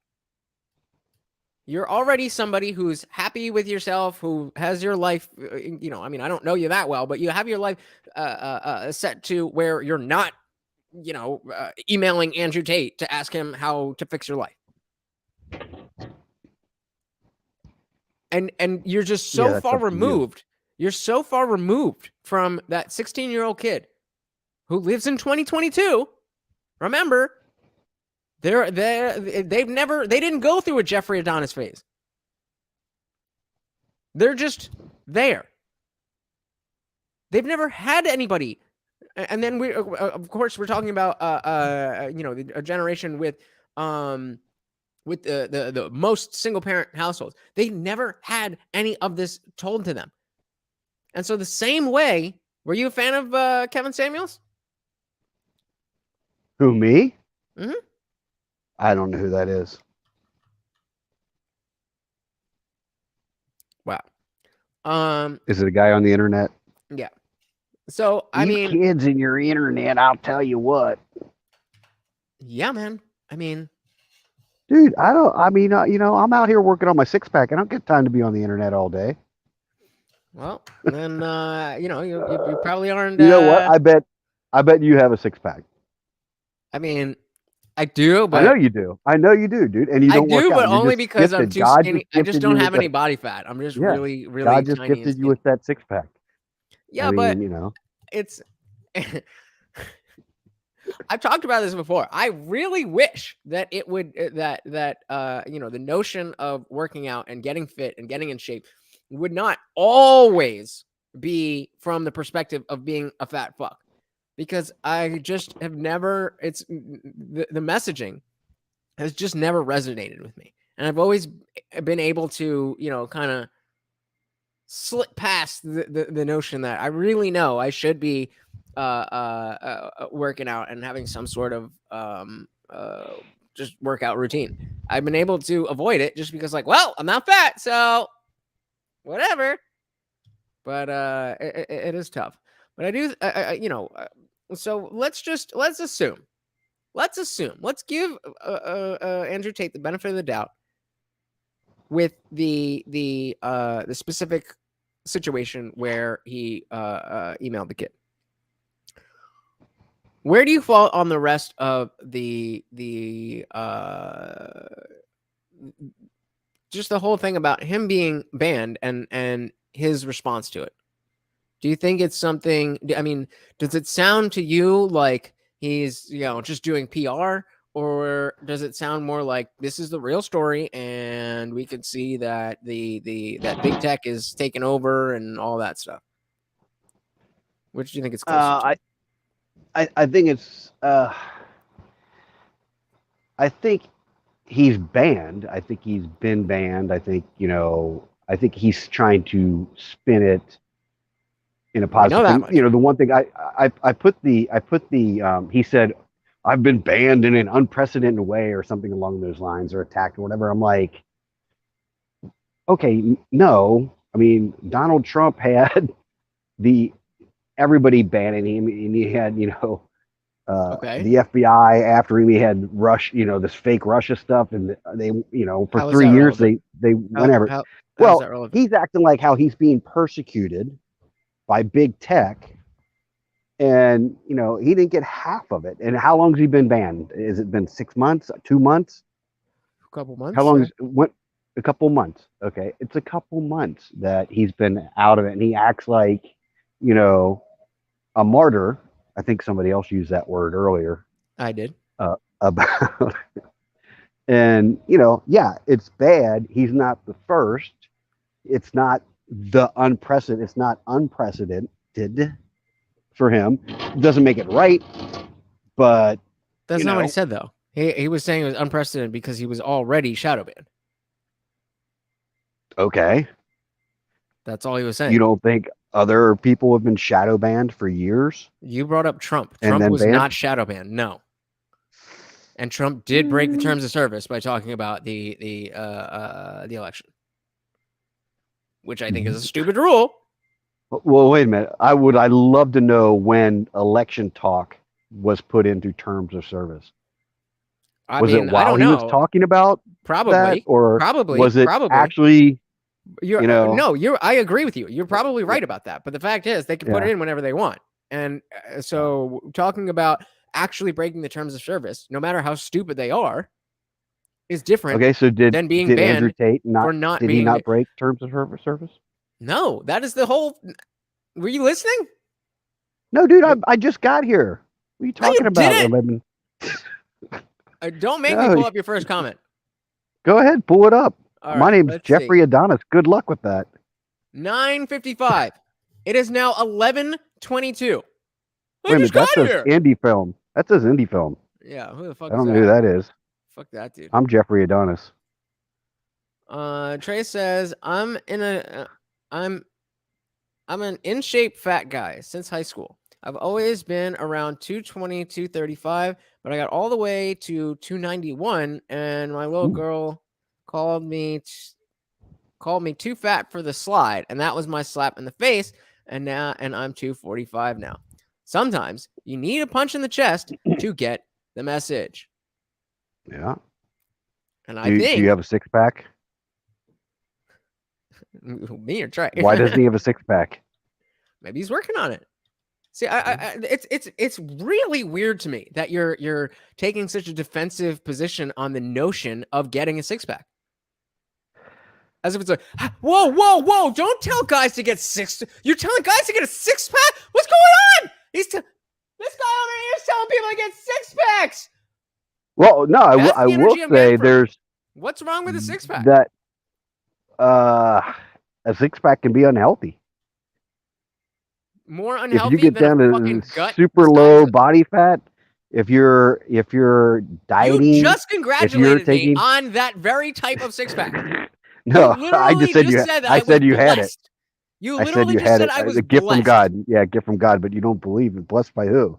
You're already somebody who's happy with yourself, who has your life, I don't know you that well, but you have your life set to where you're not, emailing Andrew Tate to ask him how to fix your life. And you're just so far removed. You're so far removed from that 16-year-old kid who lives in 2022. Remember, they didn't go through a Jeffrey Adonis phase. They're just there. They've never had anybody. And then of course, we're talking about a generation with the most single parent households. They never had any of this told to them. And so the same way, were you a fan of Kevin Samuels? Who, me? Mm-hmm. I don't know who that is. Wow. Is it a guy on the internet? Yeah. So, you kids in your internet, I'll tell you what. Yeah, man. Dude, I'm out here working on my six-pack. I don't get time to be on the internet all day. Well, then, you probably aren't. You know what? I bet you have a six-pack. I do, but I know you do, dude. And you don't work out. But only because I'm too skinny. I just don't have any body fat. I'm just really, really God just tiny gifted you with that six-pack. Yeah, but it's. I've talked about this before. I really wish that it would the notion of working out and getting fit and getting in shape would not always be from the perspective of being a fat fuck, because I just have never, it's the messaging has just never resonated with me. And I've always been able to, kind of slip past the notion that I really know I should be working out and having some sort of just workout routine. I've been able to avoid it just because, like, well, I'm not fat, so whatever. But it is tough. But I do, so let's assume. Let's give Andrew Tate the benefit of the doubt with the specific situation where he emailed the kid. Where do you fall on the rest of the just the whole thing about him being banned and his response to it? Do you think it's something? I mean, does it sound to you like he's just doing PR, or does it sound more like this is the real story and we can see that that big tech is taking over and all that stuff? Which do you think it's closer to? I think it's I think he's banned. I think he's been banned. I think I think he's trying to spin it in a positive thing. The one thing I put the he said, I've been banned in an unprecedented way or something along those lines, or attacked or whatever. I'm like, okay, no. I mean, Donald Trump had everybody banning him, and he had, the FBI after him. He had this fake Russia stuff, and they, for 3 years they whenever. Well, he's acting like how he's being persecuted by big tech, and he didn't get half of it. And how long has he been banned? Has it been 6 months, 2 months, a couple months? How long? A couple months. Okay, it's a couple months that he's been out of it, and he acts like a martyr. I think somebody else used that word earlier. I did. About and it's bad. He's not the first. It's not unprecedented. It's not unprecedented for him. It doesn't make it right, but that's not what he said, though. He was saying it was unprecedented because he was already shadow banned. Okay. That's all he was saying. You don't think other people have been shadow banned for years? You brought up Trump. Trump was not shadow banned. No. And Trump did break the terms of service by talking about the election, which I think is a stupid rule. Well, wait a minute. I'd love to know when election talk was put into terms of service. Was it while he was talking about that, or was it actually? I agree with you. You're probably right about that. But the fact is, they can put it in whenever they want. And so, talking about actually breaking the terms of service, no matter how stupid they are, is different. Okay, so than being banned Andrew Tate did he not break terms of service? No, that is the whole. Were you listening? No, dude. I just got here. What are you talking about? Don't make me pull up your first comment. Go ahead, pull it up. All My right, name's let's Jeffrey see. Adonis. Good luck with that. 9:55. It is now 11:22. Wait a minute, that says indie film. That says indie film. Yeah, who the fuck? I don't know who that is. Fuck that dude. I'm Jeffrey Adonis. Trey says I'm an in shape fat guy since high school. I've always been around 220, 235, but I got all the way to 291, and my little girl called me too fat for the slide, and that was my slap in the face. And I'm 245 now. Sometimes you need a punch in the chest to get the message. Yeah. And do you have a six pack? Me or Trey? Why doesn't he have a six pack? Maybe he's working on it. See, it's really weird to me that you're taking such a defensive position on the notion of getting a six pack. As if it's like, whoa! Don't tell guys to get six. You're telling guys to get a six pack? What's going on? This guy over here is telling people to get six packs. Well, no, I will say there's. What's wrong with a six pack? That a six-pack can be unhealthy. More If unhealthy you get than down a to fucking gut. super low body fat, if you're dieting, You just if you're congratulated me taking on that very type of six pack. no, You I literally just said you. said that I I was said you had it. blessed. You I said literally you just had said it. I was A gift from blessed. God. Yeah, a gift from God, but you don't believe it. Blessed by who?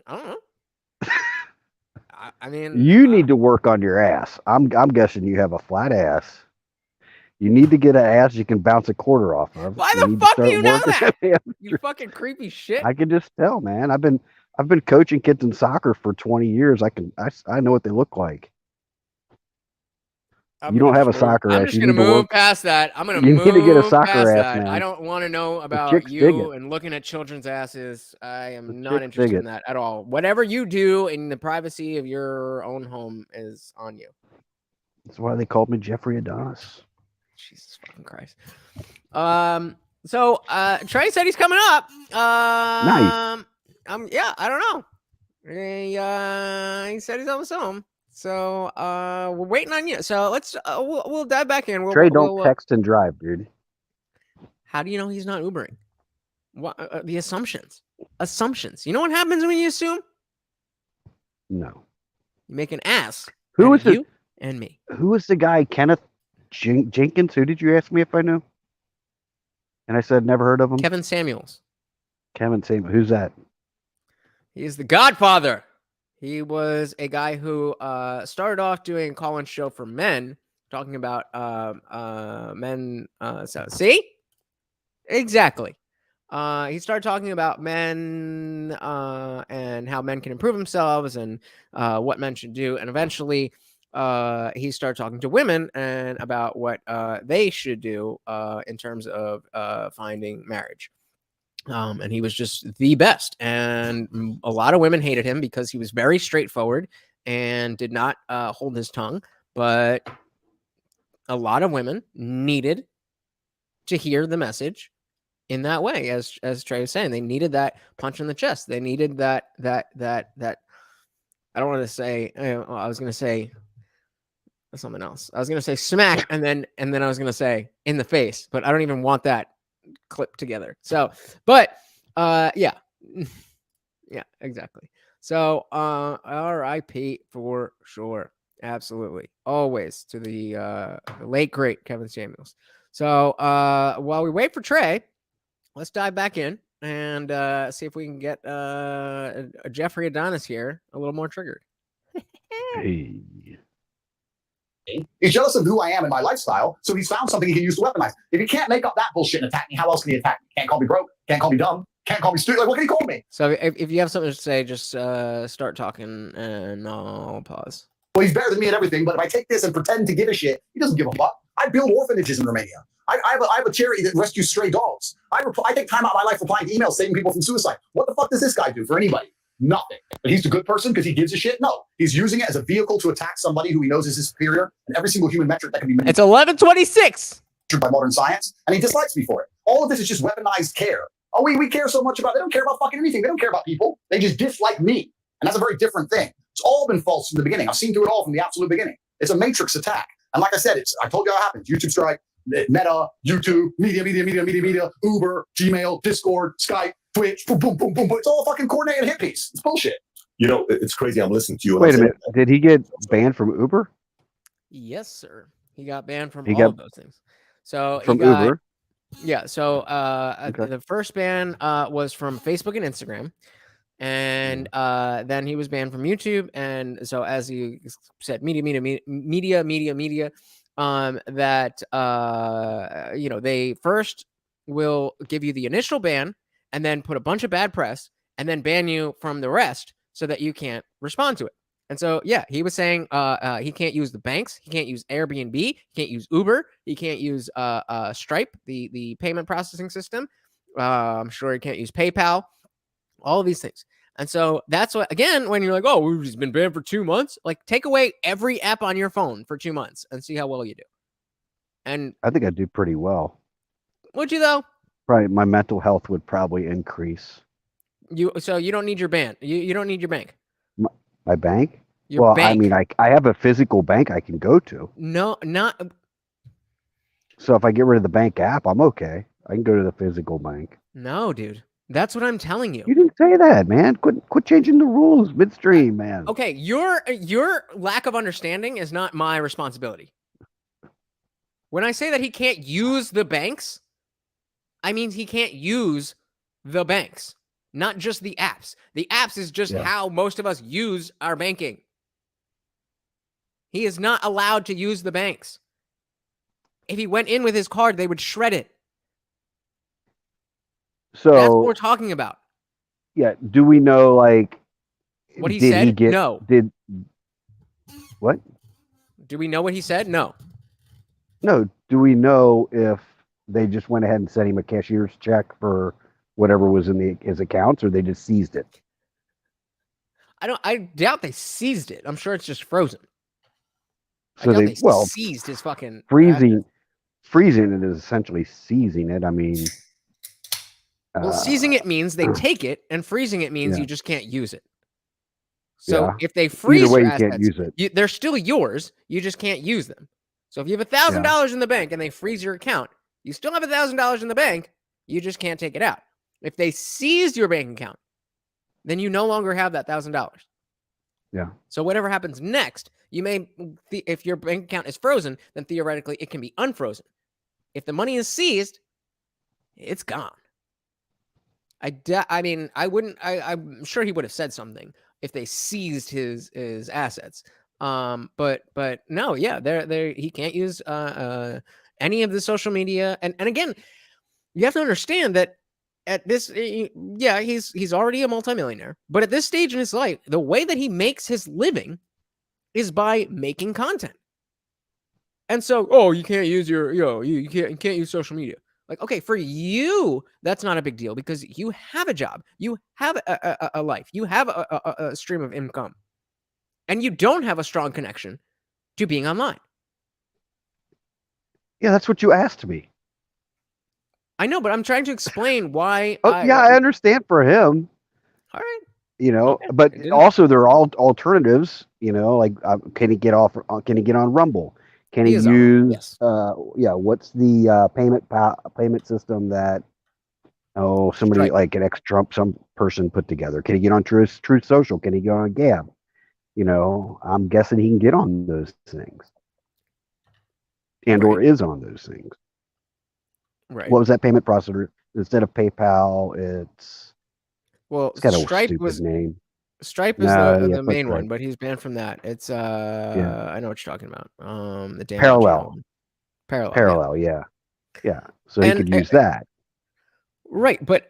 I don't know. I mean, You need to work on your ass. I'm guessing you have a flat ass. You need to get an ass you can bounce a quarter off of. why You the need to fuck do start you know working that? that You fucking creepy shit. I can just tell, man. I've been coaching kids in soccer for 20 years. I know what they look like. You don't have a soccer I'm ass. just You gonna need to move work. past that. I'm gonna You need to get a move soccer past ass, that. man. I don't want to know about chicks dig you it. and looking at children's asses. I am not chicks interested dig in it. that at all. Whatever you do in the privacy of your own home is on you. That's why they called me Jeffrey Adonis. Jesus fucking Christ. So Trey said he's coming up. Nice. Yeah, I don't know. He said he's almost home. So we're waiting on you. So let's we'll dive back in. Trey, don't text and drive, dude. How do you know he's not Ubering? What the assumptions? Assumptions. You know what happens when you assume? No. You make an ass. Who was you and me? Who was the guy? Kenneth Jenkins. Who did you ask me if I knew? And I said never heard of him. Kevin Samuels. Kevin Samuels. Who's that? He is the Godfather. He was a guy who started off doing a call-in show for men, talking about men. See? Exactly. He started talking about men and how men can improve themselves and what men should do. And eventually he started talking to women and about what they should do in terms of finding marriage. And he was just the best. And a lot of women hated him because he was very straightforward and did not hold his tongue. But a lot of women needed to hear the message in that way, as Trey was saying. They needed that punch in the chest. They needed that I don't want to say, I was going to say something else. I was going to say smack and then I was going to say in the face, but I don't even want that clip together. So, but yeah, exactly. So RIP for sure. Absolutely. Always to the late great Kevin Samuels. So while we wait for Trey, let's dive back in and see if we can get a Jeffrey Adonis here a little more triggered. Hey. He's jealous of who I am and my lifestyle, so he's found something he can use to weaponize. If he can't make up that bullshit and attack me, how else can he attack me? Can't call me broke, can't call me dumb, can't call me stupid. Like, what can he call me? So if you have something to say, just start talking and I'll pause. Well, he's better than me at everything, but if I take this and pretend to give a shit, he doesn't give a fuck. I build orphanages in Romania. I have a charity that rescues stray dogs. I take time out of my life replying to emails saving people from suicide. What the fuck does this guy do for anybody? Nothing. But he's a good person because he gives a shit? No. He's using it as a vehicle to attack somebody who he knows is his superior, and every single human metric that can be It's 11:26 by modern science, and he dislikes me for it. All of this is just weaponized care. Oh, we care so much about, they don't care about fucking anything. They don't care about people. They just dislike me. And that's a very different thing. It's all been false from the beginning. I've seen through it all from the absolute beginning. It's a matrix attack. And like I said, I told you how it happens. YouTube strike, Meta, YouTube, media, Uber, Gmail, Discord, Skype, Twitch, boom, boom, boom, boom, boom. It's all a fucking coordinated hit piece. It's bullshit. You know, it's crazy. I'm listening to you. Wait a minute. Did he get banned from Uber? Yes, sir. He got banned from He all got of those things. So from he got, Uber. Yeah. So Okay. the first ban was from Facebook and Instagram. And then he was banned from YouTube. And so as he said, media, that they first will give you the initial ban and then put a bunch of bad press and then ban you from the rest so that you can't respond to it. And so, yeah, he was saying he can't use the banks. He can't use Airbnb. He can't use Uber. He can't use Stripe, the payment processing system. I'm sure he can't use PayPal. All of these things. And so that's what, again, when you're like, oh, he's been banned for 2 months, like take away every app on your phone for 2 months and see how well you do. And I think I do pretty well. Would you though? Right. My mental health would probably increase. So you don't need your ban. You don't need your bank. My bank? Your bank. I mean, I have a physical bank I can go to. No, not. So if I get rid of the bank app, I'm okay. I can go to the physical bank. No, dude. That's what I'm telling you. You didn't say that, man. Quit changing the rules midstream, man. Okay, your lack of understanding is not my responsibility. When I say that he can't use the banks, I mean he can't use the banks, not just the apps. The apps is just how most of us use our banking. He is not allowed to use the banks. If he went in with his card, they would shred it. So that's what we're talking about. Yeah. Do we know, like, what he said? No. What? Do we know what he said? No. No. Do we know if they just went ahead and sent him a cashier's check for whatever was in his accounts, or they just seized it? I doubt they seized it. I'm sure it's just frozen. So they seized his fucking freezing it is essentially seizing it. I mean, well, seizing it means they take it, and freezing it means you just can't use it. So if they freeze either way, your you assets, can't use it. They're still yours. You just can't use them. So if you have $1,000 in the bank and they freeze your account, you still have $1,000 in the bank. You just can't take it out. If they seized your bank account, then you no longer have that $1,000. Yeah. So whatever happens next, you may, if your bank account is frozen, then theoretically it can be unfrozen. If the money is seized, it's gone. I'm sure he would have said something if they seized his assets. But no, he can't use any of the social media. And again, you have to understand that at this, he's already a multimillionaire, but at this stage in his life, the way that he makes his living is by making content. And so, you can't use you can't use social media. Like, okay, for you, that's not a big deal because you have a job, you have a life, you have a stream of income, and you don't have a strong connection to being online. Yeah, that's what you asked me. I know, but I'm trying to explain why. I understand for him. All right. But also there are all alternatives. Like can he get off? Can he get on Rumble? Can he use? What's the payment system that? Somebody Stripe. like an ex-Trump, some person put together. Can he get on Truth Social? Can he get on Gab? I'm guessing he can get on those things, or is on those things. Right. What was that payment processor? Instead of PayPal, it's got a stupid name. Stripe is the main one, but he's banned from that. It's I know what you're talking about. The damage Parallel. Parallel, yeah. So he could use that. Right, but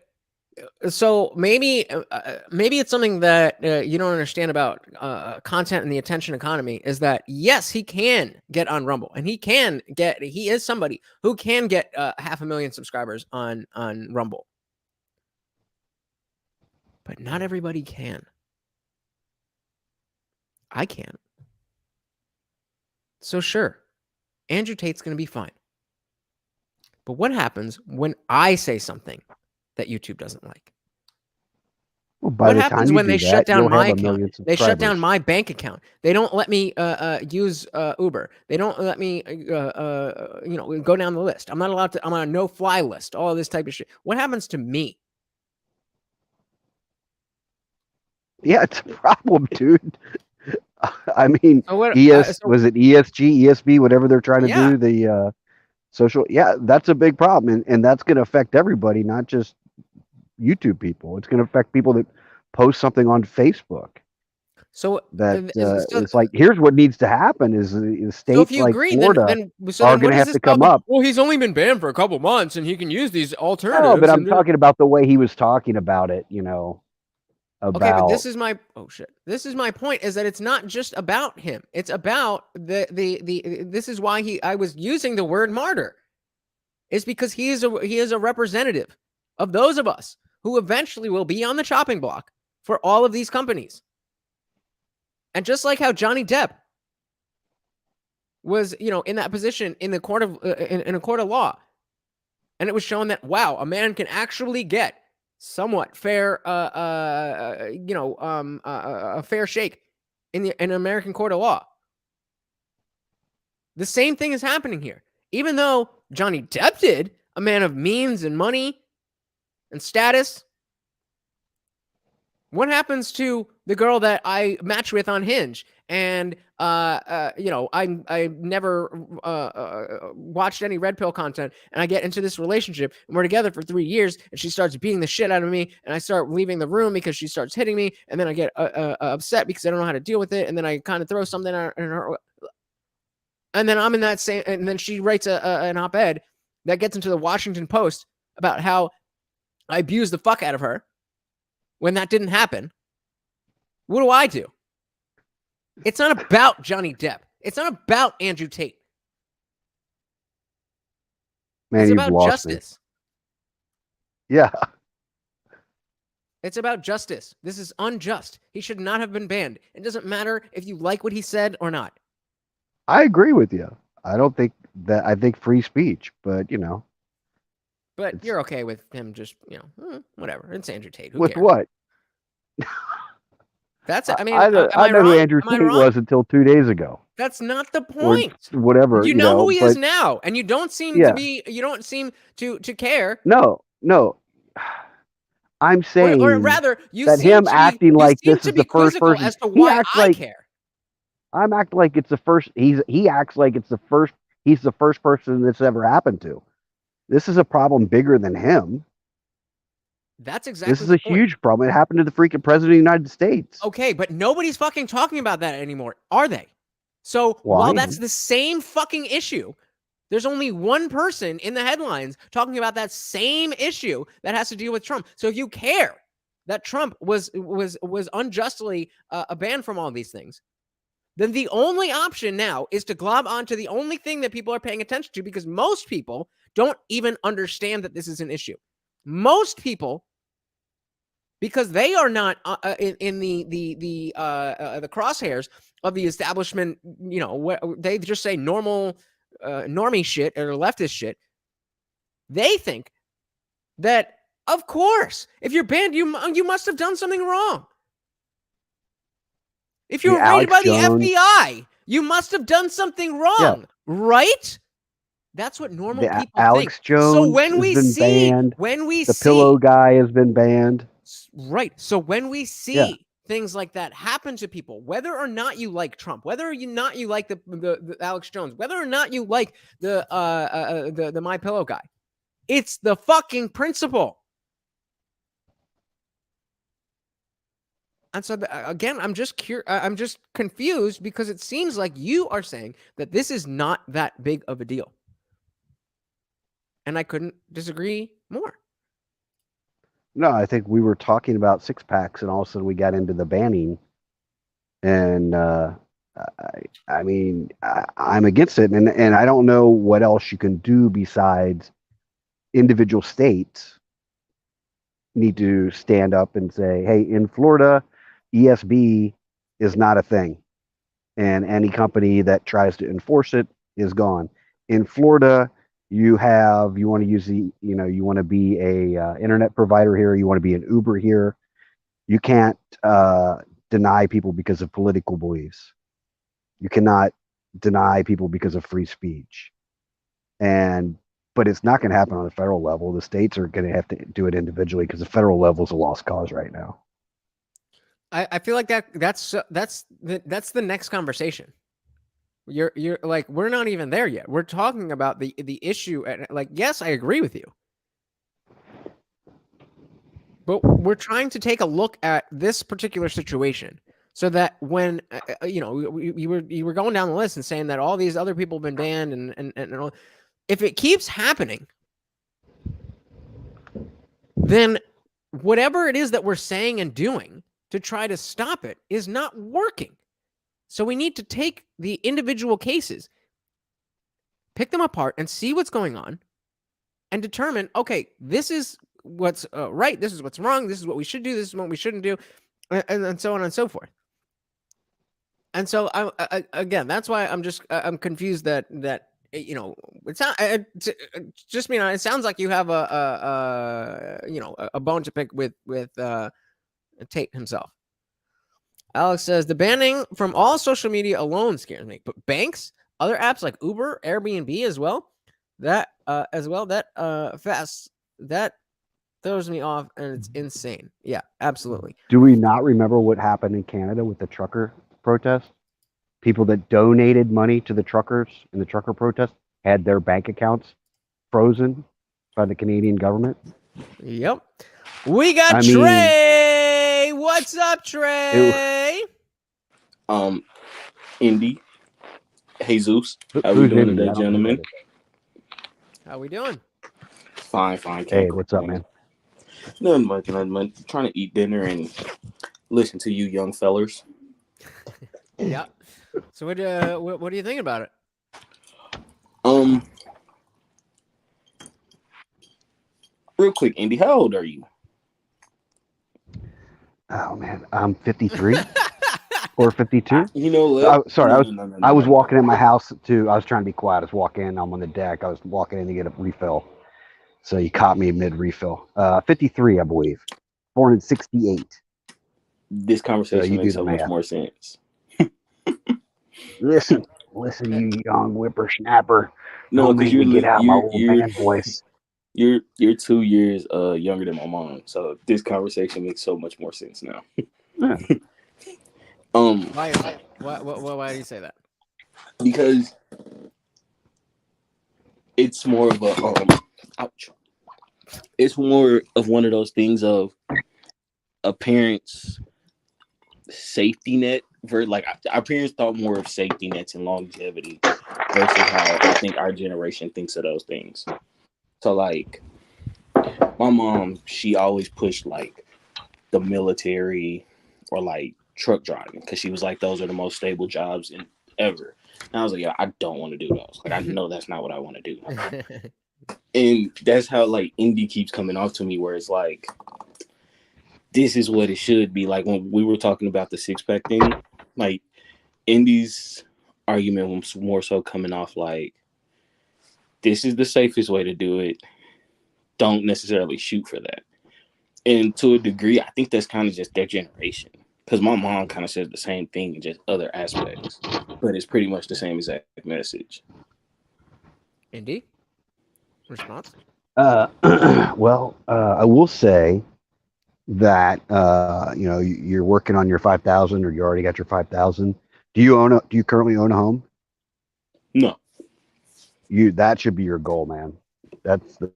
so maybe it's something that you don't understand about content and the attention economy is that yes, he can get on Rumble, and he is somebody who can get 500,000 subscribers on Rumble, but not everybody can. I can't. So sure, Andrew Tate's going to be fine. But what happens when I say something that YouTube doesn't like? Well, what happens when they shut down my account? They shut down my bank account. They don't let me use Uber. They don't let me go down the list. I'm not allowed to. I'm on a no-fly list. All of this type of shit. What happens to me? Yeah, it's a problem, dude. I mean, was it ESG, ESB, whatever they're trying to do, the social, that's a big problem. And that's going to affect everybody, not just YouTube people. It's going to affect people that post something on Facebook. So it's like, here's what needs to happen is states like Florida are going to have to come up. Well, he's only been banned for a couple months and he can use these alternatives. No, but I'm talking about the way he was talking about it, Okay, but this is my This is my point: is that it's not just about him. It's about the. This is why I was using the word martyr. It's because he is a representative of those of us who eventually will be on the chopping block for all of these companies. And just like how Johnny Depp was, in that position in the court of in a court of law, and it was shown that a man can actually get somewhat fair, a fair shake in an American court of law. The same thing is happening here. Even though Johnny Depp did, a man of means and money and status. What happens to the girl that I match with on Hinge and I never watched any red pill content, and I get into this relationship and we're together for 3 years and she starts beating the shit out of me and I start leaving the room because she starts hitting me, and then I get upset because I don't know how to deal with it, and then I kind of throw something in her, and then I'm in that same, and then she writes an op-ed that gets into the Washington Post about how I abused the fuck out of her when that didn't happen. What do I do? It's not about Johnny Depp. It's not about Andrew Tate. Man, it's you've about lost justice. Me. Yeah. It's about justice. This is unjust. He should not have been banned. It doesn't matter if you like what he said or not. I agree with you. I don't think that, I think free speech, but But you're okay with him just, whatever. It's Andrew Tate. Who with cares? what? That's it. I mean, I know who Andrew Am I Tate wrong? was until 2 days ago. That's not the Or point. whatever. You know who he is but- now, and you don't seem Yeah. to be. You don't seem to care. No. I'm saying Or rather, you that seem him to be, acting you like seem this to is be the first quizzical person. as to He why acts I like care. I'm acting like it's the first. He acts like it's the first. He's the first person that's ever happened to. This is a problem bigger than him. That's exactly. This is a huge problem. It happened to the freaking president of the United States. Okay, but nobody's fucking talking about that anymore, are they? So Well, while I that's am. the same fucking issue, there's only one person in the headlines talking about that same issue that has to do with Trump. So if you care that Trump was unjustly banned from all these things, then the only option now is to glob onto the only thing that people are paying attention to, because most people don't even understand that this is an issue. Most people, because they are not in the crosshairs of the establishment, they just say normal normie shit or leftist shit. They think that, of course, if you're banned, you must have done something wrong. If you're raided by the FBI, you must have done something wrong, right? That's what normal people Alex think. Jones So when has we been see, banned. the Pillow guy has been banned. Right. So when we see things like that happen to people, whether or not you like Trump, whether or not you like the Alex Jones, whether or not you like the My Pillow guy, it's the fucking principle. And so again, I'm just confused, because it seems like you are saying that this is not that big of a deal. And I couldn't disagree more. No, I think we were talking about six packs, and all of a sudden we got into the banning. And I mean, I'm against it, and I don't know what else you can do besides individual states need to stand up and say, hey, in Florida, ESB is not a thing, and any company that tries to enforce it is gone. In Florida, you want to use you want to be a internet provider here, you want to be an Uber here, you can't deny people because of political beliefs. You cannot deny people because of free speech. But it's not going to happen on the federal level. The states are going to have to do it individually, because the federal level is a lost cause right now. I feel like that's the next conversation. You're like, we're not even there yet. We're talking about the issue, and like, yes, I agree with you, but we're trying to take a look at this particular situation, so that when you were going down the list and saying that all these other people have been banned and all, if it keeps happening, then whatever it is that we're saying and doing to try to stop it is not working. So we need to take the individual cases, pick them apart, and see what's going on, and determine, okay, this is what's right, this is what's wrong, this is what we should do, this is what we shouldn't do, and so on and so forth. And so, again, that's why I'm confused that it's not just it sounds like you have a bone to pick with Tate himself. Alex says, the banning from all social media alone scares me, but banks, other apps like Uber, Airbnb as well, That as well. That fast. That throws me off, and it's insane. Yeah, absolutely. Do we not remember what happened in Canada with the trucker protest? People that donated money to the truckers in the trucker protest had their bank accounts frozen by the Canadian government. Yep. We got Trey. What's up, Trey? Indy, Jesus. How we doing today, gentlemen? How we doing? Fine, fine. Hey, what's up, man? Nothing much. Trying to eat dinner and listen to you young fellers. Yeah. So what do you think about it? Real quick, Indy, how old are you? Oh man, I'm 53 or 52. You know what? I was walking in my house too. I was trying to be quiet. I was walking in. I'm on the deck. I was walking in to get a refill. So you caught me mid refill. 53, I believe. Born in 68. This conversation makes so much more sense. Listen, you young whippersnapper. No, because you get out my old man voice. You're 2 years younger than my mom, so this conversation makes so much more sense now. Yeah. Why do you say that? Because it's more of a ouch. It's more of one of those things of a parent's safety net. Like our parents thought more of safety nets and longevity versus how I think our generation thinks of those things. So like my mom, she always pushed like the military or like truck driving because she was like, those are the most stable jobs ever. And I was like, yeah, I don't want to do those. Like I know that's not what I want to do. And that's how like Indy keeps coming off to me, where it's like, this is what it should be. Like when we were talking about the 6-pack thing, like Indy's argument was more so coming off like, this is the safest way to do it. Don't necessarily shoot for that. And to a degree, I think that's kind of just their generation. Because my mom kind of says the same thing in just other aspects. But it's pretty much the same exact message. Indy? Response? Well, I will say that you're working on your 5,000, or you already got your 5,000. Do you currently own a home? No. That should be your goal, man. That's the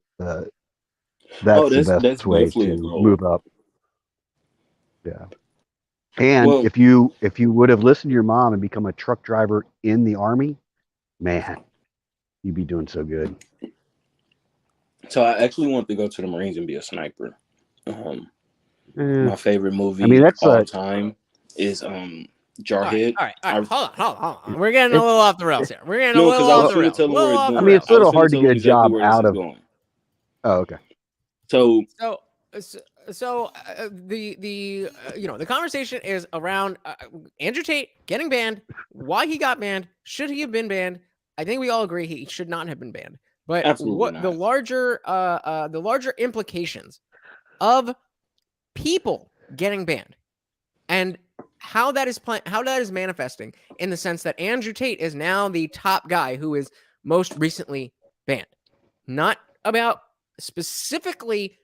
best way to move up. Yeah. And if you would have listened to your mom and become a truck driver in the Army, man, you'd be doing so good. So I actually want to go to the Marines and be a sniper. My favorite movie all time is Jarhead. All right. Hold on. We're getting a little off the rails here. We're getting a little off the rails. I mean, it's a little hard to get a job out of. Oh, okay. So the conversation is around Andrew Tate getting banned, why he got banned, should he have been banned? I think we all agree he should not have been banned. But the larger implications of people getting banned and how that is manifesting in the sense that Andrew Tate is now the top guy who is most recently banned. Not about specifically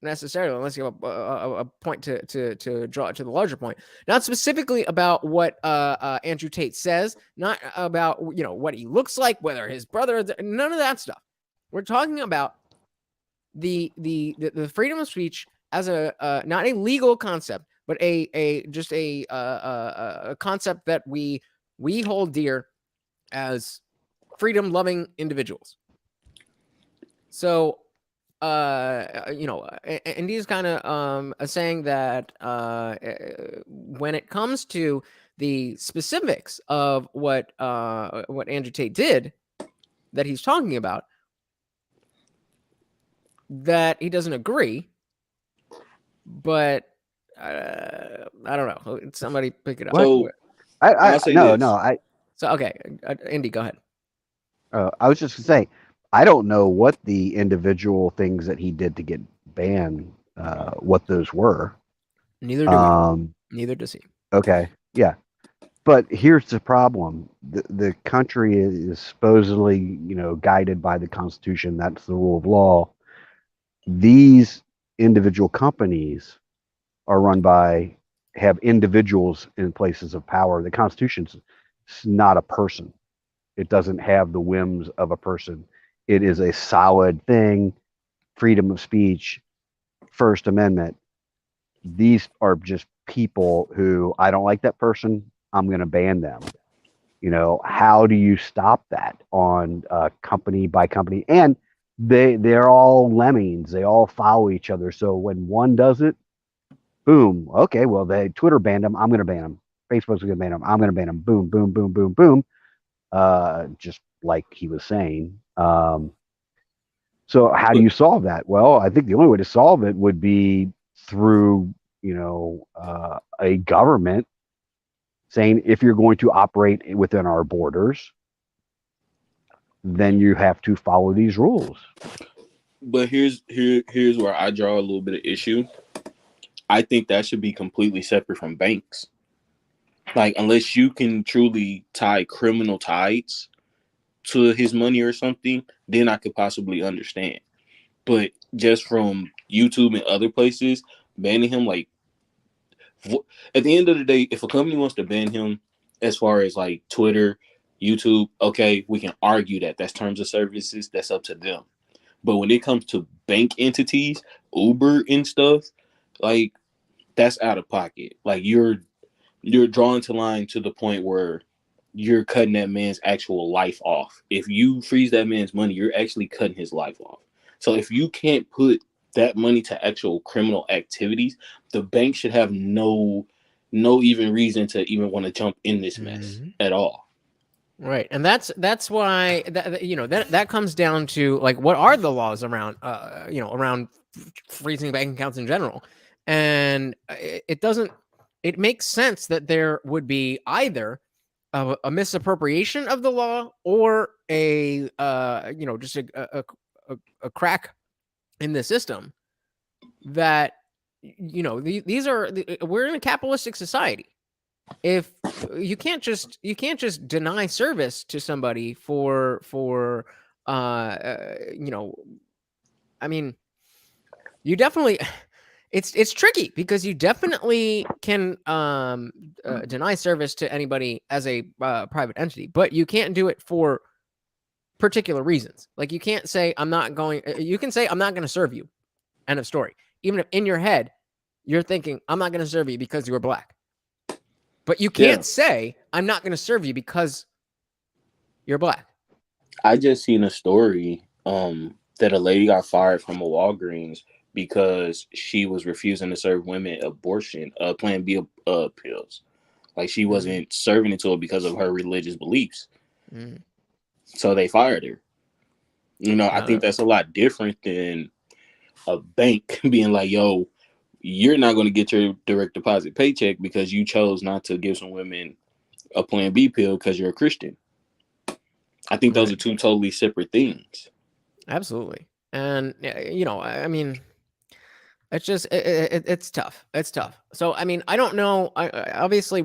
necessarily, unless you have a point to draw to the larger point, not specifically about what Andrew Tate says, not about what he looks like, whether his brother, none of that stuff. We're talking about the freedom of speech as a not a legal concept, but a concept that we hold dear as freedom-loving individuals. So, Indy's kind of saying that when it comes to the specifics of what Andrew Tate did, that he's talking about, that he doesn't agree. But I don't know. Somebody pick it up. So, okay, Indy, go ahead. I was just gonna say, I don't know what the individual things that he did to get banned, what those were. Neither do we. Neither does he. Okay, yeah, But here's the problem: the country is supposedly, guided by the Constitution. That's the rule of law. These individual companies are have individuals in places of power. The Constitution's not a person. It doesn't have the whims of a person. It is a solid thing. Freedom of speech, First Amendment. These are just people who, I don't like that person, I'm going to ban them. How do you stop that on company by company? And they're all lemmings. They all follow each other. So when one does it, boom. Okay, well, Twitter banned them. I'm going to ban them. Facebook's going to ban them. I'm going to ban them. Boom, boom, boom, boom, boom. Just like he was saying. So how do you solve that? Well, I think the only way to solve it would be through, a government saying, if you're going to operate within our borders, then you have to follow these rules. But here's where I draw a little bit of issue. I think that should be completely separate from banks. Like, unless you can truly tie criminal ties to his money or something, then I could possibly understand. But just from YouTube and other places, banning him, like, at the end of the day, if a company wants to ban him, as far as like Twitter, YouTube, okay, we can argue that that's terms of services, that's up to them. But when it comes to bank entities, Uber and stuff, like, that's out of pocket. Like, you're drawing to line to the point where you're cutting that man's actual life off. If you freeze that man's money, you're actually cutting his life off. So if you can't put that money to actual criminal activities, the bank should have no even reason to even want to jump in this mess at all. Right, and that's why that comes down to, like, what are the laws around around freezing bank accounts in general, and it makes sense that there would be either a misappropriation of the law or a just a crack in the system that we're in a capitalistic society. If you can't just deny service to somebody for I mean, you definitely it's tricky because you definitely can deny service to anybody as a private entity, but you can't do it for particular reasons. Like, you can't say you can say I'm not going to serve you. End of story. Even if in your head you're thinking I'm not going to serve you because you are black. But you can't say I'm not going to serve you because you're black. I just seen a story that a lady got fired from a Walgreens because she was refusing to serve women abortion Plan B pills. Like, she wasn't serving it to her because of her religious beliefs. So they fired her. I think that's a lot different than a bank being like, yo, you're not going to get your direct deposit paycheck because you chose not to give some women a Plan B pill because you're a Christian. I think those are two totally separate things. Absolutely. And, I mean, it's just, it's tough. It's tough. So, I mean, I don't know. Obviously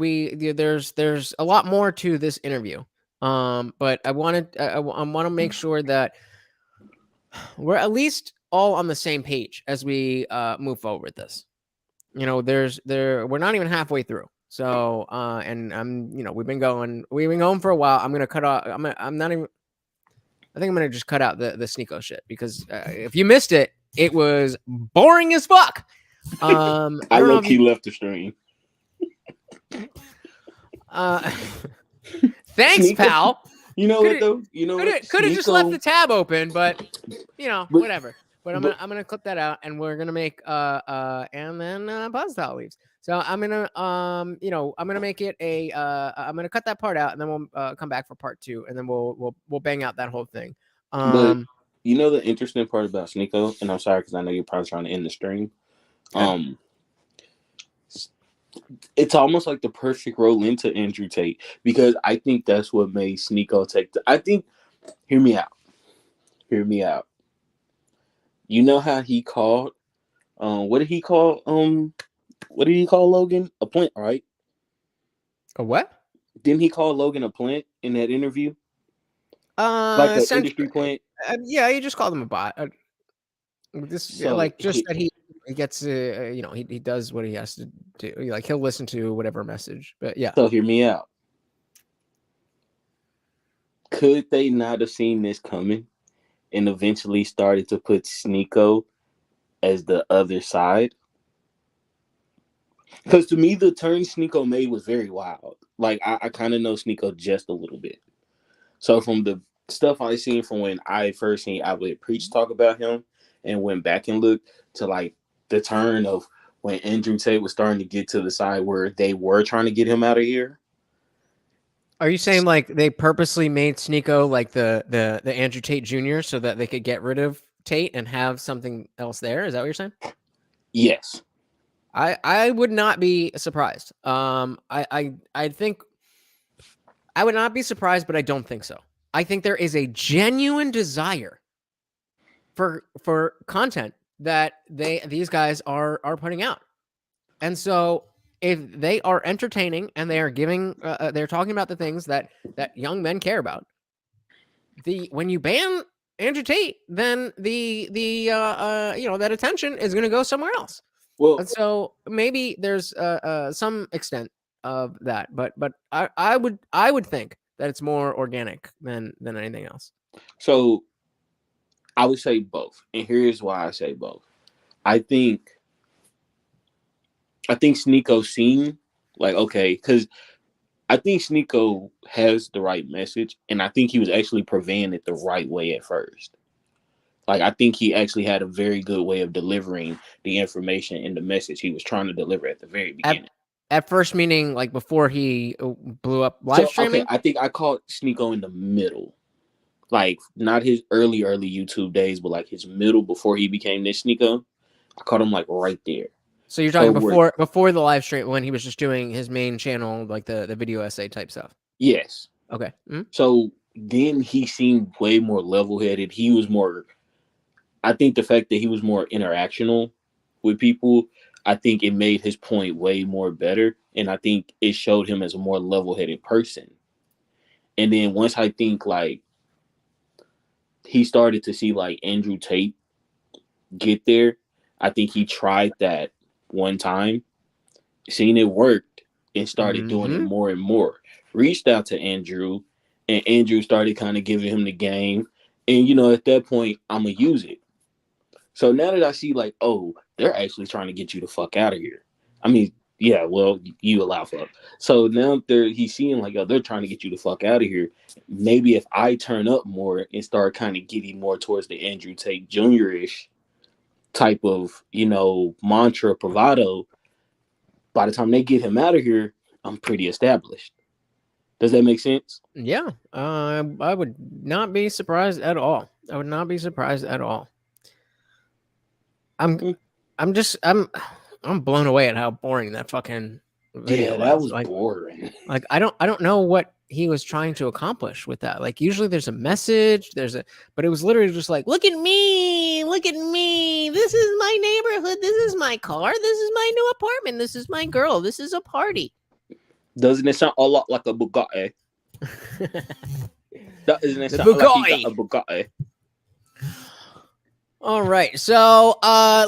there's a lot more to this interview. But I want to make sure that we're at least all on the same page as we move forward with this. We're not even halfway through. So and we've been going for a while. I'm gonna cut off. I think I'm gonna just cut out the Sneeko shit because if you missed it, it was boring as fuck. I don't know if he left the stream. Thanks, Sneeko, pal. You know what though? Could have just left the tab open, but whatever. But I'm gonna clip that out, and we're gonna make and then Buzzpal leaves. So I'm gonna I'm gonna make it I'm gonna cut that part out, and then we'll come back for part 2, and then we'll bang out that whole thing. But the interesting part about Sneeko, and I'm sorry because I know you're probably trying to end the stream. It's almost like the perfect role into Andrew Tate, because I think that's what made Sneeko take hear me out. You know how he called what did he call Logan? A plant, right? A what? Didn't he call Logan a plant in that interview? Like an industry plant? Yeah, he just called him a bot. That he gets, he does what he has to do. Like he'll listen to whatever message. But yeah. So hear me out. Could they not have seen this coming and eventually started to put Sneeko as the other side? Because to me, the turn Sneeko made was very wild. Like, I kind of know Sneeko just a little bit. So from the stuff I seen from when I first seen Outlet Preach talk about him and went back and looked to, like, the turn of when Andrew Tate was starting to get to the side where they were trying to get him out of here. Are you saying, like, they purposely made Sneeko like the Andrew Tate Jr. so that they could get rid of Tate and have something else there? Is that what you're saying? Yes. I would not be surprised. I think I would not be surprised, but I don't think so. I think there is a genuine desire for content that these guys are putting out. And so if they are entertaining and they are giving they're talking about the things that young men care about, when you ban Andrew Tate, then that attention is going to go somewhere else. Well, and so maybe there's some extent of that, but I would think that it's more organic than anything else. So I would say both, and here's why I say both. I think Sneeko seen, like, okay, because I think Sneeko has the right message, and I think he was actually purveying it the right way at first. Like, I think he actually had a very good way of delivering the information and the message he was trying to deliver at the very beginning. At first, meaning like before he blew up live streaming? Okay, I think I caught Sneeko in the middle. Like, not his early YouTube days, but like his middle before he became this Sneeko. I caught him like right there. So you're talking before the live stream when he was just doing his main channel, like the video essay type stuff? Yes. Okay. Mm-hmm. So then he seemed way more level-headed. He was more... I think the fact that he was more interactional with people, I think it made his point way more better. And I think it showed him as a more level-headed person. And then once I think, like, he started to see, like, Andrew Tate get there, I think he tried that one time, seen it worked, and started doing it more and more. Reached out to Andrew, and Andrew started kind of giving him the game. And, at that point, I'm going to use it. So now that I see, like, oh, they're actually trying to get you the fuck out of here. I mean, yeah, well, you allow fuck. So now he's seeing, like, oh, they're trying to get you the fuck out of here. Maybe if I turn up more and start kind of getting more towards the Andrew Tate Jr.-ish type of, mantra bravado, by the time they get him out of here, I'm pretty established. Does that make sense? Yeah. I would not be surprised at all. I would not be surprised at all. I'm blown away at how boring that fucking video was. That was boring. Like, I don't know what he was trying to accomplish with that. Like, usually there's a message, but it was literally just like, look at me, this is my neighborhood, this is my car, this is my new apartment, this is my girl, this is a party. Doesn't it sound a lot like a Bugatti? Doesn't it sound like he got a Bugatti? All right, so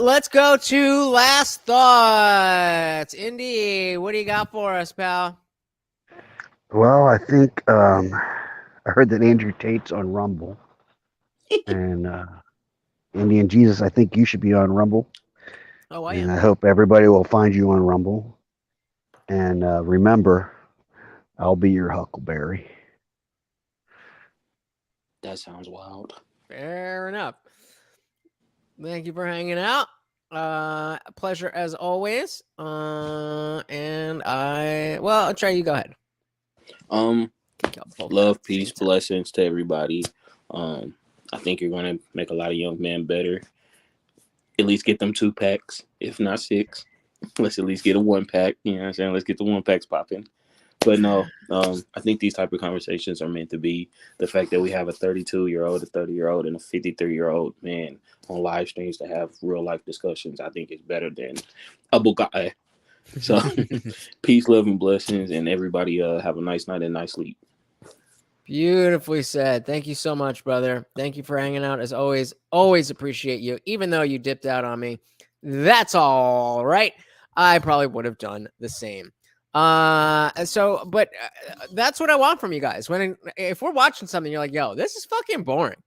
let's go to last thoughts. Indy, what do you got for us, pal? Well, I think I heard that Andrew Tate's on Rumble, and IndianJesus, I think you should be on Rumble. Oh, I am. am. I hope everybody will find you on Rumble. And remember, I'll be your Huckleberry. That sounds wild. Fair enough. Thank you for hanging out. Pleasure as always. And I'll try you. Go ahead. Love, peace, blessings to everybody. I think you're going to make a lot of young men better. At least get them 2-packs, if not 6. Let's at least get a 1-pack. You know what I'm saying? Let's get the 1-packs popping. But no, I think these type of conversations are meant to be. The fact that we have a 32-year-old, a 30-year-old, and a 53-year-old man on live streams to have real life discussions, I think is better than a Bugatti. So peace, love, and blessings, and everybody have a nice night and nice sleep. Beautifully said. Thank you so much, brother. Thank you for hanging out. As always, always appreciate you, even though you dipped out on me. That's all right. I probably would have done the same. That's what I want from you guys. If we're watching something, you're like, yo, this is fucking boring.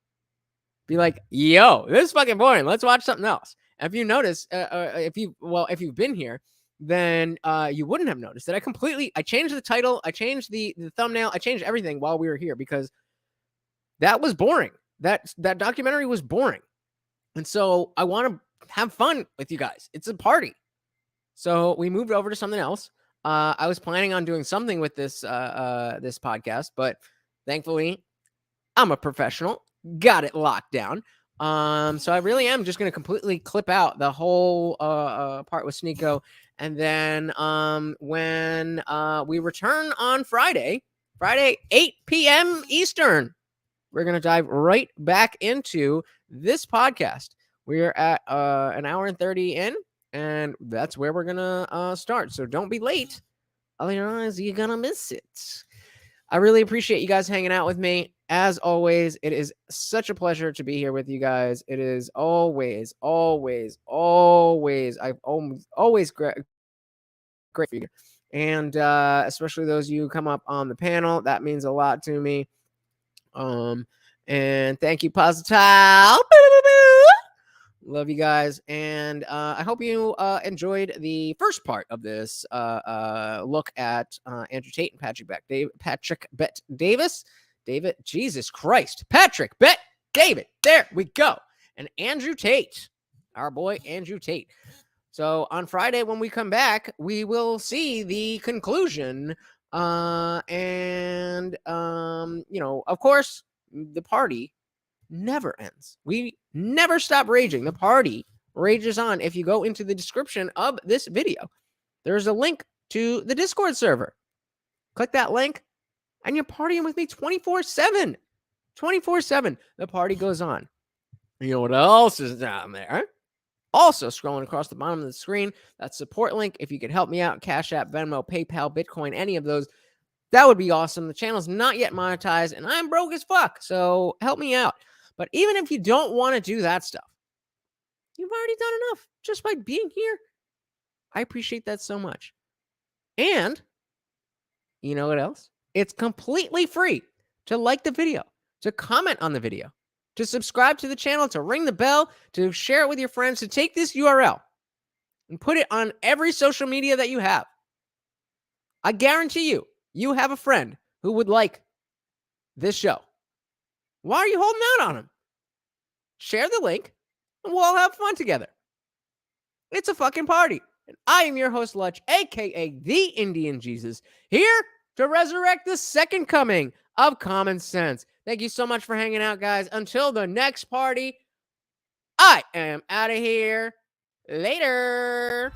Be like, yo, this is fucking boring. Let's watch something else. And if you notice, if you've been here, then you wouldn't have noticed that I changed the title, I changed the thumbnail, I changed everything while we were here because that was boring. That documentary was boring. And so I want to have fun with you guys. It's a party. So we moved over to something else. I was planning on doing something with this podcast, but thankfully I'm a professional, got it locked down. So I really am just going to completely clip out the whole part with Sneeko. And then when we return on Friday, 8 p.m. Eastern, we're going to dive right back into this podcast. We're at an hour and 30 in, and that's where we're going to start. So don't be late. Otherwise, you're going to miss it. I really appreciate you guys hanging out with me. As always, it is such a pleasure to be here with you guys. It is always I've always great for you. And especially those of you who come up on the panel, that means a lot to me. And thank you, Positive. Love you guys. And I hope you enjoyed the first part of this look at Andrew Tate and Patrick Bet Davis. David, Jesus Christ. Patrick Bet David. There we go. And Andrew Tate, our boy Andrew Tate. So on Friday, when we come back, we will see the conclusion. Of course, the party never ends. We never stop raging. The party rages on. If you go into the description of this video, there's a link to the Discord server. Click that link, and you're partying with me 24/7. 24/7. The party goes on. You know what else is down there? Also, scrolling across the bottom of the screen, that support link. If you could help me out, Cash App, Venmo, PayPal, Bitcoin, any of those, that would be awesome. The channel's not yet monetized, and I'm broke as fuck, so help me out. But even if you don't want to do that stuff, you've already done enough just by being here. I appreciate that so much. And you know what else? It's completely free to like the video, to comment on the video, to subscribe to the channel, to ring the bell, to share it with your friends, to take this URL and put it on every social media that you have. I guarantee you have a friend who would like this show. Why are you holding out on him? Share the link and we'll all have fun together. It's a fucking party. And I am your host, Lutch, aka TheIndianJesus, here to resurrect the second coming of common sense. Thank you so much for hanging out, guys. Until the next party, I am out of here. Later.